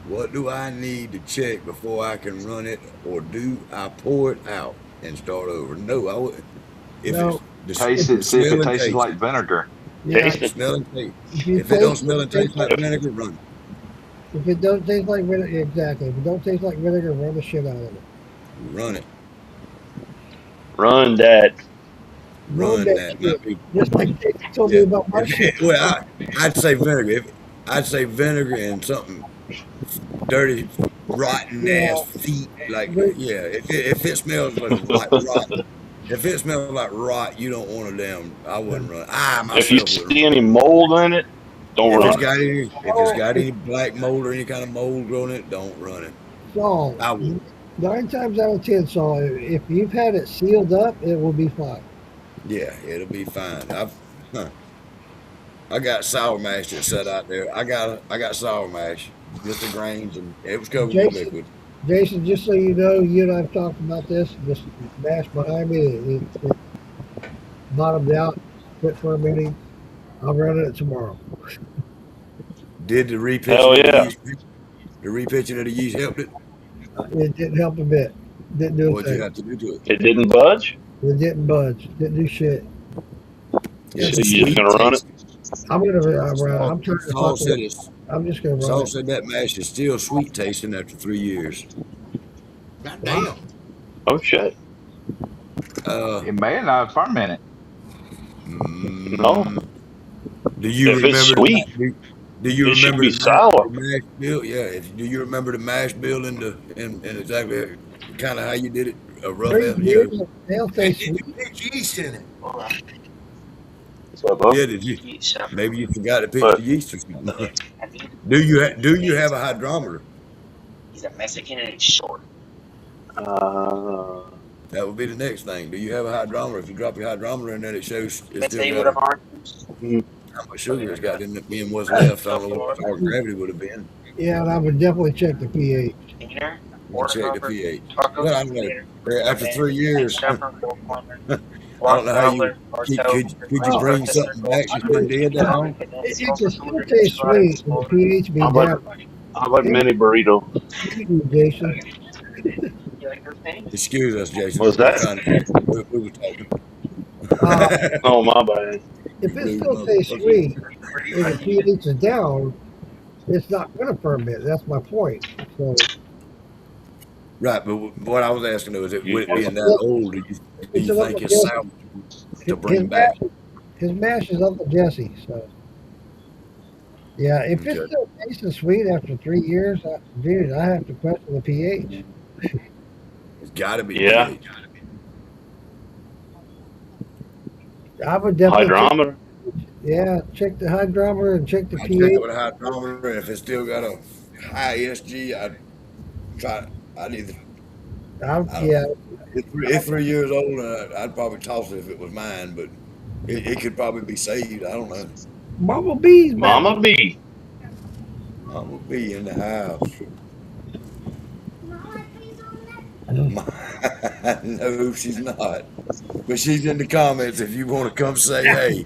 [SPEAKER 5] What do I need to check before I can run it, or do I pour it out and start over? No, I wouldn't. If
[SPEAKER 11] No,
[SPEAKER 5] it's
[SPEAKER 21] Taste it. See if
[SPEAKER 5] smell
[SPEAKER 21] it
[SPEAKER 5] and
[SPEAKER 21] tastes
[SPEAKER 5] taste
[SPEAKER 21] like
[SPEAKER 5] it,
[SPEAKER 21] vinegar.
[SPEAKER 11] yeah.
[SPEAKER 17] Taste it.
[SPEAKER 5] smell and taste.
[SPEAKER 11] If you
[SPEAKER 5] If it don't
[SPEAKER 11] taste
[SPEAKER 5] smell
[SPEAKER 11] it,
[SPEAKER 5] and taste like
[SPEAKER 17] If,
[SPEAKER 5] vinegar, run it.
[SPEAKER 11] if it don't taste like vinegar, exactly. If it don't taste like vinegar, run the shit out of it.
[SPEAKER 5] Run it.
[SPEAKER 17] run that.
[SPEAKER 11] Run
[SPEAKER 5] Run
[SPEAKER 11] that
[SPEAKER 5] that, my
[SPEAKER 11] shit.
[SPEAKER 5] people.
[SPEAKER 11] Just like they told me
[SPEAKER 5] Yeah.
[SPEAKER 11] about my shit.
[SPEAKER 5] Well, I'd say vinegar. I'd say vinegar and something dirty, rotten
[SPEAKER 11] Yeah.
[SPEAKER 5] ass feet. Like,
[SPEAKER 11] They-
[SPEAKER 5] yeah, if it smells like rot, if it smells like rot, you don't want a damn. I wouldn't run. I
[SPEAKER 17] If you
[SPEAKER 5] myself wouldn't
[SPEAKER 17] see
[SPEAKER 5] run.
[SPEAKER 17] any mold in it, don't
[SPEAKER 5] If it's
[SPEAKER 17] run it.
[SPEAKER 5] got any, if it's got any black mold or any kind of mold growing in it, don't run it.
[SPEAKER 11] Saul,
[SPEAKER 5] I would.
[SPEAKER 11] 9 times out of 10, Saul, if you've had it sealed up, it will be fine.
[SPEAKER 5] Yeah, it'll be fine. I got sour mash that sat out there. I got sour mash, just the grains, and it was covered with
[SPEAKER 11] Jason,
[SPEAKER 5] liquid.
[SPEAKER 11] Jason, just so you know, you and I've talked about this. This mash behind me, it bottomed out, fit for a meeting. I'm running it tomorrow.
[SPEAKER 5] Did the repitching
[SPEAKER 17] Hell
[SPEAKER 5] of the
[SPEAKER 17] yeah.
[SPEAKER 5] yeast? The repitching of the yeast helped it.
[SPEAKER 11] It didn't help a bit. Didn't do a
[SPEAKER 5] What'd you
[SPEAKER 11] thing.
[SPEAKER 5] have to do to it?
[SPEAKER 17] It didn't budge.
[SPEAKER 11] It didn't budge. Didn't do shit.
[SPEAKER 5] It's
[SPEAKER 17] So you just
[SPEAKER 5] sweet
[SPEAKER 17] gonna run it?
[SPEAKER 5] taste.
[SPEAKER 11] I'm gonna.
[SPEAKER 5] Saul,
[SPEAKER 11] I'm trying to
[SPEAKER 5] Saul
[SPEAKER 11] talk.
[SPEAKER 5] said it's.
[SPEAKER 11] I'm just gonna run
[SPEAKER 5] Saul
[SPEAKER 11] it.
[SPEAKER 5] said that mash is still sweet tasting after 3 years.
[SPEAKER 4] God damn.
[SPEAKER 17] Oh shit.
[SPEAKER 21] It may not ferment it.
[SPEAKER 17] No.
[SPEAKER 5] Mm, do you
[SPEAKER 17] If it's
[SPEAKER 5] remember?
[SPEAKER 17] sweet,
[SPEAKER 5] Do you
[SPEAKER 17] it should
[SPEAKER 5] remember
[SPEAKER 17] be
[SPEAKER 5] the
[SPEAKER 17] sour.
[SPEAKER 5] mash bill? Yeah. Do you remember the mash bill in exactly kind of how you did it? A rough,
[SPEAKER 11] 3
[SPEAKER 5] you
[SPEAKER 11] years,
[SPEAKER 5] know?
[SPEAKER 11] they'll taste sweet.
[SPEAKER 4] Put yeast in it.
[SPEAKER 20] Hold on.
[SPEAKER 17] What's up, bro?
[SPEAKER 5] Yeah. Did you? Maybe you forgot to pick
[SPEAKER 17] But
[SPEAKER 5] the yeast or something.
[SPEAKER 20] I think
[SPEAKER 5] Do you have a hydrometer?
[SPEAKER 20] he's a Mexican and he's short.
[SPEAKER 17] uh,
[SPEAKER 5] That would be the next thing. Do you have a hydrometer? If you drop your hydrometer in there, it shows it's
[SPEAKER 20] Let's
[SPEAKER 5] still
[SPEAKER 20] say
[SPEAKER 5] got
[SPEAKER 20] what
[SPEAKER 5] a.
[SPEAKER 20] of our
[SPEAKER 5] how much sugar it's got in it being what's left. I don't know what the hard gravity would have been.
[SPEAKER 11] Yeah, and I would definitely check the pH.
[SPEAKER 5] You check the pH. Well, I don't know. After 3 years, I don't know how you could you bring something back that's been dead that long?
[SPEAKER 11] It can still taste sweet, and the pH be
[SPEAKER 17] How
[SPEAKER 11] down.
[SPEAKER 17] about mini burrito?
[SPEAKER 11] Thank you, Jason.
[SPEAKER 5] Excuse us, Jason.
[SPEAKER 17] What's that?
[SPEAKER 5] We were talking.
[SPEAKER 17] Oh, my bad.
[SPEAKER 11] If it still tastes sweet and the pH is down, it's not going to ferment. That's my point. So,
[SPEAKER 5] Right, but what I was asking though is, would it being that
[SPEAKER 11] Look,
[SPEAKER 5] old, do
[SPEAKER 11] it's
[SPEAKER 5] you
[SPEAKER 11] an
[SPEAKER 5] think
[SPEAKER 11] Uncle
[SPEAKER 5] it's
[SPEAKER 11] Jesse.
[SPEAKER 5] salvageable to bring back?
[SPEAKER 11] His mash is Uncle Jesse. So, yeah, if it's
[SPEAKER 5] Okay.
[SPEAKER 11] still tasting sweet after 3 years, dude, I have to question the pH.
[SPEAKER 5] It's got to be
[SPEAKER 17] Yeah.
[SPEAKER 5] pH.
[SPEAKER 11] I would definitely
[SPEAKER 17] Hydrometer.
[SPEAKER 11] check the hydrometer and check the
[SPEAKER 5] I check
[SPEAKER 11] pH.
[SPEAKER 5] it with a hydrometer, and if it's still got a high ESG, I'd either.
[SPEAKER 11] Yeah,
[SPEAKER 5] It's 3 years old, and I'd probably toss it if it was mine, but it could probably be saved. I don't know.
[SPEAKER 11] Mama B's back.
[SPEAKER 17] Mama B.
[SPEAKER 5] Mama B in the house. No, she's not. But she's in the comments if you want to come say hey.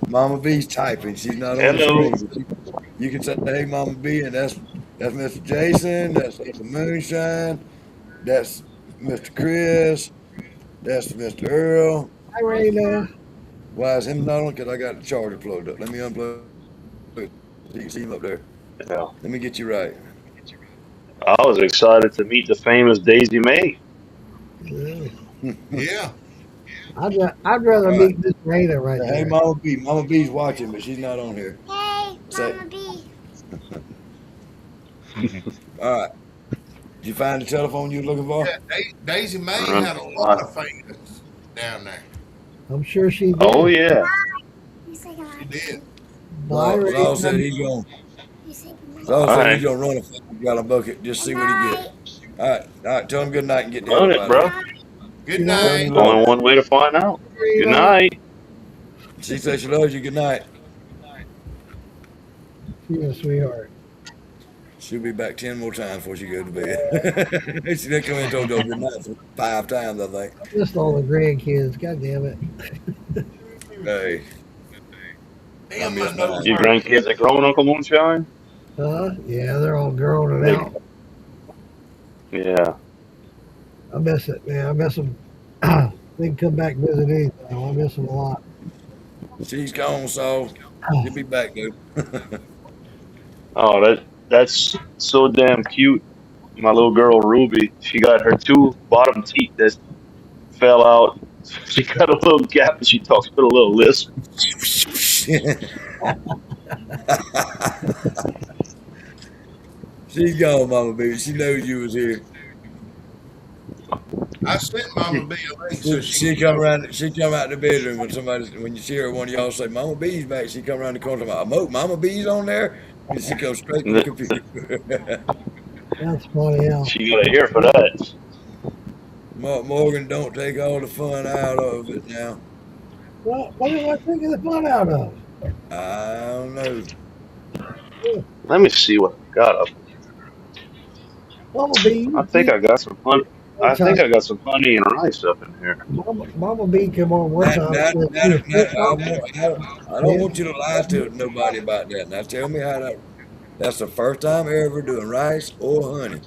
[SPEAKER 5] Mama B's typing. She's not on the
[SPEAKER 17] Hello.
[SPEAKER 5] screen. But you can say hey, Mama B, and that's Mr. Jason. That's Mr. Moonshine. That's Mr. Chris. That's Mr. Earl.
[SPEAKER 11] Hi, Raina.
[SPEAKER 5] Why is him not on? Because I got the charger plugged up. Let me unplug it so you can see him up there.
[SPEAKER 17] Yeah.
[SPEAKER 5] Let me get you right.
[SPEAKER 17] I was excited to meet the famous Daisy May.
[SPEAKER 4] Yeah.
[SPEAKER 11] I'd rather meet Miss Raina right
[SPEAKER 5] Hey,
[SPEAKER 11] there.
[SPEAKER 5] Mama B. Mama B's watching, but she's not on here.
[SPEAKER 6] Hey,
[SPEAKER 5] Say-
[SPEAKER 6] Mama B.
[SPEAKER 5] All right. Did you find the telephone you were looking for?
[SPEAKER 4] Yeah, Daisy May
[SPEAKER 17] Uh-huh.
[SPEAKER 4] had a lot of fans down there.
[SPEAKER 11] I'm sure she did.
[SPEAKER 17] Oh, yeah.
[SPEAKER 6] You say
[SPEAKER 4] She
[SPEAKER 6] goodnight.
[SPEAKER 4] did.
[SPEAKER 11] Bye,
[SPEAKER 5] Saul
[SPEAKER 11] Raina.
[SPEAKER 5] said he's going.
[SPEAKER 6] You say goodnight.
[SPEAKER 5] Saul said
[SPEAKER 17] Alright.
[SPEAKER 5] he's gonna run a 50-gallon bucket. Just see what he gets. All right. Tell him good night and get the
[SPEAKER 17] Run
[SPEAKER 5] hell
[SPEAKER 17] it,
[SPEAKER 5] out
[SPEAKER 17] bro.
[SPEAKER 5] of here.
[SPEAKER 4] Good
[SPEAKER 11] You know,
[SPEAKER 4] night.
[SPEAKER 5] Tell him you love
[SPEAKER 17] Only one way to find out. Good
[SPEAKER 11] Raina.
[SPEAKER 17] night.
[SPEAKER 5] him. She said she loves you. Good night.
[SPEAKER 11] She's a sweetheart.
[SPEAKER 5] She'll be back 10 more times before she goes to bed. She done come in and told y'all good night 5 times, I think.
[SPEAKER 11] I missed all the grandkids. God damn it.
[SPEAKER 5] Hey, I
[SPEAKER 4] Damn,
[SPEAKER 5] miss
[SPEAKER 4] my nose
[SPEAKER 5] mine.
[SPEAKER 17] Your
[SPEAKER 4] hurt.
[SPEAKER 17] grandkids are grown, Uncle Moonshine?
[SPEAKER 11] Yeah, they're all grown and
[SPEAKER 17] They-
[SPEAKER 11] out.
[SPEAKER 17] Yeah.
[SPEAKER 11] I miss it, man. I miss them. They can come back and visit anytime. I miss them a lot.
[SPEAKER 5] She's gone, Saul. She'll be back, dude.
[SPEAKER 17] Oh, that's so damn cute. My little girl Ruby, she got her 2 bottom teeth that fell out. She got a little gap and she talks with a little lisp.
[SPEAKER 5] She's gone, Mama B. She knows you was here.
[SPEAKER 4] I sent Mama B a link so
[SPEAKER 5] She come around. She come out the bedroom when you see her. One of y'all say, "Mama B's back." She come around the corner. Mama B's on there. And she goes straight to the computer.
[SPEAKER 11] That's funny, hell.
[SPEAKER 17] She got a ear for that.
[SPEAKER 5] Morgan, don't take all the fun out of it now.
[SPEAKER 11] What am I taking the fun out of?
[SPEAKER 5] I don't know.
[SPEAKER 17] Let me see what I got up.
[SPEAKER 11] Mama B.
[SPEAKER 17] I think I got some honey. I think I got some honey and rice up in here.
[SPEAKER 11] Mama B came on one time.
[SPEAKER 5] I don't want you to lie to nobody about that. Now tell me how that. That's the first time ever doing rice or honey.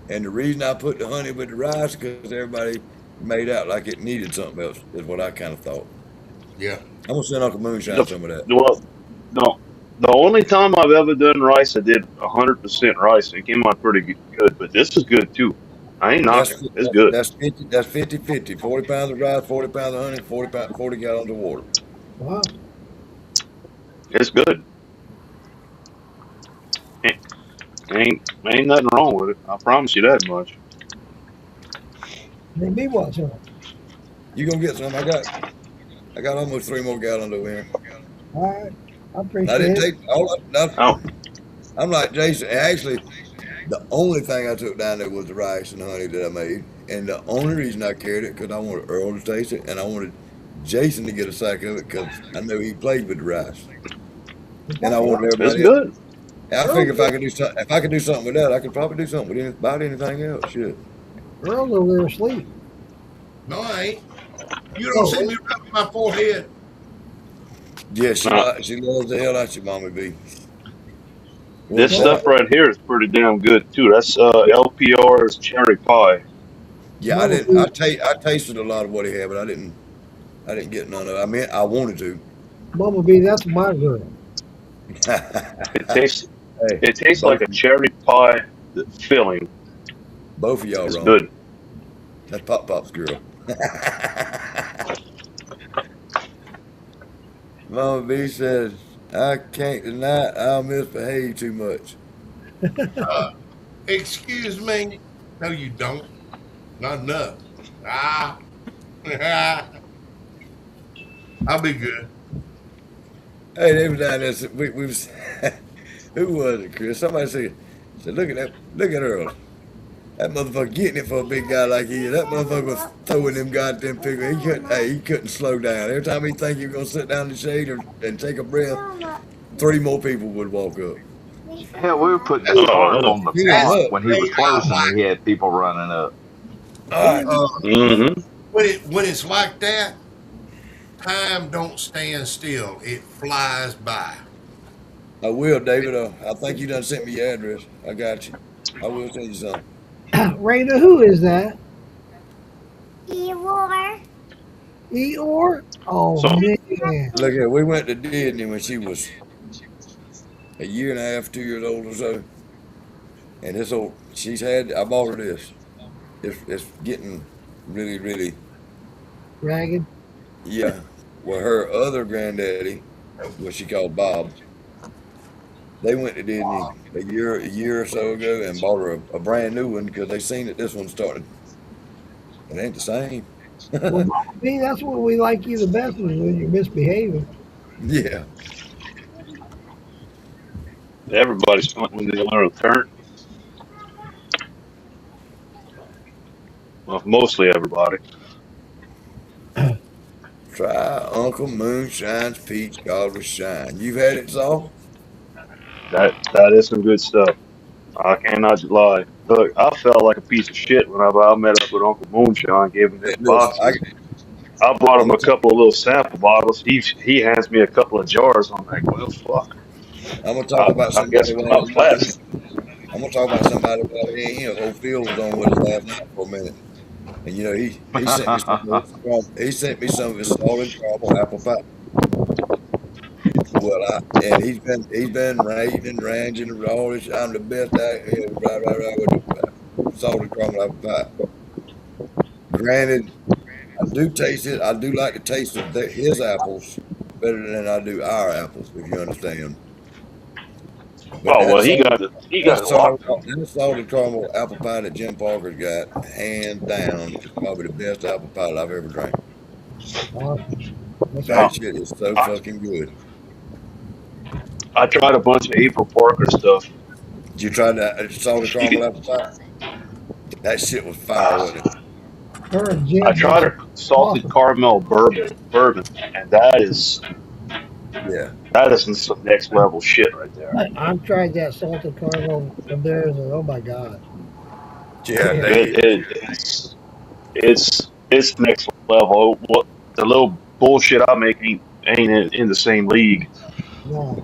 [SPEAKER 5] And the reason I put the honey with the rice because everybody made out like it needed something else, is what I kind of thought.
[SPEAKER 4] Yeah.
[SPEAKER 5] I'm gonna send Uncle Moonshine some of that.
[SPEAKER 17] Well, no. The only time I've ever done rice, I did 100% rice. It came out pretty good, but this is good too. I ain't knocking. It's good.
[SPEAKER 5] That's 50-50. 40 pounds of rice, 40 pounds of honey, 40 gallons of water.
[SPEAKER 11] Wow.
[SPEAKER 17] It's good. Ain't nothing wrong with it. I promise you that much.
[SPEAKER 11] Make me want some.
[SPEAKER 5] You gonna get some? I got almost 3 more gallons over here.
[SPEAKER 11] All right. I appreciate
[SPEAKER 5] I didn't
[SPEAKER 11] it.
[SPEAKER 5] take all of nothing.
[SPEAKER 17] Oh.
[SPEAKER 5] I'm like Jason. Actually, the only thing I took down there was the rice and honey that I made, and the only reason I carried it because I wanted Earl to taste it, and I wanted Jason to get a sack of it because I know he played with the rice, and I wanted
[SPEAKER 17] It's
[SPEAKER 5] everybody else.
[SPEAKER 17] good.
[SPEAKER 5] I figure if I could do something with that, I could probably do something with about anything else. Shit.
[SPEAKER 11] Earl's over there asleep.
[SPEAKER 4] No, I ain't. You don't see me rubbing my forehead.
[SPEAKER 5] Yeah, she
[SPEAKER 17] Nah,
[SPEAKER 5] she loves the hell out you, Mommy B.
[SPEAKER 17] this
[SPEAKER 5] What's
[SPEAKER 17] stuff
[SPEAKER 5] that?
[SPEAKER 17] right here is pretty damn good too. That's LPR's cherry pie.
[SPEAKER 5] Yeah, I
[SPEAKER 11] Mama
[SPEAKER 5] didn't.
[SPEAKER 11] B,
[SPEAKER 5] I tasted a lot of what he had, but I didn't. I didn't get none of it. I mean, I wanted to.
[SPEAKER 11] Mama B, that's my girl.
[SPEAKER 17] It tastes
[SPEAKER 5] Hey,
[SPEAKER 17] it tastes like
[SPEAKER 5] both
[SPEAKER 17] a cherry pie filling.
[SPEAKER 5] both of y'all
[SPEAKER 17] It's
[SPEAKER 5] wrong.
[SPEAKER 17] good.
[SPEAKER 5] That's Pop Pop's girl. Mama B says, I can't deny I'll misbehave too much.
[SPEAKER 4] Excuse me. No, you don't. Not enough. Ah. I'll be good.
[SPEAKER 5] Hey, they was down there. We was, who was it, Chris? Somebody said, look at that, look at Earl. That motherfucker getting it for a big guy like he is. That motherfucker was throwing them goddamn pickles. He couldn't slow down. Every time he think he was gonna sit down in the shade and take a breath, 3 more people would walk up.
[SPEAKER 21] Hell, we were putting the cart
[SPEAKER 17] Oh,
[SPEAKER 21] on the
[SPEAKER 5] Beat him
[SPEAKER 21] punt
[SPEAKER 5] up.
[SPEAKER 21] when he was closing. He had people running up.
[SPEAKER 5] All right.
[SPEAKER 17] mm-hmm.
[SPEAKER 4] When it's like that, time don't stand still. It flies by.
[SPEAKER 5] I will, David. I think you done sent me your address. I got you. I will send you something.
[SPEAKER 11] Raina, who is that?
[SPEAKER 6] Eeyore.
[SPEAKER 11] Eeyore? Oh,
[SPEAKER 17] So
[SPEAKER 11] man.
[SPEAKER 5] Look here, we went to Disney when she was a year and a half, 2 years old or so. And this old, I bought her this. It's getting really, really,
[SPEAKER 11] Ragged.
[SPEAKER 5] yeah. Well, her other granddaddy, what she called Bob, they went to Disney a year or so ago and bought her a brand new one because they seen that this one started. It ain't the same.
[SPEAKER 11] Well, Mama B, that's when we like you the best, is when you're misbehaving.
[SPEAKER 5] Yeah.
[SPEAKER 17] everybody's fun when they learn a turn. Well, mostly everybody.
[SPEAKER 5] Try Uncle Moonshine's peach cobbler shine. You've had it, Saul?
[SPEAKER 17] That is some good stuff. I cannot lie. Look, I felt like a piece of shit whenever I met up with Uncle Moonshine, gave him his
[SPEAKER 5] Listen,
[SPEAKER 17] boxes. I brought
[SPEAKER 5] I'm
[SPEAKER 17] him
[SPEAKER 5] gonna
[SPEAKER 17] a couple of little sample bottles. He hands me a couple of jars. I'm like, well, fuck.
[SPEAKER 5] I'm gonna talk about
[SPEAKER 17] I guess
[SPEAKER 5] somebody
[SPEAKER 17] I'm
[SPEAKER 5] while
[SPEAKER 17] not blessed.
[SPEAKER 5] I'm gonna talk about somebody while he ain't here. Whole field was on with us last night for a minute, and he sent me some of his salted caramel apple pie. Well, and he's been raving and ranting and all this. I'm the best out here, right with the salted caramel apple pie. Granted, I do taste it. I do like to taste his apples better than I do our apples, if you understand. But
[SPEAKER 17] Oh well, he got
[SPEAKER 5] that
[SPEAKER 17] it locked on.
[SPEAKER 5] salted caramel apple pie that Jim Parker's got, hands down, is probably the best apple pie I've ever drank.
[SPEAKER 11] Awesome. That's
[SPEAKER 5] That
[SPEAKER 11] awesome.
[SPEAKER 5] shit is so
[SPEAKER 17] I,
[SPEAKER 5] fucking good.
[SPEAKER 17] I tried a bunch of April Parker stuff.
[SPEAKER 5] Did you try that salted
[SPEAKER 17] You
[SPEAKER 5] caramel
[SPEAKER 17] could,
[SPEAKER 5] apple pie? That shit was fire, wasn't it?
[SPEAKER 11] Her and
[SPEAKER 17] I
[SPEAKER 11] Jim make
[SPEAKER 17] tried
[SPEAKER 11] some
[SPEAKER 17] a salted
[SPEAKER 11] awesome.
[SPEAKER 17] caramel bourbon, and
[SPEAKER 5] Yeah.
[SPEAKER 17] that is some next level shit right there.
[SPEAKER 11] I've tried that salted caramel of theirs, and oh my God.
[SPEAKER 5] Yeah,
[SPEAKER 11] Yeah.
[SPEAKER 17] It's next level. What the little bullshit I make ain't in the same league.
[SPEAKER 11] No,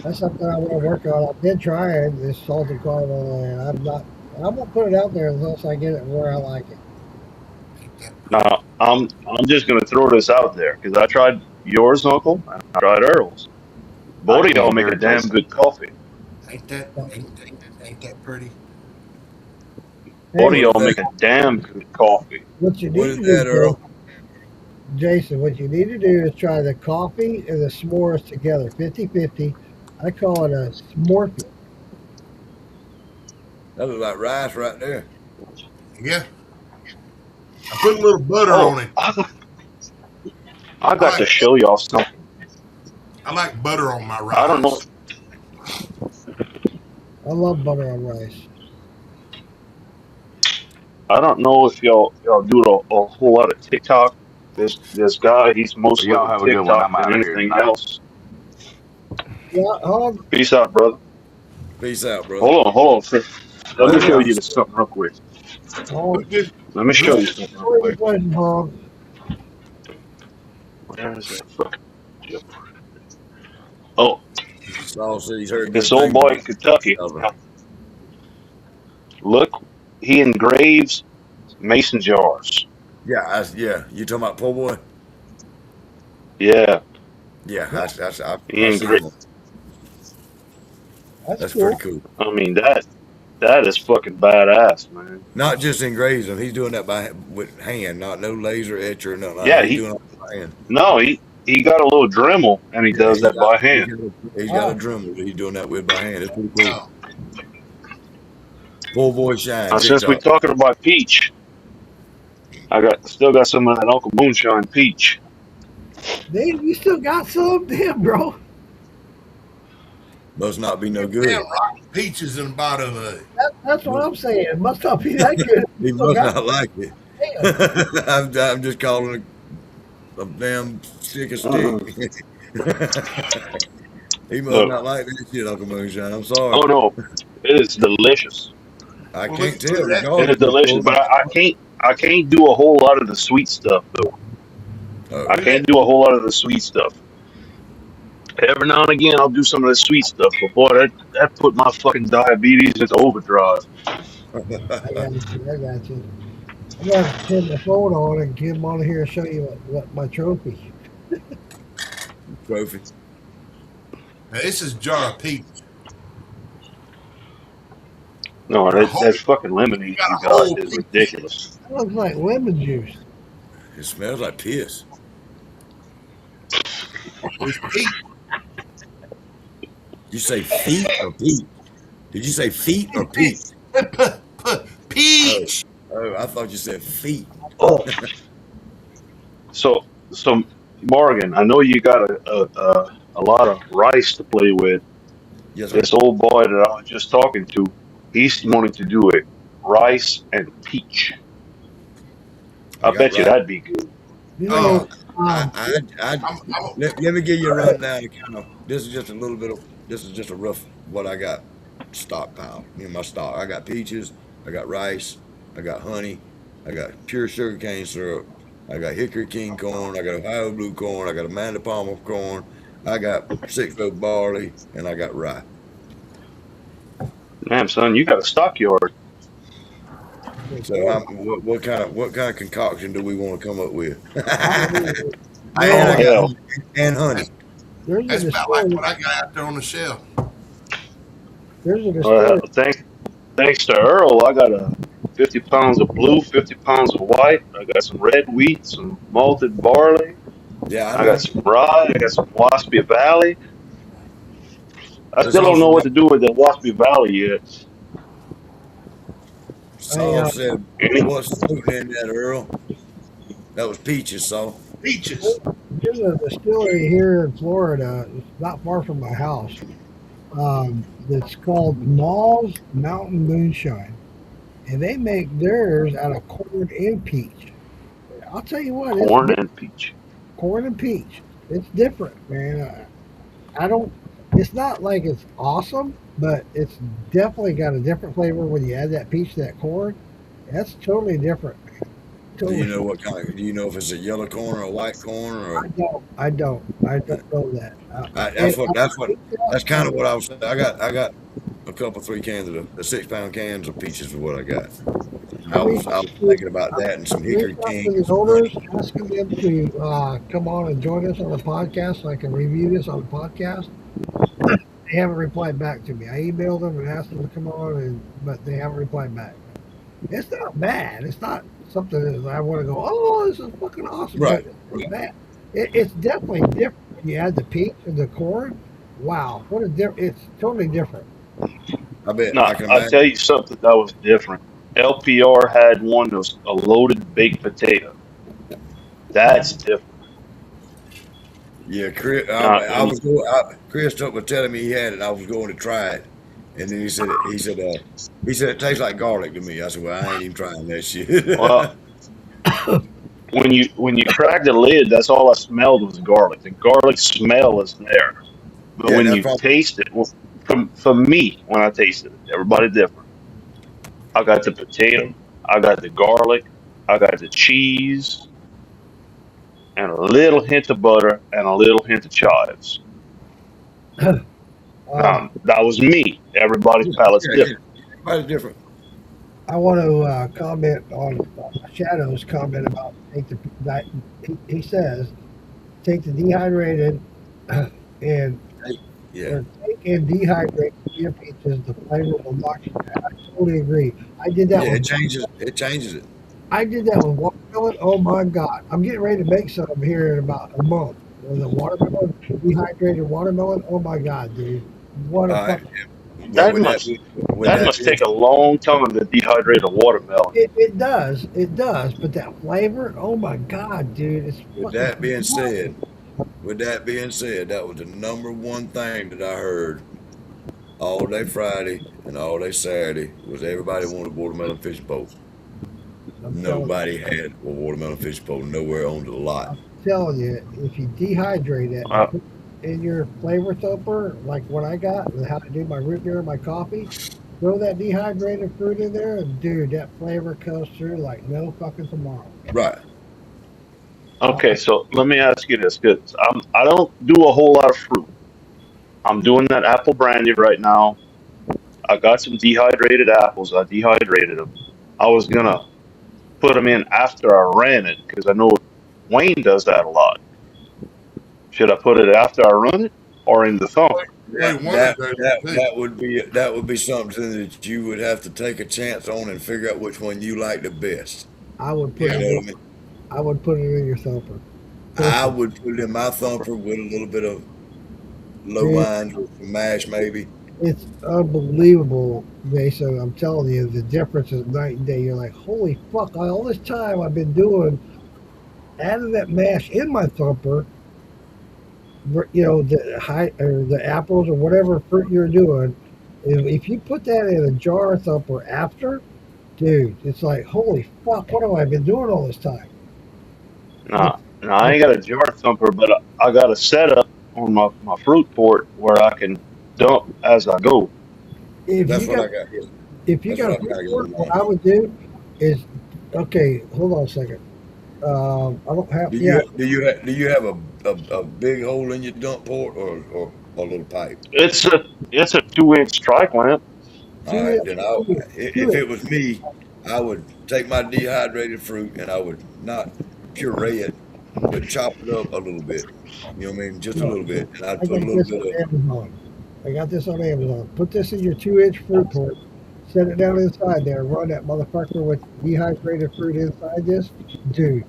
[SPEAKER 11] that's something I want to work on. I've been trying this salted caramel, and I won't put it out there unless I get it where I like it.
[SPEAKER 17] Now I'm just gonna throw this out there because I tried yours, Uncle, and I tried Earl's.
[SPEAKER 21] I
[SPEAKER 17] Both of
[SPEAKER 21] can
[SPEAKER 17] y'all make
[SPEAKER 21] hear
[SPEAKER 17] a damn
[SPEAKER 21] Jason.
[SPEAKER 17] good coffee.
[SPEAKER 4] Ain't that pretty?
[SPEAKER 17] Both of
[SPEAKER 11] Hey,
[SPEAKER 5] What is
[SPEAKER 17] y'all
[SPEAKER 5] that?
[SPEAKER 17] make a damn good coffee.
[SPEAKER 11] what you
[SPEAKER 5] What
[SPEAKER 11] need
[SPEAKER 5] is
[SPEAKER 11] to
[SPEAKER 5] that,
[SPEAKER 11] do,
[SPEAKER 5] Earl?
[SPEAKER 11] Jason, what you need to do is try the coffee and the s'mores together, 50-50. I call it a s'morphy.
[SPEAKER 5] That was like rice right there.
[SPEAKER 4] Yeah. I put a little butter
[SPEAKER 17] Oh,
[SPEAKER 4] on it.
[SPEAKER 17] I
[SPEAKER 4] I
[SPEAKER 17] got to
[SPEAKER 4] like
[SPEAKER 17] show y'all something.
[SPEAKER 4] I like butter on my
[SPEAKER 17] I don't know.
[SPEAKER 4] rice.
[SPEAKER 11] I love butter on rice.
[SPEAKER 17] I don't know if y'all do a whole lot of TikTok. This guy, he's
[SPEAKER 21] Well,
[SPEAKER 17] mostly
[SPEAKER 21] y'all
[SPEAKER 17] on
[SPEAKER 21] have a good one. I'm
[SPEAKER 17] TikTok than
[SPEAKER 21] out of here
[SPEAKER 17] anything
[SPEAKER 21] tonight.
[SPEAKER 17] else.
[SPEAKER 11] Yeah,
[SPEAKER 17] Peace out, brother.
[SPEAKER 5] Peace out, brother.
[SPEAKER 17] Hold on, sir. Let me
[SPEAKER 5] Hold
[SPEAKER 17] show
[SPEAKER 5] on.
[SPEAKER 17] you this something real quick.
[SPEAKER 11] oh,
[SPEAKER 17] Let me show you something real
[SPEAKER 11] where's the
[SPEAKER 17] quick.
[SPEAKER 11] button, Paul?
[SPEAKER 17] Where is that fucking chip? Oh,
[SPEAKER 5] Saul said he's heard
[SPEAKER 17] this
[SPEAKER 5] good
[SPEAKER 17] old
[SPEAKER 5] things
[SPEAKER 17] boy
[SPEAKER 5] about
[SPEAKER 17] in Kentucky.
[SPEAKER 5] Alva.
[SPEAKER 17] Now, look, he engraves mason jars.
[SPEAKER 5] Yeah. You talking about poor boy?
[SPEAKER 17] Yeah,
[SPEAKER 5] Yeah,
[SPEAKER 17] he
[SPEAKER 5] I seen
[SPEAKER 17] engra-
[SPEAKER 5] him.
[SPEAKER 11] That's
[SPEAKER 5] That's
[SPEAKER 11] cool.
[SPEAKER 5] pretty cool.
[SPEAKER 17] I mean that is fucking badass, man.
[SPEAKER 5] Not just engraves them. He's doing that with hand, not no laser etcher or nothing like that.
[SPEAKER 17] Yeah,
[SPEAKER 5] He's doing it by hand.
[SPEAKER 17] he got a little Dremel and he
[SPEAKER 5] Yeah,
[SPEAKER 17] does that by hand.
[SPEAKER 5] he's got a Dremel that he's doing that with by hand. It's pretty cool. Poor boy shine
[SPEAKER 17] Since we're
[SPEAKER 5] TikTok.
[SPEAKER 17] talking about peach, still got some of that Uncle Moonshine peach.
[SPEAKER 11] Dave, you still got some? Damn, bro.
[SPEAKER 5] Must not be no
[SPEAKER 4] Damn
[SPEAKER 5] good.
[SPEAKER 4] rotten peaches in the bottom of it.
[SPEAKER 11] That's what I'm saying. It must not be that good.
[SPEAKER 5] He
[SPEAKER 11] Still
[SPEAKER 5] must
[SPEAKER 11] got
[SPEAKER 5] not like it. I'm just calling it a damn stick of stick. He must
[SPEAKER 17] Look.
[SPEAKER 5] not like that shit, Uncle Moonshine. I'm sorry.
[SPEAKER 17] Oh no, it is delicious.
[SPEAKER 5] I
[SPEAKER 4] Well,
[SPEAKER 5] can't
[SPEAKER 4] look
[SPEAKER 5] tell.
[SPEAKER 4] at
[SPEAKER 5] The
[SPEAKER 4] that.
[SPEAKER 5] dog
[SPEAKER 17] It is delicious, but I can't do a whole lot of the sweet stuff though. I can't do a whole lot of the sweet stuff. Every now and again, I'll do some of the sweet stuff, but boy, that put my fucking diabetes into overdrive.
[SPEAKER 11] I got you. I'm gonna have to turn my phone on and get him on here and show you what my trophy.
[SPEAKER 5] Trophy.
[SPEAKER 4] Now, this is a jar of peach.
[SPEAKER 17] No,
[SPEAKER 4] Got a
[SPEAKER 17] that
[SPEAKER 4] whole,
[SPEAKER 17] fucking lemonade
[SPEAKER 4] got
[SPEAKER 17] you
[SPEAKER 4] a
[SPEAKER 17] got
[SPEAKER 4] whole
[SPEAKER 17] is
[SPEAKER 4] peach.
[SPEAKER 17] ridiculous.
[SPEAKER 11] That looks like lemon juice.
[SPEAKER 5] It smells like piss.
[SPEAKER 4] It's peach.
[SPEAKER 5] Did you say feet or peach? Did you say feet or peach?
[SPEAKER 4] Peach.
[SPEAKER 5] Oh, I thought you said feet.
[SPEAKER 17] Oh, so Morgan, I know you got a lot of rice to play with.
[SPEAKER 5] Yes, sir.
[SPEAKER 17] This old boy that I was just talking to, he's wanting to do it rice and peach. I bet you that'd be good.
[SPEAKER 11] You know,
[SPEAKER 5] Let me give you a rundown. Kind of, this is just a little bit of. This is just a rough what I got stockpile. My stock. I got peaches. I got rice. I got honey. I got pure sugarcane syrup. I got hickory king corn. I got Ohio blue corn. I got Amanda Palmer corn. I got 6-foot barley, and I got rye.
[SPEAKER 17] Damn, son, you got a stockyard.
[SPEAKER 5] So, what kind of concoction do we want to come up with? And honey.
[SPEAKER 4] That's about like what I got out there on the shelf.
[SPEAKER 11] There's a distillery.
[SPEAKER 17] Thanks to Earl, I got 50 pounds of blue, 50 pounds of white. I got some red wheat, some malted barley.
[SPEAKER 5] Yeah,
[SPEAKER 17] I got some rye. I got some Waspy Valley. I
[SPEAKER 5] Let's
[SPEAKER 17] still
[SPEAKER 5] go
[SPEAKER 17] don't know
[SPEAKER 5] from
[SPEAKER 17] what to do with the Waspy Valley yet.
[SPEAKER 5] Saul said, "What's floating in that, Earl?" That was peaches, Saul.
[SPEAKER 4] Peaches.
[SPEAKER 11] There's a distillery here in Florida, it's not far from my house. That's called Mall's Mountain Moonshine, and they make theirs out of corn and peach. I'll tell you what,
[SPEAKER 17] Corn and peach.
[SPEAKER 11] Corn and peach. It's different, man. I don't. It's not like it's awesome, but it's definitely got a different flavor when you add that peach to that corn. That's totally different.
[SPEAKER 5] Do you know what kind? Do you know if it's a yellow corn or a white corn or?
[SPEAKER 11] I don't know that.
[SPEAKER 5] That's kind of what I was saying. I got a couple 3 cans of the 6-pound cans of peaches is what I got. I was thinking about that and some hickory king.
[SPEAKER 11] The owners, asking them to come on and join us on the podcast so I can review this on the podcast. They haven't replied back to me. I emailed them and asked them to come on, but they haven't replied back. It's not bad. It's not something that I want to go, oh, this is fucking awesome.
[SPEAKER 5] Right.
[SPEAKER 11] It's bad. It's definitely different when you add the peach and the corn. Wow, what a different! It's totally different.
[SPEAKER 5] I bet.
[SPEAKER 17] No, I'll tell you something that was different. LPR had one that was a loaded baked potato. That's different.
[SPEAKER 5] Yeah, Chris. Chris was telling me he had it. I was going to try it, And then he said it tastes like garlic to me. I said, well, I ain't even trying that shit.
[SPEAKER 17] Well, when you crack the lid, that's all I smelled was garlic. The garlic smell is there, but
[SPEAKER 5] Yeah,
[SPEAKER 17] when
[SPEAKER 5] that's
[SPEAKER 17] you
[SPEAKER 5] probably
[SPEAKER 17] taste it, well, for me, when I tasted it, everybody different. I got the potato, I got the garlic, I got the cheese, and a little hint of butter and a little hint of chives. That was me. Everybody's palate's
[SPEAKER 5] yeah,
[SPEAKER 17] different.
[SPEAKER 5] everybody's different.
[SPEAKER 11] I want to comment on Shadow's comment about take the. He says take the dehydrated and
[SPEAKER 5] Yeah.
[SPEAKER 11] or take and dehydrate beer peaches. The flavor will knock you out. I totally agree. I did that
[SPEAKER 5] Yeah,
[SPEAKER 11] with.
[SPEAKER 5] it changes it.
[SPEAKER 11] I did that with watermelon. Oh my god! I'm getting ready to make some here in about a month. With a watermelon, dehydrated watermelon. Oh my god, dude! What a
[SPEAKER 5] All right.
[SPEAKER 11] fucking.
[SPEAKER 5] Well,
[SPEAKER 17] That must
[SPEAKER 5] with
[SPEAKER 17] that
[SPEAKER 5] that
[SPEAKER 17] must
[SPEAKER 5] being
[SPEAKER 17] take a long time to dehydrate a watermelon.
[SPEAKER 11] It does. It does. But that flavor, oh my god, dude! It's
[SPEAKER 5] with
[SPEAKER 11] fucking.
[SPEAKER 5] that being said, that was the number one thing that I heard all day Friday and all day Saturday was everybody wanted watermelon fish bowl. Nobody had a watermelon fish bowl nowhere on the lot.
[SPEAKER 11] Telling you, if you dehydrate it and put it in your flavor thumper, like what I got, and how to do my root beer and my coffee, throw that dehydrated fruit in there, and dude, that flavor comes through like no fucking tomorrow.
[SPEAKER 5] Right.
[SPEAKER 17] Okay, so let me ask you this, because I don't do a whole lot of fruit. I'm doing that apple brandy right now. I got some dehydrated apples. I dehydrated them. I was gonna put them in after I ran it because I know Wayne does that a lot. Should I put it after I run it or in the thumper?
[SPEAKER 5] That would be something that you would have to take a chance on and figure out which one you like the best.
[SPEAKER 11] I would put
[SPEAKER 5] You
[SPEAKER 11] it.
[SPEAKER 5] know what I mean?
[SPEAKER 11] I would put it in your thumper.
[SPEAKER 5] I would put it in my thumper with a little bit of low
[SPEAKER 11] Dude,
[SPEAKER 5] wine, with some mash maybe.
[SPEAKER 11] it's unbelievable, Mason. I'm telling you, the difference is night and day. You're like, holy fuck! All this time I've been doing, adding that mash in my thumper. You know, the high or the apples or whatever fruit you're doing. If you put that in a jar thumper after, dude, it's like, holy fuck! What have I been doing all this time?
[SPEAKER 17] No, I ain't got a jar thumper, but I got a setup on my fruit port where I can dump as I go.
[SPEAKER 5] That's what I got here.
[SPEAKER 11] If you got a fruit port, what I would do is, okay, hold on a second. I don't have.
[SPEAKER 5] Do you have a big hole in your dump port or a little pipe?
[SPEAKER 17] It's a 2-inch tri clamp.
[SPEAKER 5] All right, then if it was me, I would take my dehydrated fruit and I would not puree it, but chop it up a little bit. You know what I mean? Just a little bit, and I'd
[SPEAKER 11] I
[SPEAKER 5] put a
[SPEAKER 11] got
[SPEAKER 5] little
[SPEAKER 11] this
[SPEAKER 5] bit
[SPEAKER 11] on
[SPEAKER 5] of.
[SPEAKER 11] Amazon. I got this on Amazon. Put this in your 2-inch fruit port. Set it down inside there. Run that motherfucker with dehydrated fruit inside this, dude.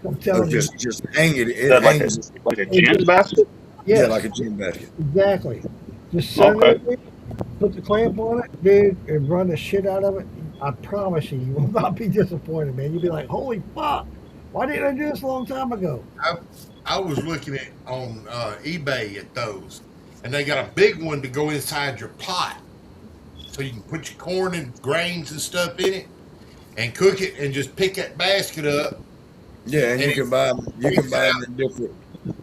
[SPEAKER 11] I'm telling you.
[SPEAKER 5] Just hang it.
[SPEAKER 17] Is that like a gin basket?
[SPEAKER 11] Yes,
[SPEAKER 5] Yeah, like a gin basket.
[SPEAKER 11] exactly. Just set
[SPEAKER 17] Okay.
[SPEAKER 11] it there, put the clamp on it, dude, and run the shit out of it. I promise you, you will not be disappointed, man. You'll be like, holy fuck, why didn't I do this a long time ago?
[SPEAKER 4] I was looking at on eBay at those, and they got a big one to go inside your pot, so you can put your corn and grains and stuff in it, and cook it, and just pick that basket up.
[SPEAKER 5] Yeah, and you can buy them. You can buy them in different.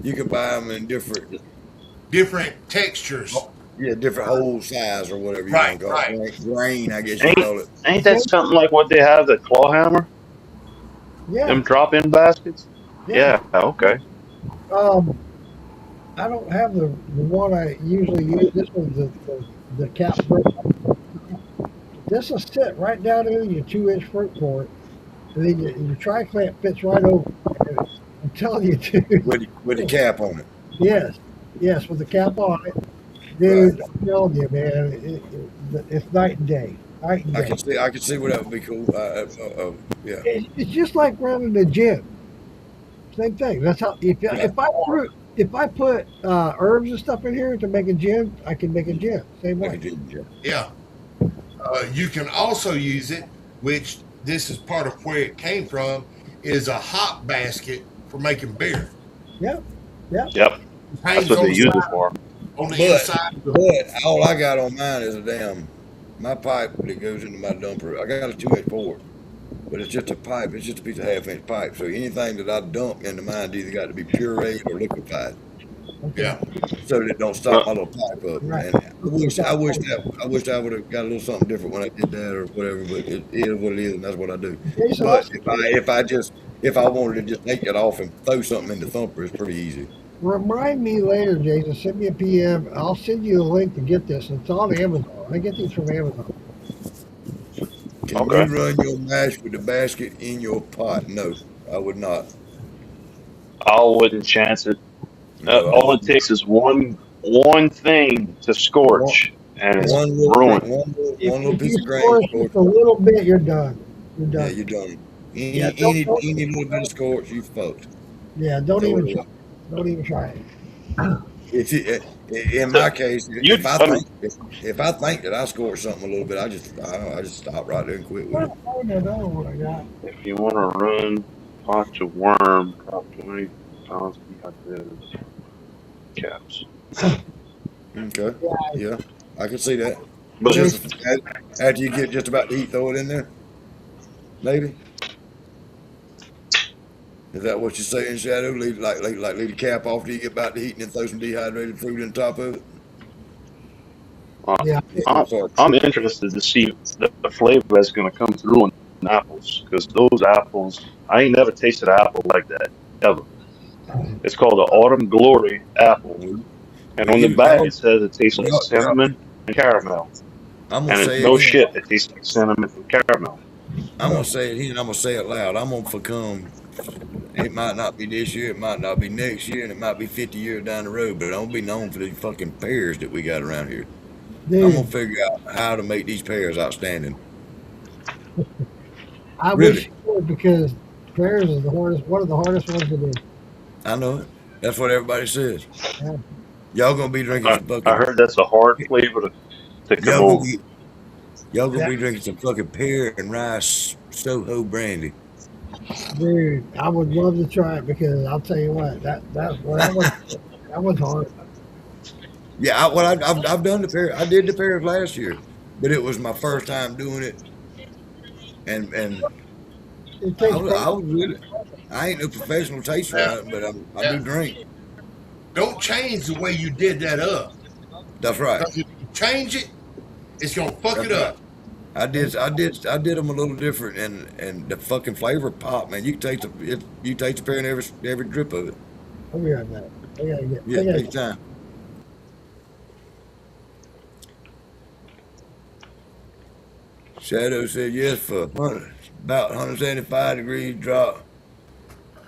[SPEAKER 5] You can buy them in
[SPEAKER 4] different textures.
[SPEAKER 5] Yeah, different hole size or whatever you
[SPEAKER 4] Right,
[SPEAKER 5] want to call it. Grain, I guess you
[SPEAKER 17] Ain't,
[SPEAKER 5] call it.
[SPEAKER 17] ain't that something like what they have the claw hammer?
[SPEAKER 11] Yeah.
[SPEAKER 17] Them drop in baskets?
[SPEAKER 11] Yeah.
[SPEAKER 17] Yeah, okay.
[SPEAKER 11] I don't have the one I usually use. This one's the cap fruit. This will sit right down in your 2-inch fruit port, and then your tri clamp fits right over. I'm telling you, dude.
[SPEAKER 5] With the cap on it.
[SPEAKER 11] Yes, with the cap on it, dude. Right. I'm telling you, man, it's night and day. Night and day.
[SPEAKER 5] I can see where that would be cool. Yeah.
[SPEAKER 11] It's just like running a gin. Same thing. That's how. If I put herbs and stuff in here to make a gin, I can make a gin. Same way.
[SPEAKER 4] Yeah. You can also use it, which this is part of where it came from, is a hop basket for making beer.
[SPEAKER 11] Yep.
[SPEAKER 17] That's what they use it for.
[SPEAKER 4] On the inside.
[SPEAKER 5] But all I got on mine is a damn my pipe that goes into my dumper, I got a 284, but it's just a pipe. It's just a piece of half-inch pipe. So anything that I dump into mine's either got to be pureed or liquefied.
[SPEAKER 4] Yeah.
[SPEAKER 5] So that it don't stop my little pipe up.
[SPEAKER 11] Right.
[SPEAKER 5] And I wish I would have got a little something different when I did that or whatever. But it is what it is, and that's what I do.
[SPEAKER 11] Jason,
[SPEAKER 5] But if I wanted to just take it off and throw something in the thumper, it's pretty easy.
[SPEAKER 11] remind me later, Jason. Send me a PM. I'll send you a link to get this. It's on Amazon. I get these from Amazon.
[SPEAKER 5] Can
[SPEAKER 17] Okay.
[SPEAKER 5] you run your mash with the basket in your pot? No, I would not.
[SPEAKER 17] I wouldn't chance it.
[SPEAKER 5] No, I
[SPEAKER 17] All it
[SPEAKER 5] wouldn't.
[SPEAKER 17] takes is one thing to scorch, and it's
[SPEAKER 5] One little
[SPEAKER 17] ruined.
[SPEAKER 11] If
[SPEAKER 5] piece
[SPEAKER 11] you
[SPEAKER 5] of grain.
[SPEAKER 11] score just a little bit, you're done. You're
[SPEAKER 5] Yeah,
[SPEAKER 11] done.
[SPEAKER 5] you're done.
[SPEAKER 11] Yeah,
[SPEAKER 5] Any
[SPEAKER 11] don't-
[SPEAKER 5] little bit of scorch, you fucked.
[SPEAKER 11] Yeah, don't
[SPEAKER 5] Throw
[SPEAKER 11] even
[SPEAKER 5] it
[SPEAKER 11] try.
[SPEAKER 5] away.
[SPEAKER 11] Don't even try it.
[SPEAKER 5] In my case,
[SPEAKER 17] You-
[SPEAKER 5] if I
[SPEAKER 17] I mean-
[SPEAKER 5] think that I scored something a little bit, I just stop right there and quit with it.
[SPEAKER 11] I don't know what I got.
[SPEAKER 17] If you want to run potch of worm, drop 20 pounds of dehydrated caps.
[SPEAKER 5] Okay, yeah, I can see that.
[SPEAKER 17] But
[SPEAKER 5] Just after you get just about to eat, throw it in there. Maybe. Is that what you're saying, Shadow? Leave leave the cap off till you get about to eat and then throw some dehydrated fruit on top of it.
[SPEAKER 11] Yeah.
[SPEAKER 17] I'm interested to see the flavor that's going to come through in apples, because those apples, I ain't never tasted an apple like that ever. It's called the Autumn Glory apple, and on the back it says it tastes like cinnamon and caramel.
[SPEAKER 5] I'm
[SPEAKER 17] And
[SPEAKER 5] gonna
[SPEAKER 17] it's
[SPEAKER 5] say
[SPEAKER 17] no
[SPEAKER 5] it.
[SPEAKER 17] shit, it tastes like cinnamon and caramel.
[SPEAKER 5] I'm gonna say it here and I'm gonna say it loud. I'm gonna become. It might not be this year, it might not be next year, and it might be 50 years down the road, but I'm gonna be known for these fucking pears that we got around here.
[SPEAKER 11] Dude.
[SPEAKER 5] I'm gonna figure out how to make these pears outstanding.
[SPEAKER 11] I
[SPEAKER 5] Really?
[SPEAKER 11] wish you would, because pears is one of the hardest ones to do.
[SPEAKER 5] I know it. That's what everybody says.
[SPEAKER 11] Yeah.
[SPEAKER 5] Y'all gonna be drinking some fucking.
[SPEAKER 17] I heard that's a hard flavor to come
[SPEAKER 5] Y'all
[SPEAKER 17] over.
[SPEAKER 5] gonna be, y'all gonna be drinking some fucking pear and rice Soho brandy.
[SPEAKER 11] Dude, I would love to try it, because I'll tell you what, that was hard.
[SPEAKER 5] Yeah, I've done the pear. I did the pears last year, but it was my first time doing it, and
[SPEAKER 11] It takes
[SPEAKER 5] I was really. I ain't no professional taster,
[SPEAKER 4] Yeah.
[SPEAKER 5] but I do drink.
[SPEAKER 4] Don't change the way you did that up.
[SPEAKER 5] That's right.
[SPEAKER 4] Because if you change it, it's gonna fuck
[SPEAKER 5] That's
[SPEAKER 4] it up.
[SPEAKER 5] I did them a little different, and the fucking flavor pop, man. You can taste you taste the pear in every drip of it.
[SPEAKER 11] I'll be right back. I gotta get.
[SPEAKER 5] Yeah,
[SPEAKER 11] I gotta
[SPEAKER 5] take your time. Shadow said yes for about 175 degrees drop.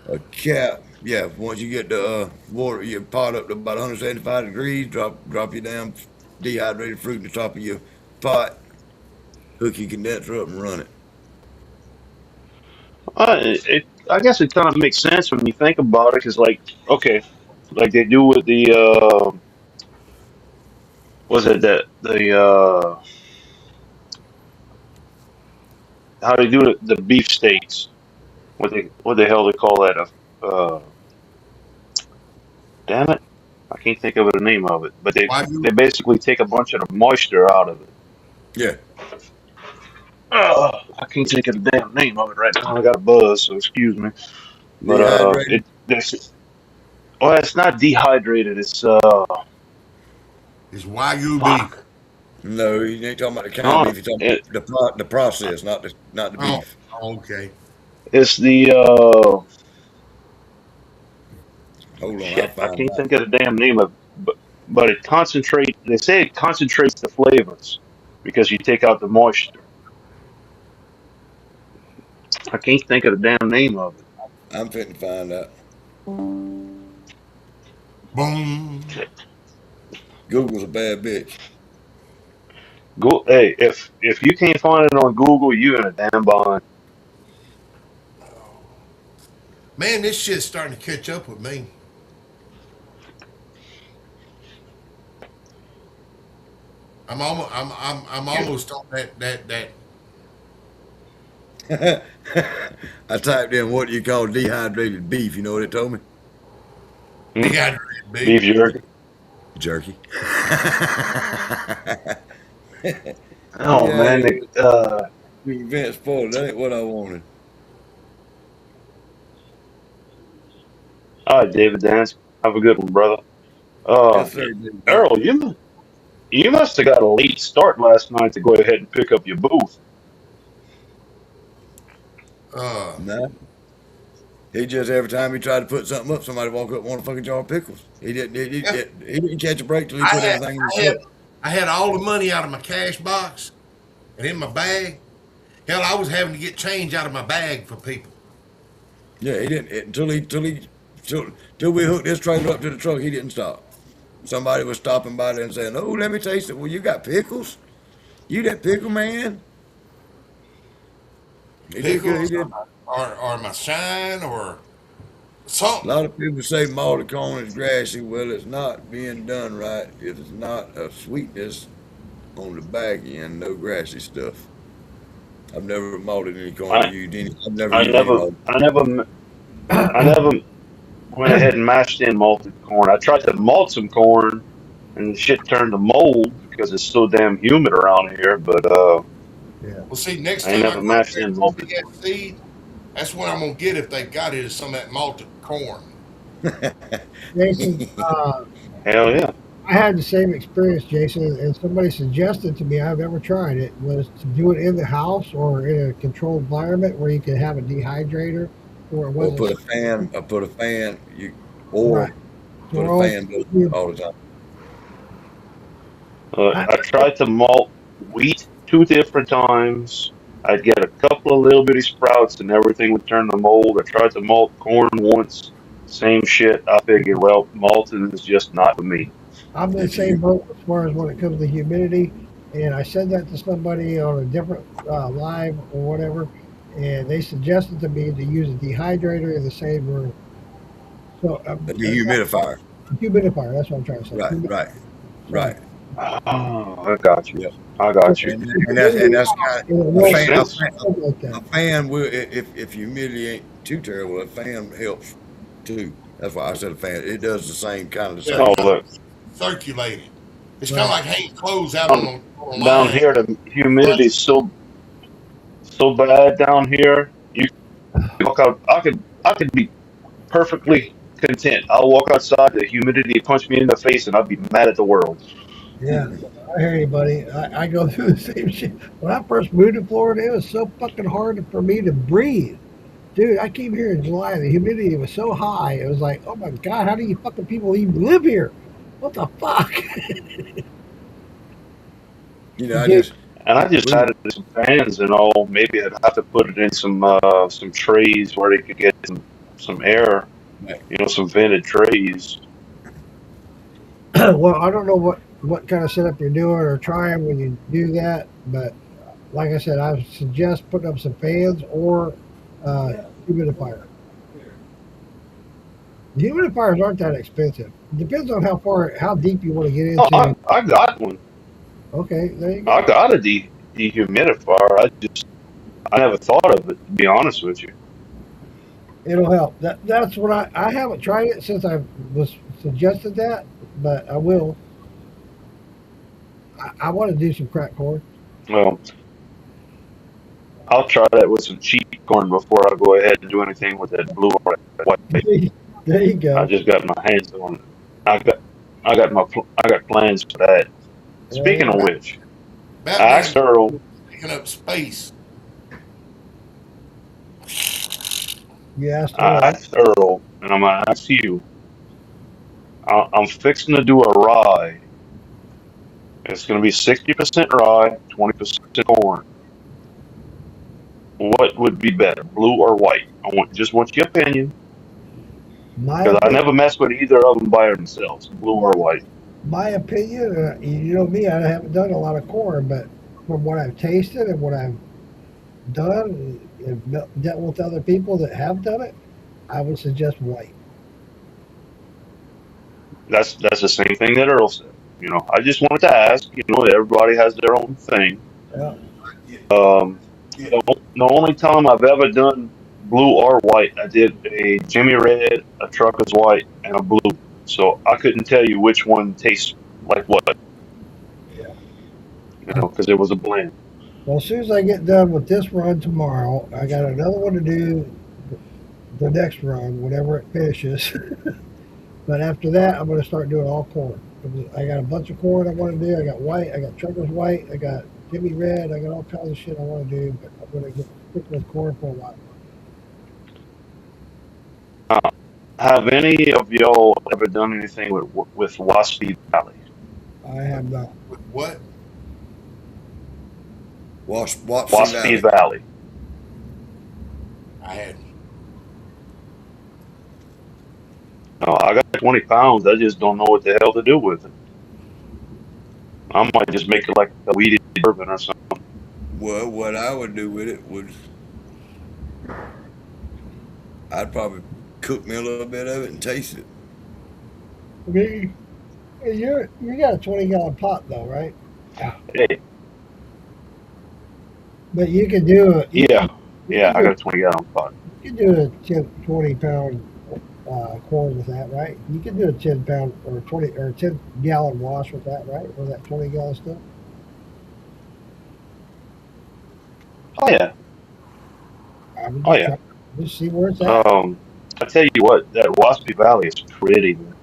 [SPEAKER 5] A cap, yeah. Once you get the water, your pot up to about 175 degrees, drop your damn dehydrated fruit in the top of your pot. Hook your condenser up and run it.
[SPEAKER 17] I guess it kind of makes sense when you think about it, because okay, like they do with the was it the how they do the beef steaks? What the hell they call that? Damn it, I can't think of the name of it. But they basically take a bunch of the moisture out of it.
[SPEAKER 5] Yeah.
[SPEAKER 17] I can't think of the damn name of it right now. I got a buzz, so excuse me. But
[SPEAKER 5] Dehydrated?
[SPEAKER 17] well, it's not dehydrated. It's
[SPEAKER 4] It's Wagyu beef.
[SPEAKER 5] No, you ain't talking about the kind of beef. You're talking about the process, not the
[SPEAKER 4] Oh,
[SPEAKER 5] beef.
[SPEAKER 4] okay.
[SPEAKER 17] it's the
[SPEAKER 5] Hold on, I'll
[SPEAKER 17] shit. I
[SPEAKER 5] find
[SPEAKER 17] can't
[SPEAKER 5] out.
[SPEAKER 17] think of the damn name of it. But it concentrates. They say it concentrates the flavors because you take out the moisture. I can't think of the damn name of it.
[SPEAKER 5] I'm fitting to find out.
[SPEAKER 4] Boom.
[SPEAKER 5] Google's a bad bitch.
[SPEAKER 17] Go, hey, if you can't find it on Google, you in a damn bind.
[SPEAKER 4] Man, this shit's starting to catch up with me. I'm almost on that.
[SPEAKER 5] I typed in what you call dehydrated beef. You know what it told me?
[SPEAKER 4] Dehydrated beef.
[SPEAKER 17] Beef jerky.
[SPEAKER 5] Jerky.
[SPEAKER 17] Oh
[SPEAKER 5] Yeah,
[SPEAKER 17] man,
[SPEAKER 5] the event spoiled. That ain't what I wanted.
[SPEAKER 17] all right, David Dance, have a good one, brother.
[SPEAKER 5] Yes, sir. David.
[SPEAKER 17] Earl, you must have got a late start last night to go ahead and pick up your booth.
[SPEAKER 4] Uh,
[SPEAKER 5] No. He just every time he tried to put something up, somebody walk up and want a fucking jar of pickles. He didn't.
[SPEAKER 4] yeah,
[SPEAKER 5] He didn't catch a break till he
[SPEAKER 4] I
[SPEAKER 5] put
[SPEAKER 4] had,
[SPEAKER 5] everything in
[SPEAKER 4] I
[SPEAKER 5] the
[SPEAKER 4] had,
[SPEAKER 5] truck.
[SPEAKER 4] I had all the money out of my cash box and in my bag. Hell, I was having to get change out of my bag for people.
[SPEAKER 5] Yeah, he didn't till we hooked this trailer up to the truck. He didn't stop. Somebody was stopping by there and saying, "Oh, let me taste it." Well, you got pickles? You that pickle man? He did good. He
[SPEAKER 4] Pickles
[SPEAKER 5] did.
[SPEAKER 4] or my shine or
[SPEAKER 5] A
[SPEAKER 4] something.
[SPEAKER 5] lot of people say malted corn is grassy. Well, it's not being done right. It is not a sweetness on the back end, no grassy stuff. I've never malted any corn or
[SPEAKER 17] I
[SPEAKER 5] used any. I've never
[SPEAKER 17] I
[SPEAKER 5] used any
[SPEAKER 17] never
[SPEAKER 5] malted.
[SPEAKER 17] I never I never went ahead and mashed in malted corn. I tried to malt some corn, and the shit turned to mold because it's so damn humid around here. But
[SPEAKER 11] Yeah.
[SPEAKER 4] Well, see, next
[SPEAKER 17] I ain't
[SPEAKER 4] time I
[SPEAKER 17] never
[SPEAKER 4] go up
[SPEAKER 17] mashed
[SPEAKER 4] there
[SPEAKER 17] in
[SPEAKER 4] and
[SPEAKER 17] malted
[SPEAKER 4] see that
[SPEAKER 17] corn.
[SPEAKER 4] seed, that's what I'm gonna get if they've got it is some of that malted corn.
[SPEAKER 11] Jason,
[SPEAKER 17] Hell yeah.
[SPEAKER 11] I had the same experience, Jason, and somebody suggested to me, I've never tried it, was to do it in the house or in a controlled environment where you can have a dehydrator or it
[SPEAKER 5] Or
[SPEAKER 11] wasn't
[SPEAKER 5] put a fan. Or put a fan.
[SPEAKER 11] right.
[SPEAKER 5] Or
[SPEAKER 11] So
[SPEAKER 5] put
[SPEAKER 11] we're
[SPEAKER 5] a
[SPEAKER 11] all,
[SPEAKER 5] fan all the time.
[SPEAKER 11] I,
[SPEAKER 17] I tried to malt wheat 2 different times. I'd get a couple of little bitty sprouts and everything would turn to mold. I tried to malt corn once, same shit. I figured, well, malting is just not for me.
[SPEAKER 11] I'm in the
[SPEAKER 5] If
[SPEAKER 11] same
[SPEAKER 5] you
[SPEAKER 11] boat as far as when it comes to humidity. And I said that to somebody on a different live or whatever, and they suggested to me to use a dehydrator in the same room. So
[SPEAKER 5] a
[SPEAKER 11] that's not
[SPEAKER 5] dehumidifier.
[SPEAKER 11] humidifier. That's what I'm trying to say.
[SPEAKER 5] Right. Right.
[SPEAKER 11] So
[SPEAKER 5] Right.
[SPEAKER 17] Oh, I got you.
[SPEAKER 5] Yep.
[SPEAKER 17] I got you.
[SPEAKER 5] And that's kind of
[SPEAKER 11] it
[SPEAKER 5] a
[SPEAKER 17] Makes
[SPEAKER 11] won't
[SPEAKER 5] fan.
[SPEAKER 17] sense.
[SPEAKER 11] like that.
[SPEAKER 5] A fan will if humidity ain't too terrible. A fan helps too. That's why I said a fan. It does the
[SPEAKER 4] Yeah,
[SPEAKER 5] same
[SPEAKER 17] Oh,
[SPEAKER 5] thing.
[SPEAKER 17] look.
[SPEAKER 4] circulating. It's kind of
[SPEAKER 11] Right.
[SPEAKER 4] like hanging clothes out
[SPEAKER 17] Down,
[SPEAKER 4] on a
[SPEAKER 17] down
[SPEAKER 4] line.
[SPEAKER 17] here, the
[SPEAKER 4] Running.
[SPEAKER 17] humidity's so bad down here. You walk out. I could be perfectly content. I'll walk outside, the humidity punch me in the face, and I'd be mad at the world.
[SPEAKER 11] Yeah, I hear you, buddy. I go through the same shit. When I first moved to Florida, it was so fucking hard for me to breathe. Dude, I came here in July. The humidity was so high. It was like, oh my God, how do you fucking people even live here? What the fuck?
[SPEAKER 5] You know, I
[SPEAKER 11] Dude,
[SPEAKER 5] just
[SPEAKER 17] And I just
[SPEAKER 5] we
[SPEAKER 17] added some fans and all. Maybe I'd have to put it in some trays where they could get some air. You know, some vented trays.
[SPEAKER 11] well, I don't know what kind of setup you're doing or trying when you do that, but like I said, I suggest putting up some fans or humidifier. The humidifiers aren't that expensive. It depends on how deep you want to get
[SPEAKER 17] Oh,
[SPEAKER 11] into.
[SPEAKER 17] I got one.
[SPEAKER 11] Okay, there you
[SPEAKER 17] I
[SPEAKER 11] go.
[SPEAKER 17] got a dehumidifier. I never thought of it, to be honest with you.
[SPEAKER 11] It'll help. That's what I haven't tried it since I was suggested that, but I will. I want to do some crack corn.
[SPEAKER 17] Well, I'll try that with some cheap corn before I go ahead and do anything with that blue or white.
[SPEAKER 11] There you
[SPEAKER 17] I
[SPEAKER 11] go.
[SPEAKER 17] just got my hands on it. I got I got plans for that. Speaking of
[SPEAKER 11] Yeah,
[SPEAKER 17] which, I
[SPEAKER 4] Batman
[SPEAKER 17] asked Earl.
[SPEAKER 4] taking up space.
[SPEAKER 11] you asked
[SPEAKER 17] I
[SPEAKER 11] Earl.
[SPEAKER 17] asked Earl, and I'm gonna ask you. I'm fixing to do a rye. It's gonna be 60% rye, 20% corn. What would be better, blue or white? I just want your opinion,
[SPEAKER 11] My
[SPEAKER 17] because I
[SPEAKER 11] opinion.
[SPEAKER 17] never mess with either of them by themselves, blue or white.
[SPEAKER 11] My opinion. You know me. I haven't done a lot of corn, but from what I've tasted and what I've done and dealt with other people that have done it, I would suggest white.
[SPEAKER 17] That's the same thing that Earl said. You know, I just wanted to ask. You know, everybody has their own thing.
[SPEAKER 11] Yeah.
[SPEAKER 17] Um, the only time I've ever done blue or white, I did a Jimmy Red, a Trucker's White, and a blue. So I couldn't tell you which one tastes like what. because it was a blend.
[SPEAKER 11] Well, as soon as I get done with this run tomorrow, I got another one to do the next run, whenever it finishes. But after that, I'm going to start doing all corn. I got a bunch of corn I want to do. I got white. I got Trucker's White. I got Jimmy Red. I got all kinds of shit I want to do. But I'm going to stick with corn for a while.
[SPEAKER 17] Have any of y'all ever done anything with Waspy Valley?
[SPEAKER 11] I have not.
[SPEAKER 4] With what?
[SPEAKER 5] Waspy
[SPEAKER 17] Waspy
[SPEAKER 5] Valley.
[SPEAKER 17] Valley.
[SPEAKER 4] I had.
[SPEAKER 17] No, I got 20 pounds. I just don't know what the hell to do with it. I might just make it like a weeded bourbon or something.
[SPEAKER 5] Well, what I would do with it would, I'd probably cook me a little bit of it and taste it.
[SPEAKER 11] I mean, you got a 20-gallon pot though, right?
[SPEAKER 17] Hey,
[SPEAKER 11] But you can do it.
[SPEAKER 17] yeah, I got a 20-gallon pot.
[SPEAKER 11] You can do a 20-pound corn with that, right? You can do a 10-pound or 10-gallon wash with that, right? Or that 20-gallon stuff.
[SPEAKER 17] Oh yeah. Oh yeah.
[SPEAKER 11] Just see where it's at.
[SPEAKER 17] I tell you what, that Waspy Valley is pretty, man.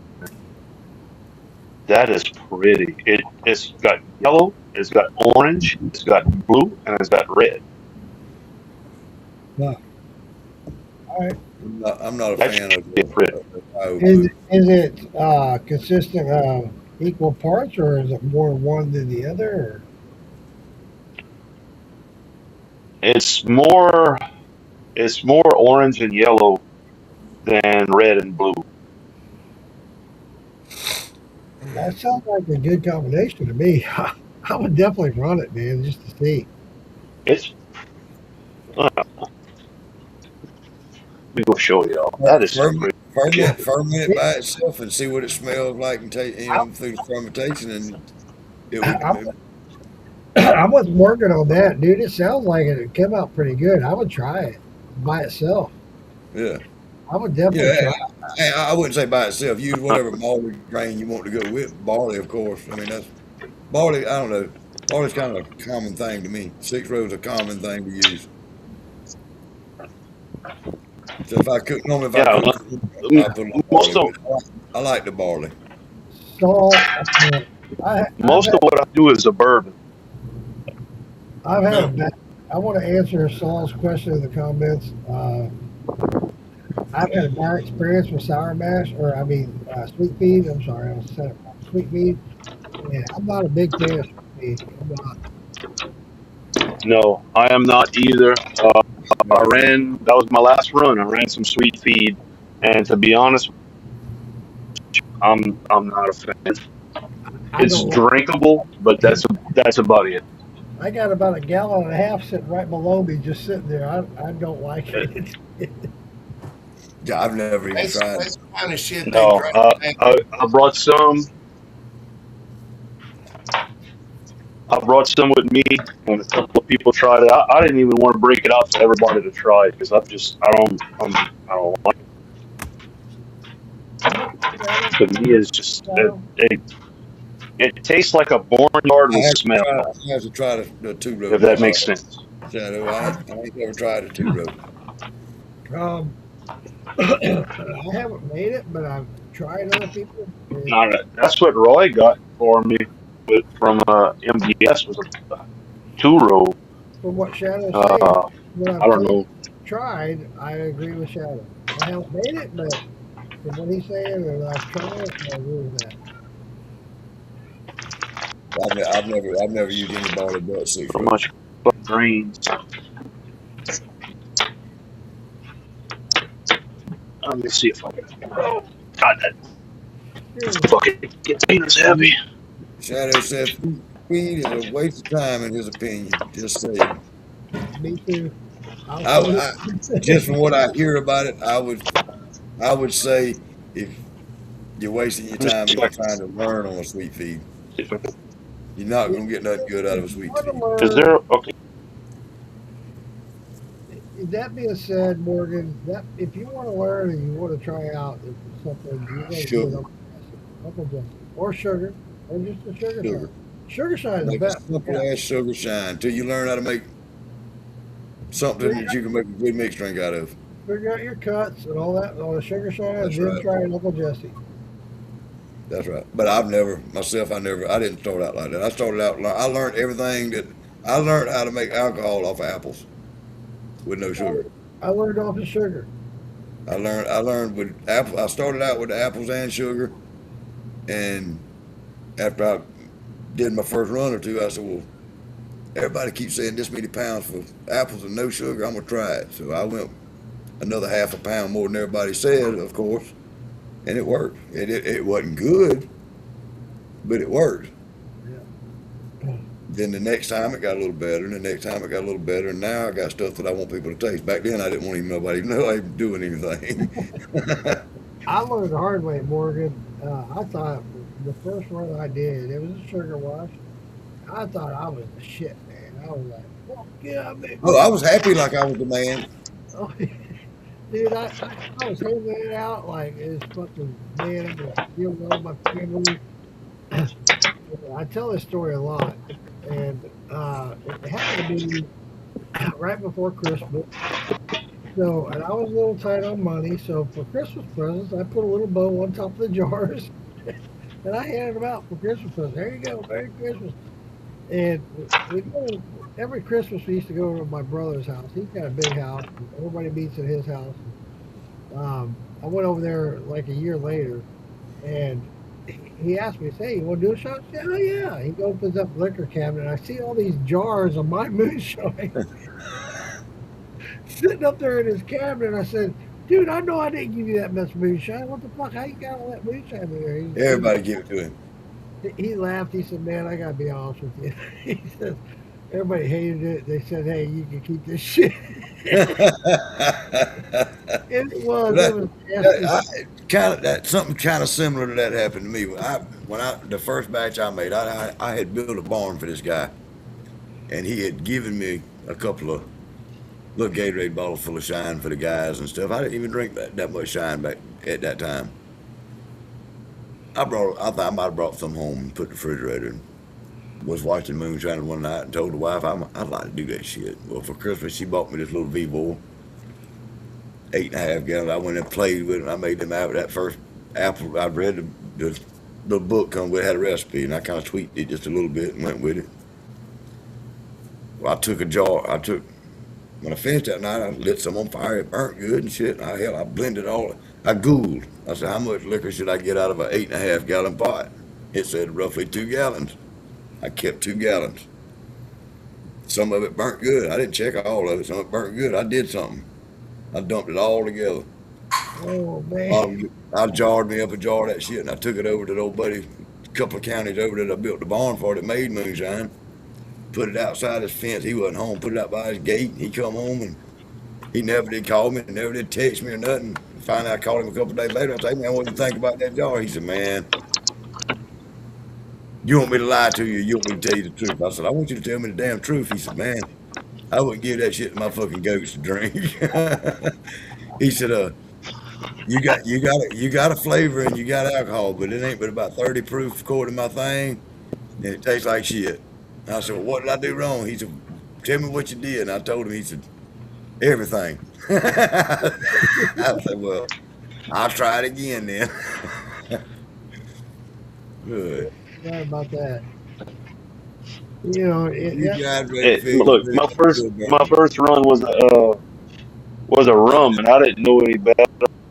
[SPEAKER 17] That is pretty. It's got yellow, it's got orange, it's got blue, and it's got red.
[SPEAKER 11] Wow. All right.
[SPEAKER 5] I'm not a
[SPEAKER 17] That's
[SPEAKER 5] fan of
[SPEAKER 17] pretty.
[SPEAKER 11] Is it consistent of equal parts, or is it more one than the other? Or?
[SPEAKER 17] It's more orange and yellow than red and blue.
[SPEAKER 11] That sounds like a good combination to me. I would definitely run it, man, just to see.
[SPEAKER 17] It's let me go show y'all. That is
[SPEAKER 5] ferment
[SPEAKER 17] pretty.
[SPEAKER 5] it by itself and see what it smells like and take through the fermentation, and it would.
[SPEAKER 11] I was working on that, dude. It sounds like it came out pretty good. I would try it by itself.
[SPEAKER 5] Yeah.
[SPEAKER 11] I would definitely try it.
[SPEAKER 5] I wouldn't say by itself. Use whatever barley grain you want to go with. Barley, of course. I mean, that's barley. I don't know. Barley's kind of a common thing to me. 6 rows a common thing to use. So if I cook, I put a little barley. I like the barley.
[SPEAKER 11] So,
[SPEAKER 17] Most of what I do is a bourbon.
[SPEAKER 11] I've had I want to answer Saul's question in the comments. I've had a bad experience with sour mash, sweet feed. I'm sorry, I was saying it wrong. Sweet feed. Yeah, I'm not a big fan of sweet feed. I'm not.
[SPEAKER 17] No, I am not either. That was my last run. I ran some sweet feed, and to be honest, I'm not a fan. It's drinkable, but that's about it.
[SPEAKER 11] I got about 1.5 gallons sitting right below me, just sitting there. I don't like it.
[SPEAKER 5] Yeah, I've never even tried.
[SPEAKER 4] That's the kind of shit
[SPEAKER 17] No, I brought some. I brought some with me, and a couple of people tried it. I didn't even want to break it out for everybody to try because I don't like it. To me, it's just it tastes like a barnyard with smell.
[SPEAKER 5] I have to try the 2 row.
[SPEAKER 17] If that makes sense.
[SPEAKER 5] Shadow, I ain't never tried a 2 row.
[SPEAKER 11] I haven't made it, but I've tried other people.
[SPEAKER 17] That's what Roy got for me from MDS was a 2 row.
[SPEAKER 11] From what Shadow said,
[SPEAKER 17] I don't know.
[SPEAKER 11] Tried, I agree with Shadow. I haven't made it, but from what he's saying, and I've tried it, I agree with that.
[SPEAKER 5] I've never used any barley but 6 rows.
[SPEAKER 17] Much grains. Let me see if I can. Oh, God, that fucking container's heavy.
[SPEAKER 5] Shadow said feed is a waste of time in his opinion. Just saying.
[SPEAKER 11] Me too.
[SPEAKER 5] Just from what I hear about it, I would say if you're wasting your time, you're trying to learn on a sweet feed. You're not going to get nothing good out of a sweet feed.
[SPEAKER 17] Is there okay?
[SPEAKER 11] That being said, Morgan, that if you want to learn and you want to try out something, you want to do it or sugar, or just a sugar. Sugar shine is the
[SPEAKER 5] Make a
[SPEAKER 11] best.
[SPEAKER 5] simple
[SPEAKER 11] Yeah.
[SPEAKER 5] ass sugar shine till you learn how to make something that you can make a good mixed drink out of.
[SPEAKER 11] Figure out your cuts and all that on the sugar shine, and
[SPEAKER 5] That's
[SPEAKER 11] then
[SPEAKER 5] right.
[SPEAKER 11] try Uncle Jesse.
[SPEAKER 5] That's right. But I've never myself. I didn't start out like that. I started out. I learned everything that I learned how to make alcohol off of apples with no sugar.
[SPEAKER 11] I learned off the sugar.
[SPEAKER 5] I learned with apple. I started out with the apples and sugar, and after I did my first run or two, I said, "Well, everybody keeps saying this many pounds for apples and no sugar. I'm gonna try it." So I went another half a pound more than everybody said, of course, and it worked. It wasn't good, but it worked. Then the next time it got a little better, and the next time it got a little better, and now I got stuff that I want people to taste. Back then, I didn't want even nobody to know I was doing anything.
[SPEAKER 11] I learned the hard way, Morgan. I thought the first run I did, it was a sugar wash. I thought I was the shit, man. I was like, fuck yeah, man.
[SPEAKER 5] Oh, I was happy like I was the man.
[SPEAKER 11] Oh, dude, I was hanging it out like it's fucking, man, I'm gonna deal with all my family. I tell this story a lot, and it happened to be right before Christmas. So, and I was a little tight on money, so for Christmas presents, I put a little bow on top of the jars, and I handed them out for Christmas presents. There you go, Merry Christmas. And we go every Christmas. We used to go to my brother's house. He's got a big house. And everybody meets at his house. I went over there like a year later, and he asked me, "Hey, you want to do a shot?" I said, "Oh yeah." He opens up the liquor cabinet, and I see all these jars of my moonshine sitting up there in his cabinet. And I said, "Dude, I know I didn't give you that much moonshine. What the fuck? How you got all that moonshine in there?"
[SPEAKER 5] Everybody give it to him.
[SPEAKER 11] He laughed. He said, "Man, I gotta be honest with you." He said, "Everybody hated it. They said, hey, you can keep this shit." And it was. It was
[SPEAKER 5] Something kind of similar to that happened to me. The first batch I made, I had built a barn for this guy, and he had given me a couple of little Gatorade bottles full of shine for the guys and stuff. I didn't even drink that much shine back at that time. I thought I might have brought some home and put in the refrigerator. And was watching moonshine one night and told the wife I'd like to do that shit. Well, for Christmas she bought me this little V-Boy, 8.5 gallons. I went and played with it. And I made them out that first apple. I read the book come with had a recipe, and I kind of tweaked it just a little bit and went with it. Well, I took a jar. When I finished that night, I lit some on fire. It burnt good and shit. And I blended all. I Googled. I said, how much liquor should I get out of an 8.5 gallon pot? It said roughly 2 gallons. I kept 2 gallons. Some of it burnt good. I didn't check all of it. Some of it burnt good. I did something. I dumped it all together.
[SPEAKER 11] Oh man!
[SPEAKER 5] I jarred me up a jar of that shit, and I took it over to the old buddy, a couple of counties over that I built the barn for that made moonshine. Put it outside his fence. He wasn't home. Put it out by his gate. He come home, and he never did call me, never did text me or nothing. Finally, I called him a couple of days later. I said, man, what do you think about that jar? He said, man, you want me to lie to you? You want me to tell you the truth? I said, I want you to tell me the damn truth. He said, man, I wouldn't give that shit to my fucking goats to drink. He said, you got a flavor and you got alcohol, but it ain't but about 30 proof according to my thing, and it tastes like shit. I said, well, what did I do wrong? He said, tell me what you did. And I told him. He said, everything. I said, well, I'll try it again then. Good.
[SPEAKER 11] Sorry about that. You know,
[SPEAKER 17] Look, my first run was a rum, and I didn't know any better.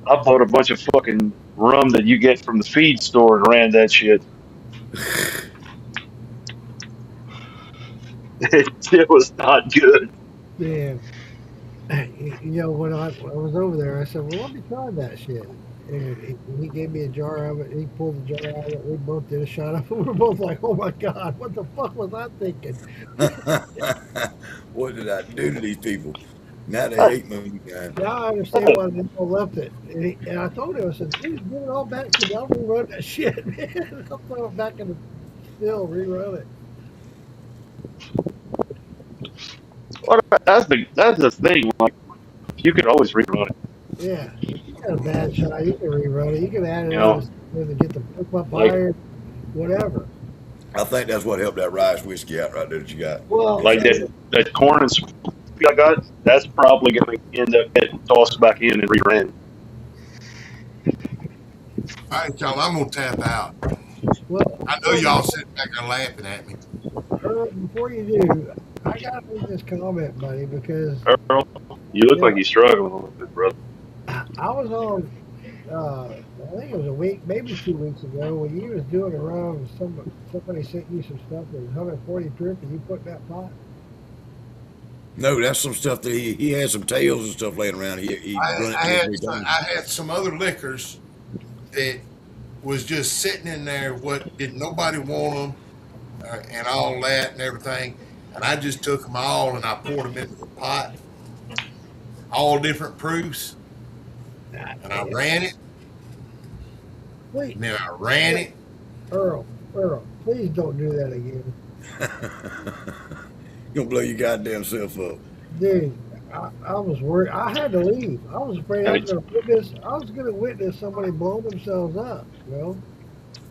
[SPEAKER 17] I bought a bunch of fucking rum that you get from the feed store and ran that shit. It was not good.
[SPEAKER 11] man, you know, when I was over there, I said, well, let me try that shit. And he gave me a jar of it. He pulled the jar out of it. We both did a shot of it. We were both like, oh my God, what the fuck was I thinking?
[SPEAKER 5] What did I do to these people? Now they hate me.
[SPEAKER 11] Now I understand why they all left it. And I told him, I said, dude, give it all back to me. I'll rerun that shit, man. I'll throw it back in the still, rerun it.
[SPEAKER 17] Well, that's the thing. Like, you can always rerun it.
[SPEAKER 11] Yeah, you got a bad shot, you can rerun it. You can add it
[SPEAKER 17] You
[SPEAKER 11] on
[SPEAKER 17] know,
[SPEAKER 11] to get the pump up
[SPEAKER 17] like
[SPEAKER 11] higher, whatever.
[SPEAKER 5] I think that's what helped that rice whiskey out right there that you got.
[SPEAKER 11] Well,
[SPEAKER 17] Like that corn and sweet I got, that's probably going to end up getting tossed back in and reran.
[SPEAKER 4] All right, y'all, I'm gonna tap out.
[SPEAKER 11] well,
[SPEAKER 4] I know y'all sitting back there laughing at me.
[SPEAKER 11] Earl, before you do, I gotta make this comment, buddy, because
[SPEAKER 17] Earl, you look
[SPEAKER 11] yeah,
[SPEAKER 17] like you're struggling a little bit, brother.
[SPEAKER 11] I was on. I think it was a week, maybe 2 weeks ago, when you was doing around. Somebody sent you some stuff that was 140 proof, and you put in that pot.
[SPEAKER 5] No, that's some stuff that he had some tails and stuff laying around. He run it
[SPEAKER 4] I
[SPEAKER 5] two or
[SPEAKER 4] had
[SPEAKER 5] three times.
[SPEAKER 4] I had some other liquors that was just sitting in there. What did nobody want them, and all that and everything. And I just took them all and I poured them into the pot, all different proofs, and I ran it.
[SPEAKER 11] Wait,
[SPEAKER 4] And then I ran it.
[SPEAKER 11] Earl, please don't do that again,
[SPEAKER 5] You're gonna blow your goddamn self up.
[SPEAKER 11] dude. I was worried. I had to leave. I was afraid I was gonna witness somebody blowing themselves up.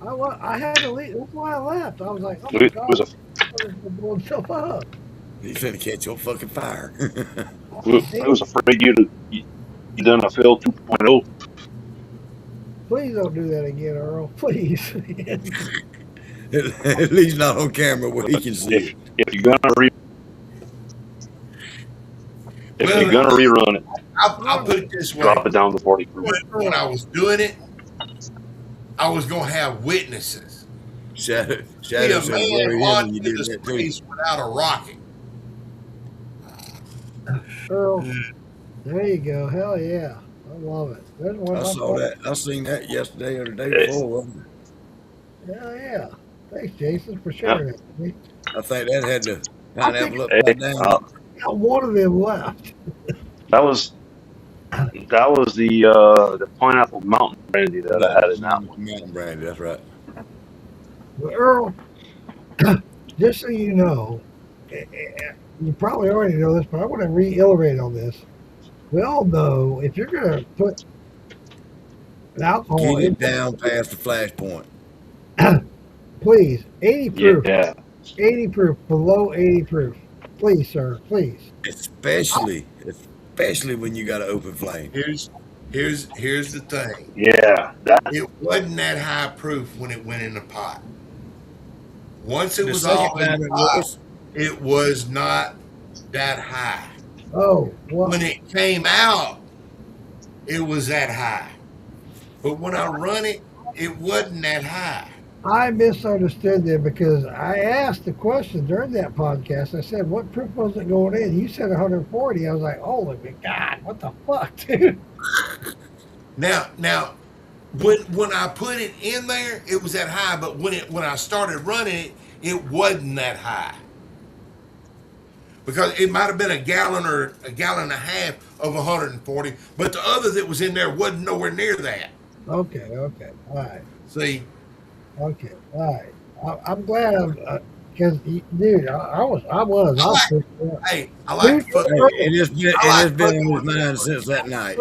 [SPEAKER 11] I had to leave. That's why I left. I was like, oh my
[SPEAKER 17] It
[SPEAKER 11] god,
[SPEAKER 17] was a
[SPEAKER 11] somebody's gonna blow himself up.
[SPEAKER 5] He's finna catch on fucking fire.
[SPEAKER 17] I was afraid you done a Phil 2.0.
[SPEAKER 11] Please don't do that again, Earl. Please.
[SPEAKER 5] At least not on camera where he can see it.
[SPEAKER 17] If you're gonna rerun it,
[SPEAKER 4] I'll put it this way:
[SPEAKER 17] drop it down to 40 proof.
[SPEAKER 4] when I was doing it, I was gonna have witnesses.
[SPEAKER 5] Shadow
[SPEAKER 4] See a
[SPEAKER 5] said,
[SPEAKER 4] man
[SPEAKER 5] "Worry him,"
[SPEAKER 4] launch
[SPEAKER 5] and you
[SPEAKER 4] into
[SPEAKER 5] did
[SPEAKER 4] the
[SPEAKER 5] that too.
[SPEAKER 4] space without a rocket.
[SPEAKER 11] Earl, there you go. Hell yeah. I love it. There's one
[SPEAKER 5] I
[SPEAKER 11] of my
[SPEAKER 5] saw that. I seen that yesterday or the day before.
[SPEAKER 11] Hell yeah. Thanks, Jason, for sharing it with me.
[SPEAKER 5] I think that had the pineapple
[SPEAKER 17] Hey,
[SPEAKER 5] upside down.
[SPEAKER 11] Got one of them left.
[SPEAKER 17] that was the pineapple mountain brandy that I had in that one.
[SPEAKER 5] Mountain brandy, that's right.
[SPEAKER 11] Well, Earl, just so you know, you probably already know this, but I want to reiterate on this. We all know if you're going to put alcohol
[SPEAKER 5] Get
[SPEAKER 11] in,
[SPEAKER 5] it down past the flash point.
[SPEAKER 11] please, 80 proof.
[SPEAKER 17] Yeah.
[SPEAKER 11] 80 proof, below 80 proof. Please, sir, please.
[SPEAKER 5] Especially when you got an open flame.
[SPEAKER 4] Here's the thing.
[SPEAKER 17] Yeah.
[SPEAKER 4] It wasn't that high proof when it went in the pot. Once it
[SPEAKER 5] The
[SPEAKER 4] was
[SPEAKER 5] second
[SPEAKER 4] all in
[SPEAKER 5] time
[SPEAKER 4] the
[SPEAKER 5] it
[SPEAKER 4] pot,
[SPEAKER 5] was.
[SPEAKER 4] it was not that high.
[SPEAKER 11] Oh, well,
[SPEAKER 4] When it came out, it was that high. But when I run it, it wasn't that high.
[SPEAKER 11] I misunderstood them because I asked the question during that podcast. I said, what proof was it going in? You said 140. I was like, oh my God, what the fuck, dude?
[SPEAKER 4] Now, when I put it in there, it was that high. But when I started running it, it wasn't that high. Because it might have been a gallon or a gallon and a half of 140, but the other that was in there wasn't nowhere near that.
[SPEAKER 11] Okay, all right.
[SPEAKER 4] See?
[SPEAKER 11] Okay, all right. I'm glad because, dude, I was.
[SPEAKER 4] Hey, I like
[SPEAKER 11] Dude,
[SPEAKER 4] football.
[SPEAKER 5] It has been on his mind since that night.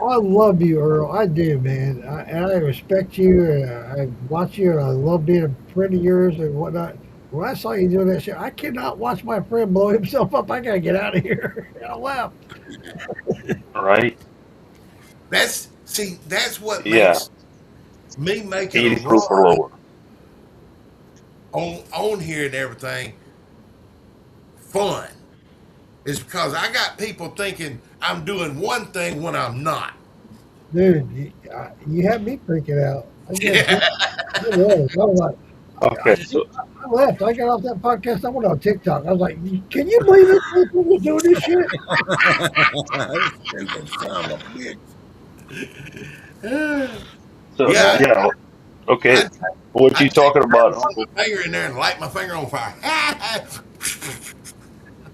[SPEAKER 11] I love you, Earl. I do, man. And I respect you, and I watch you, and I love being a friend of yours and whatnot. When I saw you doing that shit, I cannot watch my friend blow himself up. I gotta get out of here. I left.
[SPEAKER 17] Right?
[SPEAKER 4] That's what makes me making
[SPEAKER 17] 80
[SPEAKER 4] a
[SPEAKER 17] proof or
[SPEAKER 4] run
[SPEAKER 17] lower.
[SPEAKER 4] on here and everything fun. Is because I got people thinking I'm doing one thing when I'm not.
[SPEAKER 11] Dude, you had me freaking out. I was like,
[SPEAKER 17] Okay, so
[SPEAKER 11] I left. I got off that podcast. I went on TikTok. I was like, can you believe this people was doing this shit?
[SPEAKER 17] so
[SPEAKER 4] Yeah.
[SPEAKER 17] yeah. Okay. What you talking about,
[SPEAKER 4] Put
[SPEAKER 17] Uncle?
[SPEAKER 4] my finger in there and light my finger on fire.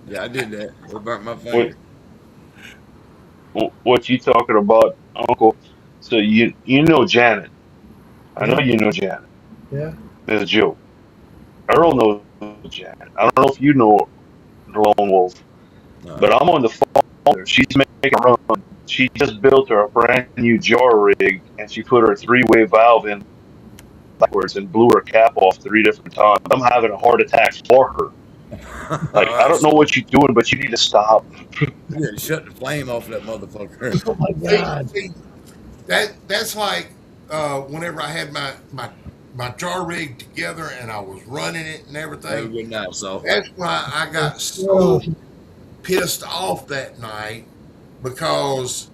[SPEAKER 5] Yeah, I did that. It burnt my finger.
[SPEAKER 17] What you talking about, Uncle? So you know Janet. I know you know Janet.
[SPEAKER 11] Yeah.
[SPEAKER 17] There's Joe. Earl knows Janet. I don't know if you know the Lone Wolf, but I'm on the phone with her. She's making a run. She just built her a brand new jar rig, and she put her 3-way valve in backwards and blew her cap off 3 different times. I'm having a heart attack for her. Like, I don't know what you're doing, but you need to stop.
[SPEAKER 5] Yeah, shut the flame off that motherfucker.
[SPEAKER 11] Oh my God.
[SPEAKER 4] See, that's like whenever I had my jar rig together and I was running it and
[SPEAKER 5] Have a
[SPEAKER 4] everything.
[SPEAKER 5] good night, so.
[SPEAKER 4] That's why I got so pissed off that night because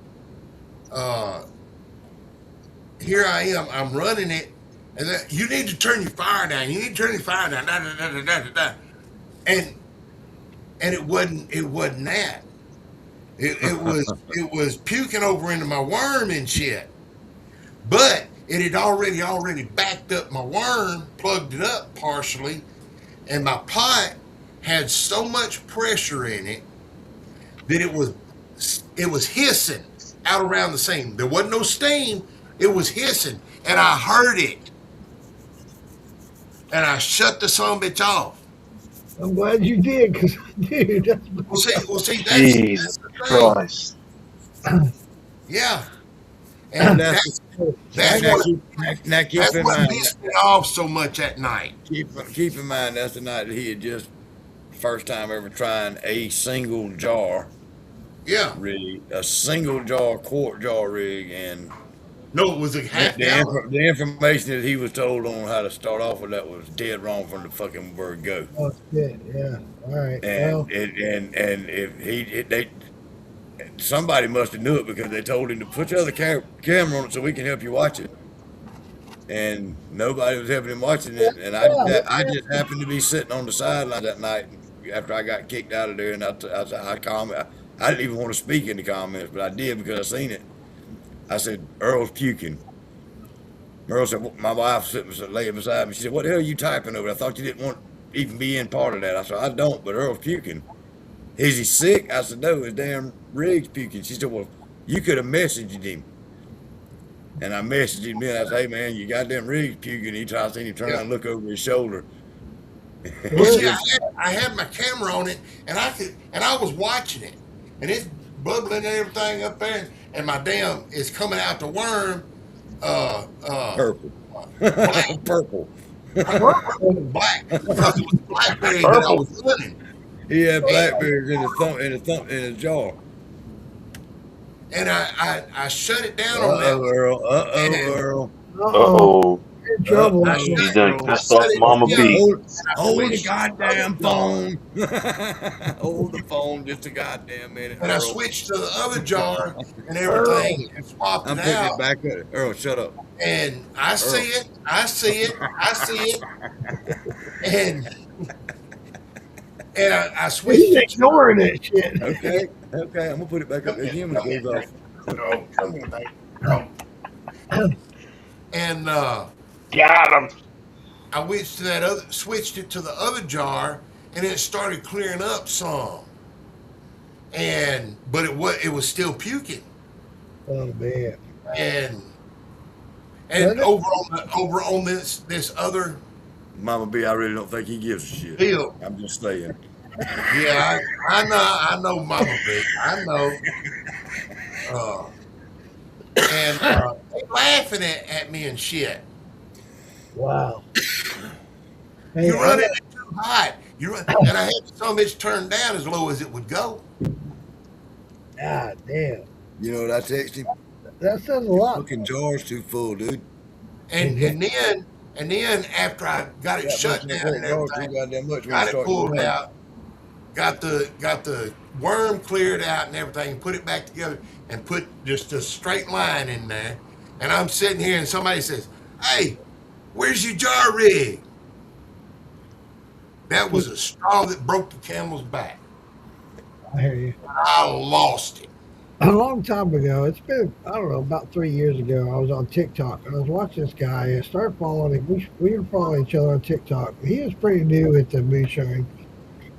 [SPEAKER 4] here I am, I'm running it, and then, you need to turn your fire down. You need to turn your fire down. Da, da, da, da, da, da, da. And it wasn't that. It was puking over into my worm and shit. But it had already backed up my worm, plugged it up partially, and my pot had so much pressure in it that it was hissing out around the seam. There wasn't no steam, it was hissing, and I heard it. And I shut the son of a bitch off.
[SPEAKER 11] I'm glad you did, because, dude, that's...
[SPEAKER 4] Well, see, that's
[SPEAKER 17] Jesus
[SPEAKER 4] the thing.
[SPEAKER 17] Christ.
[SPEAKER 4] Yeah. And
[SPEAKER 5] That's
[SPEAKER 4] that's
[SPEAKER 5] now
[SPEAKER 4] what
[SPEAKER 5] keep in mind.
[SPEAKER 4] pissed me off so much at night.
[SPEAKER 5] Keep in mind that's the night that he had just first time ever trying a single jar
[SPEAKER 4] Yeah.
[SPEAKER 5] rig, a single jar quart jar rig, and
[SPEAKER 4] No, it was a half gallon.
[SPEAKER 5] the information that he was told on how to start off with that was dead wrong from the fucking word go.
[SPEAKER 11] Oh, shit, yeah. All right,
[SPEAKER 5] And
[SPEAKER 11] well...
[SPEAKER 5] and if they somebody must have knew it because they told him to put your other camera on it so we can help you watch it. And nobody was helping him watching it. And I just happened to be sitting on the sideline that night after I got kicked out of there. And I didn't even want to speak in the comments, but I did because I seen it. I said, Earl's puking. Earl said, well, my wife laying beside me. She said, what the hell are you typing over? I thought you didn't want to even be in part of that. I said, I don't, but Earl's puking. Is he sick? I said, no, his damn rig's puking. She said, well, you could have messaged him. And I messaged him and I said, hey, man, your goddamn rig's puking. He tried to see him turn around and look over his shoulder.
[SPEAKER 4] Well, see, I had my camera on it, and I was watching it, and it's bubbling and everything up there, and my damn is coming out the worm.
[SPEAKER 5] Purple.
[SPEAKER 4] Black.
[SPEAKER 5] Purple.
[SPEAKER 4] Black. Because it was blackberry that I was running.
[SPEAKER 5] He had blackberries in his jaw.
[SPEAKER 4] And I shut it down on that.
[SPEAKER 5] Earl. Earl.
[SPEAKER 17] Uh-oh.
[SPEAKER 11] In trouble.
[SPEAKER 17] He's done pissed off Mama B.
[SPEAKER 5] Hold the goddamn phone. Hold the phone just a goddamn minute.
[SPEAKER 4] And I switched to the other jar and everything and swapped
[SPEAKER 5] I'm
[SPEAKER 4] it
[SPEAKER 5] putting
[SPEAKER 4] out.
[SPEAKER 5] it back up. Earl, shut up.
[SPEAKER 4] And I see it. And I switched.
[SPEAKER 11] He's ignoring that shit.
[SPEAKER 5] Okay, I'm gonna put it back up. The humor goes off.
[SPEAKER 4] No, come here, baby. No. And
[SPEAKER 17] got him.
[SPEAKER 4] I switched it to the other jar, and it started clearing up some. But it was still puking.
[SPEAKER 11] Oh man.
[SPEAKER 4] And over on this other
[SPEAKER 5] Mama B, I really don't think he gives a shit.
[SPEAKER 4] deal.
[SPEAKER 5] I'm just saying.
[SPEAKER 4] Yeah, I know Mama B. I know. And they laughing at me and shit.
[SPEAKER 11] Wow.
[SPEAKER 4] You're running it too hot. And I had some bitch turned down as low as it would go.
[SPEAKER 11] God damn.
[SPEAKER 5] You know what I text him?
[SPEAKER 11] That says a lot.
[SPEAKER 5] Fucking jar's too full, dude.
[SPEAKER 4] And then after I got it shut down and everything, got it pulled out, got the worm cleared out and everything, put it back together, and put just a straight line in there. And I'm sitting here and somebody says, "Hey, where's your jar rig?" That was a straw that broke the camel's back.
[SPEAKER 11] I hear you.
[SPEAKER 4] I lost it.
[SPEAKER 11] A long time ago, it's been, I don't know, about 3 years ago, I was on TikTok and I was watching this guy and I started following him. We were following each other on TikTok. He was pretty new at the moonshine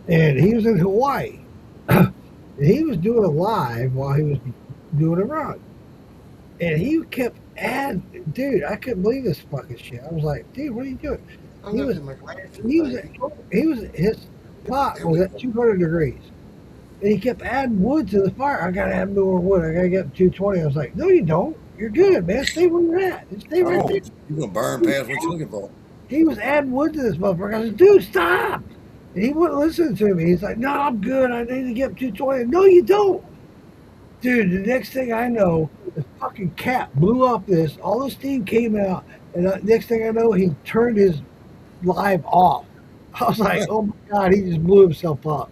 [SPEAKER 11] and he was in Hawaii. And he was doing a live while he was doing a run. And he kept adding, dude, I couldn't believe this fucking shit. I was like, dude, what are you doing? His pot was at 200 degrees. And he kept adding wood to the fire. I gotta add more wood. I gotta get up to 220. I was like, no, you don't. You're good, man. Stay where you're at. Just stay right
[SPEAKER 5] Oh,
[SPEAKER 11] there.
[SPEAKER 5] you're gonna burn past what you're looking for.
[SPEAKER 11] He was adding wood to this motherfucker. I said, dude, stop. And he wouldn't listen to me. He's like, no, I'm good. I need to get up 220. No, you don't. Dude, the next thing I know, the fucking cap blew off this. All the steam came out. And next thing I know, he turned his live off. I was like, oh my God, he just blew himself up.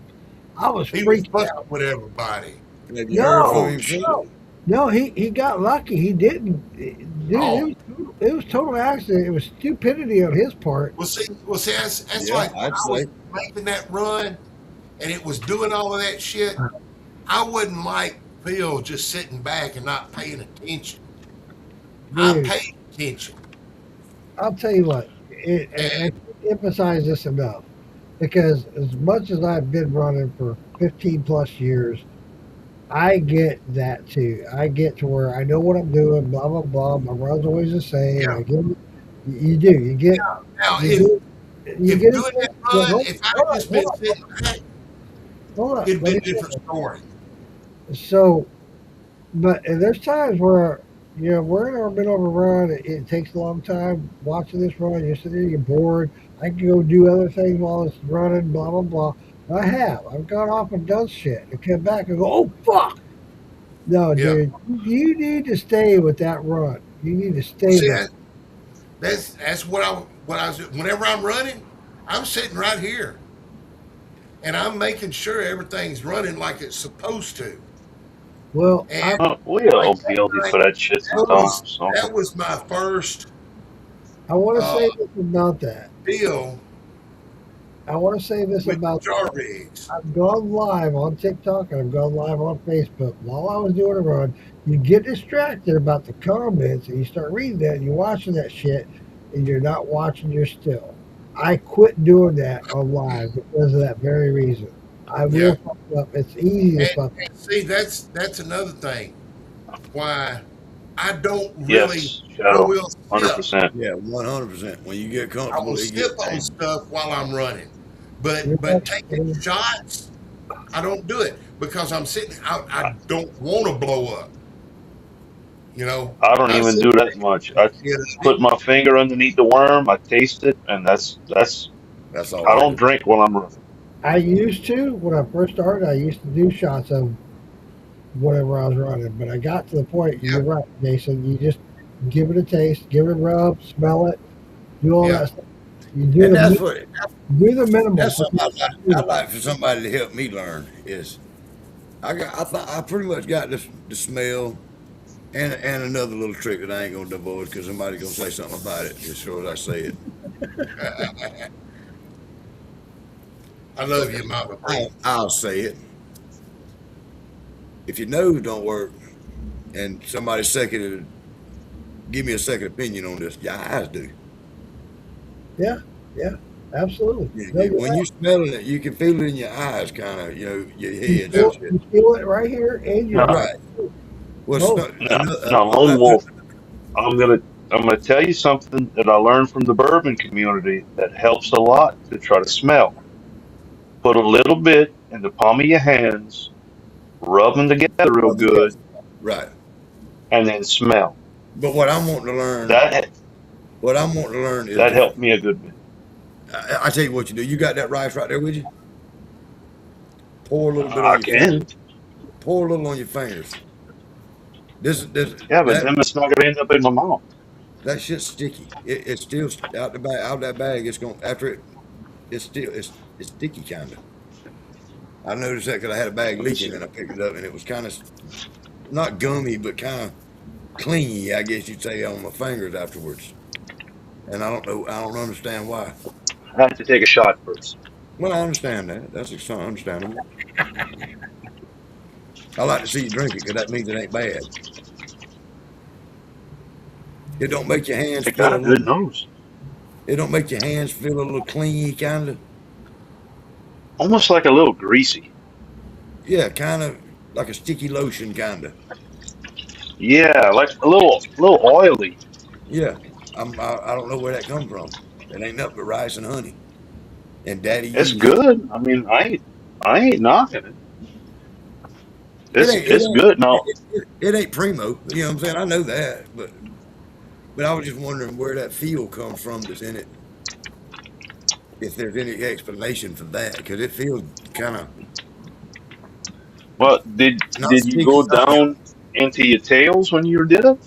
[SPEAKER 11] I was
[SPEAKER 4] He was
[SPEAKER 11] freaking
[SPEAKER 4] fucking
[SPEAKER 11] out.
[SPEAKER 4] with everybody.
[SPEAKER 5] Have you heard from
[SPEAKER 11] No,
[SPEAKER 5] him since?
[SPEAKER 11] no, he got lucky. He didn't. Dude, it was total accident. It was stupidity on his part.
[SPEAKER 4] Well, see, that's
[SPEAKER 5] Yeah,
[SPEAKER 4] like when
[SPEAKER 5] I'd
[SPEAKER 4] I was
[SPEAKER 5] say.
[SPEAKER 4] making that run, and it was doing all of that shit. I wouldn't like Phil just sitting back and not paying attention. I
[SPEAKER 11] Dude,
[SPEAKER 4] paid attention.
[SPEAKER 11] I'll tell you what, I can't emphasize this enough because as much as I've been running for 15 plus years, I get that too. I get to where I know what I'm doing, blah, blah, blah. My run's always the same.
[SPEAKER 4] Yeah.
[SPEAKER 11] I get, you do. You get,
[SPEAKER 4] Now,
[SPEAKER 11] you
[SPEAKER 4] if
[SPEAKER 11] get
[SPEAKER 4] doing that
[SPEAKER 11] yeah,
[SPEAKER 4] run, if I'd just been sitting back,
[SPEAKER 11] hold on.
[SPEAKER 4] it'd
[SPEAKER 11] Let
[SPEAKER 4] been a
[SPEAKER 11] me
[SPEAKER 4] different story.
[SPEAKER 11] So, but and there's times where we're in our middle of a run. It takes a long time watching this run. You're sitting there, you're bored. I can go do other things while it's running. Blah blah blah. I have. I've gone off and done shit and come back and go, oh fuck. No,
[SPEAKER 4] Yeah.
[SPEAKER 11] dude, you need to stay with that run. You need to stay
[SPEAKER 4] See,
[SPEAKER 11] there.
[SPEAKER 4] that's what I was. Whenever I'm running, I'm sitting right here, and I'm making sure everything's running like it's supposed to.
[SPEAKER 11] Well,
[SPEAKER 4] And
[SPEAKER 17] We are all
[SPEAKER 4] like
[SPEAKER 17] guilty for that shit
[SPEAKER 4] that was
[SPEAKER 17] sometimes. So.
[SPEAKER 4] that was my first
[SPEAKER 11] I want to say
[SPEAKER 4] uh,
[SPEAKER 11] this about that.
[SPEAKER 4] deal
[SPEAKER 11] I want to say this
[SPEAKER 4] with
[SPEAKER 11] about
[SPEAKER 4] jar rigs.
[SPEAKER 11] I've gone live on TikTok and I've gone live on Facebook. While I was doing a run, you get distracted about the comments and you start reading that and you're watching that shit and you're not watching your still. I quit doing that on live because of that very reason. I will
[SPEAKER 4] Yeah.
[SPEAKER 11] fuck up. It's easy to
[SPEAKER 4] And,
[SPEAKER 11] fuck up.
[SPEAKER 4] and see, that's another thing why I don't really.
[SPEAKER 17] Yes,
[SPEAKER 4] I
[SPEAKER 17] Shadow,
[SPEAKER 4] will sip.
[SPEAKER 17] 100%.
[SPEAKER 5] Yeah, 100%. When you get
[SPEAKER 4] I
[SPEAKER 5] comfortable,
[SPEAKER 4] will
[SPEAKER 5] it
[SPEAKER 4] sip
[SPEAKER 5] gets
[SPEAKER 4] on stuff while I'm running,
[SPEAKER 11] You're
[SPEAKER 4] but taking shots, I don't do it because I'm sitting. I don't want to blow up. You know,
[SPEAKER 17] I don't
[SPEAKER 4] I
[SPEAKER 17] even
[SPEAKER 4] sit
[SPEAKER 17] do
[SPEAKER 4] back
[SPEAKER 17] that much. I
[SPEAKER 4] and get
[SPEAKER 17] put my finger underneath the worm, I taste it, and that's.
[SPEAKER 5] That's all
[SPEAKER 17] I
[SPEAKER 5] I
[SPEAKER 17] don't
[SPEAKER 5] do.
[SPEAKER 17] drink while I'm running.
[SPEAKER 11] I used to, when I first started, I used to do shots of whatever I was running. But I got to the point,
[SPEAKER 4] Yeah.
[SPEAKER 11] you're right, Jason, you just give it a taste, give it a rub, smell it, do all
[SPEAKER 4] Yeah.
[SPEAKER 11] that stuff. You do
[SPEAKER 5] And that's
[SPEAKER 11] the,
[SPEAKER 5] what
[SPEAKER 11] do the minimal.
[SPEAKER 5] that's something I like for somebody to help me learn is I pretty much got the smell and another little trick that I ain't gonna divulge because somebody's gonna say something about it as sure as I say it.
[SPEAKER 4] I love you, Mama.
[SPEAKER 5] I'll say it. If your nose don't work and somebody second give me a second opinion on this, your eyes do.
[SPEAKER 11] Yeah, absolutely.
[SPEAKER 5] You-
[SPEAKER 11] No,
[SPEAKER 5] you-
[SPEAKER 11] you're
[SPEAKER 5] when
[SPEAKER 11] right.
[SPEAKER 5] you smelling it, you can feel it in your eyes, kind of, your
[SPEAKER 11] You
[SPEAKER 5] head.
[SPEAKER 11] feel,
[SPEAKER 5] and shit.
[SPEAKER 11] you feel it right here and your
[SPEAKER 17] No,
[SPEAKER 5] Right. Well,
[SPEAKER 11] both.
[SPEAKER 17] no, Lone Wolf. I'm gonna tell you something that I learned from the bourbon community that helps a lot to try to smell. Put a little bit in the palm of your hands, rub them together real good,
[SPEAKER 5] Right.
[SPEAKER 17] and then smell.
[SPEAKER 5] But what I'm wanting to learn,
[SPEAKER 17] That
[SPEAKER 5] is
[SPEAKER 17] that helped me a good bit.
[SPEAKER 5] I tell you what you do. You got that rice right there with you? Pour a little bit
[SPEAKER 17] I
[SPEAKER 5] on your
[SPEAKER 17] can.
[SPEAKER 5] fingers. Pour a little on your fingers. This
[SPEAKER 17] Yeah, but then it's not gonna end up in my mouth.
[SPEAKER 5] that shit's sticky. It's still out the bag. Out that bag, it's going after it. It's still it's sticky kind of. I noticed that because I had a bag leaking and I picked it up and it was kind of not gummy but kind of clingy, I guess you'd say, on my fingers afterwards. And I don't know. I don't understand why.
[SPEAKER 17] I had to take a shot first.
[SPEAKER 5] Well, I understand that. That's understandable. I like to see you drink it because that means it ain't bad. It don't make your hands
[SPEAKER 17] I
[SPEAKER 5] feel
[SPEAKER 17] got a good nose.
[SPEAKER 5] It don't make your hands feel a little clingy, kind of.
[SPEAKER 17] Almost like a little greasy.
[SPEAKER 5] Yeah, kind of like a sticky lotion, kind of.
[SPEAKER 17] Yeah, like a little oily.
[SPEAKER 5] Yeah, I don't know where that come from. It ain't nothing but rice and honey and daddy
[SPEAKER 17] It's
[SPEAKER 5] yeast.
[SPEAKER 17] good. I mean, I ain't knocking it. It's good now.
[SPEAKER 5] It ain't primo. You know what I'm saying? I know that, but I was just wondering where that feel comes from that's in it. If there's any explanation for that, because it feels kind of
[SPEAKER 17] Well,
[SPEAKER 5] not
[SPEAKER 17] did you
[SPEAKER 5] sticky.
[SPEAKER 17] go down into your tails when you did it?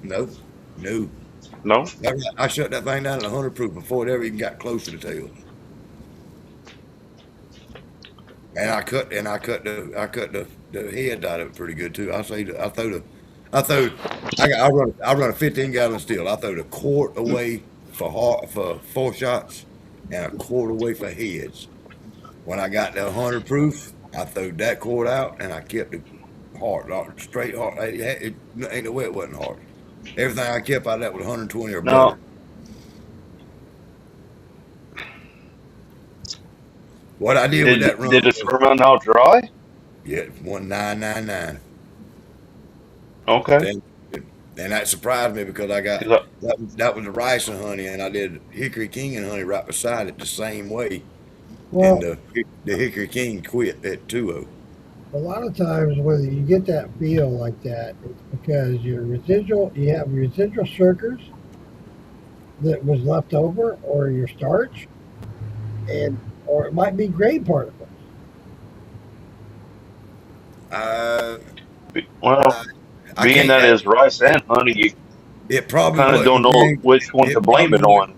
[SPEAKER 5] No, no.
[SPEAKER 17] No.
[SPEAKER 5] I shut that thing down at 100 proof before it ever even got close to the tail. And I cut the head out of it pretty good too. I run a 15-gallon still. I throw the quart away for 4 shots and a quart away for heads. When I got the 100 proof, I threw that quart out and I kept it hard, straight hard. It ain't no way it wasn't hard. Everything I kept out of that was 120 or better.
[SPEAKER 17] Now,
[SPEAKER 5] What I did with that run
[SPEAKER 17] did it
[SPEAKER 5] was,
[SPEAKER 17] run out dry?
[SPEAKER 5] yeah, 1999.
[SPEAKER 17] Okay.
[SPEAKER 5] Then, and that surprised me because I got
[SPEAKER 17] 'Cause I-
[SPEAKER 5] that was the rice and honey, and I did Hickory King and honey right beside it the same way.
[SPEAKER 11] Well,
[SPEAKER 5] And the Hickory King quit at 2.0.
[SPEAKER 11] a lot of times when you get that feel like that, it's because you have residual sugars that was left over, or your starch, or it might be grain particles.
[SPEAKER 17] Well,
[SPEAKER 5] I
[SPEAKER 17] being
[SPEAKER 5] can't.
[SPEAKER 17] that it's rice and honey, you
[SPEAKER 5] It probably
[SPEAKER 17] kind of don't
[SPEAKER 5] wasn't
[SPEAKER 17] know
[SPEAKER 5] grain.
[SPEAKER 17] which one to
[SPEAKER 5] It
[SPEAKER 17] blame
[SPEAKER 5] probably
[SPEAKER 17] it on.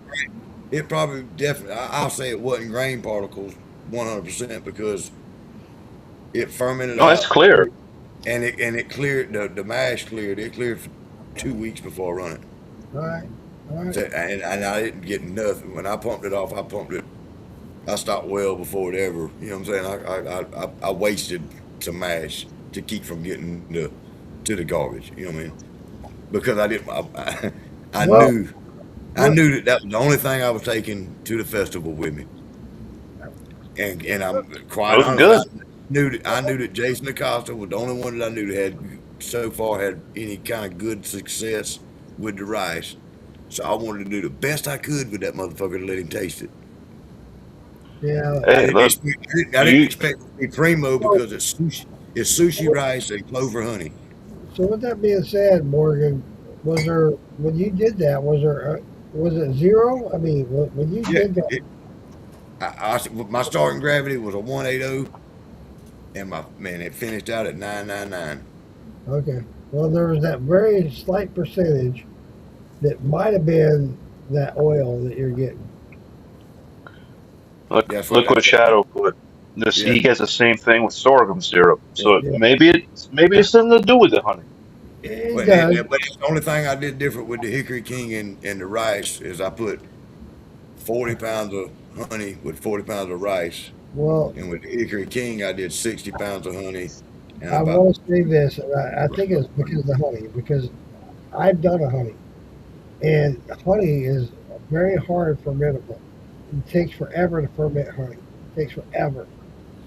[SPEAKER 5] It probably definitely. I'll say it wasn't grain particles 100% because it fermented
[SPEAKER 17] No, it's
[SPEAKER 5] out
[SPEAKER 17] clear.
[SPEAKER 5] and it cleared the mash cleared. It cleared for 2 weeks before running.
[SPEAKER 11] All right.
[SPEAKER 5] So, and I didn't get nothing when I pumped it off. I pumped it. I stopped well before it ever. You know what I'm saying? I wasted some mash to keep from getting to the garbage. You know what I mean? Because I didn't. I
[SPEAKER 11] Well,
[SPEAKER 5] knew. I knew that was the only thing I was taking to the festival with me. And I'm quite
[SPEAKER 17] It was
[SPEAKER 5] honest.
[SPEAKER 17] good.
[SPEAKER 5] I knew that Jason Acosta was the only one that I knew that had so far had any kind of good success with the rice. So I wanted to do the best I could with that motherfucker to let him taste it.
[SPEAKER 11] yeah.
[SPEAKER 5] I
[SPEAKER 17] Hey,
[SPEAKER 5] didn't
[SPEAKER 17] look,
[SPEAKER 5] expect
[SPEAKER 17] you
[SPEAKER 5] it to be primo because it's sushi rice and clover honey.
[SPEAKER 11] So with that being said, Morgan, was there when you did that? Was it zero? I mean, when you
[SPEAKER 5] Yeah,
[SPEAKER 11] did that,
[SPEAKER 5] my starting gravity was a 180, and it finished out at 999.
[SPEAKER 11] okay. Well, there was that very slight percentage that might have been that oil that you're getting.
[SPEAKER 17] look,
[SPEAKER 5] That's
[SPEAKER 17] look what Shadow put. This
[SPEAKER 5] Yeah,
[SPEAKER 17] he gets the same thing with sorghum syrup. So
[SPEAKER 11] Yeah,
[SPEAKER 17] maybe it's something to do with the honey.
[SPEAKER 11] it
[SPEAKER 5] but
[SPEAKER 11] does.
[SPEAKER 5] the only thing I did different with the Hickory King and the rice is I put 40 pounds of honey with 40 pounds of rice,
[SPEAKER 11] Well,
[SPEAKER 5] and with the Hickory King I did 60 pounds of honey and
[SPEAKER 11] I
[SPEAKER 5] about
[SPEAKER 11] want to say this, and I think it's because of the honey, because I've done a honey, and honey is very hard fermentable. It takes forever to ferment honey. It takes forever.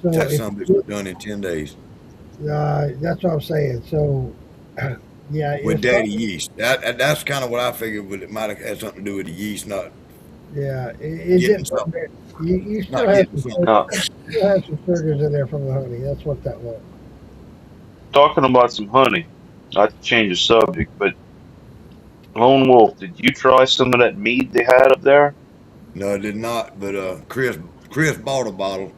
[SPEAKER 11] So
[SPEAKER 5] that
[SPEAKER 11] if
[SPEAKER 5] some bitch was done in 10 days
[SPEAKER 11] that's what I'm saying. So yeah,
[SPEAKER 5] with
[SPEAKER 11] it's
[SPEAKER 5] daddy
[SPEAKER 11] not,
[SPEAKER 5] yeast. That's kind of what I figured. But it might have had something to do with the yeast not
[SPEAKER 11] yeah, it
[SPEAKER 5] getting
[SPEAKER 11] didn't
[SPEAKER 5] something,
[SPEAKER 11] ferment. You still
[SPEAKER 5] not
[SPEAKER 11] have
[SPEAKER 5] getting
[SPEAKER 11] some
[SPEAKER 5] something.
[SPEAKER 17] Now,
[SPEAKER 11] still have some sugars in there from the honey. That's what that was.
[SPEAKER 17] talking about some honey, not to change the subject, but Lone Wolf, did you try some of that mead they had up there?
[SPEAKER 5] No, I did not. But Chris bought a bottle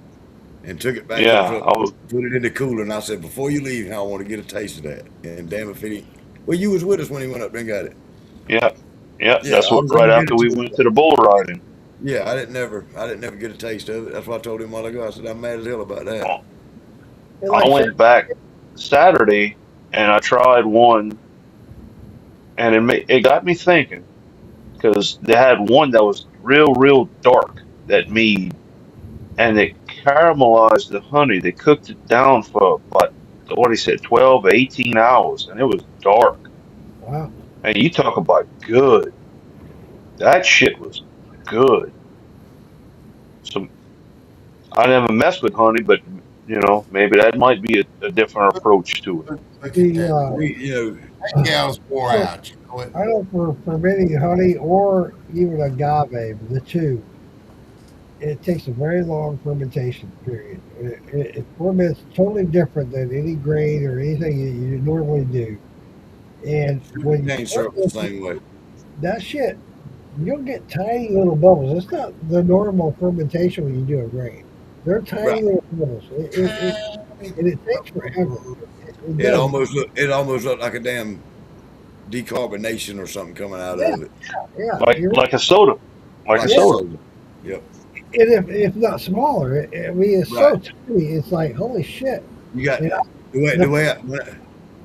[SPEAKER 5] and took it back to the
[SPEAKER 17] Yeah,
[SPEAKER 5] truck,
[SPEAKER 17] I was.
[SPEAKER 5] put it in the cooler, and I said, before you leave, I want to get a taste of that. And damn if he, well, you was with us when he went up there and got it.
[SPEAKER 17] Yeah, yeah.
[SPEAKER 5] Yeah,
[SPEAKER 17] That's
[SPEAKER 5] I
[SPEAKER 17] what.
[SPEAKER 5] was
[SPEAKER 17] Right
[SPEAKER 5] gonna get
[SPEAKER 17] after
[SPEAKER 5] it
[SPEAKER 17] we
[SPEAKER 5] to him.
[SPEAKER 17] went to the bull riding.
[SPEAKER 5] Yeah, I didn't never get a taste of it. That's what I told him a while ago. I said I'm mad as hell about that.
[SPEAKER 17] Oh,
[SPEAKER 11] And
[SPEAKER 17] I
[SPEAKER 11] like I said,
[SPEAKER 17] went back Saturday and I tried one, and it got me thinking because they had one that was real dark, that mead, and they caramelized the honey. They cooked it down for about what he said, 12 or 18 hours, and it was dark.
[SPEAKER 11] wow.
[SPEAKER 17] And you talk about good. That shit was good. So I never messed with honey, but maybe that might be a different approach to it.
[SPEAKER 4] Look at
[SPEAKER 11] The
[SPEAKER 4] that.
[SPEAKER 5] You
[SPEAKER 4] That gal's wore
[SPEAKER 11] so
[SPEAKER 4] out. You know it.
[SPEAKER 11] I know for fermenting honey or even agave, the two, it takes a very long fermentation period. It ferments totally different than any grain or anything you normally do. And when you
[SPEAKER 5] Cane syrup the
[SPEAKER 11] ferment it,
[SPEAKER 5] same way.
[SPEAKER 11] that shit, you'll get tiny little bubbles. It's not the normal fermentation when you do a grain. They're tiny
[SPEAKER 5] Right.
[SPEAKER 11] little bubbles. And it takes forever. It
[SPEAKER 5] It
[SPEAKER 11] does.
[SPEAKER 5] almost looked like a damn decarbonation or something coming out
[SPEAKER 11] Yeah,
[SPEAKER 5] of it,
[SPEAKER 11] yeah.
[SPEAKER 17] Like
[SPEAKER 11] You're,
[SPEAKER 17] like a soda, like a
[SPEAKER 5] like a
[SPEAKER 11] yeah.
[SPEAKER 17] soda.
[SPEAKER 5] soda. Yep.
[SPEAKER 11] And if not smaller, I mean, it's
[SPEAKER 5] Right.
[SPEAKER 11] so tiny. It's like, holy shit.
[SPEAKER 5] You got
[SPEAKER 11] And
[SPEAKER 5] the
[SPEAKER 11] I,
[SPEAKER 5] way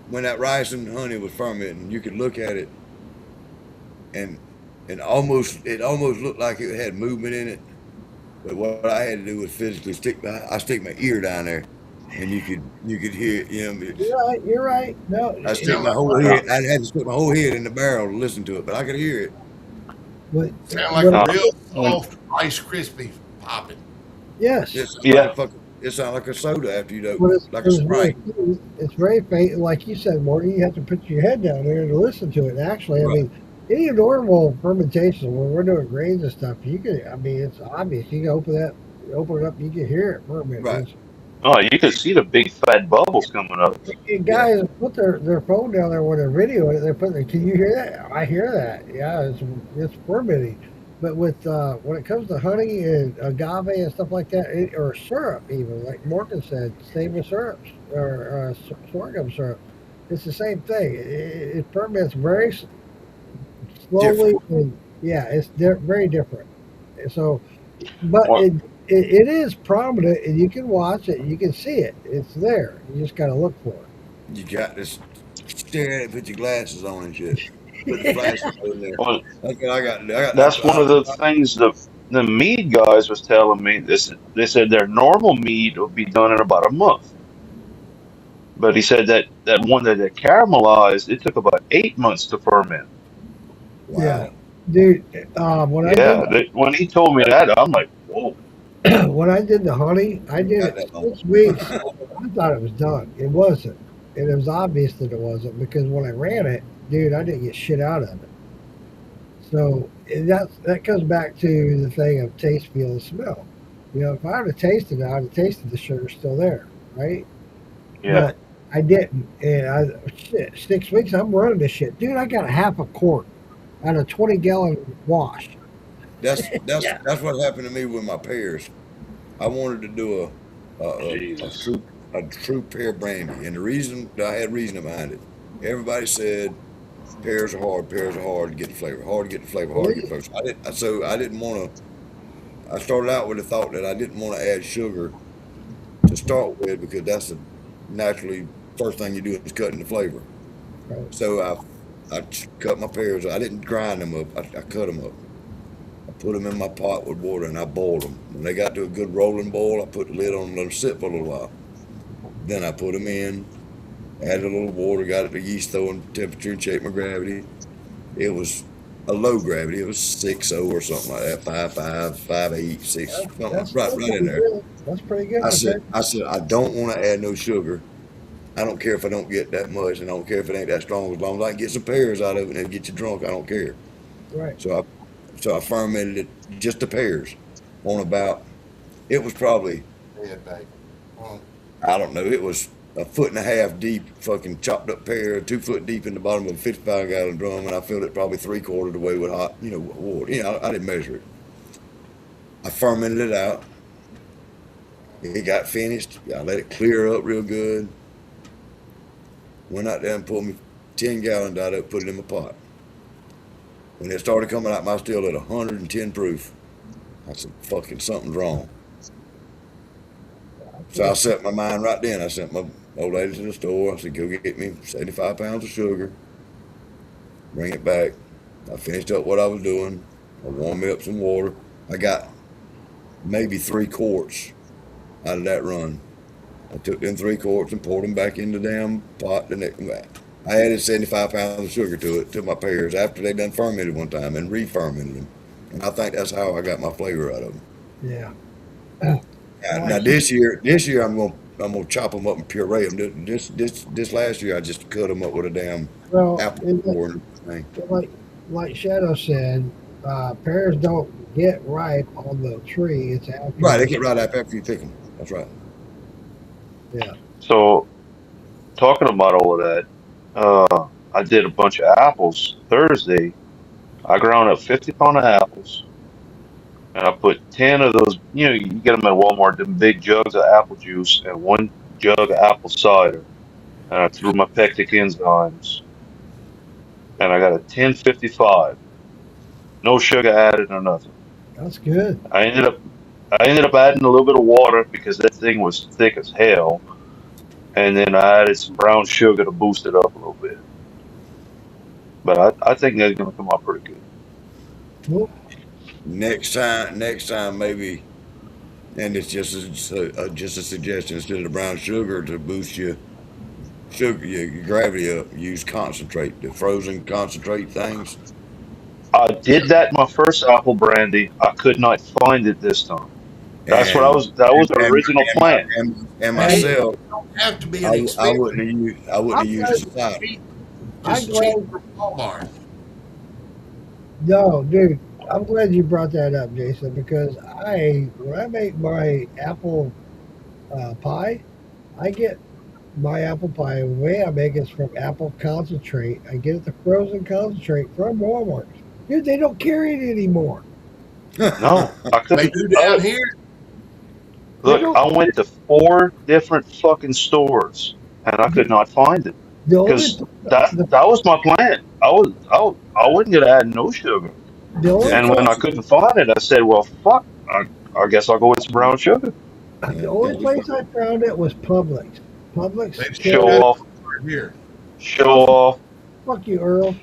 [SPEAKER 5] when that rice and honey was fermenting, you could look at it and it almost looked like it had movement in it. But what I had to do was physically stick my ear down there, and you could hear it. You know,
[SPEAKER 11] you're right. You're right. No,
[SPEAKER 5] I stick my whole head. I had to stick my whole head in the barrel to listen to it, but I could hear it.
[SPEAKER 11] but,
[SPEAKER 4] Sound like
[SPEAKER 11] but
[SPEAKER 4] a
[SPEAKER 17] Uh,
[SPEAKER 4] real
[SPEAKER 17] when,
[SPEAKER 4] soft Rice Krispie popping.
[SPEAKER 11] yes,
[SPEAKER 17] yeah,
[SPEAKER 5] It sounded like a soda after you do,
[SPEAKER 11] but
[SPEAKER 5] like
[SPEAKER 11] it
[SPEAKER 5] a
[SPEAKER 11] was very
[SPEAKER 5] Sprite.
[SPEAKER 11] faint. It's very faint. Like you said, Morty, you have to put your head down there to listen to it. And actually, I
[SPEAKER 5] Right.
[SPEAKER 11] mean, any normal fermentation when we're doing grains and stuff, you can. I mean, it's obvious. You can open it up, you can hear it ferment.
[SPEAKER 5] Right.
[SPEAKER 17] oh, you could see the big fat bubbles coming up.
[SPEAKER 11] And
[SPEAKER 5] Yeah.
[SPEAKER 11] guys put their phone down there when they're videoing it. They're putting, can you hear that? I hear that. Yeah, it's fermenting. But with when it comes to honey and agave and stuff like that, or syrup even, like Morgan said, stable syrups or sorghum syrup, it's the same thing. It ferments very slowly,
[SPEAKER 5] Different.
[SPEAKER 11] and yeah, it's very different. And so, but
[SPEAKER 17] Well,
[SPEAKER 11] it is prominent, and you can watch it, you can see it. It's there. You just got to look for
[SPEAKER 5] You got to stare at it, put your glasses on and shit. Put the
[SPEAKER 11] it.
[SPEAKER 5] flashes on there.
[SPEAKER 17] well,
[SPEAKER 5] That's what I got.
[SPEAKER 17] that's one of the things the mead guys was telling me. They said their normal mead will be done in about a month, but he said that one that they caramelized, it took about 8 months to ferment.
[SPEAKER 11] Yeah,
[SPEAKER 5] Wow.
[SPEAKER 11] dude. When I did
[SPEAKER 17] Yeah, when he told me that, I'm like, whoa.
[SPEAKER 11] when I did the honey, I did
[SPEAKER 5] Got
[SPEAKER 11] it
[SPEAKER 5] that long.
[SPEAKER 11] 6 weeks. I thought it was done. It wasn't, and it was obvious that it wasn't because when I ran it, dude, I didn't get shit out of it. So and that comes back to the thing of taste, feel, and smell. You know, if I would have tasted it, I'd have tasted the sugar still there, right?
[SPEAKER 17] Yeah.
[SPEAKER 11] But I didn't, and shit, 6 weeks. I'm running this shit, dude. I got a half a quart out of 20-gallon wash. Yeah.
[SPEAKER 5] That's what happened to me with my pears. I wanted to do
[SPEAKER 17] Jesus.
[SPEAKER 5] a true pear brandy, and I had reason behind it. Everybody said pears are hard to get the flavor, hard to get the flavor, hard to get the flavor. So I didn't want to. I started out with the thought that I didn't want to add sugar to start with because that's the naturally first thing you do is cutting the flavor.
[SPEAKER 11] Right.
[SPEAKER 5] So I cut my pears. I didn't grind them up. I cut them up. I put them in my pot with water and I boiled them. When they got to a good rolling boil, I put the lid on and let them sit for a little while. Then I put them in, added a little water, got it to yeast throwing temperature and checked my gravity. It was a low gravity. It was 6.0 or something like that, 5.5, 5.8, 6, something
[SPEAKER 11] That's
[SPEAKER 5] right
[SPEAKER 11] still
[SPEAKER 5] in
[SPEAKER 11] pretty
[SPEAKER 5] there.
[SPEAKER 11] good. That's pretty good.
[SPEAKER 5] I said, I don't want to add no sugar. I don't care if I don't get that much, and I don't care if it ain't that strong. As long as I can get some pears out of it and get you drunk, I don't care.
[SPEAKER 11] Right.
[SPEAKER 5] So I fermented it, just the pears, on about. It was probably,
[SPEAKER 4] Yeah, Dave.
[SPEAKER 5] I don't know. It was a foot and a half deep, fucking chopped up pear, 2 foot deep in the bottom of a 55-gallon drum, and I filled it probably 3/4 of the way with hot, water. I didn't measure it. I fermented it out. It got finished. I let it clear up real good. Went out there and pulled me 10 gallons out of it, put it in my pot. When it started coming out my still at 110 proof, I said, fucking something's wrong. So I set my mind right then. I sent my old lady to the store. I said, go get me 75 pounds of sugar, bring it back. I finished up what I was doing. I warmed me up some water. I got maybe 3 quarts out of that run. I took them 3 quarts and poured them back in the damn pot. I added 75 pounds of sugar to my pears after they done fermented one time and re-fermented them. And I think that's how I got my flavor out of them.
[SPEAKER 11] Yeah.
[SPEAKER 5] Now this year I'm gonna chop them up and puree them. This last year I just cut them up with a damn
[SPEAKER 11] Well,
[SPEAKER 5] apple core and everything.
[SPEAKER 11] like Shadow said, pears don't get ripe on the tree. It's after
[SPEAKER 5] Right, they
[SPEAKER 11] you.
[SPEAKER 5] get right up after you pick them. That's right.
[SPEAKER 11] Yeah.
[SPEAKER 17] So talking about all of that, I did a bunch of apples Thursday. I ground up 50 pound of apples, and I put 10 of those. You know, you get them at Walmart, them big jugs of apple juice, and 1 jug of apple cider. And I threw my pectic enzymes, and I got a 1055. No sugar added or nothing.
[SPEAKER 11] That's good.
[SPEAKER 17] I ended up I ended up adding a little bit of water because that thing was thick as hell, and then I added some brown sugar to boost it up a little bit. But I think that's gonna come out pretty good.
[SPEAKER 11] Well,
[SPEAKER 5] Next time maybe, and it's just a suggestion instead of the brown sugar to boost your gravity up. Use concentrate, the frozen concentrate things.
[SPEAKER 17] I did that my first apple brandy. I could not find it this time. That's what I
[SPEAKER 5] And
[SPEAKER 17] was. That was the original plan.
[SPEAKER 5] and
[SPEAKER 11] Hey,
[SPEAKER 4] It
[SPEAKER 5] myself,
[SPEAKER 4] don't have to be
[SPEAKER 5] I,
[SPEAKER 4] an
[SPEAKER 5] I
[SPEAKER 4] expensive.
[SPEAKER 5] wouldn't have used
[SPEAKER 11] I'm
[SPEAKER 5] the cider.
[SPEAKER 4] Cheap,
[SPEAKER 11] I'm
[SPEAKER 4] just cheap
[SPEAKER 11] glad.
[SPEAKER 4] from Walmart.
[SPEAKER 11] No, dude, I'm glad you brought that up, Jason, because when I make my apple pie, I get my apple pie. The way I make it is from apple concentrate. I get it the frozen concentrate from Walmart. Dude, they don't carry it anymore.
[SPEAKER 17] No, I
[SPEAKER 4] They
[SPEAKER 17] couldn't.
[SPEAKER 4] do down here.
[SPEAKER 11] They
[SPEAKER 17] Look,
[SPEAKER 11] don't.
[SPEAKER 17] I went to 4 different fucking stores and I could not find it
[SPEAKER 11] The only
[SPEAKER 17] because that was my plan. I wasn't gonna add no sugar.
[SPEAKER 11] the only
[SPEAKER 5] Yeah,
[SPEAKER 17] And when I
[SPEAKER 11] place
[SPEAKER 17] couldn't find it, I said, "Well, fuck. I guess I'll go with some brown sugar."
[SPEAKER 11] the
[SPEAKER 5] yeah,
[SPEAKER 11] only
[SPEAKER 5] can't be
[SPEAKER 11] place I found it was Publix. Publix
[SPEAKER 4] They
[SPEAKER 17] Show
[SPEAKER 11] carried.
[SPEAKER 4] got
[SPEAKER 17] off,
[SPEAKER 4] right here.
[SPEAKER 17] show off.
[SPEAKER 11] Fuck you, Earl.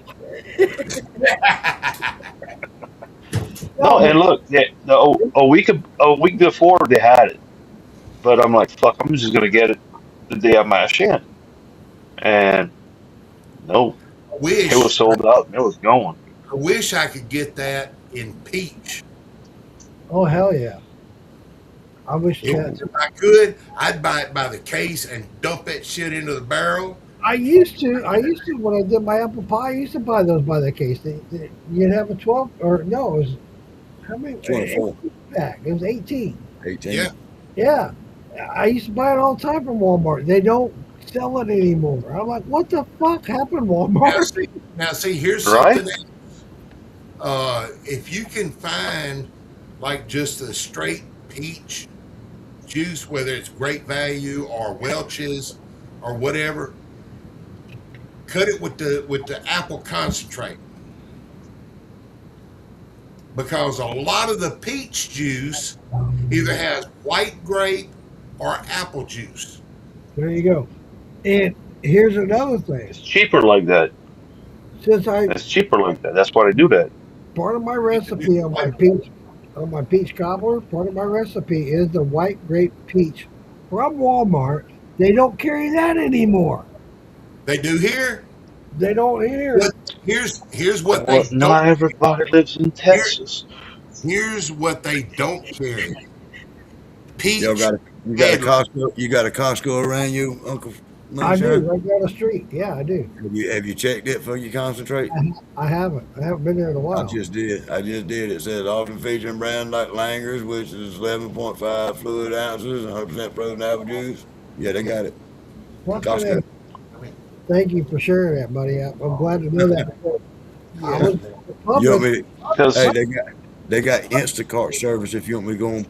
[SPEAKER 17] No,
[SPEAKER 11] No,
[SPEAKER 17] and look, a week before they had it, but I'm like, fuck. I'm just gonna get it the day I mash in, and no,
[SPEAKER 4] I
[SPEAKER 17] it was
[SPEAKER 4] wish
[SPEAKER 17] sold out. And it was going.
[SPEAKER 4] I wish I could get that in peach.
[SPEAKER 11] oh hell yeah! I wish
[SPEAKER 4] If
[SPEAKER 11] that.
[SPEAKER 4] I could, I'd buy it by the case and dump that shit into the barrel.
[SPEAKER 11] I used to when I did my apple pie. I used to buy those by the case. You'd have a 12 or no, it was how many?
[SPEAKER 5] 24,
[SPEAKER 11] 18 pack. It was 18.
[SPEAKER 5] 18.
[SPEAKER 4] Yeah.
[SPEAKER 11] Yeah, I used to buy it all the time from Walmart. They don't sell it anymore. I'm like, what the fuck happened,
[SPEAKER 4] Now
[SPEAKER 11] Walmart?
[SPEAKER 4] see, now see, here's
[SPEAKER 17] Right?
[SPEAKER 4] something else. If you can find like just a straight peach juice, whether it's Great Value or Welch's or whatever, cut it with the apple concentrate because a lot of the peach juice either has white grape or apple juice.
[SPEAKER 11] There you go. And here's another thing.
[SPEAKER 17] It's cheaper like that.
[SPEAKER 11] Since I
[SPEAKER 17] It's cheaper like that. That's why they do that.
[SPEAKER 11] part of my recipe on my peach cobbler, part of my recipe is the white grape peach from Walmart. They don't carry that anymore.
[SPEAKER 4] They do here.
[SPEAKER 11] They don't hear.
[SPEAKER 4] But here's what they
[SPEAKER 17] Well, not
[SPEAKER 4] don't.
[SPEAKER 17] everybody lives in
[SPEAKER 4] Here,
[SPEAKER 17] Texas.
[SPEAKER 4] here's what they don't carry:
[SPEAKER 5] Y'all
[SPEAKER 4] peach
[SPEAKER 5] got
[SPEAKER 4] medley.
[SPEAKER 5] You got a Costco around you, Uncle
[SPEAKER 11] I do,
[SPEAKER 5] Moonshine?
[SPEAKER 11] right down the street. Yeah, I do.
[SPEAKER 5] Have you checked it for your concentrate?
[SPEAKER 11] I haven't. I haven't been there in a
[SPEAKER 5] I
[SPEAKER 11] while.
[SPEAKER 5] just did. I just did. It says often featuring brands like Langer's, which is 11.5 fluid ounces, 100% frozen apple juice. Yeah, they got it.
[SPEAKER 11] Fucking
[SPEAKER 5] Costco.
[SPEAKER 11] A. Thank you for sharing that, buddy. I'm glad to know that. I was
[SPEAKER 5] You want
[SPEAKER 11] Publix.
[SPEAKER 5] me?
[SPEAKER 17] Because
[SPEAKER 5] Hey, they got Instacart service if you want me to go and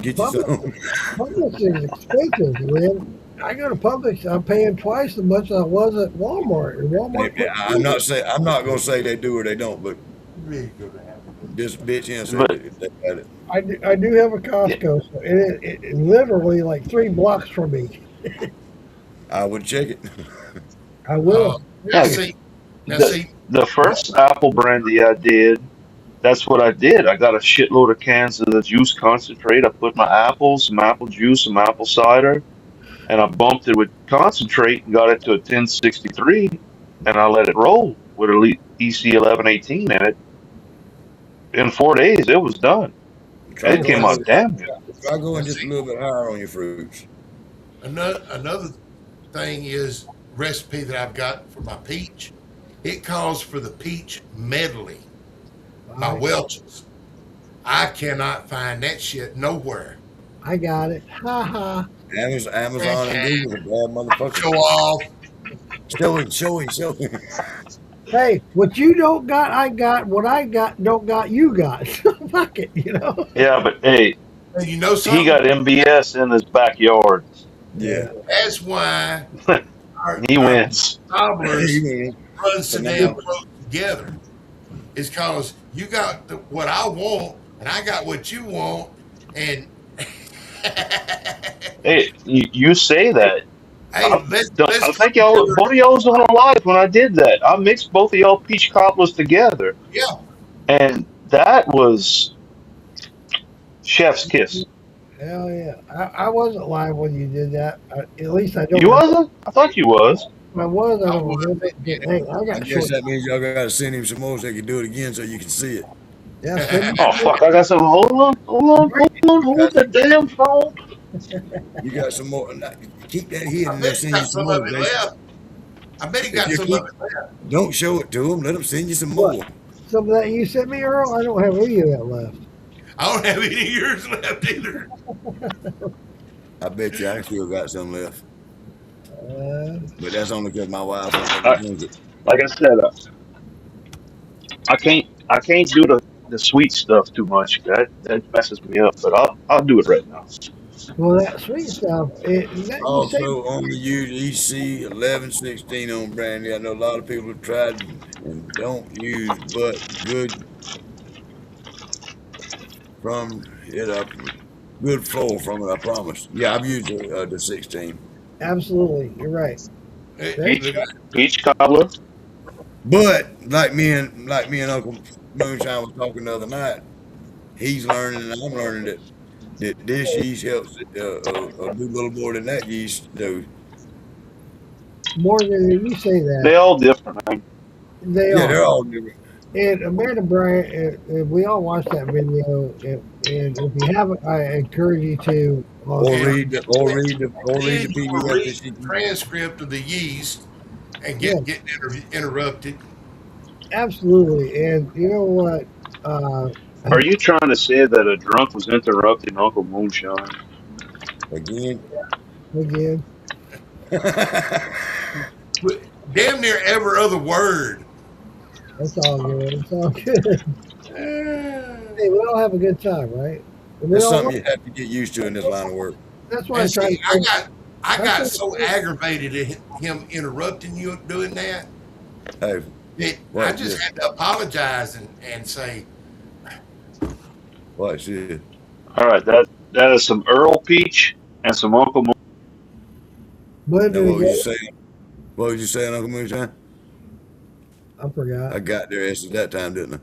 [SPEAKER 5] get you
[SPEAKER 11] Publix,
[SPEAKER 5] some.
[SPEAKER 11] Publix is expensive, man. I go to Publix. I'm paying twice as much as I was at Walmart. And Walmart.
[SPEAKER 5] I'm not gonna say they do or they don't, but this bitch in said
[SPEAKER 17] but
[SPEAKER 5] they got it.
[SPEAKER 11] I do have a Costco, so it literally like 3 blocks from me.
[SPEAKER 5] I would check it.
[SPEAKER 11] I
[SPEAKER 4] Uh,
[SPEAKER 11] will.
[SPEAKER 4] now
[SPEAKER 17] yeah,
[SPEAKER 4] see, now
[SPEAKER 17] the
[SPEAKER 4] see,
[SPEAKER 17] the first apple brandy I did, that's what I did. I got a shitload of cans of the juice concentrate. I put my apples, some apple juice, some apple cider, and I bumped it with concentrate and got it to a 1063, and I let it roll with a EC 1118 in it. In 4 days, it was done.
[SPEAKER 5] Try
[SPEAKER 17] It
[SPEAKER 4] now
[SPEAKER 17] came
[SPEAKER 5] going
[SPEAKER 17] out
[SPEAKER 5] just
[SPEAKER 17] damn good.
[SPEAKER 5] try going just a
[SPEAKER 4] see.
[SPEAKER 5] little bit higher on your fruits.
[SPEAKER 4] Another thing is recipe that I've got for my peach. It calls for the peach medley by
[SPEAKER 11] Right.
[SPEAKER 4] Welch's. I cannot find that shit nowhere.
[SPEAKER 11] I got it. Ha ha.
[SPEAKER 5] Amazon and Google are bad motherfuckers.
[SPEAKER 4] Show off.
[SPEAKER 5] Show him.
[SPEAKER 11] Hey, what you don't got, I got. What I got, don't got, you got. Fuck it, you know.
[SPEAKER 17] Yeah, but hey,
[SPEAKER 4] And you know
[SPEAKER 17] he
[SPEAKER 4] something?
[SPEAKER 17] got MBS in his backyard.
[SPEAKER 5] Yeah.
[SPEAKER 4] That's why
[SPEAKER 17] He wins.
[SPEAKER 4] cobblers
[SPEAKER 5] He
[SPEAKER 4] run so damn close together. It's because you got what I want, and I got what you want, and
[SPEAKER 17] Hey, you say that.
[SPEAKER 4] hey,
[SPEAKER 17] I think y'all, both of y'all was on live when I did that. I mixed both of y'all peach cobblers together,
[SPEAKER 4] yeah.
[SPEAKER 17] and that was chef's kiss.
[SPEAKER 11] Hell yeah. I wasn't live when you did that. At least I don't.
[SPEAKER 17] You wasn't? I thought you was.
[SPEAKER 11] I was. I don't remember it. Hey, I
[SPEAKER 5] I
[SPEAKER 11] got
[SPEAKER 5] guess
[SPEAKER 11] short.
[SPEAKER 5] that means y'all gotta send him some more so he can do it again so you can see it.
[SPEAKER 11] Yeah, send me
[SPEAKER 17] Oh fuck! I got some. Hold the damn phone.
[SPEAKER 5] You got some more. Keep that hidden
[SPEAKER 4] I
[SPEAKER 5] and
[SPEAKER 4] bet
[SPEAKER 5] they'll
[SPEAKER 4] he
[SPEAKER 5] send you
[SPEAKER 4] got
[SPEAKER 5] some
[SPEAKER 4] some
[SPEAKER 5] more.
[SPEAKER 4] of it
[SPEAKER 5] Jason.
[SPEAKER 4] left. I bet he
[SPEAKER 5] If
[SPEAKER 4] got
[SPEAKER 5] you
[SPEAKER 4] some
[SPEAKER 5] keep,
[SPEAKER 4] of it left.
[SPEAKER 5] don't show it to them. Let them send you some more.
[SPEAKER 11] Some of that you sent me, Earl. I don't have any of that left.
[SPEAKER 4] I don't have any of yours left either.
[SPEAKER 5] I bet you I still got some left. But that's only because my wife won't let me drink it.
[SPEAKER 17] Like I said, I can't do the sweet stuff too much. That messes me up. But I'll do it right now.
[SPEAKER 11] Well, that sweet stuff. You say
[SPEAKER 5] Also, only use EC 1116 on brandy. I know a lot of people have tried and don't use, but good from it up. Good flow from it, I promise. Yeah, I've used the 16.
[SPEAKER 11] absolutely. You're right.
[SPEAKER 17] Peach cobbler.
[SPEAKER 5] But like me and Uncle Moonshine was talking the other night, he's learning and I'm learning that this yeast helps do a little more than that yeast do.
[SPEAKER 11] More than you say that.
[SPEAKER 17] They all different, man.
[SPEAKER 11] They
[SPEAKER 5] Yeah,
[SPEAKER 11] are.
[SPEAKER 5] they're all different.
[SPEAKER 11] And Amanda Bryant, we all watched that video. And if you haven't, I encourage you to.
[SPEAKER 5] Or read the
[SPEAKER 4] Then you will
[SPEAKER 5] PDF
[SPEAKER 4] read
[SPEAKER 5] that she
[SPEAKER 4] the transcript of the yeast and get interrupted.
[SPEAKER 11] Absolutely. And you know what?
[SPEAKER 17] Are you trying to say that a drunk was interrupting Uncle Moonshine?
[SPEAKER 5] Again.
[SPEAKER 4] Damn near every other word.
[SPEAKER 11] That's all good. It's all good. Hey, we all have a good time, right?
[SPEAKER 5] That's something you have to get used to in this line of work.
[SPEAKER 11] That's why
[SPEAKER 4] And see, I got
[SPEAKER 11] tried
[SPEAKER 4] so aggravated at him interrupting you doing that.
[SPEAKER 5] Hey,
[SPEAKER 4] I just had to apologize and say,
[SPEAKER 5] what shit?
[SPEAKER 17] All right, that is some Earl Peach and some Uncle Moon.
[SPEAKER 11] What
[SPEAKER 5] What was you saying? What was you saying, Uncle Moonshine?
[SPEAKER 11] I forgot.
[SPEAKER 5] I got their asses that time, didn't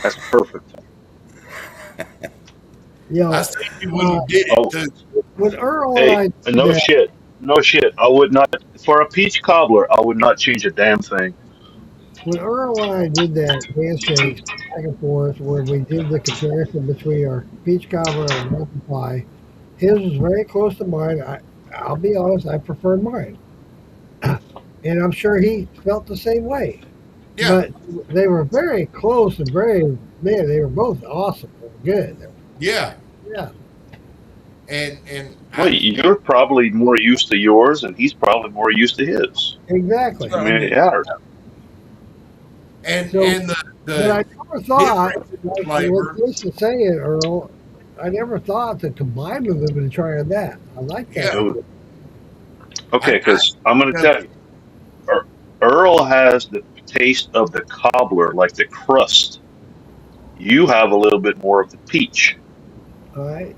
[SPEAKER 17] That's perfect.
[SPEAKER 11] Yo,
[SPEAKER 4] I see you when you did it too.
[SPEAKER 11] With Earl,
[SPEAKER 17] Hey, no shit. No shit. I would not, for a peach cobbler, I would not change a damn thing.
[SPEAKER 11] when Earl and I did that handshake back and forth, where we did the comparison between our peach cobbler and apple pie, his was very close to mine. I'll be honest, I preferred mine, and I'm sure he felt the same way.
[SPEAKER 4] Yeah.
[SPEAKER 11] But they were very close and they were both awesome. They were good.
[SPEAKER 4] Yeah.
[SPEAKER 11] Yeah.
[SPEAKER 4] And
[SPEAKER 17] Well, you're probably more used to yours, and he's probably more used to his.
[SPEAKER 11] Exactly.
[SPEAKER 17] I mean, yeah.
[SPEAKER 4] And
[SPEAKER 11] So,
[SPEAKER 4] and
[SPEAKER 11] but I never thought, like
[SPEAKER 4] flavor.
[SPEAKER 11] what Chris is saying, Earl, I never thought to combine with them and try that. I like that.
[SPEAKER 17] Dude. Okay, because I'm going to tell you, Earl has the taste of the cobbler, like the crust. You have a little bit more of the peach.
[SPEAKER 11] All right.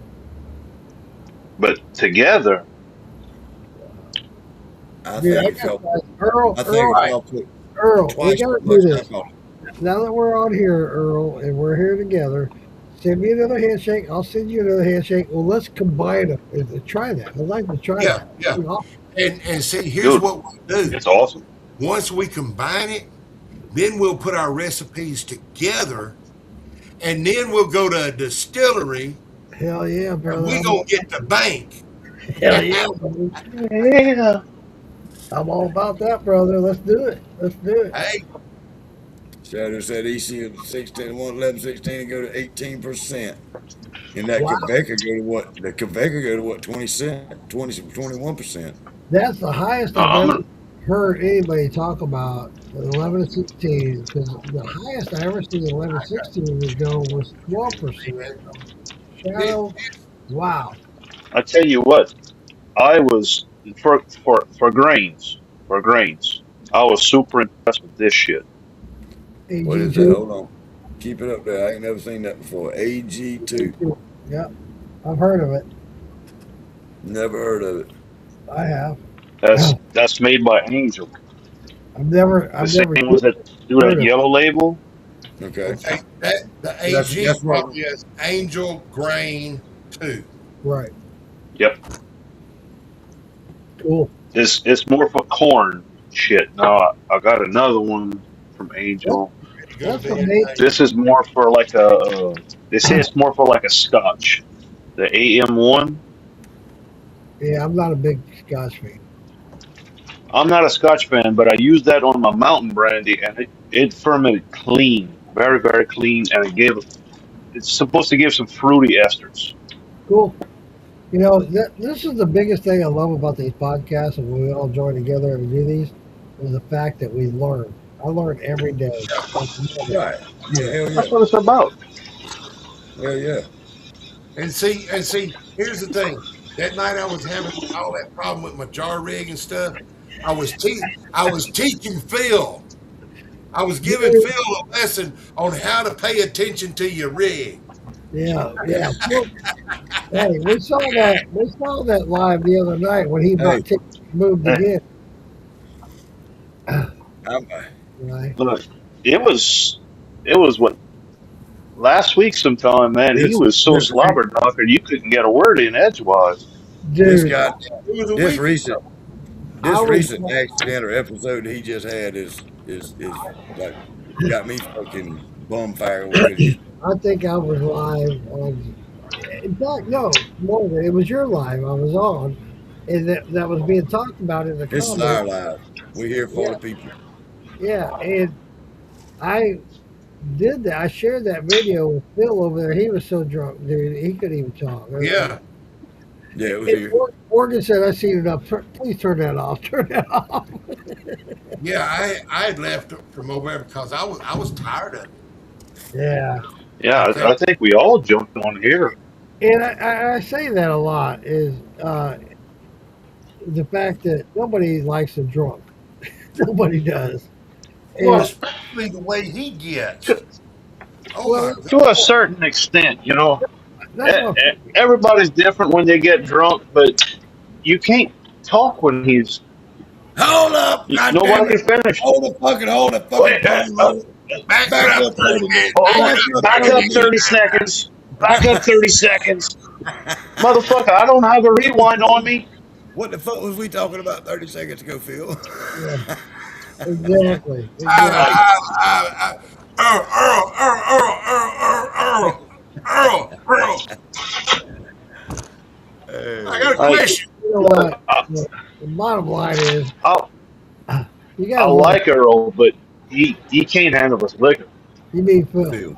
[SPEAKER 17] But together,
[SPEAKER 11] Earl, we gotta do this. Now that we're on here, Earl, and we're here together, send me another handshake. I'll send you another handshake. Well, let's combine them and try that. I'd like to try that.
[SPEAKER 4] Yeah. And see, here's what we'll do.
[SPEAKER 17] It's awesome.
[SPEAKER 4] Once we combine it, then we'll put our recipes together, and then we'll go to a distillery.
[SPEAKER 11] Hell yeah, brother.
[SPEAKER 4] And we gonna get the bank.
[SPEAKER 11] Hell yeah.
[SPEAKER 17] Yeah.
[SPEAKER 11] I'm all about that, brother. Let's do it. Let's do it.
[SPEAKER 4] Hey,
[SPEAKER 5] Shadow said EC 16, 11, 16 and go to 18%. And that
[SPEAKER 11] Wow.
[SPEAKER 5] Quebec could go to what? The Quebec could go to what? 21%.
[SPEAKER 11] That's the highest I've
[SPEAKER 17] I'm
[SPEAKER 11] ever
[SPEAKER 17] gonna,
[SPEAKER 11] heard anybody talk about 11 to 16. Because the highest I ever seen 11 to 16 would go was 12%. Shadow, wow.
[SPEAKER 17] I tell you what, I was for grains. I was super impressed with this shit.
[SPEAKER 5] What is that?
[SPEAKER 11] AG2.
[SPEAKER 5] Hold on. Keep it up there. I ain't never seen that before. AG2.
[SPEAKER 11] Yep, I've heard of it.
[SPEAKER 5] Never heard of it.
[SPEAKER 11] I have.
[SPEAKER 17] That's made by Angel.
[SPEAKER 11] I've never
[SPEAKER 17] The same ones that do
[SPEAKER 11] heard
[SPEAKER 17] that
[SPEAKER 11] of it.
[SPEAKER 17] yellow label.
[SPEAKER 5] Okay.
[SPEAKER 4] the AG
[SPEAKER 5] That's what.
[SPEAKER 4] probably is Angel Grain 2.
[SPEAKER 11] Right.
[SPEAKER 17] Yep.
[SPEAKER 11] Cool.
[SPEAKER 17] It's more for corn shit. Now I got another one from Angel.
[SPEAKER 11] That's amazing.
[SPEAKER 17] This is more for like a. They say it's more for like a Scotch. The AM1.
[SPEAKER 11] Yeah, I'm not a big Scotch fan.
[SPEAKER 17] I'm not a Scotch fan, but I use that on my mountain brandy, and it fermented clean, very very clean, and it's supposed to give some fruity esters.
[SPEAKER 11] Cool. You know, this is the biggest thing I love about these podcasts, and when we all join together and do these, is the fact that we learn. I learn every day.
[SPEAKER 5] Right. Yeah, hell
[SPEAKER 17] That's
[SPEAKER 5] yeah.
[SPEAKER 17] what it's about.
[SPEAKER 5] Hell yeah.
[SPEAKER 4] And see, here's the thing. That night I was having all that problem with my jar rig and stuff. I was teaching Phil. I was giving Phil a lesson on how to pay attention to your rig.
[SPEAKER 11] Yeah, yeah. Well, hey, we saw that live the other night when he brought
[SPEAKER 5] Hey.
[SPEAKER 11] moved again.
[SPEAKER 5] I'm,
[SPEAKER 11] Right.
[SPEAKER 17] Look, it was what last week sometime, man. He
[SPEAKER 5] This-
[SPEAKER 17] was so
[SPEAKER 5] this-
[SPEAKER 17] slobber knocker you couldn't get a word in edgewise.
[SPEAKER 5] this
[SPEAKER 11] Dude,
[SPEAKER 5] guy,
[SPEAKER 4] It was a
[SPEAKER 5] this
[SPEAKER 4] week
[SPEAKER 5] recent,
[SPEAKER 4] ago.
[SPEAKER 5] this
[SPEAKER 11] I was-
[SPEAKER 5] recent accident or episode he just had is like got me fucking bum fired already.
[SPEAKER 11] I think I was live on. In fact, no, more than it was your live I was on, and that was being talked about in the
[SPEAKER 5] This is
[SPEAKER 11] comments.
[SPEAKER 5] our live. We're here for the people.
[SPEAKER 11] Yeah, and I did that. I shared that video with Phil over there. He was so drunk, dude. He couldn't even talk.
[SPEAKER 4] Yeah.
[SPEAKER 5] Yeah, it was
[SPEAKER 11] And
[SPEAKER 5] here.
[SPEAKER 11] Morgan said, "I seen it up. Please turn that off. Turn that off."
[SPEAKER 4] Yeah, I had left from over there because I was tired of it.
[SPEAKER 11] Yeah,
[SPEAKER 17] Yeah, I think we all jumped on here.
[SPEAKER 11] and I say that a lot is the fact that nobody likes a drunk. Nobody does.
[SPEAKER 4] Well,
[SPEAKER 11] And,
[SPEAKER 4] especially the way he gets. Oh
[SPEAKER 11] well,
[SPEAKER 4] my
[SPEAKER 17] To a certain extent, you know,
[SPEAKER 11] that's what,
[SPEAKER 17] everybody's different when they get drunk, but you can't talk when he's.
[SPEAKER 5] Hold up,
[SPEAKER 17] Nobody
[SPEAKER 5] goddammit.
[SPEAKER 17] can finish.
[SPEAKER 5] Hold the fucking
[SPEAKER 17] Wait,
[SPEAKER 5] phone.
[SPEAKER 4] back
[SPEAKER 5] Back
[SPEAKER 4] up
[SPEAKER 5] up 30 minutes.
[SPEAKER 17] back up 30 seconds. Back up 30 seconds. Motherfucker, I don't have a rewind on me.
[SPEAKER 5] What the fuck was we talking about 30 seconds ago, Phil?
[SPEAKER 11] yeah, exactly.
[SPEAKER 4] Earl. I got a question.
[SPEAKER 11] You know what? The bottom line is, you
[SPEAKER 17] I
[SPEAKER 11] got to
[SPEAKER 17] like Earl, but he can't handle his liquor.
[SPEAKER 11] You mean Phil?
[SPEAKER 5] Phil.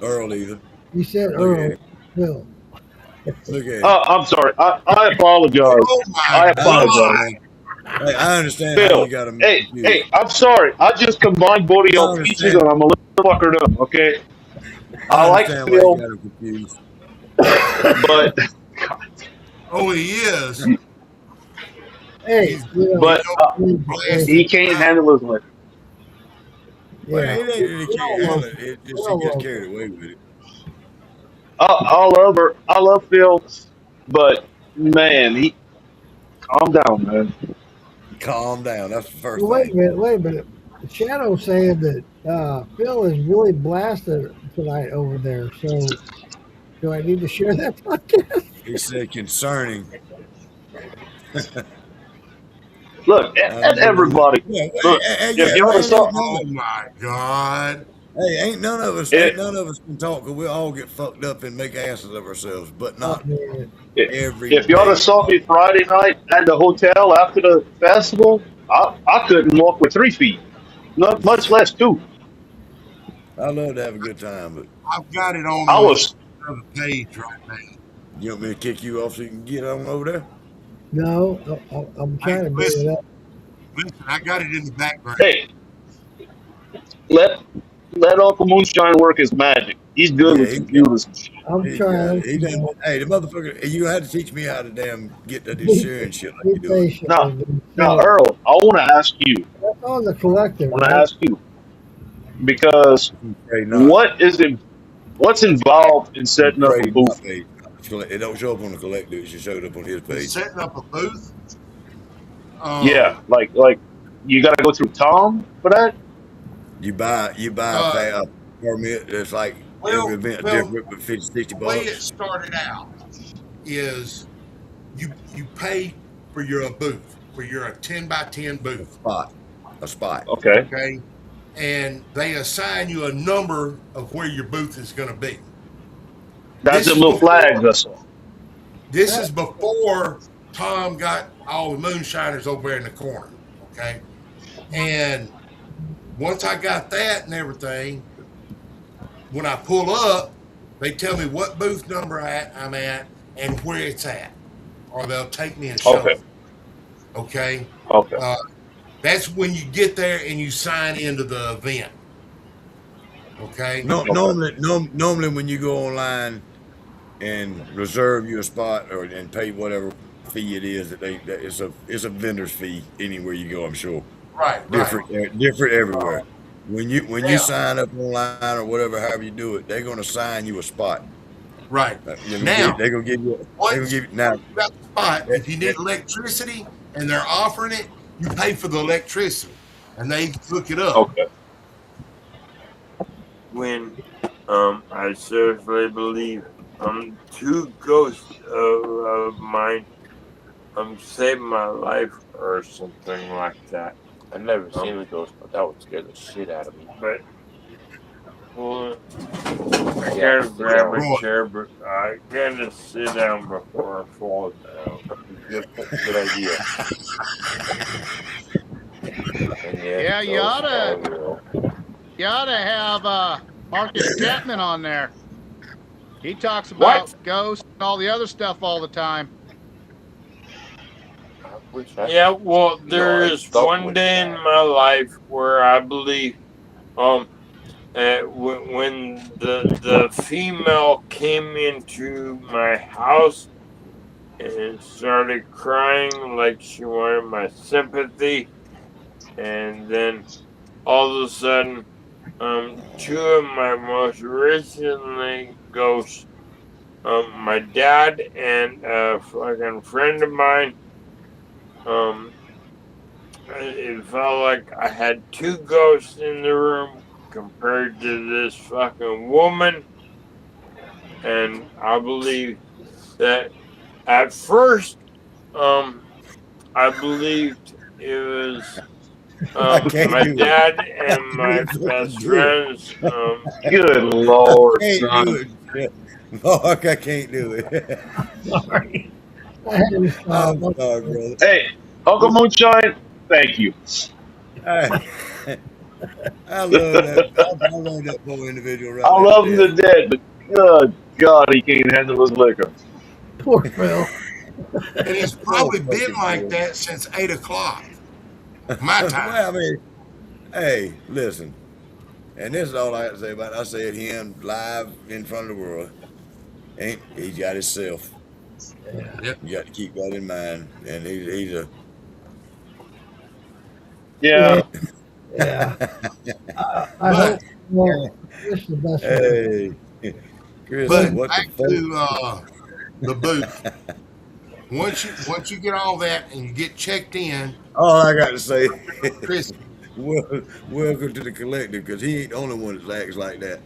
[SPEAKER 5] Earl either.
[SPEAKER 11] You said
[SPEAKER 5] Look
[SPEAKER 11] Earl.
[SPEAKER 5] at it.
[SPEAKER 11] Phil.
[SPEAKER 5] Look at it.
[SPEAKER 17] I'm sorry. I apologize.
[SPEAKER 4] Oh
[SPEAKER 17] I
[SPEAKER 4] my
[SPEAKER 17] apologize.
[SPEAKER 5] Hey, I understand how
[SPEAKER 17] Phil,
[SPEAKER 5] you got to
[SPEAKER 17] hey, hey, I'm sorry. I just combined both of your pieces and I'm a little fuckered up, okay? I like
[SPEAKER 5] understand why you
[SPEAKER 17] Phil,
[SPEAKER 5] got him confused.
[SPEAKER 17] but
[SPEAKER 4] Oh, he is.
[SPEAKER 11] Hey, you know,
[SPEAKER 17] but he can't handle his liquor.
[SPEAKER 5] Well,
[SPEAKER 11] yeah.
[SPEAKER 5] it ain't really can't handle it. It just he gets carried away with it.
[SPEAKER 17] I love Phil, but man, he calm down, man.
[SPEAKER 5] Calm down. That's the first
[SPEAKER 11] Well,
[SPEAKER 5] thing.
[SPEAKER 11] wait a minute. Shadow's saying that Phil is really blasted tonight over there. So, do I need to share that podcast?
[SPEAKER 5] He said concerning.
[SPEAKER 17] Look, and everybody. Look, if you want to start,
[SPEAKER 4] Oh my God.
[SPEAKER 5] Hey, ain't none of us
[SPEAKER 17] If
[SPEAKER 5] can talk, 'cause we all get fucked up and make asses of ourselves, but
[SPEAKER 11] Oh,
[SPEAKER 5] not
[SPEAKER 11] man.
[SPEAKER 5] every
[SPEAKER 17] if y'all have
[SPEAKER 5] day.
[SPEAKER 17] saw me Friday night at the hotel after the festival, I couldn't walk with 3 feet, not much less two.
[SPEAKER 5] I love to have a good time, but
[SPEAKER 4] I've got it
[SPEAKER 17] I
[SPEAKER 4] on
[SPEAKER 17] was
[SPEAKER 4] another page right now.
[SPEAKER 5] you want me to kick you off so you can get on over there?
[SPEAKER 11] No, I'm
[SPEAKER 4] Hey,
[SPEAKER 11] trying to bring it
[SPEAKER 4] listen,
[SPEAKER 11] up.
[SPEAKER 4] listen. I got it in the background.
[SPEAKER 17] hey, let let Uncle Moonshine work his magic. He's good
[SPEAKER 5] Yeah,
[SPEAKER 17] with computers and shit.
[SPEAKER 11] I'm
[SPEAKER 5] he's got
[SPEAKER 11] trying.
[SPEAKER 5] it. He done, hey, the motherfucker, you had to teach me how to damn get to this
[SPEAKER 11] Be,
[SPEAKER 5] sharing shit like
[SPEAKER 11] be
[SPEAKER 5] you do it.
[SPEAKER 11] patient
[SPEAKER 17] Now,
[SPEAKER 11] with me.
[SPEAKER 17] now,
[SPEAKER 11] So
[SPEAKER 17] Earl, I want to ask you.
[SPEAKER 11] that's on the collective,
[SPEAKER 17] I want to
[SPEAKER 11] right?
[SPEAKER 17] ask you because
[SPEAKER 5] I'm afraid not.
[SPEAKER 17] what is it? What's involved in
[SPEAKER 5] I'm
[SPEAKER 17] setting up a
[SPEAKER 5] afraid not,
[SPEAKER 17] booth?
[SPEAKER 5] babe. It don't show up on the collective. It just showed up on his
[SPEAKER 4] And
[SPEAKER 5] page.
[SPEAKER 4] setting up a booth.
[SPEAKER 17] Yeah,
[SPEAKER 4] Um,
[SPEAKER 17] like you got to go through Tom for that.
[SPEAKER 5] You buy
[SPEAKER 4] uh,
[SPEAKER 5] a permit. It's like every event's
[SPEAKER 4] well,
[SPEAKER 5] different, but 50, 60
[SPEAKER 4] the way it
[SPEAKER 5] bucks.
[SPEAKER 4] started out is you pay for your booth, for your 10 by 10
[SPEAKER 5] A
[SPEAKER 4] booth.
[SPEAKER 5] spot. A spot.
[SPEAKER 17] Okay.
[SPEAKER 4] Okay, and they assign you a number of where your booth is going to be.
[SPEAKER 17] That's
[SPEAKER 4] This
[SPEAKER 17] the
[SPEAKER 4] is
[SPEAKER 17] little flags
[SPEAKER 4] before.
[SPEAKER 17] I saw.
[SPEAKER 4] This is before Tom got all the moonshiners over there in the corner. Okay, and once I got that and everything, when I pull up, they tell me what booth number I'm at and where it's at, or they'll take me and show
[SPEAKER 17] Okay.
[SPEAKER 4] me. Okay,
[SPEAKER 17] Okay.
[SPEAKER 4] uh, that's when you get there and you sign into the event. Okay,
[SPEAKER 5] No,
[SPEAKER 17] Okay.
[SPEAKER 5] normally when you go online and reserve your spot or and pay whatever fee it is that it's a vendor's fee anywhere you go. I'm sure
[SPEAKER 4] right.
[SPEAKER 5] different everywhere. When you
[SPEAKER 4] Now,
[SPEAKER 5] sign up online or whatever, however you do it, they're gonna assign you a spot.
[SPEAKER 4] right
[SPEAKER 5] They're gonna
[SPEAKER 4] now,
[SPEAKER 5] give they're gonna give you they're gonna
[SPEAKER 4] once
[SPEAKER 5] give you now.
[SPEAKER 4] you got the spot,
[SPEAKER 5] That,
[SPEAKER 4] if you need
[SPEAKER 5] that,
[SPEAKER 4] electricity and they're offering it, you pay for the electricity, and they hook it up.
[SPEAKER 17] Okay.
[SPEAKER 9] When I seriously believe two ghosts of mine saved my life or something like that.
[SPEAKER 22] I've never seen a ghost, but that would scare the shit out of me.
[SPEAKER 9] But well, I
[SPEAKER 22] Yeah,
[SPEAKER 9] gotta
[SPEAKER 22] sit
[SPEAKER 9] grab
[SPEAKER 22] down.
[SPEAKER 9] a
[SPEAKER 4] Roy,
[SPEAKER 9] chair, but I gotta sit down before I fall down.
[SPEAKER 22] Good idea. And yes,
[SPEAKER 23] Yeah,
[SPEAKER 22] ghosts are real.
[SPEAKER 23] you ought to have Marcus Chapman on there. He talks
[SPEAKER 9] What?
[SPEAKER 23] about ghosts and all the other stuff all the time.
[SPEAKER 22] I wish I
[SPEAKER 9] Yeah,
[SPEAKER 22] could.
[SPEAKER 9] well,
[SPEAKER 22] You know,
[SPEAKER 9] there
[SPEAKER 22] I
[SPEAKER 9] is
[SPEAKER 22] thought
[SPEAKER 9] one
[SPEAKER 22] with
[SPEAKER 9] day in my life where I believe when the female came into my house and started crying like she wanted my sympathy, and then all of a sudden, two of my most recently ghosts, my dad and a fucking friend of mine, um, it felt like I had two ghosts in the room compared to this fucking woman. And I believe that at first, I believed it was
[SPEAKER 5] I can't
[SPEAKER 9] my
[SPEAKER 5] do it.
[SPEAKER 9] dad
[SPEAKER 5] I
[SPEAKER 9] and my
[SPEAKER 5] can't fucking
[SPEAKER 9] best
[SPEAKER 5] do it.
[SPEAKER 9] friend's
[SPEAKER 17] Good
[SPEAKER 5] I
[SPEAKER 17] Lord,
[SPEAKER 5] can't do
[SPEAKER 17] son.
[SPEAKER 5] it. Mark, I can't do it.
[SPEAKER 11] Sorry. I had to stop.
[SPEAKER 5] I'm sorry, brother.
[SPEAKER 17] Hey, Uncle Moonshine, thank you.
[SPEAKER 5] I, I love that. I love that poor individual right
[SPEAKER 17] I
[SPEAKER 5] there to
[SPEAKER 17] love him
[SPEAKER 5] death.
[SPEAKER 17] to death, but good God, he can't handle his liquor.
[SPEAKER 11] Poor Phil.
[SPEAKER 4] and he's
[SPEAKER 5] Poor
[SPEAKER 4] probably been
[SPEAKER 5] fucking
[SPEAKER 4] like
[SPEAKER 5] Phil.
[SPEAKER 4] that since 8 o'clock my time.
[SPEAKER 5] Well, I mean, hey, listen, and this is all I have to say about it. I said him live in front of the world. Ain't he's got himself.
[SPEAKER 4] Yep.
[SPEAKER 5] You got to keep that in mind. And he's a
[SPEAKER 17] Yeah.
[SPEAKER 11] Yeah. I
[SPEAKER 4] But
[SPEAKER 11] hope more. This is the best way.
[SPEAKER 5] hey, Chris,
[SPEAKER 4] but
[SPEAKER 5] what the
[SPEAKER 4] back
[SPEAKER 5] fuck?
[SPEAKER 4] to the booth. Once you get all that and you get checked in,
[SPEAKER 5] All I got to say,
[SPEAKER 4] Chris,
[SPEAKER 5] welcome to the collective, because he ain't the only one that acts like that.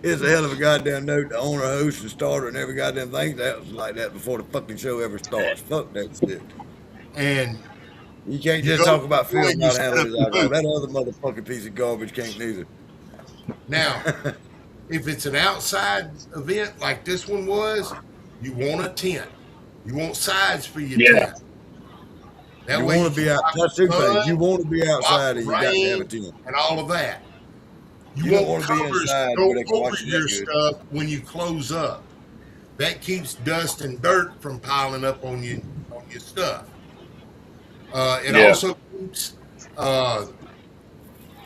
[SPEAKER 5] It's a hell of a goddamn note. The owner, host, and starter, and every goddamn thing that was like that before the fucking show ever starts. Fuck that shit.
[SPEAKER 4] and
[SPEAKER 5] You can't
[SPEAKER 4] You
[SPEAKER 5] just
[SPEAKER 4] go
[SPEAKER 5] talk about
[SPEAKER 4] to the
[SPEAKER 5] Phil
[SPEAKER 4] and you
[SPEAKER 5] not
[SPEAKER 4] set
[SPEAKER 5] handling
[SPEAKER 4] up
[SPEAKER 5] his
[SPEAKER 4] your
[SPEAKER 5] alcohol.
[SPEAKER 4] booth.
[SPEAKER 5] That other motherfucking piece of garbage can't neither.
[SPEAKER 4] Now, if it's an outside event like this one was, you want a tent. You want sides for your
[SPEAKER 17] Yeah.
[SPEAKER 4] tent. That
[SPEAKER 5] You
[SPEAKER 4] way
[SPEAKER 5] want
[SPEAKER 4] you
[SPEAKER 5] to
[SPEAKER 4] can
[SPEAKER 5] be out.
[SPEAKER 4] block
[SPEAKER 5] That's
[SPEAKER 4] the
[SPEAKER 5] two things. You
[SPEAKER 4] sun,
[SPEAKER 5] want to be
[SPEAKER 4] block
[SPEAKER 5] outside,
[SPEAKER 4] the
[SPEAKER 5] and you got to have a
[SPEAKER 4] rain,
[SPEAKER 5] tent.
[SPEAKER 4] and all of that. You
[SPEAKER 5] You don't
[SPEAKER 4] want
[SPEAKER 5] want to be
[SPEAKER 4] covers to
[SPEAKER 5] inside
[SPEAKER 4] go
[SPEAKER 5] where they can
[SPEAKER 4] over
[SPEAKER 5] watch you
[SPEAKER 4] your
[SPEAKER 5] that good.
[SPEAKER 4] stuff when you close up. That keeps dust and dirt from piling up on your stuff. It
[SPEAKER 17] Yeah.
[SPEAKER 4] also keeps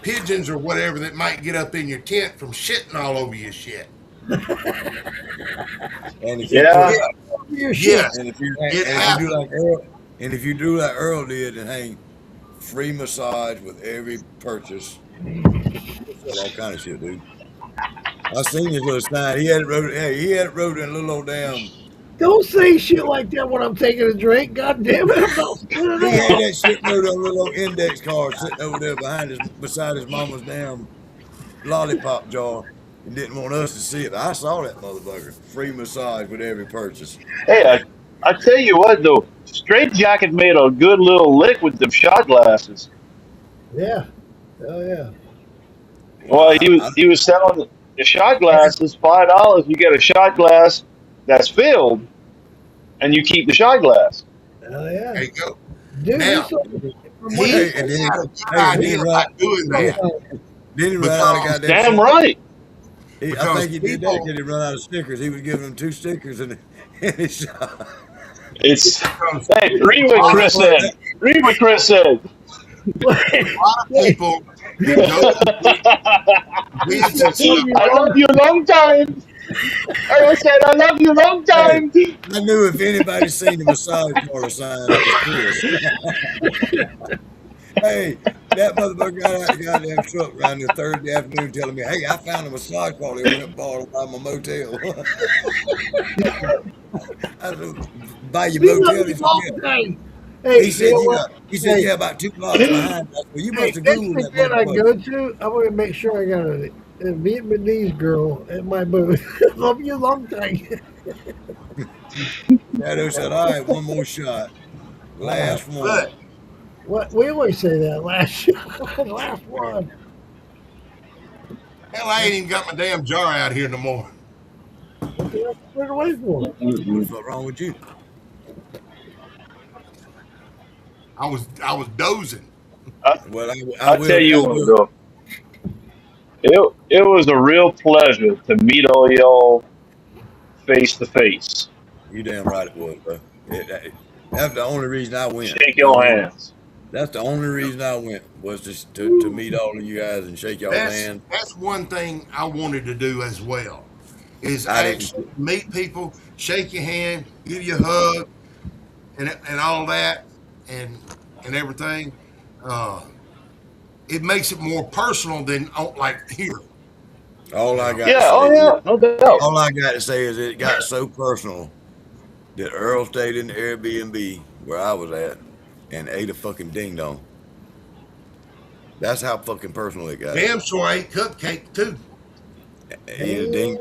[SPEAKER 4] pigeons or whatever that might get up in your tent from shitting all over your shit.
[SPEAKER 5] And if you
[SPEAKER 17] Yeah.
[SPEAKER 5] put,
[SPEAKER 11] Your shit.
[SPEAKER 4] Yes,
[SPEAKER 5] and if you
[SPEAKER 4] it
[SPEAKER 5] and if you do
[SPEAKER 4] happens.
[SPEAKER 5] like Earl, and if you do like Earl did, and hang free massage with every purchase, sell all kind of shit, dude. I seen his little sign. He had it wrote. Hey, he had it wrote in a little old damn.
[SPEAKER 11] Don't say shit like that when I'm taking a drink. God damn it, I'm not spitting
[SPEAKER 5] He had
[SPEAKER 11] out.
[SPEAKER 5] that shit wrote on a little old index card sitting over there beside his mama's damn lollipop jar, and didn't want us to see it. I saw that motherfucker. Free massage with every purchase.
[SPEAKER 17] Hey, I tell you what though, Straight Jacket made a good little lick with them shot glasses.
[SPEAKER 11] Yeah. Oh yeah.
[SPEAKER 17] Well,
[SPEAKER 5] I, I,
[SPEAKER 17] he was selling the shot glasses $5. You get a shot glass that's filled, and you keep the shot glass.
[SPEAKER 11] Oh yeah.
[SPEAKER 4] There you go.
[SPEAKER 11] Dude,
[SPEAKER 4] Now,
[SPEAKER 11] from
[SPEAKER 4] he
[SPEAKER 5] hey, and then,
[SPEAKER 4] had a good
[SPEAKER 5] hey, and
[SPEAKER 4] idea about doing that
[SPEAKER 5] then he run out of
[SPEAKER 4] because
[SPEAKER 5] goddamn.
[SPEAKER 17] Damn
[SPEAKER 5] stickers.
[SPEAKER 17] right.
[SPEAKER 5] I
[SPEAKER 4] because
[SPEAKER 5] think he did that
[SPEAKER 4] people
[SPEAKER 5] because he run out of stickers. He was giving them 2 stickers in his shop.
[SPEAKER 17] It's
[SPEAKER 4] because
[SPEAKER 17] hey, read what
[SPEAKER 5] Oh,
[SPEAKER 17] Chris
[SPEAKER 5] well,
[SPEAKER 17] said. Read what Chris said.
[SPEAKER 4] a lot of people that go to events and stuff.
[SPEAKER 17] I love you long time. I said I love you long
[SPEAKER 5] hey,
[SPEAKER 17] time.
[SPEAKER 5] I knew if anybody seen the massage parlor sign, it was Chris. Hey, that motherfucker got out the goddamn truck around the Thursday afternoon telling me, hey, I found a massage parlor. I went and bought it by my motel. I said, by your
[SPEAKER 11] we love
[SPEAKER 5] motel?
[SPEAKER 11] you
[SPEAKER 5] He said,
[SPEAKER 11] all
[SPEAKER 5] yeah.
[SPEAKER 11] the time. Hey,
[SPEAKER 5] He
[SPEAKER 11] you
[SPEAKER 5] said,
[SPEAKER 11] know
[SPEAKER 5] you
[SPEAKER 11] what?
[SPEAKER 5] got, he said,
[SPEAKER 11] Hey,
[SPEAKER 5] yeah, about 2 blocks behind us. Well, you
[SPEAKER 11] hey,
[SPEAKER 5] must have
[SPEAKER 11] next
[SPEAKER 5] Googled that
[SPEAKER 11] event I go
[SPEAKER 5] motherfucker.
[SPEAKER 11] to, I'm gonna make sure I got a Vietnamese girl at my booth. Love you long time.
[SPEAKER 5] Shadow said, all right, one more shot. Last one.
[SPEAKER 4] But
[SPEAKER 11] What we always say that last last one.
[SPEAKER 4] hell, I ain't even got my damn jar out here no more.
[SPEAKER 11] What the hell put it away for?
[SPEAKER 5] What's wrong with you?
[SPEAKER 4] I was dozing.
[SPEAKER 5] Well,
[SPEAKER 17] I tell you
[SPEAKER 5] I
[SPEAKER 17] what
[SPEAKER 5] will.
[SPEAKER 17] though, it was a real pleasure to meet all y'all face to face.
[SPEAKER 5] You damn right it was, bro. That's the only reason I went.
[SPEAKER 17] Shake
[SPEAKER 5] You know
[SPEAKER 17] your
[SPEAKER 5] what I mean?
[SPEAKER 17] hands.
[SPEAKER 5] That's the only reason I went was just to meet all of you guys and shake y'all's
[SPEAKER 4] That's
[SPEAKER 5] hand.
[SPEAKER 4] that's one thing I wanted to do as well. Is
[SPEAKER 5] I didn't.
[SPEAKER 4] actually meet people, shake your hand, give you a hug, and all that, and everything. Uh, it makes it more personal than like here.
[SPEAKER 5] All
[SPEAKER 4] You
[SPEAKER 5] I
[SPEAKER 4] know.
[SPEAKER 5] got to
[SPEAKER 17] Yeah,
[SPEAKER 5] say
[SPEAKER 17] oh
[SPEAKER 5] is,
[SPEAKER 17] yeah, no doubt.
[SPEAKER 5] all I got to say is it got so personal that Earl stayed in the Airbnb where I was at and ate a fucking ding dong. That's how fucking personal it got.
[SPEAKER 4] Damn sure I ate cupcake too.
[SPEAKER 5] Eat ding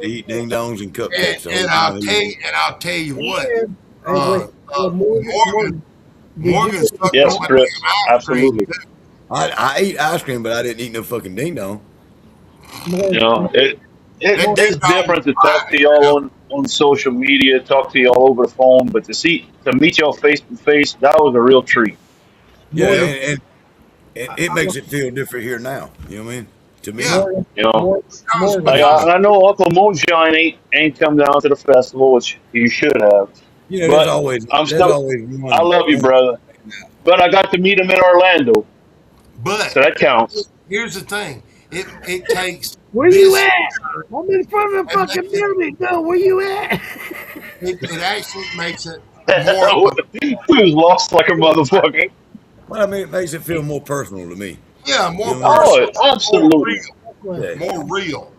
[SPEAKER 5] dongs and
[SPEAKER 4] And,
[SPEAKER 5] cupcakes the whole
[SPEAKER 4] and
[SPEAKER 5] time
[SPEAKER 4] I'll
[SPEAKER 5] he
[SPEAKER 4] tell
[SPEAKER 5] was
[SPEAKER 4] you, and I'll tell you what.
[SPEAKER 11] And hey, wait,
[SPEAKER 4] Morgan
[SPEAKER 11] did you
[SPEAKER 4] Morgan
[SPEAKER 11] get
[SPEAKER 4] sucked
[SPEAKER 17] Yes,
[SPEAKER 4] on my
[SPEAKER 17] Chris.
[SPEAKER 4] damn ice cream
[SPEAKER 17] Absolutely.
[SPEAKER 4] too.
[SPEAKER 5] I ate ice cream, but I didn't eat no fucking ding dong.
[SPEAKER 17] You know,
[SPEAKER 4] That ding
[SPEAKER 17] it's
[SPEAKER 4] dong was
[SPEAKER 17] different to talk to
[SPEAKER 4] fire.
[SPEAKER 17] y'all on social media, talk to y'all over the phone, but to meet y'all face to face, that was a real treat.
[SPEAKER 5] Yeah,
[SPEAKER 11] Morgan?
[SPEAKER 4] Yeah,
[SPEAKER 5] and it makes it feel different here now. You know what I mean? To me,
[SPEAKER 4] yeah.
[SPEAKER 11] Morgan,
[SPEAKER 17] You know,
[SPEAKER 11] Morgan.
[SPEAKER 17] I know Uncle Moonshine ain't come down to the festival, which he should have,
[SPEAKER 5] you know,
[SPEAKER 17] but I'm
[SPEAKER 5] there's
[SPEAKER 17] still.
[SPEAKER 5] always
[SPEAKER 17] I love you,
[SPEAKER 5] one.
[SPEAKER 17] brother. But I got to meet him in Orlando,
[SPEAKER 4] But
[SPEAKER 17] so that counts.
[SPEAKER 4] here's the thing: it takes
[SPEAKER 11] Where you
[SPEAKER 4] this
[SPEAKER 11] at?
[SPEAKER 4] here
[SPEAKER 11] I'm in front of the
[SPEAKER 4] and
[SPEAKER 11] fucking
[SPEAKER 4] makes it,
[SPEAKER 11] building. No, where you at?
[SPEAKER 4] it actually makes it more of
[SPEAKER 17] He was lost like a motherfucker.
[SPEAKER 5] Well, I mean, it makes it feel more personal to me. You
[SPEAKER 4] more
[SPEAKER 5] know what I mean?
[SPEAKER 4] personal,
[SPEAKER 17] Oh, absolutely.
[SPEAKER 5] Yeah,
[SPEAKER 4] more real.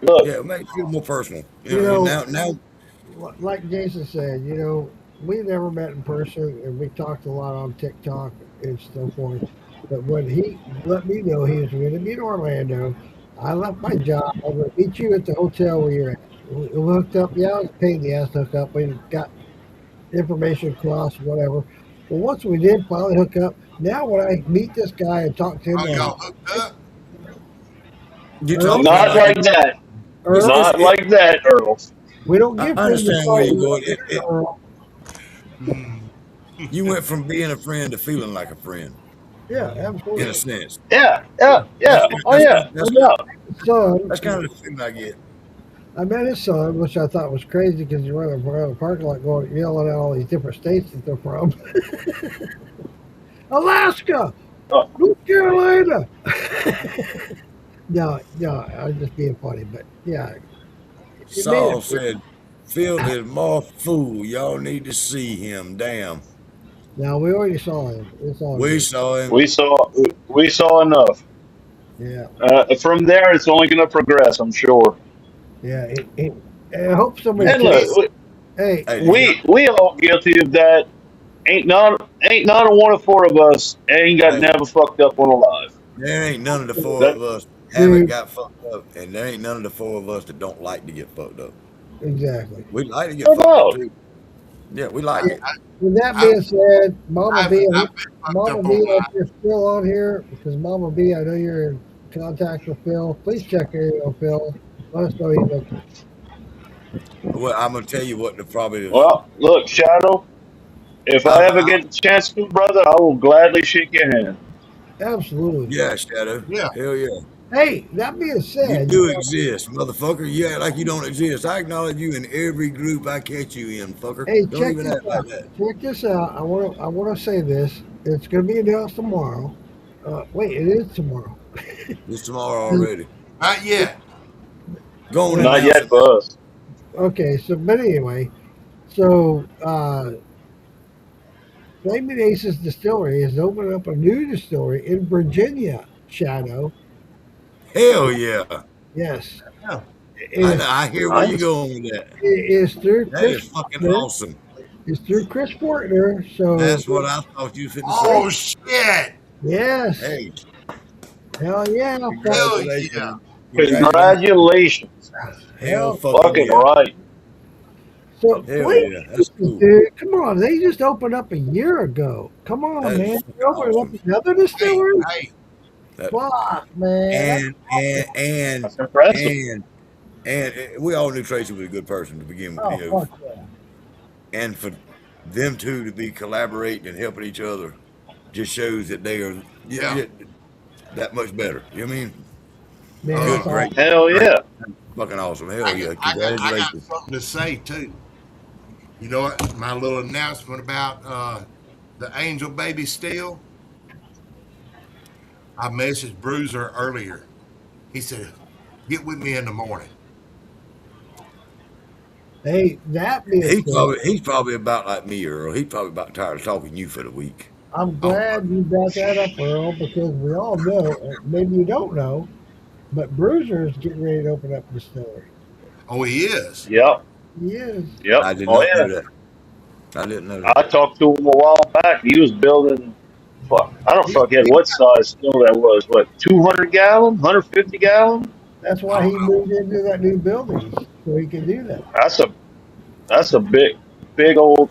[SPEAKER 17] Look,
[SPEAKER 5] yeah, it makes it feel more personal. You
[SPEAKER 11] You
[SPEAKER 5] know what I
[SPEAKER 11] know,
[SPEAKER 5] mean? Now,
[SPEAKER 11] like Jason said, you know, we never met in person, and we talked a lot on TikTok and so forth. But when he let me know he was going to be in Orlando, I left my job. I'm going to meet you at the hotel where you're at. We hooked up. Yeah, it was a pain in the ass to hook up. We got information across, whatever. Well, once we did finally hook up, now when I meet this guy and talk to him
[SPEAKER 4] Oh, y'all hooked up?
[SPEAKER 5] You talk to him
[SPEAKER 17] Not
[SPEAKER 11] early,
[SPEAKER 5] like
[SPEAKER 17] like that.
[SPEAKER 11] early,
[SPEAKER 17] Not like that, Earl.
[SPEAKER 11] we don't
[SPEAKER 5] I
[SPEAKER 11] give friends a
[SPEAKER 5] understand where
[SPEAKER 11] start
[SPEAKER 5] you're
[SPEAKER 11] with
[SPEAKER 5] going.
[SPEAKER 11] Earl.
[SPEAKER 4] Hmm.
[SPEAKER 5] You went from being a friend to feeling like a friend,
[SPEAKER 11] Yeah,
[SPEAKER 5] in a
[SPEAKER 11] absolutely.
[SPEAKER 5] sense.
[SPEAKER 17] Yeah, yeah,
[SPEAKER 5] That's
[SPEAKER 17] yeah. Oh
[SPEAKER 5] that's
[SPEAKER 17] yeah,
[SPEAKER 5] that's
[SPEAKER 17] no doubt.
[SPEAKER 11] Son,
[SPEAKER 5] that's kind of the feeling I get.
[SPEAKER 11] I met his son, which I thought was crazy because you're around the parking lot going yelling at all these different states that they're from. Alaska,
[SPEAKER 17] Oh,
[SPEAKER 11] North Carolina. No, I was just being funny, but yeah, it made
[SPEAKER 5] Saul
[SPEAKER 11] it.
[SPEAKER 5] said, "Phil is more fool. Y'all need to see him. Damn,
[SPEAKER 11] Now we already saw him. It's all
[SPEAKER 5] we
[SPEAKER 11] good.
[SPEAKER 5] saw him.
[SPEAKER 17] we saw enough.
[SPEAKER 11] Yeah,
[SPEAKER 17] From there, it's only going to progress, I'm sure.
[SPEAKER 11] yeah. I hope somebody
[SPEAKER 17] And
[SPEAKER 11] takes.
[SPEAKER 17] look,
[SPEAKER 11] Hey,
[SPEAKER 5] Hey, did y'all,
[SPEAKER 17] we all guilty of that. Ain't not a one of four of us ain't got
[SPEAKER 5] hey,
[SPEAKER 17] never fucked up on a live.
[SPEAKER 5] there ain't none of the four
[SPEAKER 17] That
[SPEAKER 5] of us haven't
[SPEAKER 11] dude,
[SPEAKER 5] got fucked up, and there ain't none of the four of us that don't like to get fucked up.
[SPEAKER 11] exactly.
[SPEAKER 5] We like to get
[SPEAKER 17] no
[SPEAKER 5] fucked up
[SPEAKER 17] doubt.
[SPEAKER 5] too. Yeah, we like it.
[SPEAKER 11] With that
[SPEAKER 4] I've,
[SPEAKER 11] being said,
[SPEAKER 4] I've been fucked
[SPEAKER 11] Mama
[SPEAKER 4] up
[SPEAKER 11] B,
[SPEAKER 4] on
[SPEAKER 11] if
[SPEAKER 4] live.
[SPEAKER 11] you're still on here, because Mama B, I know you're in contact with Phil. Please check in on Phil. Let us know he's okay.
[SPEAKER 5] Well, I'm gonna tell you what the probably is.
[SPEAKER 17] Well, look, Shadow. If I
[SPEAKER 5] I'm,
[SPEAKER 17] ever get the chance to, brother, I will gladly shake your hand.
[SPEAKER 11] Absolutely.
[SPEAKER 5] yeah, Shadow.
[SPEAKER 4] Yeah.
[SPEAKER 5] Hell yeah.
[SPEAKER 11] Hey, that being
[SPEAKER 5] You
[SPEAKER 11] said,
[SPEAKER 5] do exist, motherfucker. You act like you don't exist. I acknowledge you in every group I catch you in, fucker.
[SPEAKER 11] hey,
[SPEAKER 5] Don't
[SPEAKER 11] check
[SPEAKER 5] even
[SPEAKER 11] this
[SPEAKER 5] act like
[SPEAKER 11] out.
[SPEAKER 5] that.
[SPEAKER 11] Check this out. I wanna say this. It's gonna be announced tomorrow. Wait, it is tomorrow.
[SPEAKER 5] It's tomorrow already.
[SPEAKER 4] Not yet.
[SPEAKER 5] Go on and
[SPEAKER 11] Yeah.
[SPEAKER 17] Not
[SPEAKER 5] announce
[SPEAKER 17] yet
[SPEAKER 5] it now.
[SPEAKER 17] for us.
[SPEAKER 11] Okay. So, but anyway, so Flaming Aces Distillery is opening up a new distillery in Virginia. Shadow.
[SPEAKER 5] Hell yeah.
[SPEAKER 11] Yes.
[SPEAKER 4] Yeah.
[SPEAKER 5] I
[SPEAKER 11] Is
[SPEAKER 5] know. I hear where you're
[SPEAKER 17] Nice.
[SPEAKER 5] going with that.
[SPEAKER 11] is through
[SPEAKER 5] That
[SPEAKER 11] Chris
[SPEAKER 5] is fucking
[SPEAKER 11] Fortner.
[SPEAKER 5] awesome.
[SPEAKER 11] It's through Chris Fortner. So
[SPEAKER 5] That's what I thought you were finna
[SPEAKER 4] Oh
[SPEAKER 5] say.
[SPEAKER 4] shit!
[SPEAKER 11] yes,
[SPEAKER 5] Hey,
[SPEAKER 11] hell yeah,
[SPEAKER 4] Hell
[SPEAKER 5] congratulations.
[SPEAKER 4] yeah!
[SPEAKER 5] Congratulations.
[SPEAKER 17] Congratulations.
[SPEAKER 5] Hell
[SPEAKER 11] hell.
[SPEAKER 5] fucking
[SPEAKER 17] Fucking
[SPEAKER 5] yeah.
[SPEAKER 17] right.
[SPEAKER 11] So
[SPEAKER 5] Hell
[SPEAKER 11] Flaming
[SPEAKER 5] yeah. That's
[SPEAKER 11] Aces,
[SPEAKER 5] cool.
[SPEAKER 11] dude, come on, they just opened up a year ago. Come on,
[SPEAKER 5] That is
[SPEAKER 11] man,
[SPEAKER 5] fucking
[SPEAKER 11] they're opening up
[SPEAKER 5] awesome.
[SPEAKER 11] another
[SPEAKER 4] Hey,
[SPEAKER 11] distillery.
[SPEAKER 4] hey,
[SPEAKER 5] That,
[SPEAKER 11] Fuck, man, that's
[SPEAKER 5] and
[SPEAKER 11] awesome.
[SPEAKER 5] and and
[SPEAKER 17] That's impressive.
[SPEAKER 5] and we all knew Tracy was a good person to begin with,
[SPEAKER 11] Oh
[SPEAKER 5] you know,
[SPEAKER 11] fuck yeah.
[SPEAKER 5] and for them two to be collaborating and helping each other just shows that they are
[SPEAKER 4] yeah.
[SPEAKER 5] that much better. You know what I mean?
[SPEAKER 11] Man,
[SPEAKER 5] Good,
[SPEAKER 11] that's
[SPEAKER 4] Uh,
[SPEAKER 5] great,
[SPEAKER 11] awesome.
[SPEAKER 17] Hell
[SPEAKER 5] great,
[SPEAKER 17] yeah.
[SPEAKER 5] fucking awesome. Hell yeah!
[SPEAKER 4] I got
[SPEAKER 5] Congratulations.
[SPEAKER 4] something to say too. You know what? My little announcement about the Angel Baby Steel. I messaged Bruiser earlier. He said, "Get with me in the morning."
[SPEAKER 11] Hey, that being said,
[SPEAKER 5] He's probably about like me, Earl. He's probably about tired of talking to you for the week.
[SPEAKER 11] I'm
[SPEAKER 4] Oh,
[SPEAKER 11] glad you brought that up, Earl, because we all know, maybe you don't know, but Bruiser's getting ready to open up a distillery.
[SPEAKER 4] oh, he is.
[SPEAKER 17] Yep.
[SPEAKER 11] He is.
[SPEAKER 17] Yep.
[SPEAKER 5] I did
[SPEAKER 17] Oh
[SPEAKER 5] not
[SPEAKER 17] yeah.
[SPEAKER 5] know that. I didn't know that.
[SPEAKER 17] I talked to him a while back. He was building. Fuck. I don't
[SPEAKER 11] He,
[SPEAKER 17] forget what size still that was. What, 200 gallon, 150 gallon?
[SPEAKER 11] that's why
[SPEAKER 4] Oh,
[SPEAKER 11] he moved into that new building, so he can do that.
[SPEAKER 17] That's a big old.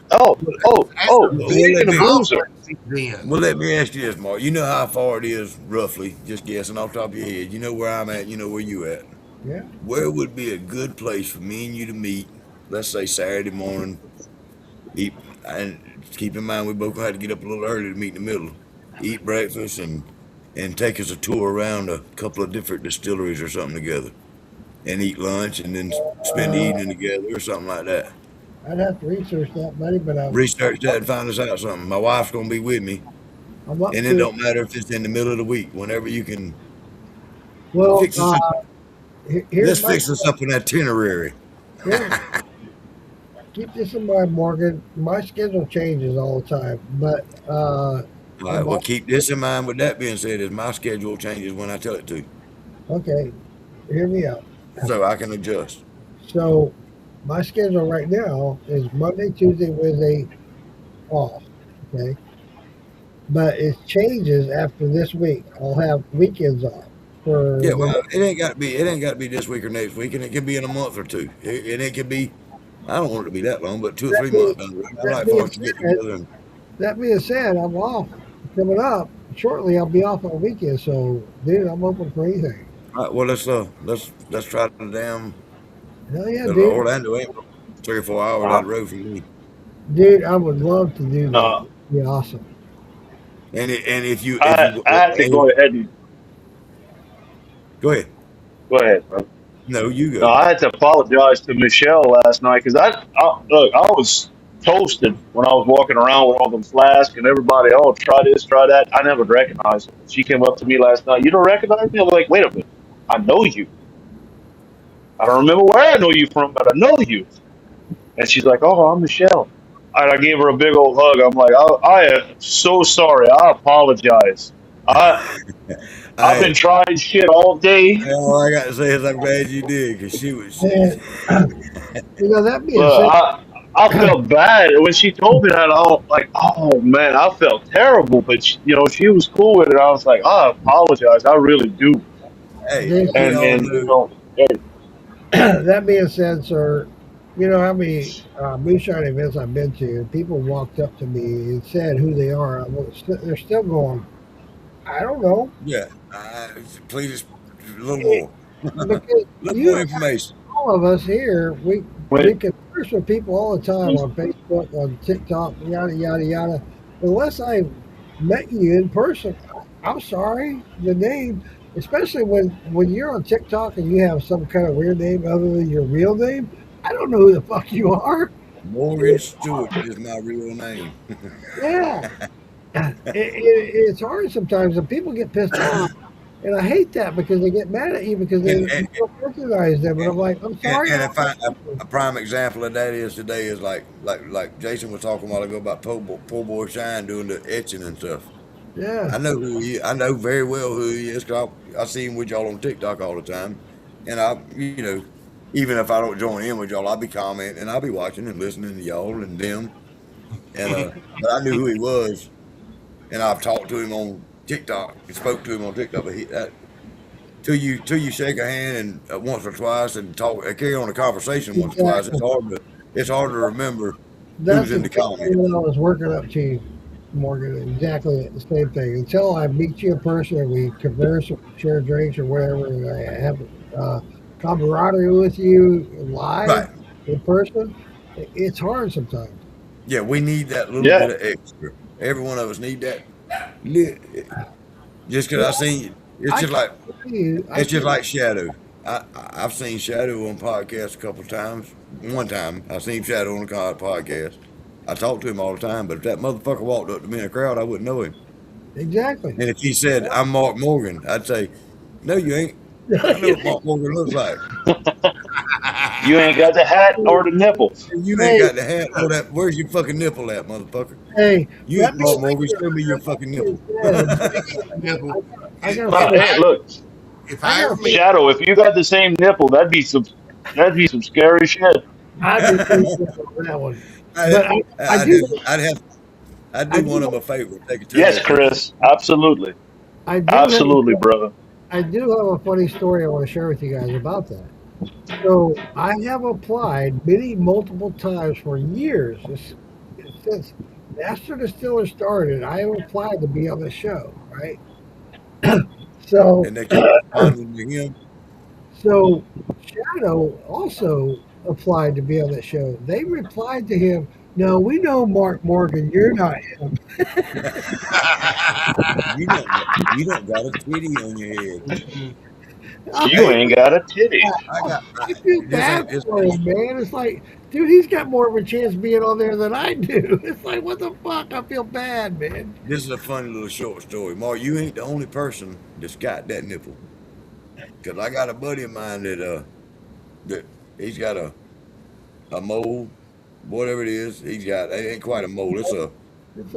[SPEAKER 4] that's a
[SPEAKER 5] Well,
[SPEAKER 4] big
[SPEAKER 17] Speaking of Bruiser,
[SPEAKER 4] complex he's in.
[SPEAKER 5] let me ask you this, Mark. You know how far it is, roughly, just guessing off the top of your head. You know where I'm at. You know where you at.
[SPEAKER 11] Yeah.
[SPEAKER 5] Where would be a good place for me and you to meet? Let's say Saturday morning. Eat and keep in mind we both had to get up a little early to meet in the middle. Eat breakfast and take us a tour around a couple of different distilleries or something together, and eat lunch and then spend the
[SPEAKER 11] Uh,
[SPEAKER 5] evening together or something like that.
[SPEAKER 11] I'd have to research that, buddy, but
[SPEAKER 5] Research that and find us out something. My wife's gonna be with me,
[SPEAKER 11] I'm up
[SPEAKER 5] and it
[SPEAKER 11] to it.
[SPEAKER 5] don't matter if it's in the middle of the week. Whenever you can
[SPEAKER 11] Well,
[SPEAKER 5] fix us,
[SPEAKER 11] here's
[SPEAKER 5] let's
[SPEAKER 11] my
[SPEAKER 5] fix us up an itinerary.
[SPEAKER 11] here. Keep this in mind, Morgan. My schedule changes all the time, but
[SPEAKER 5] All right.
[SPEAKER 11] I'm
[SPEAKER 5] Well,
[SPEAKER 11] all,
[SPEAKER 5] keep this in mind. With that being said, is my schedule changes when I tell it to,
[SPEAKER 11] okay. Hear me out.
[SPEAKER 5] so I can adjust.
[SPEAKER 11] So my schedule right now is Monday, Tuesday, Wednesday off. Okay, but it changes after this week. I'll have weekends off for
[SPEAKER 5] Yeah,
[SPEAKER 11] the
[SPEAKER 5] well, it ain't got to be. It ain't got to be this week or next week, and it can be in a month or two. And it can be. I don't want it to be that long, but 2 or
[SPEAKER 11] that
[SPEAKER 5] 3
[SPEAKER 11] being,
[SPEAKER 5] months. I
[SPEAKER 11] that
[SPEAKER 5] like for
[SPEAKER 11] being
[SPEAKER 5] us to get
[SPEAKER 11] said,
[SPEAKER 5] together.
[SPEAKER 11] That being said, I'm off coming up shortly. I'll be off on the weekend, so dude, I'm open for anything.
[SPEAKER 5] All right, well, let's try the damn.
[SPEAKER 11] Hell yeah,
[SPEAKER 5] But
[SPEAKER 11] dude.
[SPEAKER 5] Orlando ain't 3 or 4 hours
[SPEAKER 17] Uh,
[SPEAKER 5] out the road from me.
[SPEAKER 11] Dude, I would love to do that.
[SPEAKER 17] no,
[SPEAKER 11] It'd be awesome.
[SPEAKER 5] And if
[SPEAKER 17] I
[SPEAKER 5] you
[SPEAKER 17] I had to go ahead and
[SPEAKER 5] go ahead.
[SPEAKER 17] go ahead, bro.
[SPEAKER 5] No, you
[SPEAKER 17] No,
[SPEAKER 5] go.
[SPEAKER 17] I had to apologize to Michelle last night because I was toasted when I was walking around with all them flasks and everybody. Oh, try this, try that. I never recognized her. She came up to me last night. You don't recognize me? I'm like, wait a minute. I know you. I don't remember where I know you from, but I know you. And she's like, oh, I'm Michelle. And I gave her a big old hug. I'm like, I am so sorry. I apologize. I've been
[SPEAKER 5] I
[SPEAKER 17] trying shit all day.
[SPEAKER 5] all I got to say is I'm glad you did because
[SPEAKER 11] And that being
[SPEAKER 17] But
[SPEAKER 11] said,
[SPEAKER 17] I felt bad when she told me that. I was like, oh man, I felt terrible. But she was cool with it. I was like, I apologize. I really do.
[SPEAKER 5] hey, we
[SPEAKER 11] Jason,
[SPEAKER 5] all
[SPEAKER 17] And
[SPEAKER 5] know.
[SPEAKER 17] yeah,
[SPEAKER 11] that being said, sir, you know how many moonshine events I've been to, and people walked up to me and said who they are. They're still going, I don't know.
[SPEAKER 5] Yeah, please a little more, a
[SPEAKER 11] Because
[SPEAKER 5] little more
[SPEAKER 11] you,
[SPEAKER 5] information.
[SPEAKER 11] all of us here, we
[SPEAKER 17] when
[SPEAKER 11] converse with people all the time on Facebook, on TikTok, yada yada yada. Unless I met you in person, I'm sorry, the name, especially when you're on TikTok and you have some kind of weird name other than your real name, I don't know who the fuck you are.
[SPEAKER 5] Morgan Stewart is my real name.
[SPEAKER 11] Yeah, it's hard sometimes, and people get pissed off, and I hate that because they get mad at you because
[SPEAKER 5] and,
[SPEAKER 11] you
[SPEAKER 5] and,
[SPEAKER 11] don't recognize them. And I'm like, I'm sorry.
[SPEAKER 5] and if a prime example of that is today is like Jason was talking a while ago about poor boy Shine doing the etching and stuff.
[SPEAKER 11] Yeah,
[SPEAKER 5] I know who he. I know very well who he is because I see him with y'all on TikTok all the time, and even if I don't join in with y'all, I'll be commenting and I'll be watching and listening to y'all and them. And but I knew who he was, and I've talked to him on TikTok and spoke to him on TikTok. But till you shake a hand and once or twice and talk carry on a conversation once or twice,
[SPEAKER 11] exactly.
[SPEAKER 5] it's hard to remember who's
[SPEAKER 11] That's
[SPEAKER 5] in the
[SPEAKER 11] exactly
[SPEAKER 5] comments.
[SPEAKER 11] what I was working up to, Morgan. Exactly the same thing. Until I meet you in person and we converse or share drinks or whatever, and I have uh, camaraderie with you live
[SPEAKER 5] Right.
[SPEAKER 11] in person, it's hard sometimes.
[SPEAKER 5] Yeah, we need that little
[SPEAKER 17] yeah,
[SPEAKER 5] bit of extra. Every one of us need that. li- Just because I
[SPEAKER 11] Well,
[SPEAKER 5] seen it's
[SPEAKER 11] I
[SPEAKER 5] just
[SPEAKER 11] can't
[SPEAKER 5] like
[SPEAKER 11] tell you. I
[SPEAKER 5] it's just
[SPEAKER 11] can't.
[SPEAKER 5] like Shadow. I've seen Shadow on podcast a couple of times. One time I seen Shadow on a podcast. I talk to him all the time, but if that motherfucker walked up to me in a crowd, I wouldn't know him.
[SPEAKER 11] Exactly.
[SPEAKER 5] And if he said, "I'm Mark Morgan," I'd say, "No, you ain't. I know what Mark Morgan looks like.
[SPEAKER 17] you ain't got the hat or the nipples.
[SPEAKER 5] You ain't
[SPEAKER 11] Hey,
[SPEAKER 5] got the hat or that. Where's your fucking nipple at, motherfucker?
[SPEAKER 11] hey,
[SPEAKER 5] You
[SPEAKER 11] that
[SPEAKER 5] ain't Mark
[SPEAKER 11] being,
[SPEAKER 5] Morgan. Show me your fucking nipple."
[SPEAKER 11] said,
[SPEAKER 4] Nipple.
[SPEAKER 11] I got a
[SPEAKER 4] If
[SPEAKER 11] funny.
[SPEAKER 17] Hey,
[SPEAKER 4] I
[SPEAKER 17] look,
[SPEAKER 4] if
[SPEAKER 11] I
[SPEAKER 4] I
[SPEAKER 11] got
[SPEAKER 4] ever
[SPEAKER 11] a
[SPEAKER 4] meet,
[SPEAKER 11] funny.
[SPEAKER 17] Shadow. If you got the same nipple, that'd be some scary shit.
[SPEAKER 11] I'd be pretty good on that one.
[SPEAKER 5] I,
[SPEAKER 11] But I
[SPEAKER 5] I'd
[SPEAKER 11] do.
[SPEAKER 5] have, I'd have, I'd
[SPEAKER 11] I
[SPEAKER 5] do one
[SPEAKER 11] do.
[SPEAKER 5] of my favorite. Take a
[SPEAKER 17] Yes,
[SPEAKER 5] turbo picture.
[SPEAKER 17] Chris. Absolutely,
[SPEAKER 11] I do have.
[SPEAKER 17] absolutely, brother.
[SPEAKER 11] I do have a funny story I want to share with you guys about that. So I have applied multiple times for years since Master Distiller started. I have applied to be on the show, right? So,
[SPEAKER 5] And they keep responding to him.
[SPEAKER 11] so Shadow also applied to be on the show. They replied to him, "No, we know Mark Morgan. You're not him."
[SPEAKER 5] You don't got a titty on your head.
[SPEAKER 17] You
[SPEAKER 11] I,
[SPEAKER 17] ain't got a titty.
[SPEAKER 5] I got
[SPEAKER 11] I feel
[SPEAKER 5] this
[SPEAKER 11] bad
[SPEAKER 5] ain't this.
[SPEAKER 11] for him, man. It's like, dude, he's got more of a chance being on there than I do. It's like, what the fuck? I feel bad, man.
[SPEAKER 5] This is a funny little short story. Mark, you ain't the only person that's got that nipple. Cause I got a buddy of mine that he's got a mole, whatever it is. It ain't quite a mole.
[SPEAKER 11] It's a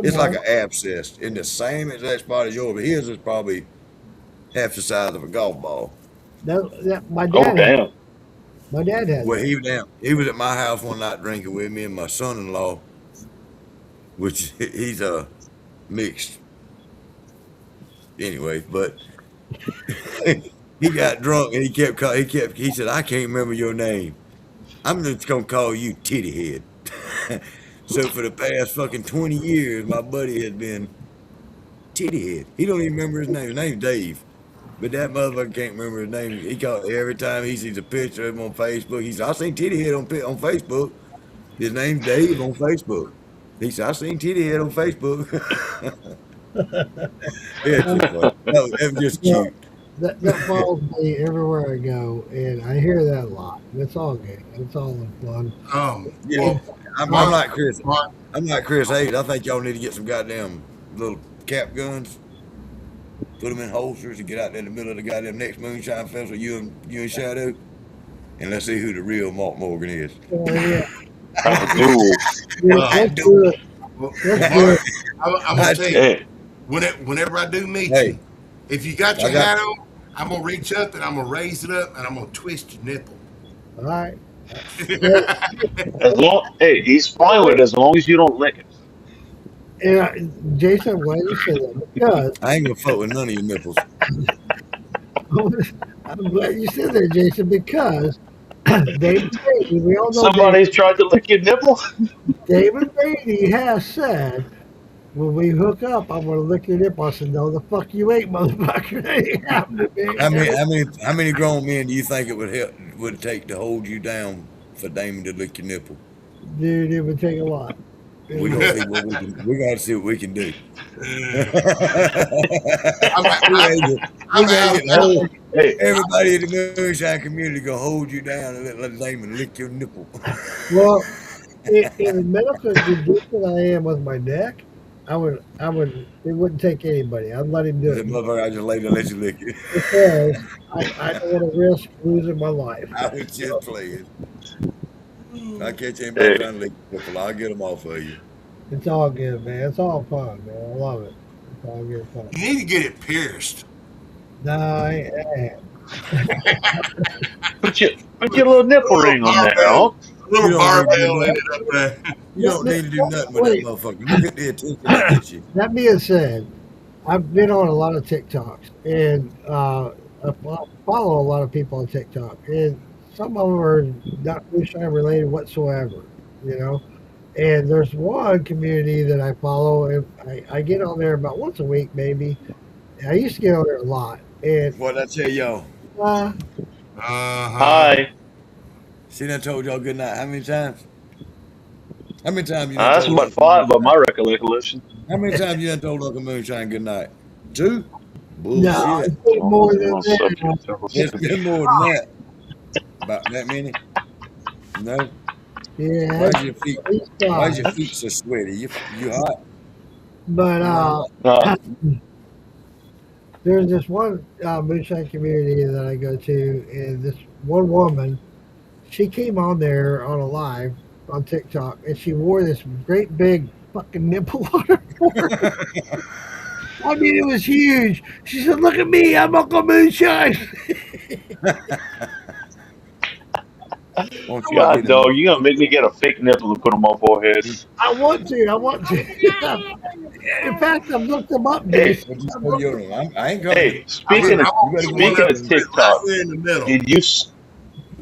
[SPEAKER 5] It's like
[SPEAKER 11] mole.
[SPEAKER 5] an abscess in the same exact spot as yours, but his is probably half the size of a golf ball.
[SPEAKER 11] My
[SPEAKER 17] Oh
[SPEAKER 11] dad had.
[SPEAKER 17] damn.
[SPEAKER 11] My dad had
[SPEAKER 5] Well,
[SPEAKER 11] that.
[SPEAKER 5] he was at my house one night drinking with me and my son-in-law, which he's mixed anyway. But he got drunk and he said, "I can't remember your name. I'm just gonna call you Titty Head." So for the past fucking 20 years, my buddy has been Titty Head. He don't even remember his name. His name's Dave. But that motherfucker can't remember his name. He called every time he sees a picture of him on Facebook. He said, I seen Titty Head on Facebook. His name's Dave on Facebook. He said, I seen Titty Head on Facebook. Yeah, it's just funny. No, that was just
[SPEAKER 11] Well,
[SPEAKER 5] cute.
[SPEAKER 11] that follows me everywhere I go, and I hear that a lot. It's all good. It's all in fun.
[SPEAKER 5] Yeah,
[SPEAKER 11] It,
[SPEAKER 5] I'm
[SPEAKER 11] uh,
[SPEAKER 5] like Chris. I'm like Chris Hayes. I think y'all need to get some goddamn little cap guns, put them in holsters, and get out there in the middle of the goddamn next moonshine festival. You and Shadow, and let's see who the real Mark Morgan is.
[SPEAKER 11] yeah.
[SPEAKER 17] I do.
[SPEAKER 11] Let's do it.
[SPEAKER 4] Well,
[SPEAKER 11] Let's do
[SPEAKER 4] Mark,
[SPEAKER 11] it.
[SPEAKER 4] I'm gonna tell you,
[SPEAKER 17] Hey,
[SPEAKER 4] whenever I do meet
[SPEAKER 5] Hey,
[SPEAKER 4] you, if you got
[SPEAKER 5] I
[SPEAKER 4] your
[SPEAKER 5] got
[SPEAKER 4] hat on, I'm gonna reach up and I'm gonna raise it up and I'm gonna twist your nipple.
[SPEAKER 11] All right. Well,
[SPEAKER 17] hey, he's fine with it as long as you don't lick it.
[SPEAKER 11] and Jason, I'm glad you said that because
[SPEAKER 5] I ain't gonna fuck with none of your nipples.
[SPEAKER 11] I'm glad you said that, Jason, because David Beatty, we all know
[SPEAKER 17] Somebody's tried to lick your nipple.
[SPEAKER 11] David Beatty has said, when we hook up, I'm going to lick your nipple. I said, no, the fuck you ain't, motherfucker. That ain't happening, man.
[SPEAKER 5] How many grown men do you think it would take to hold you down for Damon to lick your nipple?
[SPEAKER 11] Dude, it would take a lot.
[SPEAKER 5] We're gonna see what we can. We're gonna see what we can do.
[SPEAKER 17] Hey,
[SPEAKER 5] Everybody in the moonshine community gonna hold you down and let Damon lick your nipple.
[SPEAKER 11] Well, in the medical condition I am with my neck, it wouldn't take anybody. I'd let him do
[SPEAKER 5] The
[SPEAKER 11] it
[SPEAKER 5] motherfucker, I just laid there and let you lick it.
[SPEAKER 11] because I don't want to risk losing my life.
[SPEAKER 5] I was just playing. I catch anybody
[SPEAKER 17] hey,
[SPEAKER 5] trying to lick your nipple, I'll get them off of you.
[SPEAKER 11] It's all good, man. It's all fun, man. I love it. It's all good fun.
[SPEAKER 4] You need to get it pierced.
[SPEAKER 11] No, I ain't.
[SPEAKER 17] put your little nipple ring on there, huh?
[SPEAKER 4] Little
[SPEAKER 5] You don't need to do
[SPEAKER 4] barbell in
[SPEAKER 5] nothing.
[SPEAKER 4] it up there.
[SPEAKER 5] You don't need to do nothing with that
[SPEAKER 11] Wait,
[SPEAKER 5] motherfucker. Look at the attention that gets you.
[SPEAKER 11] that being said, I've been on a lot of TikToks, and follow a lot of people on TikTok, and some of them are not moonshine related whatsoever, you know. And there's one community that I follow, and I get on there about once a week, maybe. I used to get on there a lot, and
[SPEAKER 5] What I tell y'all?
[SPEAKER 11] uh,
[SPEAKER 17] Hi.
[SPEAKER 5] See, I told y'all good night. How many times? How many times you done
[SPEAKER 17] That's
[SPEAKER 5] told
[SPEAKER 17] about
[SPEAKER 5] Uncle
[SPEAKER 17] five by
[SPEAKER 5] Moonshine?
[SPEAKER 17] my recollection.
[SPEAKER 5] How many times you done told Uncle Moonshine good night? 2?
[SPEAKER 11] no,
[SPEAKER 5] Bullshit.
[SPEAKER 11] it's been more than
[SPEAKER 17] On
[SPEAKER 11] that.
[SPEAKER 17] subject of
[SPEAKER 5] It's been more than that. About that many? No.
[SPEAKER 11] Yeah,
[SPEAKER 5] Why's your feet?
[SPEAKER 11] at least
[SPEAKER 5] Why's your
[SPEAKER 11] five.
[SPEAKER 5] feet so sweaty? You hot?
[SPEAKER 11] But
[SPEAKER 5] You hot?
[SPEAKER 11] there's this one moonshine community that I go to, and this one woman, she came on there on a live on TikTok, and she wore this great big fucking nipple on her forehead. I mean, it was huge. She said, "Look at me, I'm Uncle Moonshine."
[SPEAKER 5] Won't you
[SPEAKER 17] God,
[SPEAKER 5] get in
[SPEAKER 17] dog, you gonna make me get a fake nipple and put on my forehead?
[SPEAKER 11] I want to. I want to. In fact, I've looked them up,
[SPEAKER 17] Hey,
[SPEAKER 11] Jason.
[SPEAKER 5] Just
[SPEAKER 11] I've
[SPEAKER 5] throw
[SPEAKER 11] looked
[SPEAKER 5] your
[SPEAKER 11] them.
[SPEAKER 5] I ain't coming.
[SPEAKER 17] hey,
[SPEAKER 4] I
[SPEAKER 17] speaking of
[SPEAKER 5] You better
[SPEAKER 4] put
[SPEAKER 5] go
[SPEAKER 4] one
[SPEAKER 5] look
[SPEAKER 17] speaking
[SPEAKER 4] up
[SPEAKER 5] for
[SPEAKER 17] of
[SPEAKER 5] me.
[SPEAKER 4] right
[SPEAKER 17] TikTok,
[SPEAKER 4] there in the middle.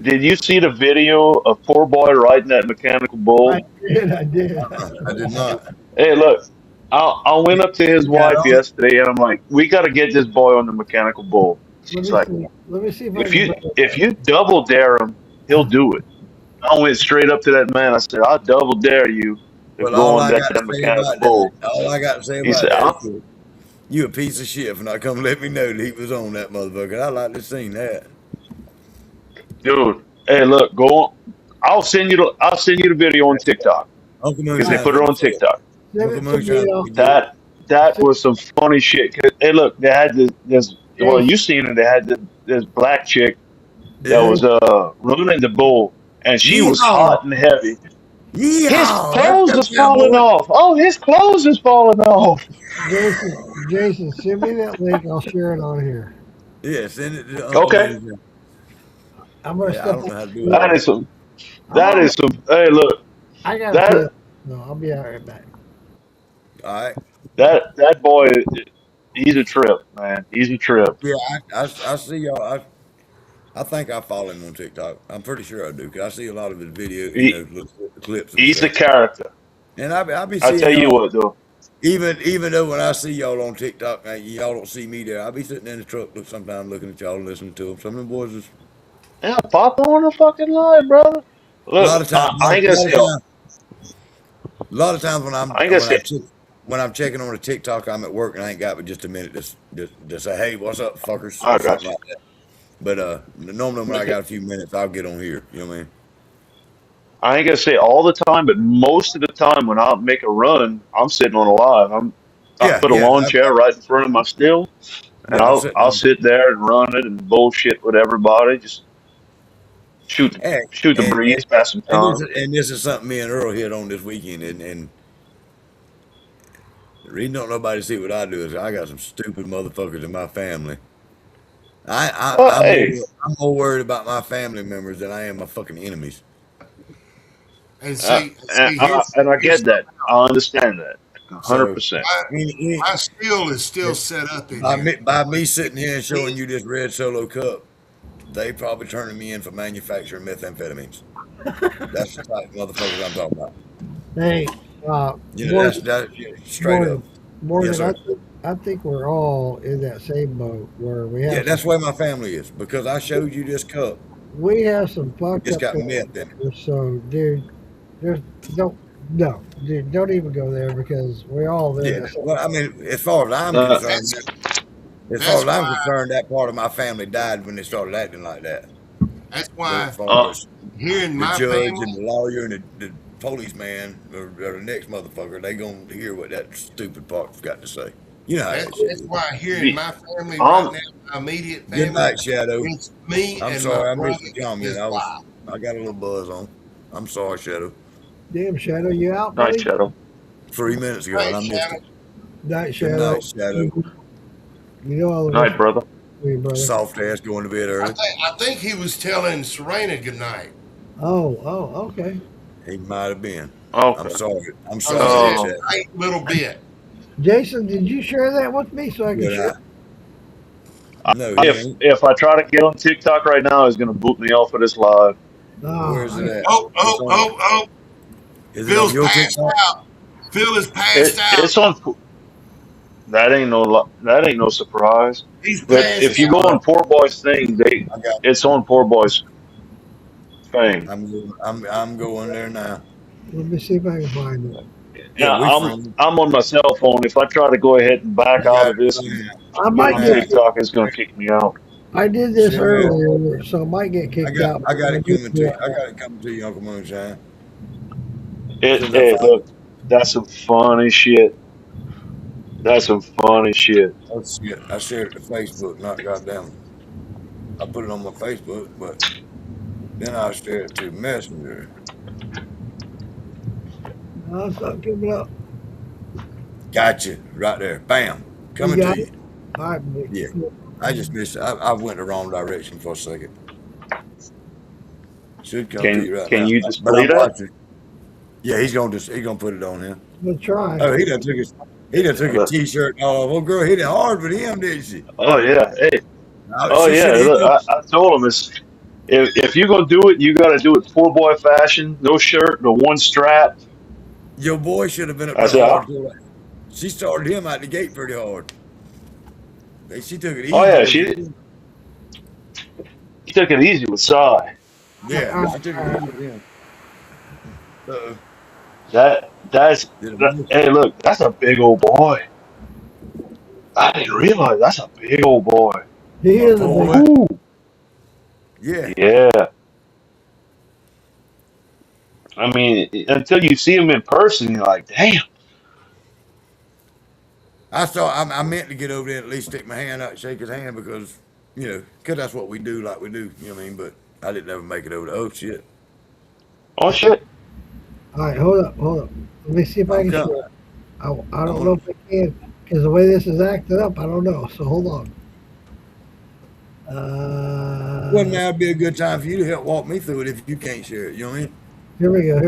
[SPEAKER 17] did you see the video of poor boy riding that mechanical
[SPEAKER 11] I
[SPEAKER 17] bull?
[SPEAKER 11] did. I did.
[SPEAKER 5] I did not.
[SPEAKER 17] Hey, look, I
[SPEAKER 5] He,
[SPEAKER 17] went up to his
[SPEAKER 5] he got
[SPEAKER 17] wife
[SPEAKER 5] on it.
[SPEAKER 17] yesterday and I'm like, we got to get this boy on the mechanical bull.
[SPEAKER 11] Let
[SPEAKER 17] She's
[SPEAKER 11] me
[SPEAKER 17] like,
[SPEAKER 11] see. Let me see if I
[SPEAKER 17] if
[SPEAKER 11] can
[SPEAKER 17] you
[SPEAKER 11] bring it
[SPEAKER 17] if
[SPEAKER 11] up.
[SPEAKER 17] you double dare him, he'll do it. I went straight up to that man. I said, I'll double dare you to
[SPEAKER 5] Well,
[SPEAKER 17] go on that mechanical bull.
[SPEAKER 5] all I got to say
[SPEAKER 17] He
[SPEAKER 5] about
[SPEAKER 17] said,
[SPEAKER 5] that
[SPEAKER 17] "Huh?
[SPEAKER 5] is you a piece of shit for not coming to let me know that he was on that motherfucker. I like to seen that.
[SPEAKER 17] Dude, hey, look, go on. I'll send you the video on TikTok
[SPEAKER 5] Uncle
[SPEAKER 17] because they
[SPEAKER 5] Moonshine
[SPEAKER 17] put it
[SPEAKER 5] finna
[SPEAKER 17] on
[SPEAKER 5] say it.
[SPEAKER 17] TikTok.
[SPEAKER 11] Send
[SPEAKER 5] Uncle
[SPEAKER 11] it to me.
[SPEAKER 5] Moonshine finna get it.
[SPEAKER 17] That was some funny shit. 'Cause, hey, look, they had this. Well,
[SPEAKER 11] Jason,
[SPEAKER 17] you seen it? They had this black chick that
[SPEAKER 5] Yeah.
[SPEAKER 17] was running the bull, and she was
[SPEAKER 5] Yeehaw!
[SPEAKER 17] hot and heavy. His
[SPEAKER 5] Yeehaw! Let's
[SPEAKER 17] clothes
[SPEAKER 5] go,
[SPEAKER 17] is falling
[SPEAKER 5] cowboy.
[SPEAKER 17] off. Oh, his clothes is falling off.
[SPEAKER 11] Jason, send me that link. I'll share it on here.
[SPEAKER 5] Yeah, send it to Uncle
[SPEAKER 17] Okay,
[SPEAKER 5] Moonshine.
[SPEAKER 11] I'm gonna
[SPEAKER 5] Yeah, I
[SPEAKER 11] step
[SPEAKER 5] don't
[SPEAKER 11] up.
[SPEAKER 5] know how to do it
[SPEAKER 17] that
[SPEAKER 5] though.
[SPEAKER 17] is some.
[SPEAKER 11] I'm
[SPEAKER 17] That
[SPEAKER 11] on.
[SPEAKER 17] is some. Hey, look,
[SPEAKER 11] I gotta pee.
[SPEAKER 17] that
[SPEAKER 11] No, I'll be out right back.
[SPEAKER 5] All right.
[SPEAKER 17] that boy, he's a trip, man. He's a trip.
[SPEAKER 5] Yeah, I see y'all. I think I follow him on TikTok. I'm pretty sure I do because I see a lot of his videos,
[SPEAKER 17] He
[SPEAKER 5] little clips and
[SPEAKER 17] he's a
[SPEAKER 5] stuff.
[SPEAKER 17] character.
[SPEAKER 5] And I be
[SPEAKER 17] I
[SPEAKER 5] seeing
[SPEAKER 17] tell you
[SPEAKER 5] y'all,
[SPEAKER 17] what though.
[SPEAKER 5] even though when I see y'all on TikTok, y'all don't see me there. I be sitting in the truck sometimes looking at y'all and listening to them. Some of them boys is
[SPEAKER 17] Yeah, pop on the fucking line, brother.
[SPEAKER 5] a lot
[SPEAKER 17] Look,
[SPEAKER 5] of times,
[SPEAKER 17] I ain't gonna say.
[SPEAKER 5] a lot of times when
[SPEAKER 17] I ain't gonna say.
[SPEAKER 5] when I'm checking on the TikTok, I'm at work and I ain't got but just a minute to say, hey, what's up, fuckers,
[SPEAKER 17] I
[SPEAKER 5] or
[SPEAKER 17] got
[SPEAKER 5] something
[SPEAKER 17] you.
[SPEAKER 5] like that. But normally when I got a few minutes, I'll get on here. You know what I mean?
[SPEAKER 17] I ain't gonna say all the time, but most of the time when I make a run, I'm sitting on a live. I
[SPEAKER 5] Yeah,
[SPEAKER 17] put a
[SPEAKER 5] yeah,
[SPEAKER 17] lawn chair right in front of my still, and
[SPEAKER 5] yeah. I'm sitting
[SPEAKER 17] I'll
[SPEAKER 5] on.
[SPEAKER 17] sit there and run it and bullshit with everybody. Just shoot
[SPEAKER 5] And
[SPEAKER 17] shoot the
[SPEAKER 5] and
[SPEAKER 17] breeze, pass some time.
[SPEAKER 5] and this is something me and Earl hit on this weekend, and the reason don't nobody see what I do is I got some stupid motherfuckers in my family.
[SPEAKER 17] Well, hey,
[SPEAKER 5] I'm more worried about my family members than I am my fucking enemies.
[SPEAKER 4] And see,
[SPEAKER 17] and I
[SPEAKER 4] here's
[SPEAKER 17] get that.
[SPEAKER 4] something
[SPEAKER 17] I understand that, hundred
[SPEAKER 5] So
[SPEAKER 17] percent.
[SPEAKER 4] my skill is still set up in here.
[SPEAKER 5] by me sitting here and showing you this red solo cup, they probably turning me in for manufacturing methamphetamines. That's the type of motherfuckers I'm talking about.
[SPEAKER 11] Hey,
[SPEAKER 5] You know,
[SPEAKER 11] Morgan,
[SPEAKER 5] yeah, straight up.
[SPEAKER 11] Morgan,
[SPEAKER 5] Yes,
[SPEAKER 11] Morgan.
[SPEAKER 5] sir.
[SPEAKER 11] I think we're all in that same boat where
[SPEAKER 5] Yeah, that's where my family is because I showed you this cup.
[SPEAKER 11] we have some fucked
[SPEAKER 5] It's
[SPEAKER 11] up
[SPEAKER 5] got
[SPEAKER 11] family
[SPEAKER 5] meth in it.
[SPEAKER 11] members. So, dude, there's don't no, dude, don't even go there because we're all there.
[SPEAKER 5] Yeah. Well, I mean, as far as I'm concerned,
[SPEAKER 4] That's why
[SPEAKER 5] that part of my family died when they started acting like that.
[SPEAKER 4] that's
[SPEAKER 5] But
[SPEAKER 4] why
[SPEAKER 5] as far as
[SPEAKER 4] here in
[SPEAKER 5] the
[SPEAKER 4] my
[SPEAKER 5] judge and
[SPEAKER 4] family,
[SPEAKER 5] the lawyer and the policeman or the next motherfucker, they gonna hear what that stupid part's got to say. You know how that shit
[SPEAKER 4] that's
[SPEAKER 5] is.
[SPEAKER 4] why here in my family right
[SPEAKER 17] Um,
[SPEAKER 4] now, my immediate
[SPEAKER 5] Good
[SPEAKER 4] family,
[SPEAKER 5] night, Shadow.
[SPEAKER 4] it's me
[SPEAKER 5] I'm
[SPEAKER 4] and my
[SPEAKER 5] sorry I
[SPEAKER 4] brother
[SPEAKER 5] missed the
[SPEAKER 4] and
[SPEAKER 5] comment.
[SPEAKER 4] his wife.
[SPEAKER 5] I got a little buzz on. I'm sorry, Shadow.
[SPEAKER 11] Damn, Shadow, you out,
[SPEAKER 17] night,
[SPEAKER 11] buddy?
[SPEAKER 17] Shadow.
[SPEAKER 5] 3 minutes ago, and
[SPEAKER 4] Right,
[SPEAKER 5] I missed
[SPEAKER 4] Shadow?
[SPEAKER 5] it.
[SPEAKER 11] Night,
[SPEAKER 5] Good
[SPEAKER 11] Shadow.
[SPEAKER 5] night, Shadow.
[SPEAKER 11] You know all the
[SPEAKER 17] Night,
[SPEAKER 11] rest
[SPEAKER 17] brother.
[SPEAKER 11] of me, brother.
[SPEAKER 5] Soft ass going to bed early.
[SPEAKER 4] I think he was telling Serena good night.
[SPEAKER 11] Oh, okay.
[SPEAKER 5] He might have been. I'm
[SPEAKER 17] Okay.
[SPEAKER 5] sorry. I'm
[SPEAKER 4] Because he
[SPEAKER 5] sorry,
[SPEAKER 4] said
[SPEAKER 17] Oh,
[SPEAKER 5] Shadow.
[SPEAKER 4] night little bit.
[SPEAKER 11] Jason, did you share that with me so I can
[SPEAKER 5] Good
[SPEAKER 11] share?
[SPEAKER 5] night. No, he ain't.
[SPEAKER 17] if I try to get on TikTok right now, it's gonna boot me off of this live.
[SPEAKER 5] Where's it
[SPEAKER 11] Oh,
[SPEAKER 5] at?
[SPEAKER 4] Oh.
[SPEAKER 5] Is it on
[SPEAKER 4] Phil's
[SPEAKER 5] your
[SPEAKER 4] passed
[SPEAKER 5] TikTok?
[SPEAKER 4] out. Phil is passed out.
[SPEAKER 17] It's on. That ain't no surprise.
[SPEAKER 4] He's
[SPEAKER 17] But
[SPEAKER 4] passed
[SPEAKER 17] if you go
[SPEAKER 4] out.
[SPEAKER 17] on Poor Boy's thing,
[SPEAKER 5] I got.
[SPEAKER 17] it's on Poor Boy's thing.
[SPEAKER 5] I'm going there now.
[SPEAKER 11] let me see if I can find it.
[SPEAKER 5] Yeah,
[SPEAKER 17] Yeah,
[SPEAKER 5] we friends.
[SPEAKER 17] I'm on my cell phone. If I try to go ahead and back
[SPEAKER 5] I
[SPEAKER 17] out
[SPEAKER 5] got
[SPEAKER 17] of this and
[SPEAKER 11] I
[SPEAKER 17] get
[SPEAKER 11] might
[SPEAKER 17] on
[SPEAKER 11] get.
[SPEAKER 17] TikTok, it's gonna kick me out.
[SPEAKER 11] I did this
[SPEAKER 5] Sure will.
[SPEAKER 11] earlier, so I might get kicked out.
[SPEAKER 5] I got it coming to you. I got it coming to you, Uncle Moonshine. As soon as I
[SPEAKER 17] Hey,
[SPEAKER 5] find
[SPEAKER 17] look, that's some funny shit. That's some funny shit.
[SPEAKER 5] oh shit. I shared it to Facebook, not goddamn. I put it on my Facebook, but then I shared it to Messenger.
[SPEAKER 11] No, it's not coming up.
[SPEAKER 5] Gotcha. Right there. Bam.
[SPEAKER 11] You
[SPEAKER 5] Coming to
[SPEAKER 11] got
[SPEAKER 5] you.
[SPEAKER 11] it? All right, Nick.
[SPEAKER 5] Yeah. I just missed it. I went the wrong direction for a second. Should come to you right
[SPEAKER 17] Can
[SPEAKER 5] now.
[SPEAKER 17] you
[SPEAKER 5] But
[SPEAKER 17] display
[SPEAKER 5] I'm
[SPEAKER 17] that?
[SPEAKER 5] watching. Yeah, he's gonna put it on him.
[SPEAKER 11] We'll try.
[SPEAKER 5] Oh, he done took a
[SPEAKER 17] Look.
[SPEAKER 5] t-shirt off. Oh girl hit it hard with him, didn't she?
[SPEAKER 17] Oh yeah. Hey.
[SPEAKER 5] No,
[SPEAKER 17] Oh
[SPEAKER 5] she
[SPEAKER 17] yeah.
[SPEAKER 5] should have hit
[SPEAKER 17] Look,
[SPEAKER 5] you.
[SPEAKER 17] I told him it's if you're gonna do it, you got to do it poor boy fashion. No shirt, no one strap.
[SPEAKER 5] Your boy should have been up
[SPEAKER 17] I
[SPEAKER 5] there
[SPEAKER 17] said,
[SPEAKER 5] hard too. She started him out the gate pretty hard. She took it
[SPEAKER 17] oh
[SPEAKER 5] easy
[SPEAKER 17] yeah,
[SPEAKER 5] with
[SPEAKER 17] she
[SPEAKER 5] him.
[SPEAKER 17] took it easy with Sai.
[SPEAKER 5] Yeah, she took it easy with him. Uh-oh.
[SPEAKER 17] Hey, look, that's a big old boy. I didn't realize that's a big old boy.
[SPEAKER 11] He is a big.
[SPEAKER 17] Ooh,
[SPEAKER 5] Yeah.
[SPEAKER 17] yeah. I mean, until you see him in person, you're like, damn.
[SPEAKER 5] I meant to get over there and at least stick my hand out and shake his hand because, because that's what we do like we do. You know what I mean? But I didn't ever make it over to, oh shit.
[SPEAKER 17] Oh shit.
[SPEAKER 11] All right, hold up. Let me see if I
[SPEAKER 5] I'm
[SPEAKER 11] can
[SPEAKER 5] coming.
[SPEAKER 11] share. I don't know if I can because the way this is acted up, I don't know. So hold on.
[SPEAKER 5] Wouldn't now be a good time for you to help walk me through it if you can't share it? You know what I mean?
[SPEAKER 11] Here we go.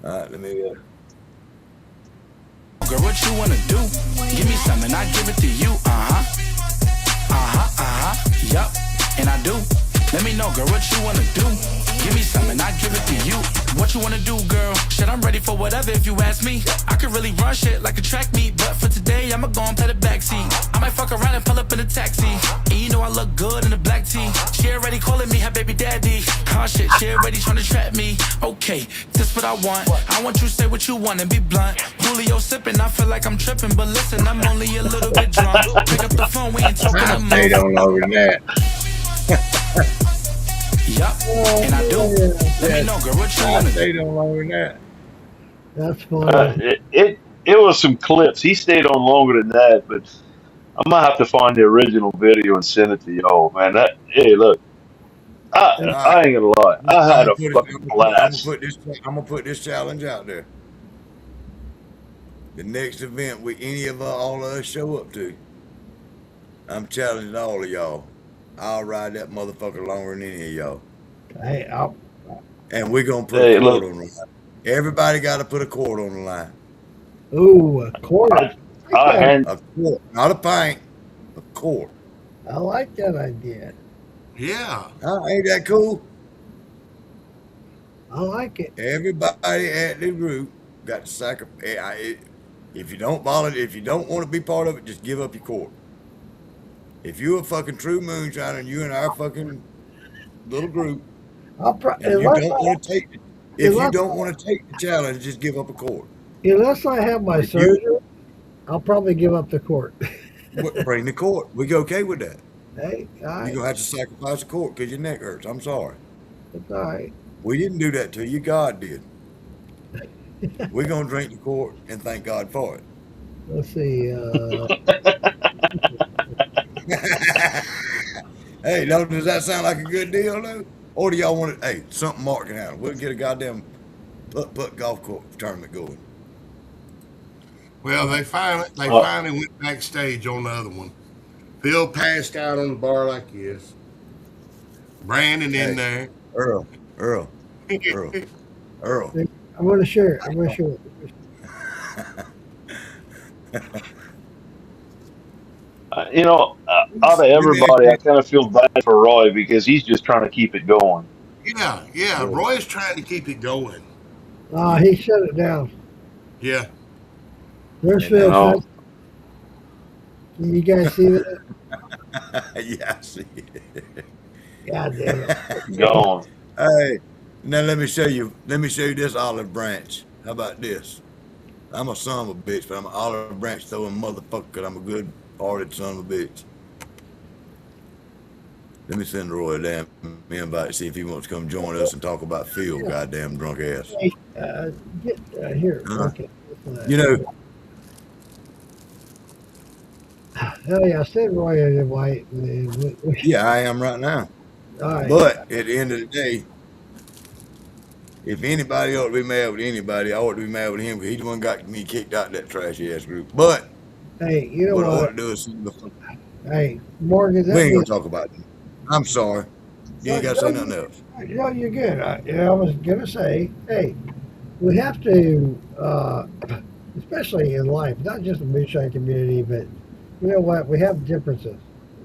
[SPEAKER 5] All right, let me.
[SPEAKER 3] Girl, what you wanna do? Give me something, I give it to you. Yup, and I do. Let me know, girl, what you wanna do? Give me something, I give it to you. What you wanna do, girl? Shit, I'm ready for whatever if you ask me. I could really run shit like a track meet, but for today, I'ma go and play the backseat. I might fuck around and pull up in a taxi. And you know I look good in a black tee. She already calling me her baby daddy. Oh shit, she already trying to trap me. Okay, this what I want. I want you to say what you want and be blunt. Julio sipping, I feel like I'm tripping, but listen, I'm only a little bit drunk. Pick up the phone, we ain't talking a
[SPEAKER 5] They
[SPEAKER 3] month.
[SPEAKER 5] don't know that.
[SPEAKER 3] Yup, and I do. Let me know, girl, what you wanna do.
[SPEAKER 5] They don't know that.
[SPEAKER 11] That's funny.
[SPEAKER 17] It was some clips. He stayed on longer than that, but I might have to find the original video and send it to y'all, man. Hey, look,
[SPEAKER 5] All
[SPEAKER 17] I
[SPEAKER 5] right.
[SPEAKER 17] ain't gonna lie, I had a fucking
[SPEAKER 5] I'm
[SPEAKER 17] blast.
[SPEAKER 5] gonna put this challenge out there. The next event any of all of us show up to, I'm challenging all of y'all. I'll ride that motherfucker longer than any of y'all.
[SPEAKER 11] Hey,
[SPEAKER 5] And we're gonna put
[SPEAKER 17] Hey,
[SPEAKER 5] a cord
[SPEAKER 17] look,
[SPEAKER 5] on the line. Everybody got to put a cord on the line.
[SPEAKER 11] ooh, a quarter.
[SPEAKER 17] I hand
[SPEAKER 5] A quart, not a pint. A quart.
[SPEAKER 11] I like that idea.
[SPEAKER 4] Yeah.
[SPEAKER 5] Ain't that cool?
[SPEAKER 11] I like it.
[SPEAKER 5] Everybody at the group got to sacrifice. If you don't volunteer, if you don't want to be part of it, just give up your quart. If you're a fucking true moonshiner and you're in our fucking little group, and you don't want to take it, if you don't want to take the challenge, just give up a quart.
[SPEAKER 11] Unless I have my surgery, I'll probably give up the court.
[SPEAKER 5] Bring the quart. We okay with that.
[SPEAKER 11] Hey, all right.
[SPEAKER 5] You're gonna have to sacrifice a quart because your neck hurts. I'm sorry.
[SPEAKER 11] It's all right.
[SPEAKER 5] We didn't do that to you. God did. We're gonna drink the quart and thank God for it.
[SPEAKER 11] Let's see.
[SPEAKER 5] Hey, does that sound like a good deal, though? Or do y'all want it? Hey, something Mark can handle. We'll get a goddamn putt golf course tournament going.
[SPEAKER 4] Well, they finally went backstage on the other one. Phil passed out on the bar like this. Brandon in there.
[SPEAKER 5] Earl.
[SPEAKER 11] I'm going to share it.
[SPEAKER 17] Out of everybody, I kind of feel bad for Roy because he's just trying to keep it going.
[SPEAKER 4] Yeah. Roy's trying to keep it going.
[SPEAKER 11] He shut it down.
[SPEAKER 4] Yeah.
[SPEAKER 11] There's Phil. Can you guys see that?
[SPEAKER 5] Yeah, I see it.
[SPEAKER 11] God damn it.
[SPEAKER 17] Gone.
[SPEAKER 5] Hey, now let me show you this olive branch. How about this? I'm a son of a bitch, but I'm an olive branch throwing motherfucker because I'm a good-hearted son of a bitch. Let me send Roy a damn invite to see if he wants to come join us and talk about Phil, goddamn drunk ass.
[SPEAKER 11] Hey, get here. Okay.
[SPEAKER 5] You know.
[SPEAKER 11] Oh yeah, send Roy an invite.
[SPEAKER 5] Yeah, I am right now.
[SPEAKER 11] All right.
[SPEAKER 5] But at the end of the day, if anybody ought to be mad with anybody, I ought to be mad with him because he's the one got me kicked out of that trashy ass group. But
[SPEAKER 11] hey, you know
[SPEAKER 5] what? I ought
[SPEAKER 11] what?
[SPEAKER 5] to do is
[SPEAKER 11] Hey, Morgan,
[SPEAKER 5] we ain't gonna talk about it. I'm sorry. You ain't got to say nothing else.
[SPEAKER 11] No, you're good. I was gonna say, hey, we have to, especially in life, not just the moonshine community, but you know what? We have differences.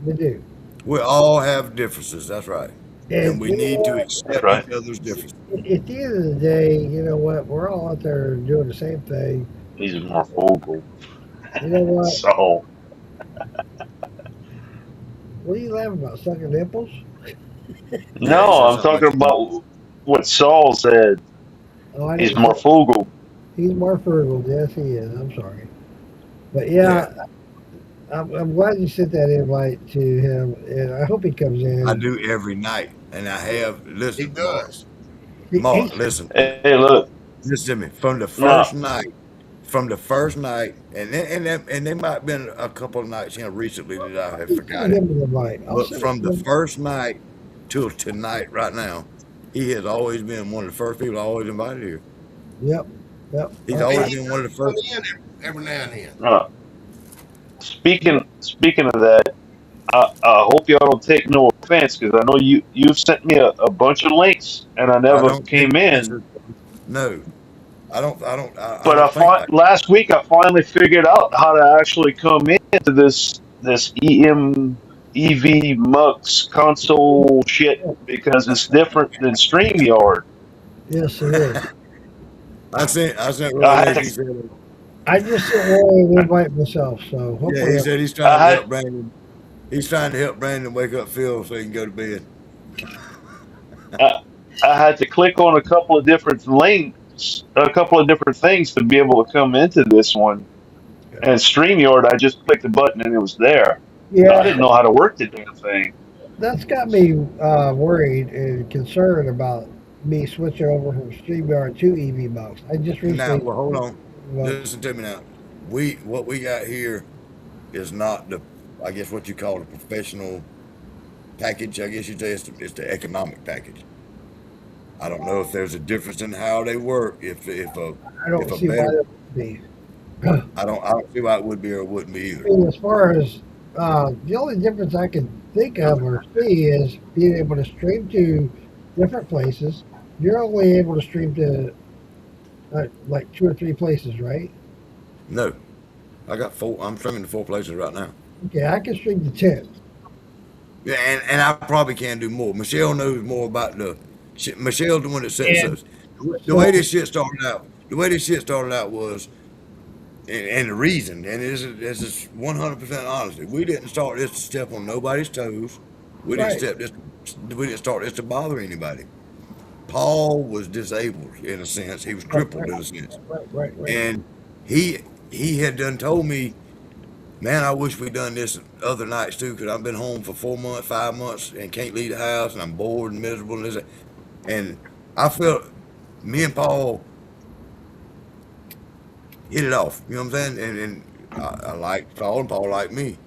[SPEAKER 11] We do.
[SPEAKER 5] We all have differences. That's right. And we need to accept each other's differences.
[SPEAKER 11] At the end of the day, you know what? We're all out there doing the same thing.
[SPEAKER 17] He's more vocal.
[SPEAKER 11] You know what?
[SPEAKER 17] So.
[SPEAKER 11] What are you laughing about? Sucking nipples?
[SPEAKER 17] No, I'm talking about what Saul said.
[SPEAKER 11] Oh,
[SPEAKER 17] he's more frugal.
[SPEAKER 11] He's more frugal. Yes, he is. I'm sorry. But yeah. I'm glad you sent that invite to him, and I hope he comes in.
[SPEAKER 5] I do every night, and I have. Listen,
[SPEAKER 4] he does.
[SPEAKER 5] Mark, listen.
[SPEAKER 17] Hey, look.
[SPEAKER 5] Listen to me. From the first night, and there might have been a couple of nights recently that I have forgotten. But from the first night till tonight, right now, he has always been one of the first people I always invited here.
[SPEAKER 11] Yep.
[SPEAKER 5] He's always been one of the first.
[SPEAKER 4] Every now and then.
[SPEAKER 17] Speaking of that, I hope y'all don't take no offense because I know you've sent me a bunch of links and I never came in.
[SPEAKER 5] No, I don't.
[SPEAKER 17] But last week I finally figured out how to actually come into this EV Mux console shit because it's different than StreamYard.
[SPEAKER 11] Yes, it is.
[SPEAKER 5] I sent
[SPEAKER 17] I
[SPEAKER 5] Roy a
[SPEAKER 17] had
[SPEAKER 5] link. He
[SPEAKER 17] to,
[SPEAKER 5] said,
[SPEAKER 11] I just sent Roy an invite myself, so
[SPEAKER 5] yeah, he
[SPEAKER 11] hopefully.
[SPEAKER 5] said he's trying to
[SPEAKER 17] I had,
[SPEAKER 5] help Brandon. He's trying to help Brandon wake up Phil so he can go to bed.
[SPEAKER 17] I, I had to click on a couple of different links, a couple of different things to be able to come into this one. And StreamYard, I just clicked the button and it was there. I
[SPEAKER 11] Yeah,
[SPEAKER 17] didn't know how to work the damn thing.
[SPEAKER 11] that's got me worried and concerned about me switching over from StreamYard to EV Box. I just
[SPEAKER 5] Now,
[SPEAKER 11] recently.
[SPEAKER 5] well, hold on.
[SPEAKER 11] Well,
[SPEAKER 5] Listen to me now. What we got here is not the, I guess what you call the professional package. I guess you say it's the economic package. I don't know if there's a difference in how they work.
[SPEAKER 11] I
[SPEAKER 5] If
[SPEAKER 11] don't
[SPEAKER 5] a
[SPEAKER 11] see why
[SPEAKER 5] better,
[SPEAKER 11] that would be.
[SPEAKER 5] I don't see why it would be or wouldn't be
[SPEAKER 11] I
[SPEAKER 5] either.
[SPEAKER 11] mean, as far as the only difference I can think of or see is being able to stream to different places. You're only able to stream to like 2 or 3 places, right?
[SPEAKER 5] No, I got four. I'm streaming to 4 places right now.
[SPEAKER 11] Okay, I can stream to 10.
[SPEAKER 5] Yeah, and I probably can do more. Michelle knows more about Michelle's the one that sets
[SPEAKER 11] And
[SPEAKER 5] us. The way
[SPEAKER 11] so,
[SPEAKER 5] this shit started out. The way this shit started out was, and the reason, and this is 100% honesty. We didn't start this to step on nobody's toes. We didn't
[SPEAKER 11] right,
[SPEAKER 5] step this. We didn't start this to bother anybody. Paul was disabled in a sense. He was
[SPEAKER 11] right,
[SPEAKER 5] crippled
[SPEAKER 11] right,
[SPEAKER 5] in a sense,
[SPEAKER 11] right.
[SPEAKER 5] and he he had done told me, man, I wish we'd done this other nights too, because I've been home for 4 months, 5 months, and can't leave the house, and I'm bored and miserable and this. And I felt me and Paul hit it off. You know what I'm saying? And I liked Paul, and Paul liked me.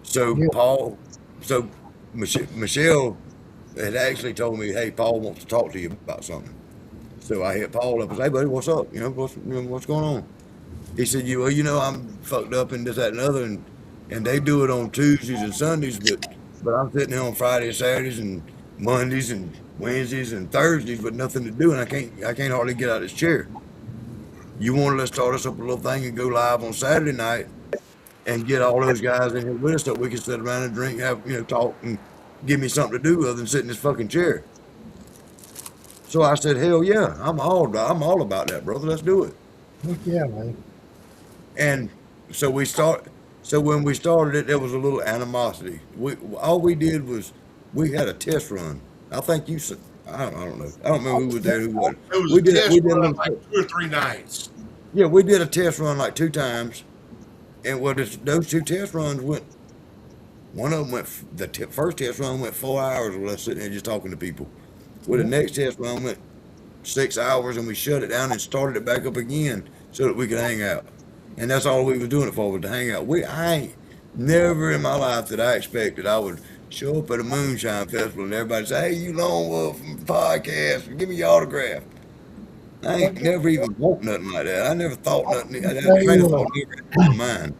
[SPEAKER 5] So
[SPEAKER 11] Yeah,
[SPEAKER 5] Paul, so Michelle had actually told me, hey, Paul wants to talk to you about something. So I hit Paul up and said, hey, buddy, what's up? What's going on? He said, I'm fucked up and this, that, and the other, and they do it on Tuesdays and Sundays, but I'm sitting here on Fridays, Saturdays, and Mondays and Wednesdays and Thursdays with nothing to do, and I can't hardly get out of this chair. You want to let's start us up a little thing and go live on Saturday night and get all those guys in here with us so we can sit around and drink, have talk, and give me something to do other than sit in this fucking chair. So I said, hell yeah, I'm all about that, brother. Let's do it.
[SPEAKER 11] heck yeah, man.
[SPEAKER 5] And so we start. So when we started it, there was a little animosity. All we did was we had a test run. I think you said I don't know. I don't remember who was there, who wasn't.
[SPEAKER 4] It was
[SPEAKER 5] We
[SPEAKER 4] a
[SPEAKER 5] did
[SPEAKER 4] test
[SPEAKER 5] we did a
[SPEAKER 4] run
[SPEAKER 5] little.
[SPEAKER 4] like 2 or 3 nights.
[SPEAKER 5] Yeah, we did a test run like 2 times, and those 2 test runs went. One of them first test run went 4 hours with us sitting there just talking to people. Well, the next test run went 6 hours, and we shut it down and started it back up again so that we could hang out. And that's all we was doing it for, was to hang out. I ain't never in my life that I expected I would show up at a moonshine festival and everybody say, hey, you Lonewolf from the podcast, give me your autograph. I ain't never even want nothing like that. I never thought nothing. That
[SPEAKER 11] Tell
[SPEAKER 5] train
[SPEAKER 11] you
[SPEAKER 5] of thought
[SPEAKER 11] what,
[SPEAKER 5] never entered my mind.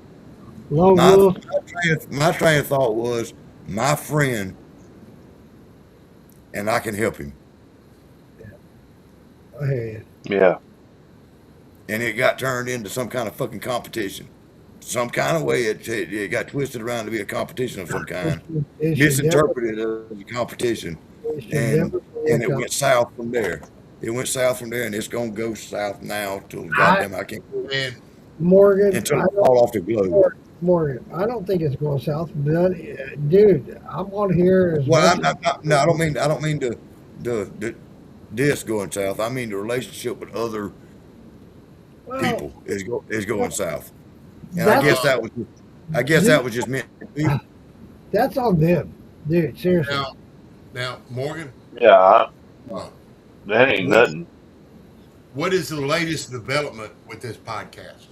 [SPEAKER 11] Lone
[SPEAKER 5] My,
[SPEAKER 11] Wolf,
[SPEAKER 5] my train of thought was my friend, and I can help him.
[SPEAKER 11] I hear you.
[SPEAKER 17] yeah.
[SPEAKER 5] And it got turned into some kind of fucking competition. Some kind of way it got twisted around to be a competition of some kind,
[SPEAKER 11] It should never,
[SPEAKER 5] misinterpreted as a competition,
[SPEAKER 11] it should
[SPEAKER 5] and
[SPEAKER 11] never be a
[SPEAKER 5] and it went south from there. It went south from there, and it's gonna go south now till
[SPEAKER 11] I,
[SPEAKER 5] goddamn I can't
[SPEAKER 11] Morgan,
[SPEAKER 5] until
[SPEAKER 11] I
[SPEAKER 5] it fall off the globe.
[SPEAKER 11] Morgan, I don't think it's going south, but dude, I'm on here as
[SPEAKER 5] Well,
[SPEAKER 11] much
[SPEAKER 5] no, I don't mean the this going south. I mean the relationship with other
[SPEAKER 11] well,
[SPEAKER 5] people is going south, and
[SPEAKER 11] that's
[SPEAKER 5] I guess that was just meant to be.
[SPEAKER 11] that's on them, dude. Seriously.
[SPEAKER 4] Now, Morgan,
[SPEAKER 17] Yeah.
[SPEAKER 4] uh,
[SPEAKER 17] That ain't
[SPEAKER 4] what
[SPEAKER 17] nothing.
[SPEAKER 4] what is the latest development with this podcast?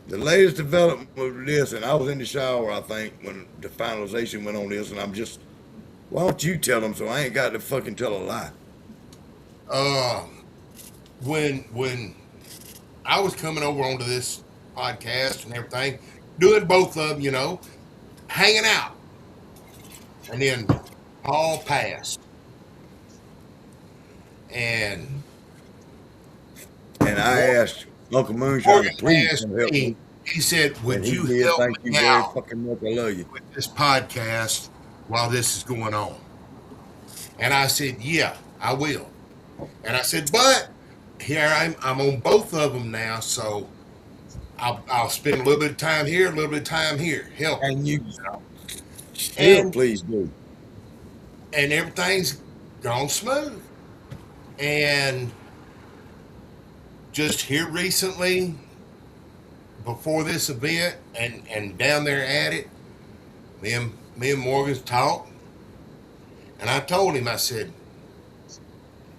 [SPEAKER 5] The latest development with this, and I was in the shower, I think, when the finalization went on this, and I'm just, why don't you tell them so I ain't got to fucking tell a lie?
[SPEAKER 4] When I was coming over onto this podcast and everything, doing both of them, hanging out, and then Paul passed, and
[SPEAKER 5] And I asked Uncle Moonshine
[SPEAKER 4] Morgan
[SPEAKER 5] to please
[SPEAKER 4] asked
[SPEAKER 5] come help
[SPEAKER 4] me.
[SPEAKER 5] me,
[SPEAKER 4] He said,
[SPEAKER 5] and
[SPEAKER 4] "Would
[SPEAKER 5] he
[SPEAKER 4] you
[SPEAKER 5] did.
[SPEAKER 4] help
[SPEAKER 5] Thank you
[SPEAKER 4] me
[SPEAKER 5] very
[SPEAKER 4] out
[SPEAKER 5] fucking much. I love you.
[SPEAKER 4] with this podcast while this is going on?" And I said, "Yeah, I will. And I said, but here I'm on both of them now, so I'll spend a little bit of time here, a little bit of time here, helping.
[SPEAKER 5] And you still
[SPEAKER 4] And
[SPEAKER 5] please do.
[SPEAKER 4] and everything's gone smooth. And just here recently, before this event, and down there at it, me and Morgan's talked, and I told him, I said,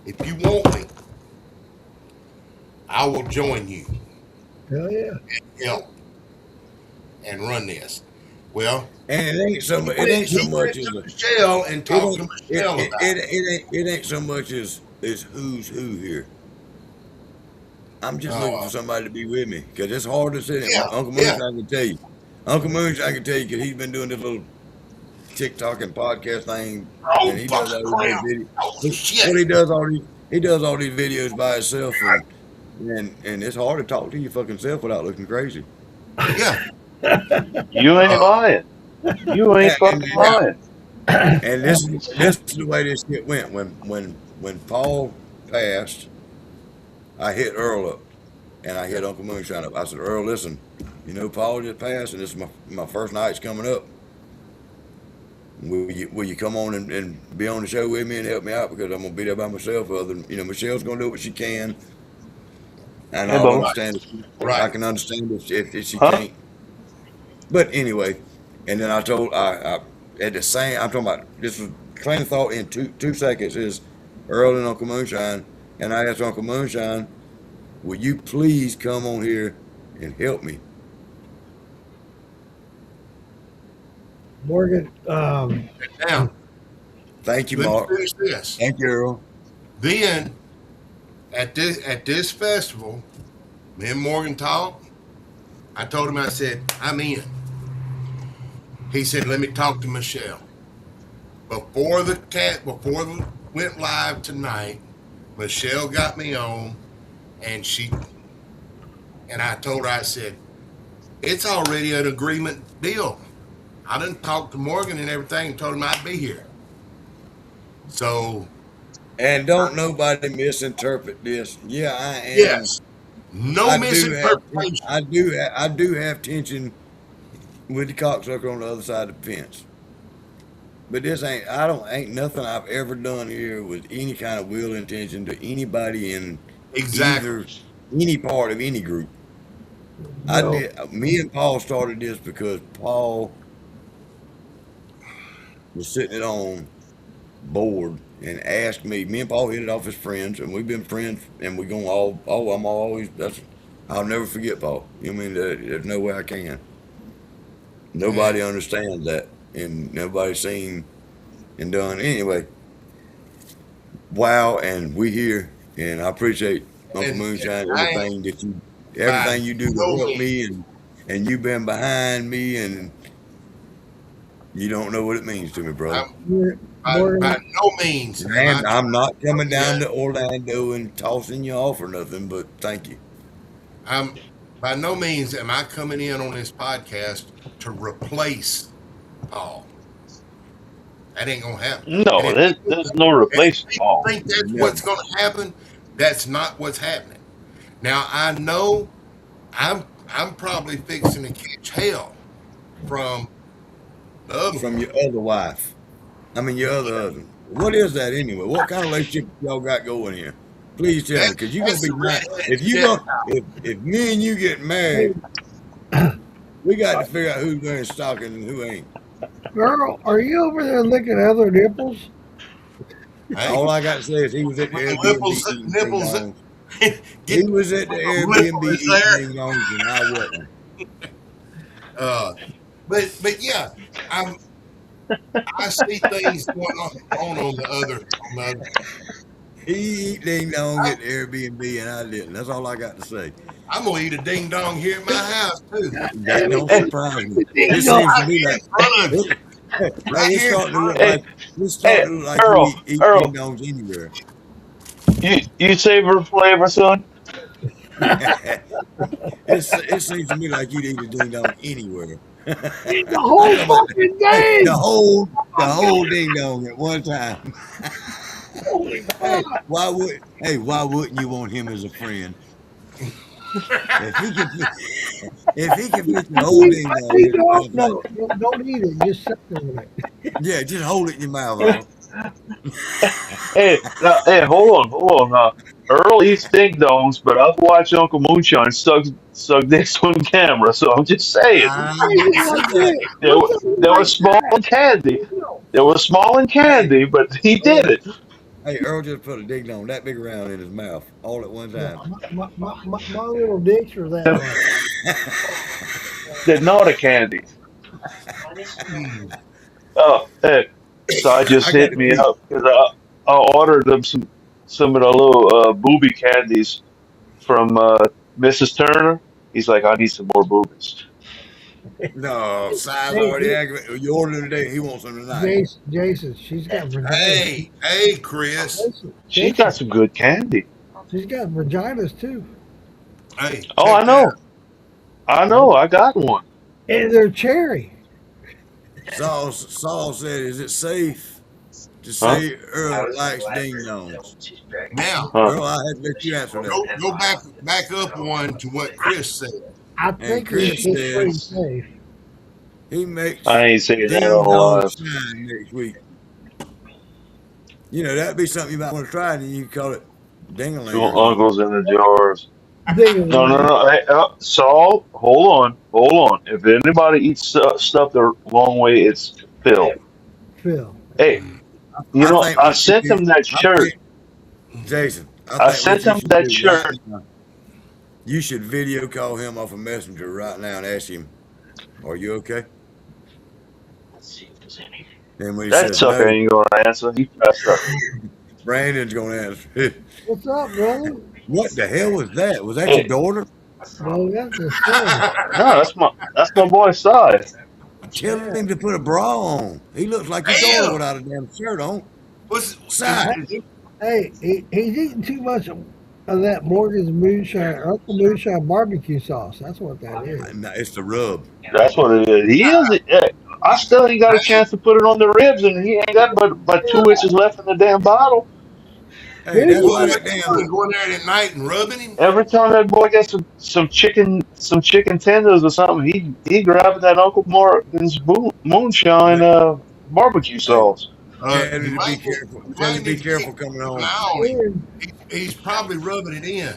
[SPEAKER 4] if you want me, I will join you
[SPEAKER 11] Hell yeah.
[SPEAKER 4] and help and run this. Well,
[SPEAKER 5] And it ain't so much. It ain't so
[SPEAKER 4] he
[SPEAKER 5] much
[SPEAKER 4] went
[SPEAKER 5] as
[SPEAKER 4] to Michelle and talked to Michelle about it.
[SPEAKER 5] it ain't so much as who's who here. I'm just looking for somebody to be with me because it's hard to sit in.
[SPEAKER 4] Yeah,
[SPEAKER 5] Uncle
[SPEAKER 4] yeah.
[SPEAKER 5] Moonshine can tell you. Uncle Moonshine can tell you because he's been doing this little TikTok and podcast thing,
[SPEAKER 4] Oh,
[SPEAKER 5] and he does
[SPEAKER 4] fucking
[SPEAKER 5] all these
[SPEAKER 4] crap.
[SPEAKER 5] videos.
[SPEAKER 4] Oh, shit.
[SPEAKER 5] Well, he does all these videos by himself, and it's hard to talk to your fucking self without looking crazy.
[SPEAKER 4] Yeah.
[SPEAKER 17] You ain't lying. You ain't fucking lying.
[SPEAKER 5] And this is the way this shit went. When Paul passed, I hit Earl up, and I hit Uncle Moonshine up. I said, Earl, listen, you know Paul just passed, and this is my first night's coming up. Will you come on and be on the show with me and help me out because I'm gonna be there by myself. Other than Michelle's gonna do what she can, and
[SPEAKER 17] Hey,
[SPEAKER 5] I'll
[SPEAKER 17] Bo.
[SPEAKER 5] understand.
[SPEAKER 4] Right.
[SPEAKER 5] I can understand if she
[SPEAKER 17] Huh?
[SPEAKER 5] can't. But anyway, and then I told I at the same. I'm talking about this was train of thought in two seconds is Earl and Uncle Moonshine, and I asked Uncle Moonshine, "Will you please come on here and help me?"
[SPEAKER 11] Morgan,
[SPEAKER 4] Now,
[SPEAKER 5] Thank you,
[SPEAKER 4] let me
[SPEAKER 5] Mark.
[SPEAKER 4] finish this.
[SPEAKER 5] Thank you, Earl.
[SPEAKER 4] Then at this festival, me and Morgan talked. I told him, I said, I'm in. He said, let me talk to Michelle. Before the went live tonight, Michelle got me on, and I told her, I said, it's already an agreement deal. I done talked to Morgan and everything and told him I'd be here. So,
[SPEAKER 5] And don't nobody misinterpret this. Yeah, I am.
[SPEAKER 4] yes, no
[SPEAKER 5] I
[SPEAKER 4] misinterpretation.
[SPEAKER 5] do have tension with the cocksucker on the other side of the fence. But this ain't nothing I've ever done here with any kind of will intention to anybody in
[SPEAKER 4] Exactly.
[SPEAKER 5] any part of any group.
[SPEAKER 11] No.
[SPEAKER 5] Me and Paul started this because Paul was sitting at home bored and asked me. Me and Paul hit it off as friends, and we've been friends, and we going I'll never forget Paul. You know what I mean? There's no way I can. Nobody understands that, and nobody's seen and done. Anyway, wow, and we here, and I appreciate Uncle Moonshine, everything you do to help me, and you've been behind me, and you don't know what it means to me, brother.
[SPEAKER 4] By no means.
[SPEAKER 5] And I'm not coming down to Orlando and tossing you off or nothing, but thank you.
[SPEAKER 4] By no means am I coming in on this podcast to replace Paul. That ain't gonna happen.
[SPEAKER 17] No, there's no replacement.
[SPEAKER 4] People think that's what's gonna happen. That's not what's happening. Now I know I'm probably fixing to catch hell from the other
[SPEAKER 5] from your other wife. I mean your other husband. What is that anyway? What kind of relationship y'all got going here? Please tell me, because you're gonna be mad. If me and you get married, we got to figure out who's wearing stockings and who ain't.
[SPEAKER 11] Girl, are you over there licking other nipples?
[SPEAKER 5] All I got to say is he was at the Airbnb nipples. He was at the Airbnb eating dongs, and I wasn't.
[SPEAKER 4] But yeah, I see things going on the other.
[SPEAKER 5] He eat ding dong at the Airbnb, and I didn't. That's all I got to say.
[SPEAKER 4] I'm gonna eat a ding dong here at my house too.
[SPEAKER 5] That don't surprise me. It seems to me like it's starting to look like
[SPEAKER 17] Earl,
[SPEAKER 5] you eat
[SPEAKER 17] Earl.
[SPEAKER 5] ding dongs anywhere.
[SPEAKER 17] You savor flavor, son?
[SPEAKER 5] It seems to me like you'd eat a ding dong anywhere.
[SPEAKER 11] The whole fucking day.
[SPEAKER 5] The whole ding dong at one time.
[SPEAKER 11] Holy
[SPEAKER 1] Hey,
[SPEAKER 11] crap!
[SPEAKER 1] why wouldn't you want him as a friend? If he can fit, if he can fit the whole ding
[SPEAKER 11] I
[SPEAKER 1] dong
[SPEAKER 11] think
[SPEAKER 1] in his mouth, like,
[SPEAKER 11] no, don't eat it. Just suck on it.
[SPEAKER 1] yeah, just hold it in your mouth, all.
[SPEAKER 17] Hey, now, hey, hold on. Now, Earl eats ding dongs, but I've watched Uncle Moonshine suck dicks on camera. So I'm just saying,
[SPEAKER 1] I
[SPEAKER 11] I
[SPEAKER 1] didn't
[SPEAKER 11] didn't
[SPEAKER 1] see
[SPEAKER 11] like
[SPEAKER 1] that.
[SPEAKER 11] it.
[SPEAKER 17] there,
[SPEAKER 11] What's up with
[SPEAKER 17] there was
[SPEAKER 11] like
[SPEAKER 17] small and candy. There was small and
[SPEAKER 1] Hey,
[SPEAKER 17] candy, but he did
[SPEAKER 1] Earl,
[SPEAKER 17] it.
[SPEAKER 1] hey, Earl just put a ding dong that big around in his mouth all at one
[SPEAKER 11] yeah,
[SPEAKER 1] time.
[SPEAKER 11] my little dicks are that like.
[SPEAKER 17] They're not a candy.
[SPEAKER 4] Hmm.
[SPEAKER 17] Oh, hey, Si just
[SPEAKER 1] I got
[SPEAKER 17] hit
[SPEAKER 1] to
[SPEAKER 17] me
[SPEAKER 1] pee.
[SPEAKER 17] up because I ordered them some of the little booby candies from Mrs. Turner. He's like, I need some more boobies.
[SPEAKER 1] No, Si's
[SPEAKER 11] Hey,
[SPEAKER 1] already aggravated. You ordered it today. He wants them tonight.
[SPEAKER 11] Jason, she's got vaginas.
[SPEAKER 4] Hey, Chris.
[SPEAKER 17] She's
[SPEAKER 11] Jason,
[SPEAKER 17] got some good candy.
[SPEAKER 11] she's got vaginas too,
[SPEAKER 4] Hey,
[SPEAKER 17] Oh,
[SPEAKER 4] check that out.
[SPEAKER 17] I know, I got one.
[SPEAKER 11] and they're cherry.
[SPEAKER 1] Saul said, "Is it safe to
[SPEAKER 17] Huh?
[SPEAKER 1] say Earl likes ding dongs?"
[SPEAKER 4] Now,
[SPEAKER 17] Huh?
[SPEAKER 1] Earl, I had to let you answer that.
[SPEAKER 4] go back up one to what Chris said.
[SPEAKER 11] I
[SPEAKER 1] And
[SPEAKER 11] think
[SPEAKER 1] Chris
[SPEAKER 11] it's pretty
[SPEAKER 1] says
[SPEAKER 11] safe.
[SPEAKER 1] he
[SPEAKER 17] I
[SPEAKER 1] makes
[SPEAKER 17] ain't saying that
[SPEAKER 1] ding
[SPEAKER 17] on
[SPEAKER 1] dong
[SPEAKER 17] live.
[SPEAKER 1] shine next week. You know, that'd be something you might want to try, and you call it dingaling or
[SPEAKER 17] Two
[SPEAKER 1] something.
[SPEAKER 17] uncles in the jars. No, no,
[SPEAKER 11] Ding.
[SPEAKER 17] no. Hey, Saul, hold on. If anybody eats stuff the wrong way, it's Phil.
[SPEAKER 11] Phil.
[SPEAKER 17] Hey,
[SPEAKER 1] I think
[SPEAKER 17] I
[SPEAKER 1] what you
[SPEAKER 17] sent
[SPEAKER 1] should,
[SPEAKER 17] them that
[SPEAKER 1] I
[SPEAKER 17] shirt.
[SPEAKER 1] think, Jason, I
[SPEAKER 17] I
[SPEAKER 1] think what
[SPEAKER 17] sent
[SPEAKER 1] you
[SPEAKER 17] them
[SPEAKER 1] should
[SPEAKER 17] that
[SPEAKER 1] do right
[SPEAKER 17] shirt.
[SPEAKER 1] now, you should video call him off a messenger right now and ask him, "Are you okay?" And when he
[SPEAKER 17] That
[SPEAKER 1] says no,
[SPEAKER 17] sucker ain't gonna answer. He pressed up.
[SPEAKER 1] Brandon's gonna answer.
[SPEAKER 11] What's up, brother?
[SPEAKER 1] What the hell was that? Was that your
[SPEAKER 17] Hey,
[SPEAKER 1] daughter?
[SPEAKER 11] No, that's the son.
[SPEAKER 17] no, that's my boy Side.
[SPEAKER 1] Tell him to put a bra on. He looks like your daughter
[SPEAKER 4] Damn.
[SPEAKER 1] without a damn shirt on.
[SPEAKER 4] What's
[SPEAKER 1] Side.
[SPEAKER 11] Hey, he's eating too much of that Morgan's moonshine, Uncle Moonshine barbecue sauce. That's what that is.
[SPEAKER 1] No, it's the rub.
[SPEAKER 17] That's what it is. He is. I still ain't got a chance to put it on the ribs, and he ain't got but 2 inches left in the damn bottle.
[SPEAKER 1] Hey,
[SPEAKER 11] There
[SPEAKER 1] that's
[SPEAKER 11] you
[SPEAKER 1] why
[SPEAKER 4] what
[SPEAKER 1] that
[SPEAKER 4] you
[SPEAKER 1] damn.
[SPEAKER 4] going there at night and rubbing him?
[SPEAKER 17] Every time that boy gets some chicken tenders or something, he grabbing that Uncle Morgan's moonshine barbecue
[SPEAKER 1] Hey,
[SPEAKER 17] sauce.
[SPEAKER 1] tell him
[SPEAKER 4] You
[SPEAKER 1] to be
[SPEAKER 4] might
[SPEAKER 1] careful.
[SPEAKER 4] you
[SPEAKER 1] Tell him
[SPEAKER 4] might
[SPEAKER 1] to be
[SPEAKER 4] need to
[SPEAKER 1] careful
[SPEAKER 4] keep
[SPEAKER 1] coming
[SPEAKER 4] an
[SPEAKER 1] on.
[SPEAKER 4] eye on him.
[SPEAKER 11] is.
[SPEAKER 4] He's probably rubbing it in.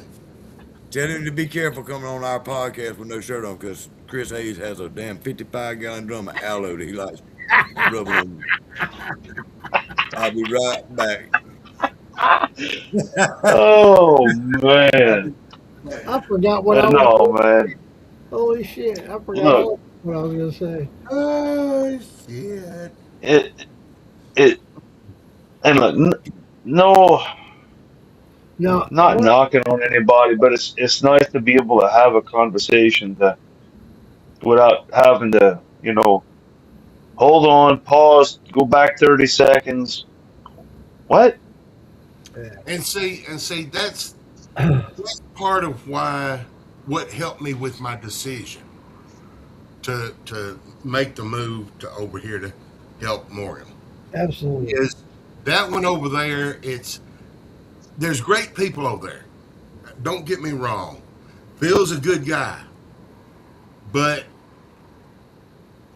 [SPEAKER 1] Tell him to be careful coming on our podcast with no shirt on, because Chris Hayes has a damn 55-gallon drum of aloe that he likes rubbing on. I'll be right back.
[SPEAKER 17] Oh
[SPEAKER 1] I'll
[SPEAKER 17] man,
[SPEAKER 1] be back.
[SPEAKER 11] I forgot what I was.
[SPEAKER 17] no man.
[SPEAKER 11] Holy shit! I forgot
[SPEAKER 17] Look,
[SPEAKER 11] all what I was gonna say.
[SPEAKER 4] Oh shit!
[SPEAKER 17] it it and look, no,
[SPEAKER 11] No,
[SPEAKER 17] not knocking on anybody, but it's nice to be able to have a conversation that without having to, hold on, pause, go back 30 seconds. What?
[SPEAKER 4] And see that's part of why what helped me with my decision to make the move to over here to help Morgan
[SPEAKER 11] absolutely.
[SPEAKER 4] is that one over there. There's great people over there. Don't get me wrong. Phil's a good guy, but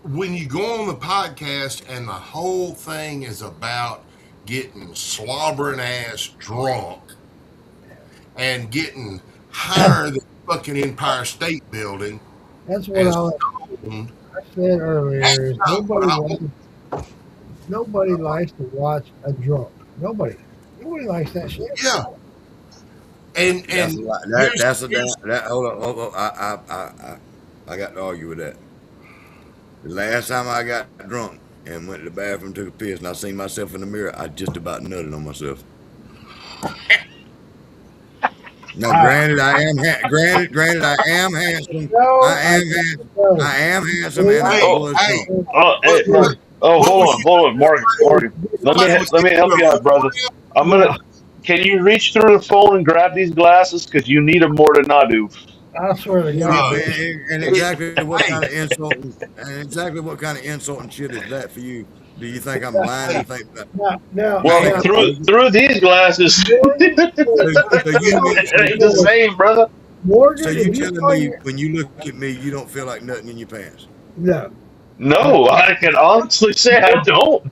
[SPEAKER 4] when you go on the podcast and the whole thing is about getting slobbering ass drunk and getting higher than fucking Empire State Building
[SPEAKER 11] That's what
[SPEAKER 4] and
[SPEAKER 11] I said earlier.
[SPEAKER 4] that's
[SPEAKER 11] Is
[SPEAKER 4] not what I want.
[SPEAKER 11] nobody likes to watch a drunk. Nobody likes that shit.
[SPEAKER 4] Yeah, and
[SPEAKER 1] That's
[SPEAKER 4] and
[SPEAKER 1] a lot.
[SPEAKER 4] here's
[SPEAKER 1] That's a damn.
[SPEAKER 4] here's
[SPEAKER 1] Hold on. I got to argue with that. The last time I got drunk and went to the bathroom, took a piss, and I seen myself in the mirror, I just about nutted on myself. Now, granted, I am handsome. I am handsome. I am handsome, and I
[SPEAKER 4] hey
[SPEAKER 1] was
[SPEAKER 4] hey
[SPEAKER 1] drunk.
[SPEAKER 17] Hey,
[SPEAKER 4] what
[SPEAKER 17] oh,
[SPEAKER 4] what was
[SPEAKER 17] hold on, Morgan.
[SPEAKER 4] was
[SPEAKER 17] Let me
[SPEAKER 4] you
[SPEAKER 17] help you out, brother. I'm gonna. Can you reach through the phone and grab these glasses? Because you need them more than I do.
[SPEAKER 11] I swear to
[SPEAKER 1] Yeah,
[SPEAKER 11] God.
[SPEAKER 1] and
[SPEAKER 4] it,
[SPEAKER 1] exactly what
[SPEAKER 4] hey
[SPEAKER 1] kind of insulting and exactly what kind of insulting shit is that for you?
[SPEAKER 5] Do you think I'm lying? You think that?
[SPEAKER 11] Now,
[SPEAKER 17] Well, through these glasses, it ain't the same, brother.
[SPEAKER 5] So
[SPEAKER 11] Morgan,
[SPEAKER 5] you
[SPEAKER 11] if you
[SPEAKER 5] telling
[SPEAKER 11] saw
[SPEAKER 5] me
[SPEAKER 11] your
[SPEAKER 5] when you look at me, you don't feel like nothing in your pants?
[SPEAKER 11] no,
[SPEAKER 17] No, I can honestly say I don't.
[SPEAKER 5] I'm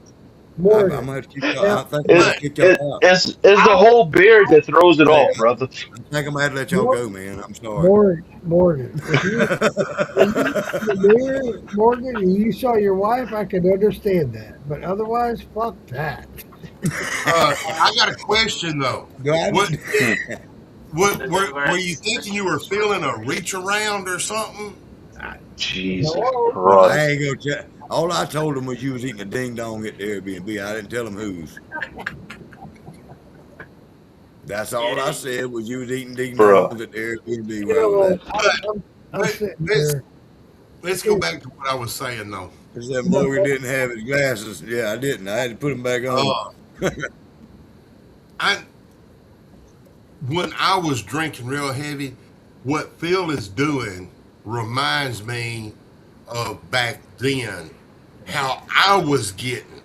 [SPEAKER 11] Morgan.
[SPEAKER 5] gonna have to kick y'all. I
[SPEAKER 11] Now,
[SPEAKER 5] think I'm gonna have to kick y'all out.
[SPEAKER 17] It's the whole beard that throws it
[SPEAKER 5] Hey,
[SPEAKER 17] off, brother.
[SPEAKER 5] I think I'm gonna have to let y'all go, man. I'm sorry.
[SPEAKER 11] Morgan, if you the mirror, Morgan, and you saw your wife, I could understand that. But otherwise, fuck that.
[SPEAKER 4] I got a question though. What, were you thinking you were feeling a reach around or something?
[SPEAKER 17] Jesus
[SPEAKER 5] Well, I
[SPEAKER 17] Christ.
[SPEAKER 5] ain't gonna tell. All I told him was you was eating a ding dong at the Airbnb. I didn't tell him whose. That's all I said was you was eating ding
[SPEAKER 17] Bruh.
[SPEAKER 5] dongs at the Airbnb where I
[SPEAKER 11] Yeah,
[SPEAKER 5] was
[SPEAKER 11] well,
[SPEAKER 5] at.
[SPEAKER 11] I'm sitting
[SPEAKER 4] Let's
[SPEAKER 11] here.
[SPEAKER 4] let's go back to what I was saying though.
[SPEAKER 5] He said
[SPEAKER 11] No,
[SPEAKER 5] Morgan didn't have his glasses. Yeah, I didn't. I had to put them back on.
[SPEAKER 4] I when I was drinking real heavy, what Phil is doing reminds me of back then how I was getting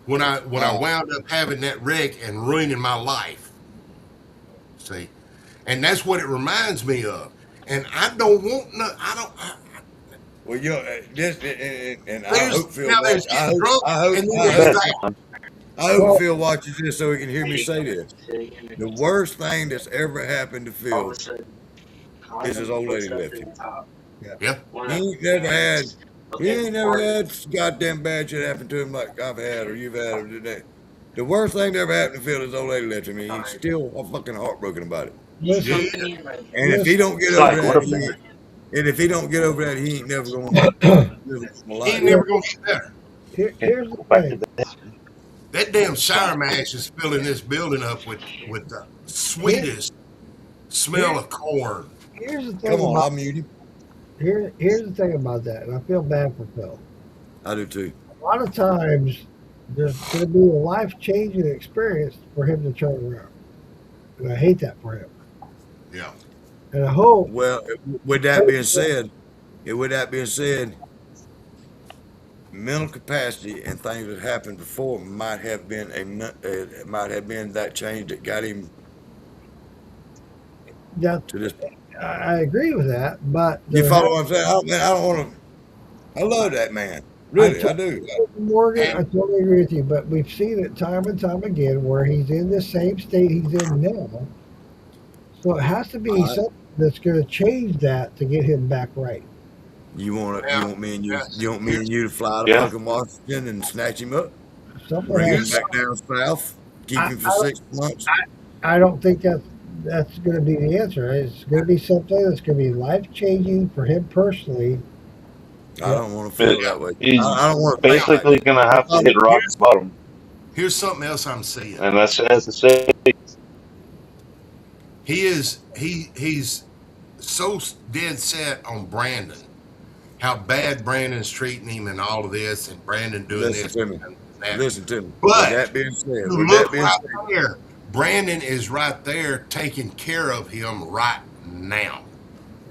[SPEAKER 4] when I wound up having that wreck and ruining my life. See, and that's what it reminds me of. And I don't want no. I don't.
[SPEAKER 5] Well, you this and I hope Phil
[SPEAKER 4] There's
[SPEAKER 5] watch.
[SPEAKER 4] getting drunk, and then
[SPEAKER 5] I
[SPEAKER 4] there's
[SPEAKER 5] hope
[SPEAKER 4] that.
[SPEAKER 5] I hope Phil watches this so he can hear me say this. The worst thing that's ever happened to Phil is his old lady left him.
[SPEAKER 4] Yeah.
[SPEAKER 5] He ain't never had goddamn bad shit happen to him like I've had or you've had or today. The worst thing that ever happened to Phil is old lady left him. He's still fucking heartbroken about it.
[SPEAKER 11] Listen,
[SPEAKER 5] And if he don't get
[SPEAKER 17] It's
[SPEAKER 5] over
[SPEAKER 17] like, what
[SPEAKER 5] that,
[SPEAKER 17] a man.
[SPEAKER 5] and if he don't get over that, he ain't never gonna live a normal
[SPEAKER 4] He ain't
[SPEAKER 5] life.
[SPEAKER 4] never gonna get better.
[SPEAKER 11] Here's the
[SPEAKER 17] Go back to
[SPEAKER 11] thing.
[SPEAKER 17] that.
[SPEAKER 4] That damn sour mash is filling this building up with the sweetest smell of corn.
[SPEAKER 11] Here's the
[SPEAKER 5] Come
[SPEAKER 11] thing
[SPEAKER 5] on,
[SPEAKER 11] about
[SPEAKER 5] I'll mute him.
[SPEAKER 11] here's the thing about that, and I feel bad for Phil.
[SPEAKER 5] I do too.
[SPEAKER 11] A lot of times, there's going to be a life-changing experience for him to turn around, and I hate that for him.
[SPEAKER 4] Yeah.
[SPEAKER 11] And I hope.
[SPEAKER 5] Well, with that being said, mental capacity and things that happened before might have been that change that got him
[SPEAKER 11] That
[SPEAKER 5] to this.
[SPEAKER 11] I agree with that, but
[SPEAKER 5] You
[SPEAKER 11] there
[SPEAKER 5] follow
[SPEAKER 11] has,
[SPEAKER 5] what I'm saying? I don't want to. I love that man, really, I do.
[SPEAKER 11] Morgan, I totally agree with you, but we've seen it time and time again where he's in the same state he's in now. So it has to be something that's going to change that to get him back right.
[SPEAKER 5] You want me and you to fly to
[SPEAKER 17] Yeah.
[SPEAKER 5] fucking Washington and snatch him up,
[SPEAKER 11] Something
[SPEAKER 5] bring him
[SPEAKER 11] has,
[SPEAKER 5] back down south, keep him for 6 months.
[SPEAKER 11] I don't think that's going to be the answer. It's going to be something that's going to be life changing for him personally.
[SPEAKER 5] I don't want to feel that way.
[SPEAKER 17] He's
[SPEAKER 5] I don't want to think like
[SPEAKER 17] basically going to have to hit rock bottom.
[SPEAKER 4] Here's something else I'm seeing.
[SPEAKER 17] And that's as to say.
[SPEAKER 4] He's so dead set on Brandon, how bad Brandon's treating him and all of this, and Brandon doing
[SPEAKER 5] Listen
[SPEAKER 4] this.
[SPEAKER 5] to me.
[SPEAKER 4] And that.
[SPEAKER 5] Listen to me.
[SPEAKER 4] But
[SPEAKER 5] With that being said,
[SPEAKER 4] you look right there. Brandon is right there taking care of him right now.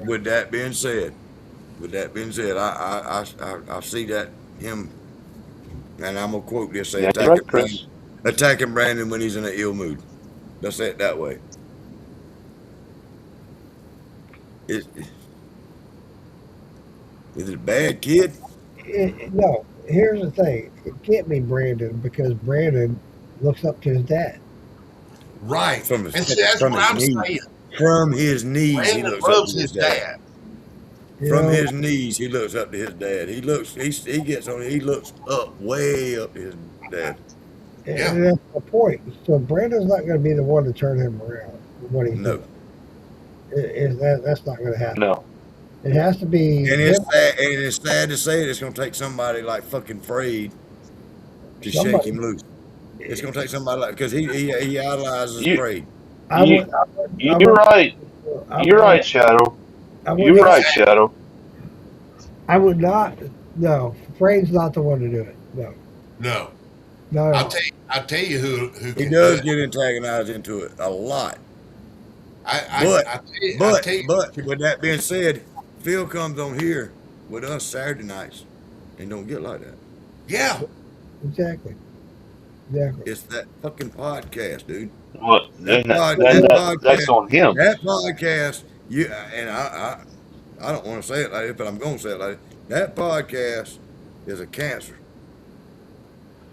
[SPEAKER 5] with that being said, I see that him, and I'm gonna quote this: say
[SPEAKER 17] Yeah, you're right, Chris.
[SPEAKER 5] attacking Brandon when he's in an ill mood. Let's say it that way. Is it a bad kid?
[SPEAKER 11] No, here's the thing. It can't be Brandon because Brandon looks up to his dad.
[SPEAKER 4] Right.
[SPEAKER 5] From his,
[SPEAKER 4] And see, that's
[SPEAKER 5] from
[SPEAKER 4] what
[SPEAKER 5] his
[SPEAKER 4] I'm
[SPEAKER 5] knees.
[SPEAKER 4] saying.
[SPEAKER 5] From his knees, he
[SPEAKER 4] Brandon
[SPEAKER 5] looks up
[SPEAKER 4] loves
[SPEAKER 5] to
[SPEAKER 4] his dad.
[SPEAKER 5] From his knees, he looks up to his dad. He looks up, way up to his dad.
[SPEAKER 11] And that's the point. So Brandon's not going to be the one to turn him around. What he's
[SPEAKER 5] No.
[SPEAKER 11] doing. That's not going to happen.
[SPEAKER 17] No.
[SPEAKER 11] It has to be.
[SPEAKER 5] And it's sad to say it's going to take somebody like fucking Freud to shake him loose. It's going to take somebody like, because he idolizes Freud.
[SPEAKER 17] You're right. You're right, Shadow. You're right, Shadow.
[SPEAKER 11] I would not. No, Freud's not the one to do it. No.
[SPEAKER 4] No.
[SPEAKER 11] No.
[SPEAKER 4] I'll tell you who
[SPEAKER 5] He
[SPEAKER 4] can
[SPEAKER 5] does
[SPEAKER 4] do it.
[SPEAKER 5] get antagonized into it a lot.
[SPEAKER 4] But
[SPEAKER 5] With that being said, Phil comes on here with us Saturday nights and don't get like that.
[SPEAKER 4] Yeah.
[SPEAKER 11] Exactly. Exactly.
[SPEAKER 1] It's that fucking podcast, dude.
[SPEAKER 17] Well,
[SPEAKER 1] That
[SPEAKER 17] then
[SPEAKER 1] that
[SPEAKER 17] that's
[SPEAKER 1] podcast,
[SPEAKER 17] on him.
[SPEAKER 1] that podcast. You and I don't want to say it like this, but I'm going to say it like this. That podcast is a cancer.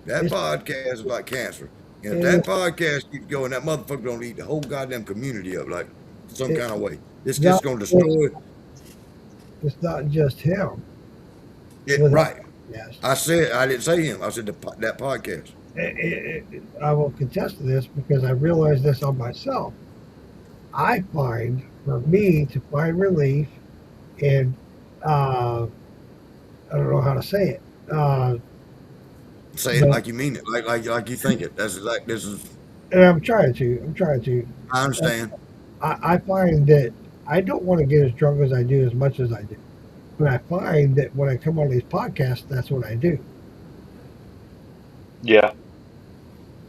[SPEAKER 1] That
[SPEAKER 11] It's,
[SPEAKER 1] podcast is like cancer. And if that
[SPEAKER 11] it's,
[SPEAKER 1] podcast keeps going, that motherfucker gonna eat the whole goddamn community up like some
[SPEAKER 11] it's
[SPEAKER 1] kind of way. It's
[SPEAKER 11] not
[SPEAKER 1] just gonna
[SPEAKER 11] just,
[SPEAKER 1] destroy
[SPEAKER 11] it's not just him.
[SPEAKER 1] it.
[SPEAKER 11] With
[SPEAKER 1] Right.
[SPEAKER 11] yes.
[SPEAKER 1] I didn't say him. I said that podcast.
[SPEAKER 11] I will contest to this because I realized this on myself. I find for me to find relief in I don't know how to say it.
[SPEAKER 1] Say it
[SPEAKER 11] But
[SPEAKER 1] like you mean it, like you think it. That's like this is.
[SPEAKER 11] and I'm trying to. I'm trying to.
[SPEAKER 1] I understand.
[SPEAKER 11] I find that I don't want to get as drunk as I do as much as I do. But I find that when I come on these podcasts, that's what I do.
[SPEAKER 17] Yeah.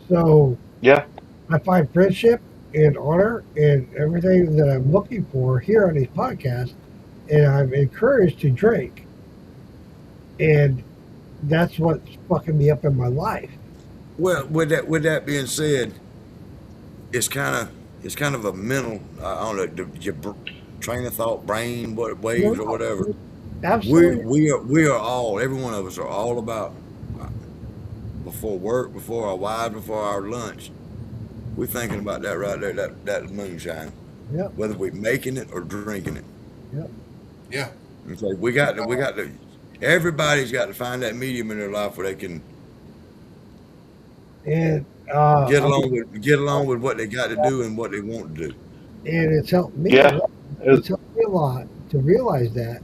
[SPEAKER 11] So
[SPEAKER 17] Yeah.
[SPEAKER 11] I find friendship and honor and everything that I'm looking for here on these podcasts, and I'm encouraged to drink. And that's what's fucking me up in my life.
[SPEAKER 1] Well, with that being said, it's kind of a mental. I don't know your train of thought, brain, what waves or whatever.
[SPEAKER 11] Absolutely.
[SPEAKER 1] We are all. Every one of us are all about before work, before our wives, before our lunch. We're thinking about that right there, that moonshine.
[SPEAKER 11] Yep.
[SPEAKER 1] Whether we're making it or drinking it.
[SPEAKER 11] Yep.
[SPEAKER 4] Yeah.
[SPEAKER 1] Okay, we got to. Everybody's got to find that medium in their life where they can
[SPEAKER 11] And
[SPEAKER 1] get along with what they got to do and what they want to do.
[SPEAKER 11] and it's helped me.
[SPEAKER 17] Yeah.
[SPEAKER 11] It's helped me a lot to realize that.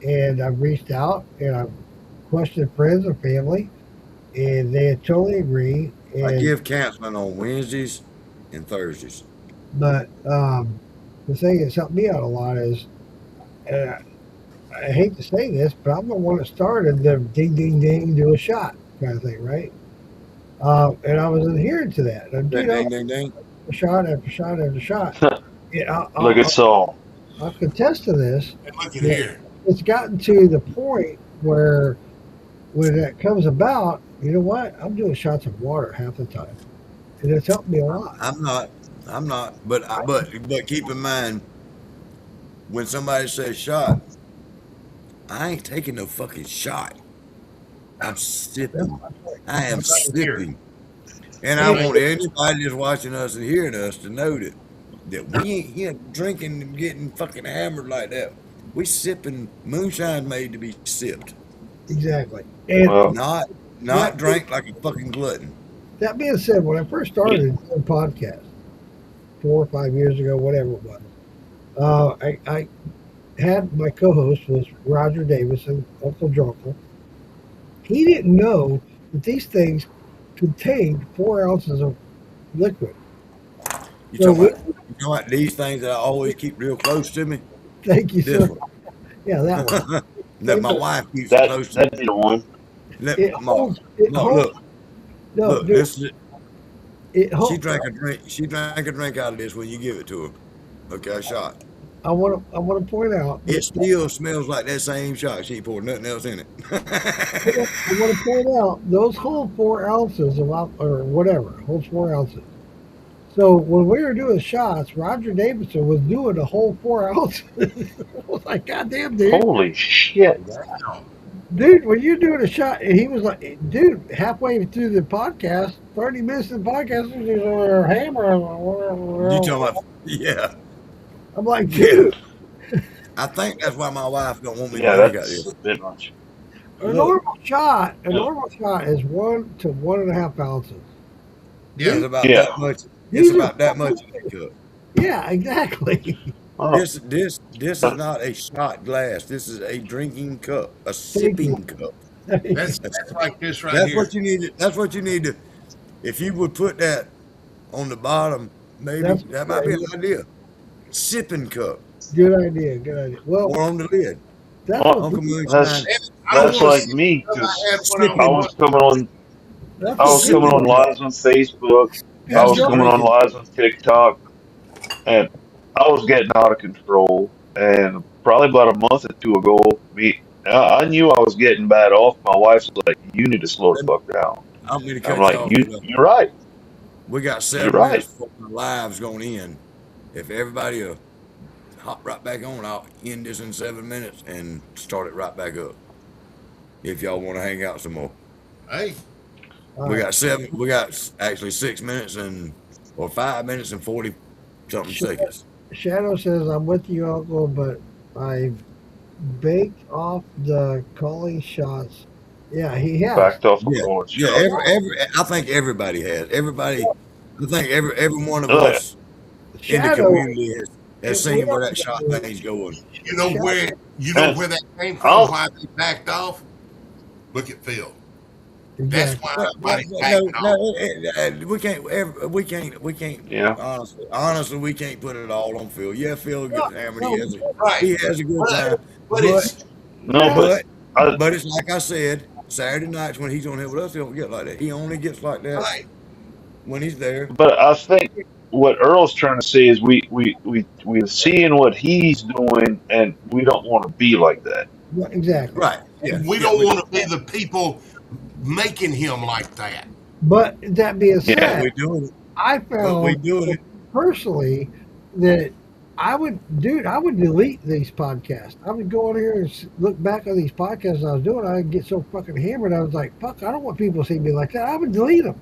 [SPEAKER 11] And I've reached out and I've questioned friends or family, and they totally agree.
[SPEAKER 1] I
[SPEAKER 11] And
[SPEAKER 1] give counseling on Wednesdays and Thursdays.
[SPEAKER 11] but the thing that's helped me out a lot is, and I hate to say this, but I'm the one that started the ding ding ding do a shot kind of thing, right? And I was adhering to that. And,
[SPEAKER 1] Ding, ding, ding, ding.
[SPEAKER 11] shot after shot after shot. Yeah,
[SPEAKER 17] Look at Saul.
[SPEAKER 11] I'll contest to this.
[SPEAKER 4] And look at here.
[SPEAKER 11] It's gotten to the point where when that comes about, you know what? I'm doing shots of water half the time, and it's helped me a lot.
[SPEAKER 1] I'm not. But keep in mind when somebody says shot, I ain't taking no fucking shot. I'm sipping. I am sipping. And I want anybody that's watching us and hearing us to know that we ain't here drinking and getting fucking hammered like that. We sipping moonshine made to be sipped,
[SPEAKER 11] Exactly. And
[SPEAKER 17] Well,
[SPEAKER 1] not drank like a fucking glutton.
[SPEAKER 11] that being said, when I first started doing podcasts 4 or 5 years ago, whatever it was, I had my co-host was Roger Davison, Uncle Drunkle. He didn't know that these things contained 4 ounces of liquid.
[SPEAKER 1] You
[SPEAKER 11] So
[SPEAKER 1] talking about these things that I always keep real close to me?
[SPEAKER 11] Thank you,
[SPEAKER 1] This
[SPEAKER 11] sir. Yeah, that one.
[SPEAKER 1] that my wife keeps
[SPEAKER 17] that
[SPEAKER 1] close to
[SPEAKER 17] that'd
[SPEAKER 1] me.
[SPEAKER 17] be the one.
[SPEAKER 11] It
[SPEAKER 1] Ma,
[SPEAKER 11] holds. It
[SPEAKER 1] Ma,
[SPEAKER 11] holds. No,
[SPEAKER 1] look,
[SPEAKER 11] dude,
[SPEAKER 1] this is
[SPEAKER 11] it
[SPEAKER 1] she
[SPEAKER 11] holds.
[SPEAKER 1] drank a drink. She drank a drink out of this when you give it to her. Okay, a shot.
[SPEAKER 11] I want to point out.
[SPEAKER 1] It still smells like that same shot. She ain't poured nothing else in it.
[SPEAKER 11] I want to point out those hold 4 ounces of or whatever holds 4 ounces. So when we were doing shots, Roger Davidson was doing the whole 4 ounces. I was like, God damn, dude.
[SPEAKER 17] Holy shit.
[SPEAKER 11] Dude, when you're doing a shot, and he was like, dude, halfway through the podcast, 30 minutes in the podcast, he's a hammer.
[SPEAKER 1] You talking about? Yeah.
[SPEAKER 11] I'm like, dude,
[SPEAKER 1] I think that's why my wife don't want me
[SPEAKER 17] Yeah,
[SPEAKER 1] to drink out
[SPEAKER 17] that's
[SPEAKER 1] this.
[SPEAKER 17] a bit much.
[SPEAKER 11] a normal shot is 1 to 1.5 ounces.
[SPEAKER 1] It's about
[SPEAKER 17] Yeah.
[SPEAKER 1] that much.
[SPEAKER 11] These
[SPEAKER 1] It's
[SPEAKER 11] are
[SPEAKER 1] about that much in the cup.
[SPEAKER 11] Yeah, exactly.
[SPEAKER 17] Oh,
[SPEAKER 1] This is not a shot glass. This is a drinking cup, a sipping cup.
[SPEAKER 4] That's like this right
[SPEAKER 1] That's
[SPEAKER 4] here.
[SPEAKER 1] what you need. That's what you need to. If you would put that on the bottom, maybe
[SPEAKER 11] That's
[SPEAKER 1] that might be an idea. Sipping cup
[SPEAKER 11] Good idea. Good idea. Well,
[SPEAKER 1] or on the lid.
[SPEAKER 11] that's
[SPEAKER 17] Well,
[SPEAKER 11] what
[SPEAKER 1] Uncle
[SPEAKER 11] people,
[SPEAKER 1] Moonshine.
[SPEAKER 17] that's like me because I was coming on.
[SPEAKER 11] that's
[SPEAKER 17] I
[SPEAKER 11] what
[SPEAKER 17] was coming
[SPEAKER 11] people,
[SPEAKER 17] on lives on Facebook. I
[SPEAKER 1] That's
[SPEAKER 17] was
[SPEAKER 1] the
[SPEAKER 17] coming on
[SPEAKER 1] drinking.
[SPEAKER 17] lives on TikTok, and I was getting out of control. And probably about a month or two ago, I knew I was getting bad off. My wife's like, "You need to slow the fuck down."
[SPEAKER 1] I'm going to
[SPEAKER 17] I'm
[SPEAKER 1] cut you
[SPEAKER 17] like,
[SPEAKER 1] off.
[SPEAKER 17] You're right.
[SPEAKER 1] We got
[SPEAKER 17] You're
[SPEAKER 1] 7 minutes
[SPEAKER 17] right."
[SPEAKER 1] before the live's going in. If everybody will hop right back on, I'll end this in 7 minutes and start it right back up. If y'all want to hang out some more.
[SPEAKER 4] Hey.
[SPEAKER 1] We got we got actually 6 minutes or 5 minutes and 40 something seconds.
[SPEAKER 11] Shadow says, I'm with you, Uncle, but I baked off the calling shots. Yeah, he has.
[SPEAKER 17] Backed off the
[SPEAKER 1] Yeah,
[SPEAKER 17] corn
[SPEAKER 1] yeah.
[SPEAKER 17] shop.
[SPEAKER 1] I think everybody has. Everybody, I think every one of
[SPEAKER 17] Oh, yeah.
[SPEAKER 1] us in the
[SPEAKER 11] Shadow,
[SPEAKER 1] community has seen where that shot thing's going.
[SPEAKER 4] You know where
[SPEAKER 17] And
[SPEAKER 4] that came from?
[SPEAKER 17] I'll,
[SPEAKER 4] Why they backed off? Look at Phil. That's why everybody's
[SPEAKER 1] No,
[SPEAKER 4] backing off.
[SPEAKER 1] we can't.
[SPEAKER 17] yeah.
[SPEAKER 1] Honestly, we can't put it all on Phil. Yeah, Phil gets hammered.
[SPEAKER 11] no,
[SPEAKER 1] He has a good time.
[SPEAKER 4] But it's
[SPEAKER 17] No,
[SPEAKER 1] But it's like I said, Saturday nights when he's on here with us, he don't get like that. He only gets like that
[SPEAKER 4] right.
[SPEAKER 1] when he's there.
[SPEAKER 17] but I think what Earl's trying to say is we're seeing what he's doing, and we don't want to be like that.
[SPEAKER 11] exactly.
[SPEAKER 1] Right. Yeah.
[SPEAKER 4] And we don't want to be the people making him like that.
[SPEAKER 11] But that being said,
[SPEAKER 17] Yeah.
[SPEAKER 1] We doing it.
[SPEAKER 11] I
[SPEAKER 1] But we
[SPEAKER 11] found
[SPEAKER 1] doing it.
[SPEAKER 11] personally that I would delete these podcasts. I would go on here and look back on these podcasts I was doing. I'd get so fucking hammered. I was like, fuck, I don't want people to see me like that. I would delete them.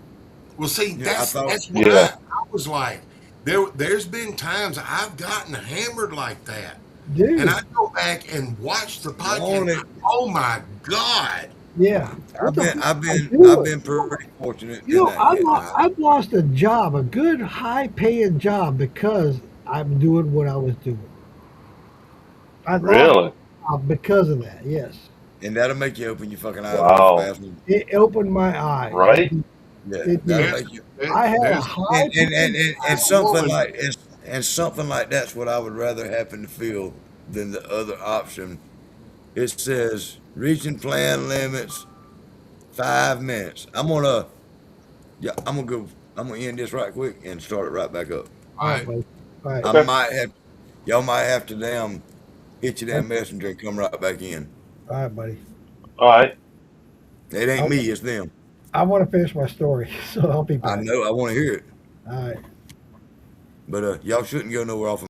[SPEAKER 4] Well, see, that's what
[SPEAKER 17] Yeah.
[SPEAKER 4] I was like. There's been times I've gotten hammered like that.
[SPEAKER 11] Dude.
[SPEAKER 4] And I go back and watch the podcast. Oh my God.
[SPEAKER 11] Yeah.
[SPEAKER 1] I've been pretty fortunate.
[SPEAKER 11] You know,
[SPEAKER 1] in that.
[SPEAKER 11] I've lost a job, a good high paying job, because I'm doing what I was doing. I lost
[SPEAKER 17] Really?
[SPEAKER 11] a job because of that, yes.
[SPEAKER 1] And that'll make you open your fucking eyes
[SPEAKER 17] Wow.
[SPEAKER 1] real fast.
[SPEAKER 11] It opened my eyes.
[SPEAKER 17] Right?
[SPEAKER 1] Yeah,
[SPEAKER 11] It
[SPEAKER 1] that'll
[SPEAKER 11] did.
[SPEAKER 1] make you.
[SPEAKER 11] I had a high
[SPEAKER 1] And something like that's what I would rather happen to feel than the other option. It says reaching plan limits 5 minutes. I'm gonna end this right quick and start it right back up.
[SPEAKER 11] All right, buddy. All right.
[SPEAKER 1] Y'all might have to hit your damn messenger and come right back in.
[SPEAKER 11] All right, buddy.
[SPEAKER 17] All right.
[SPEAKER 1] It ain't me, it's them.
[SPEAKER 11] I want to finish my story, so I'll be back.
[SPEAKER 1] I know, I want to hear it.
[SPEAKER 11] All right.
[SPEAKER 1] But y'all shouldn't go nowhere off of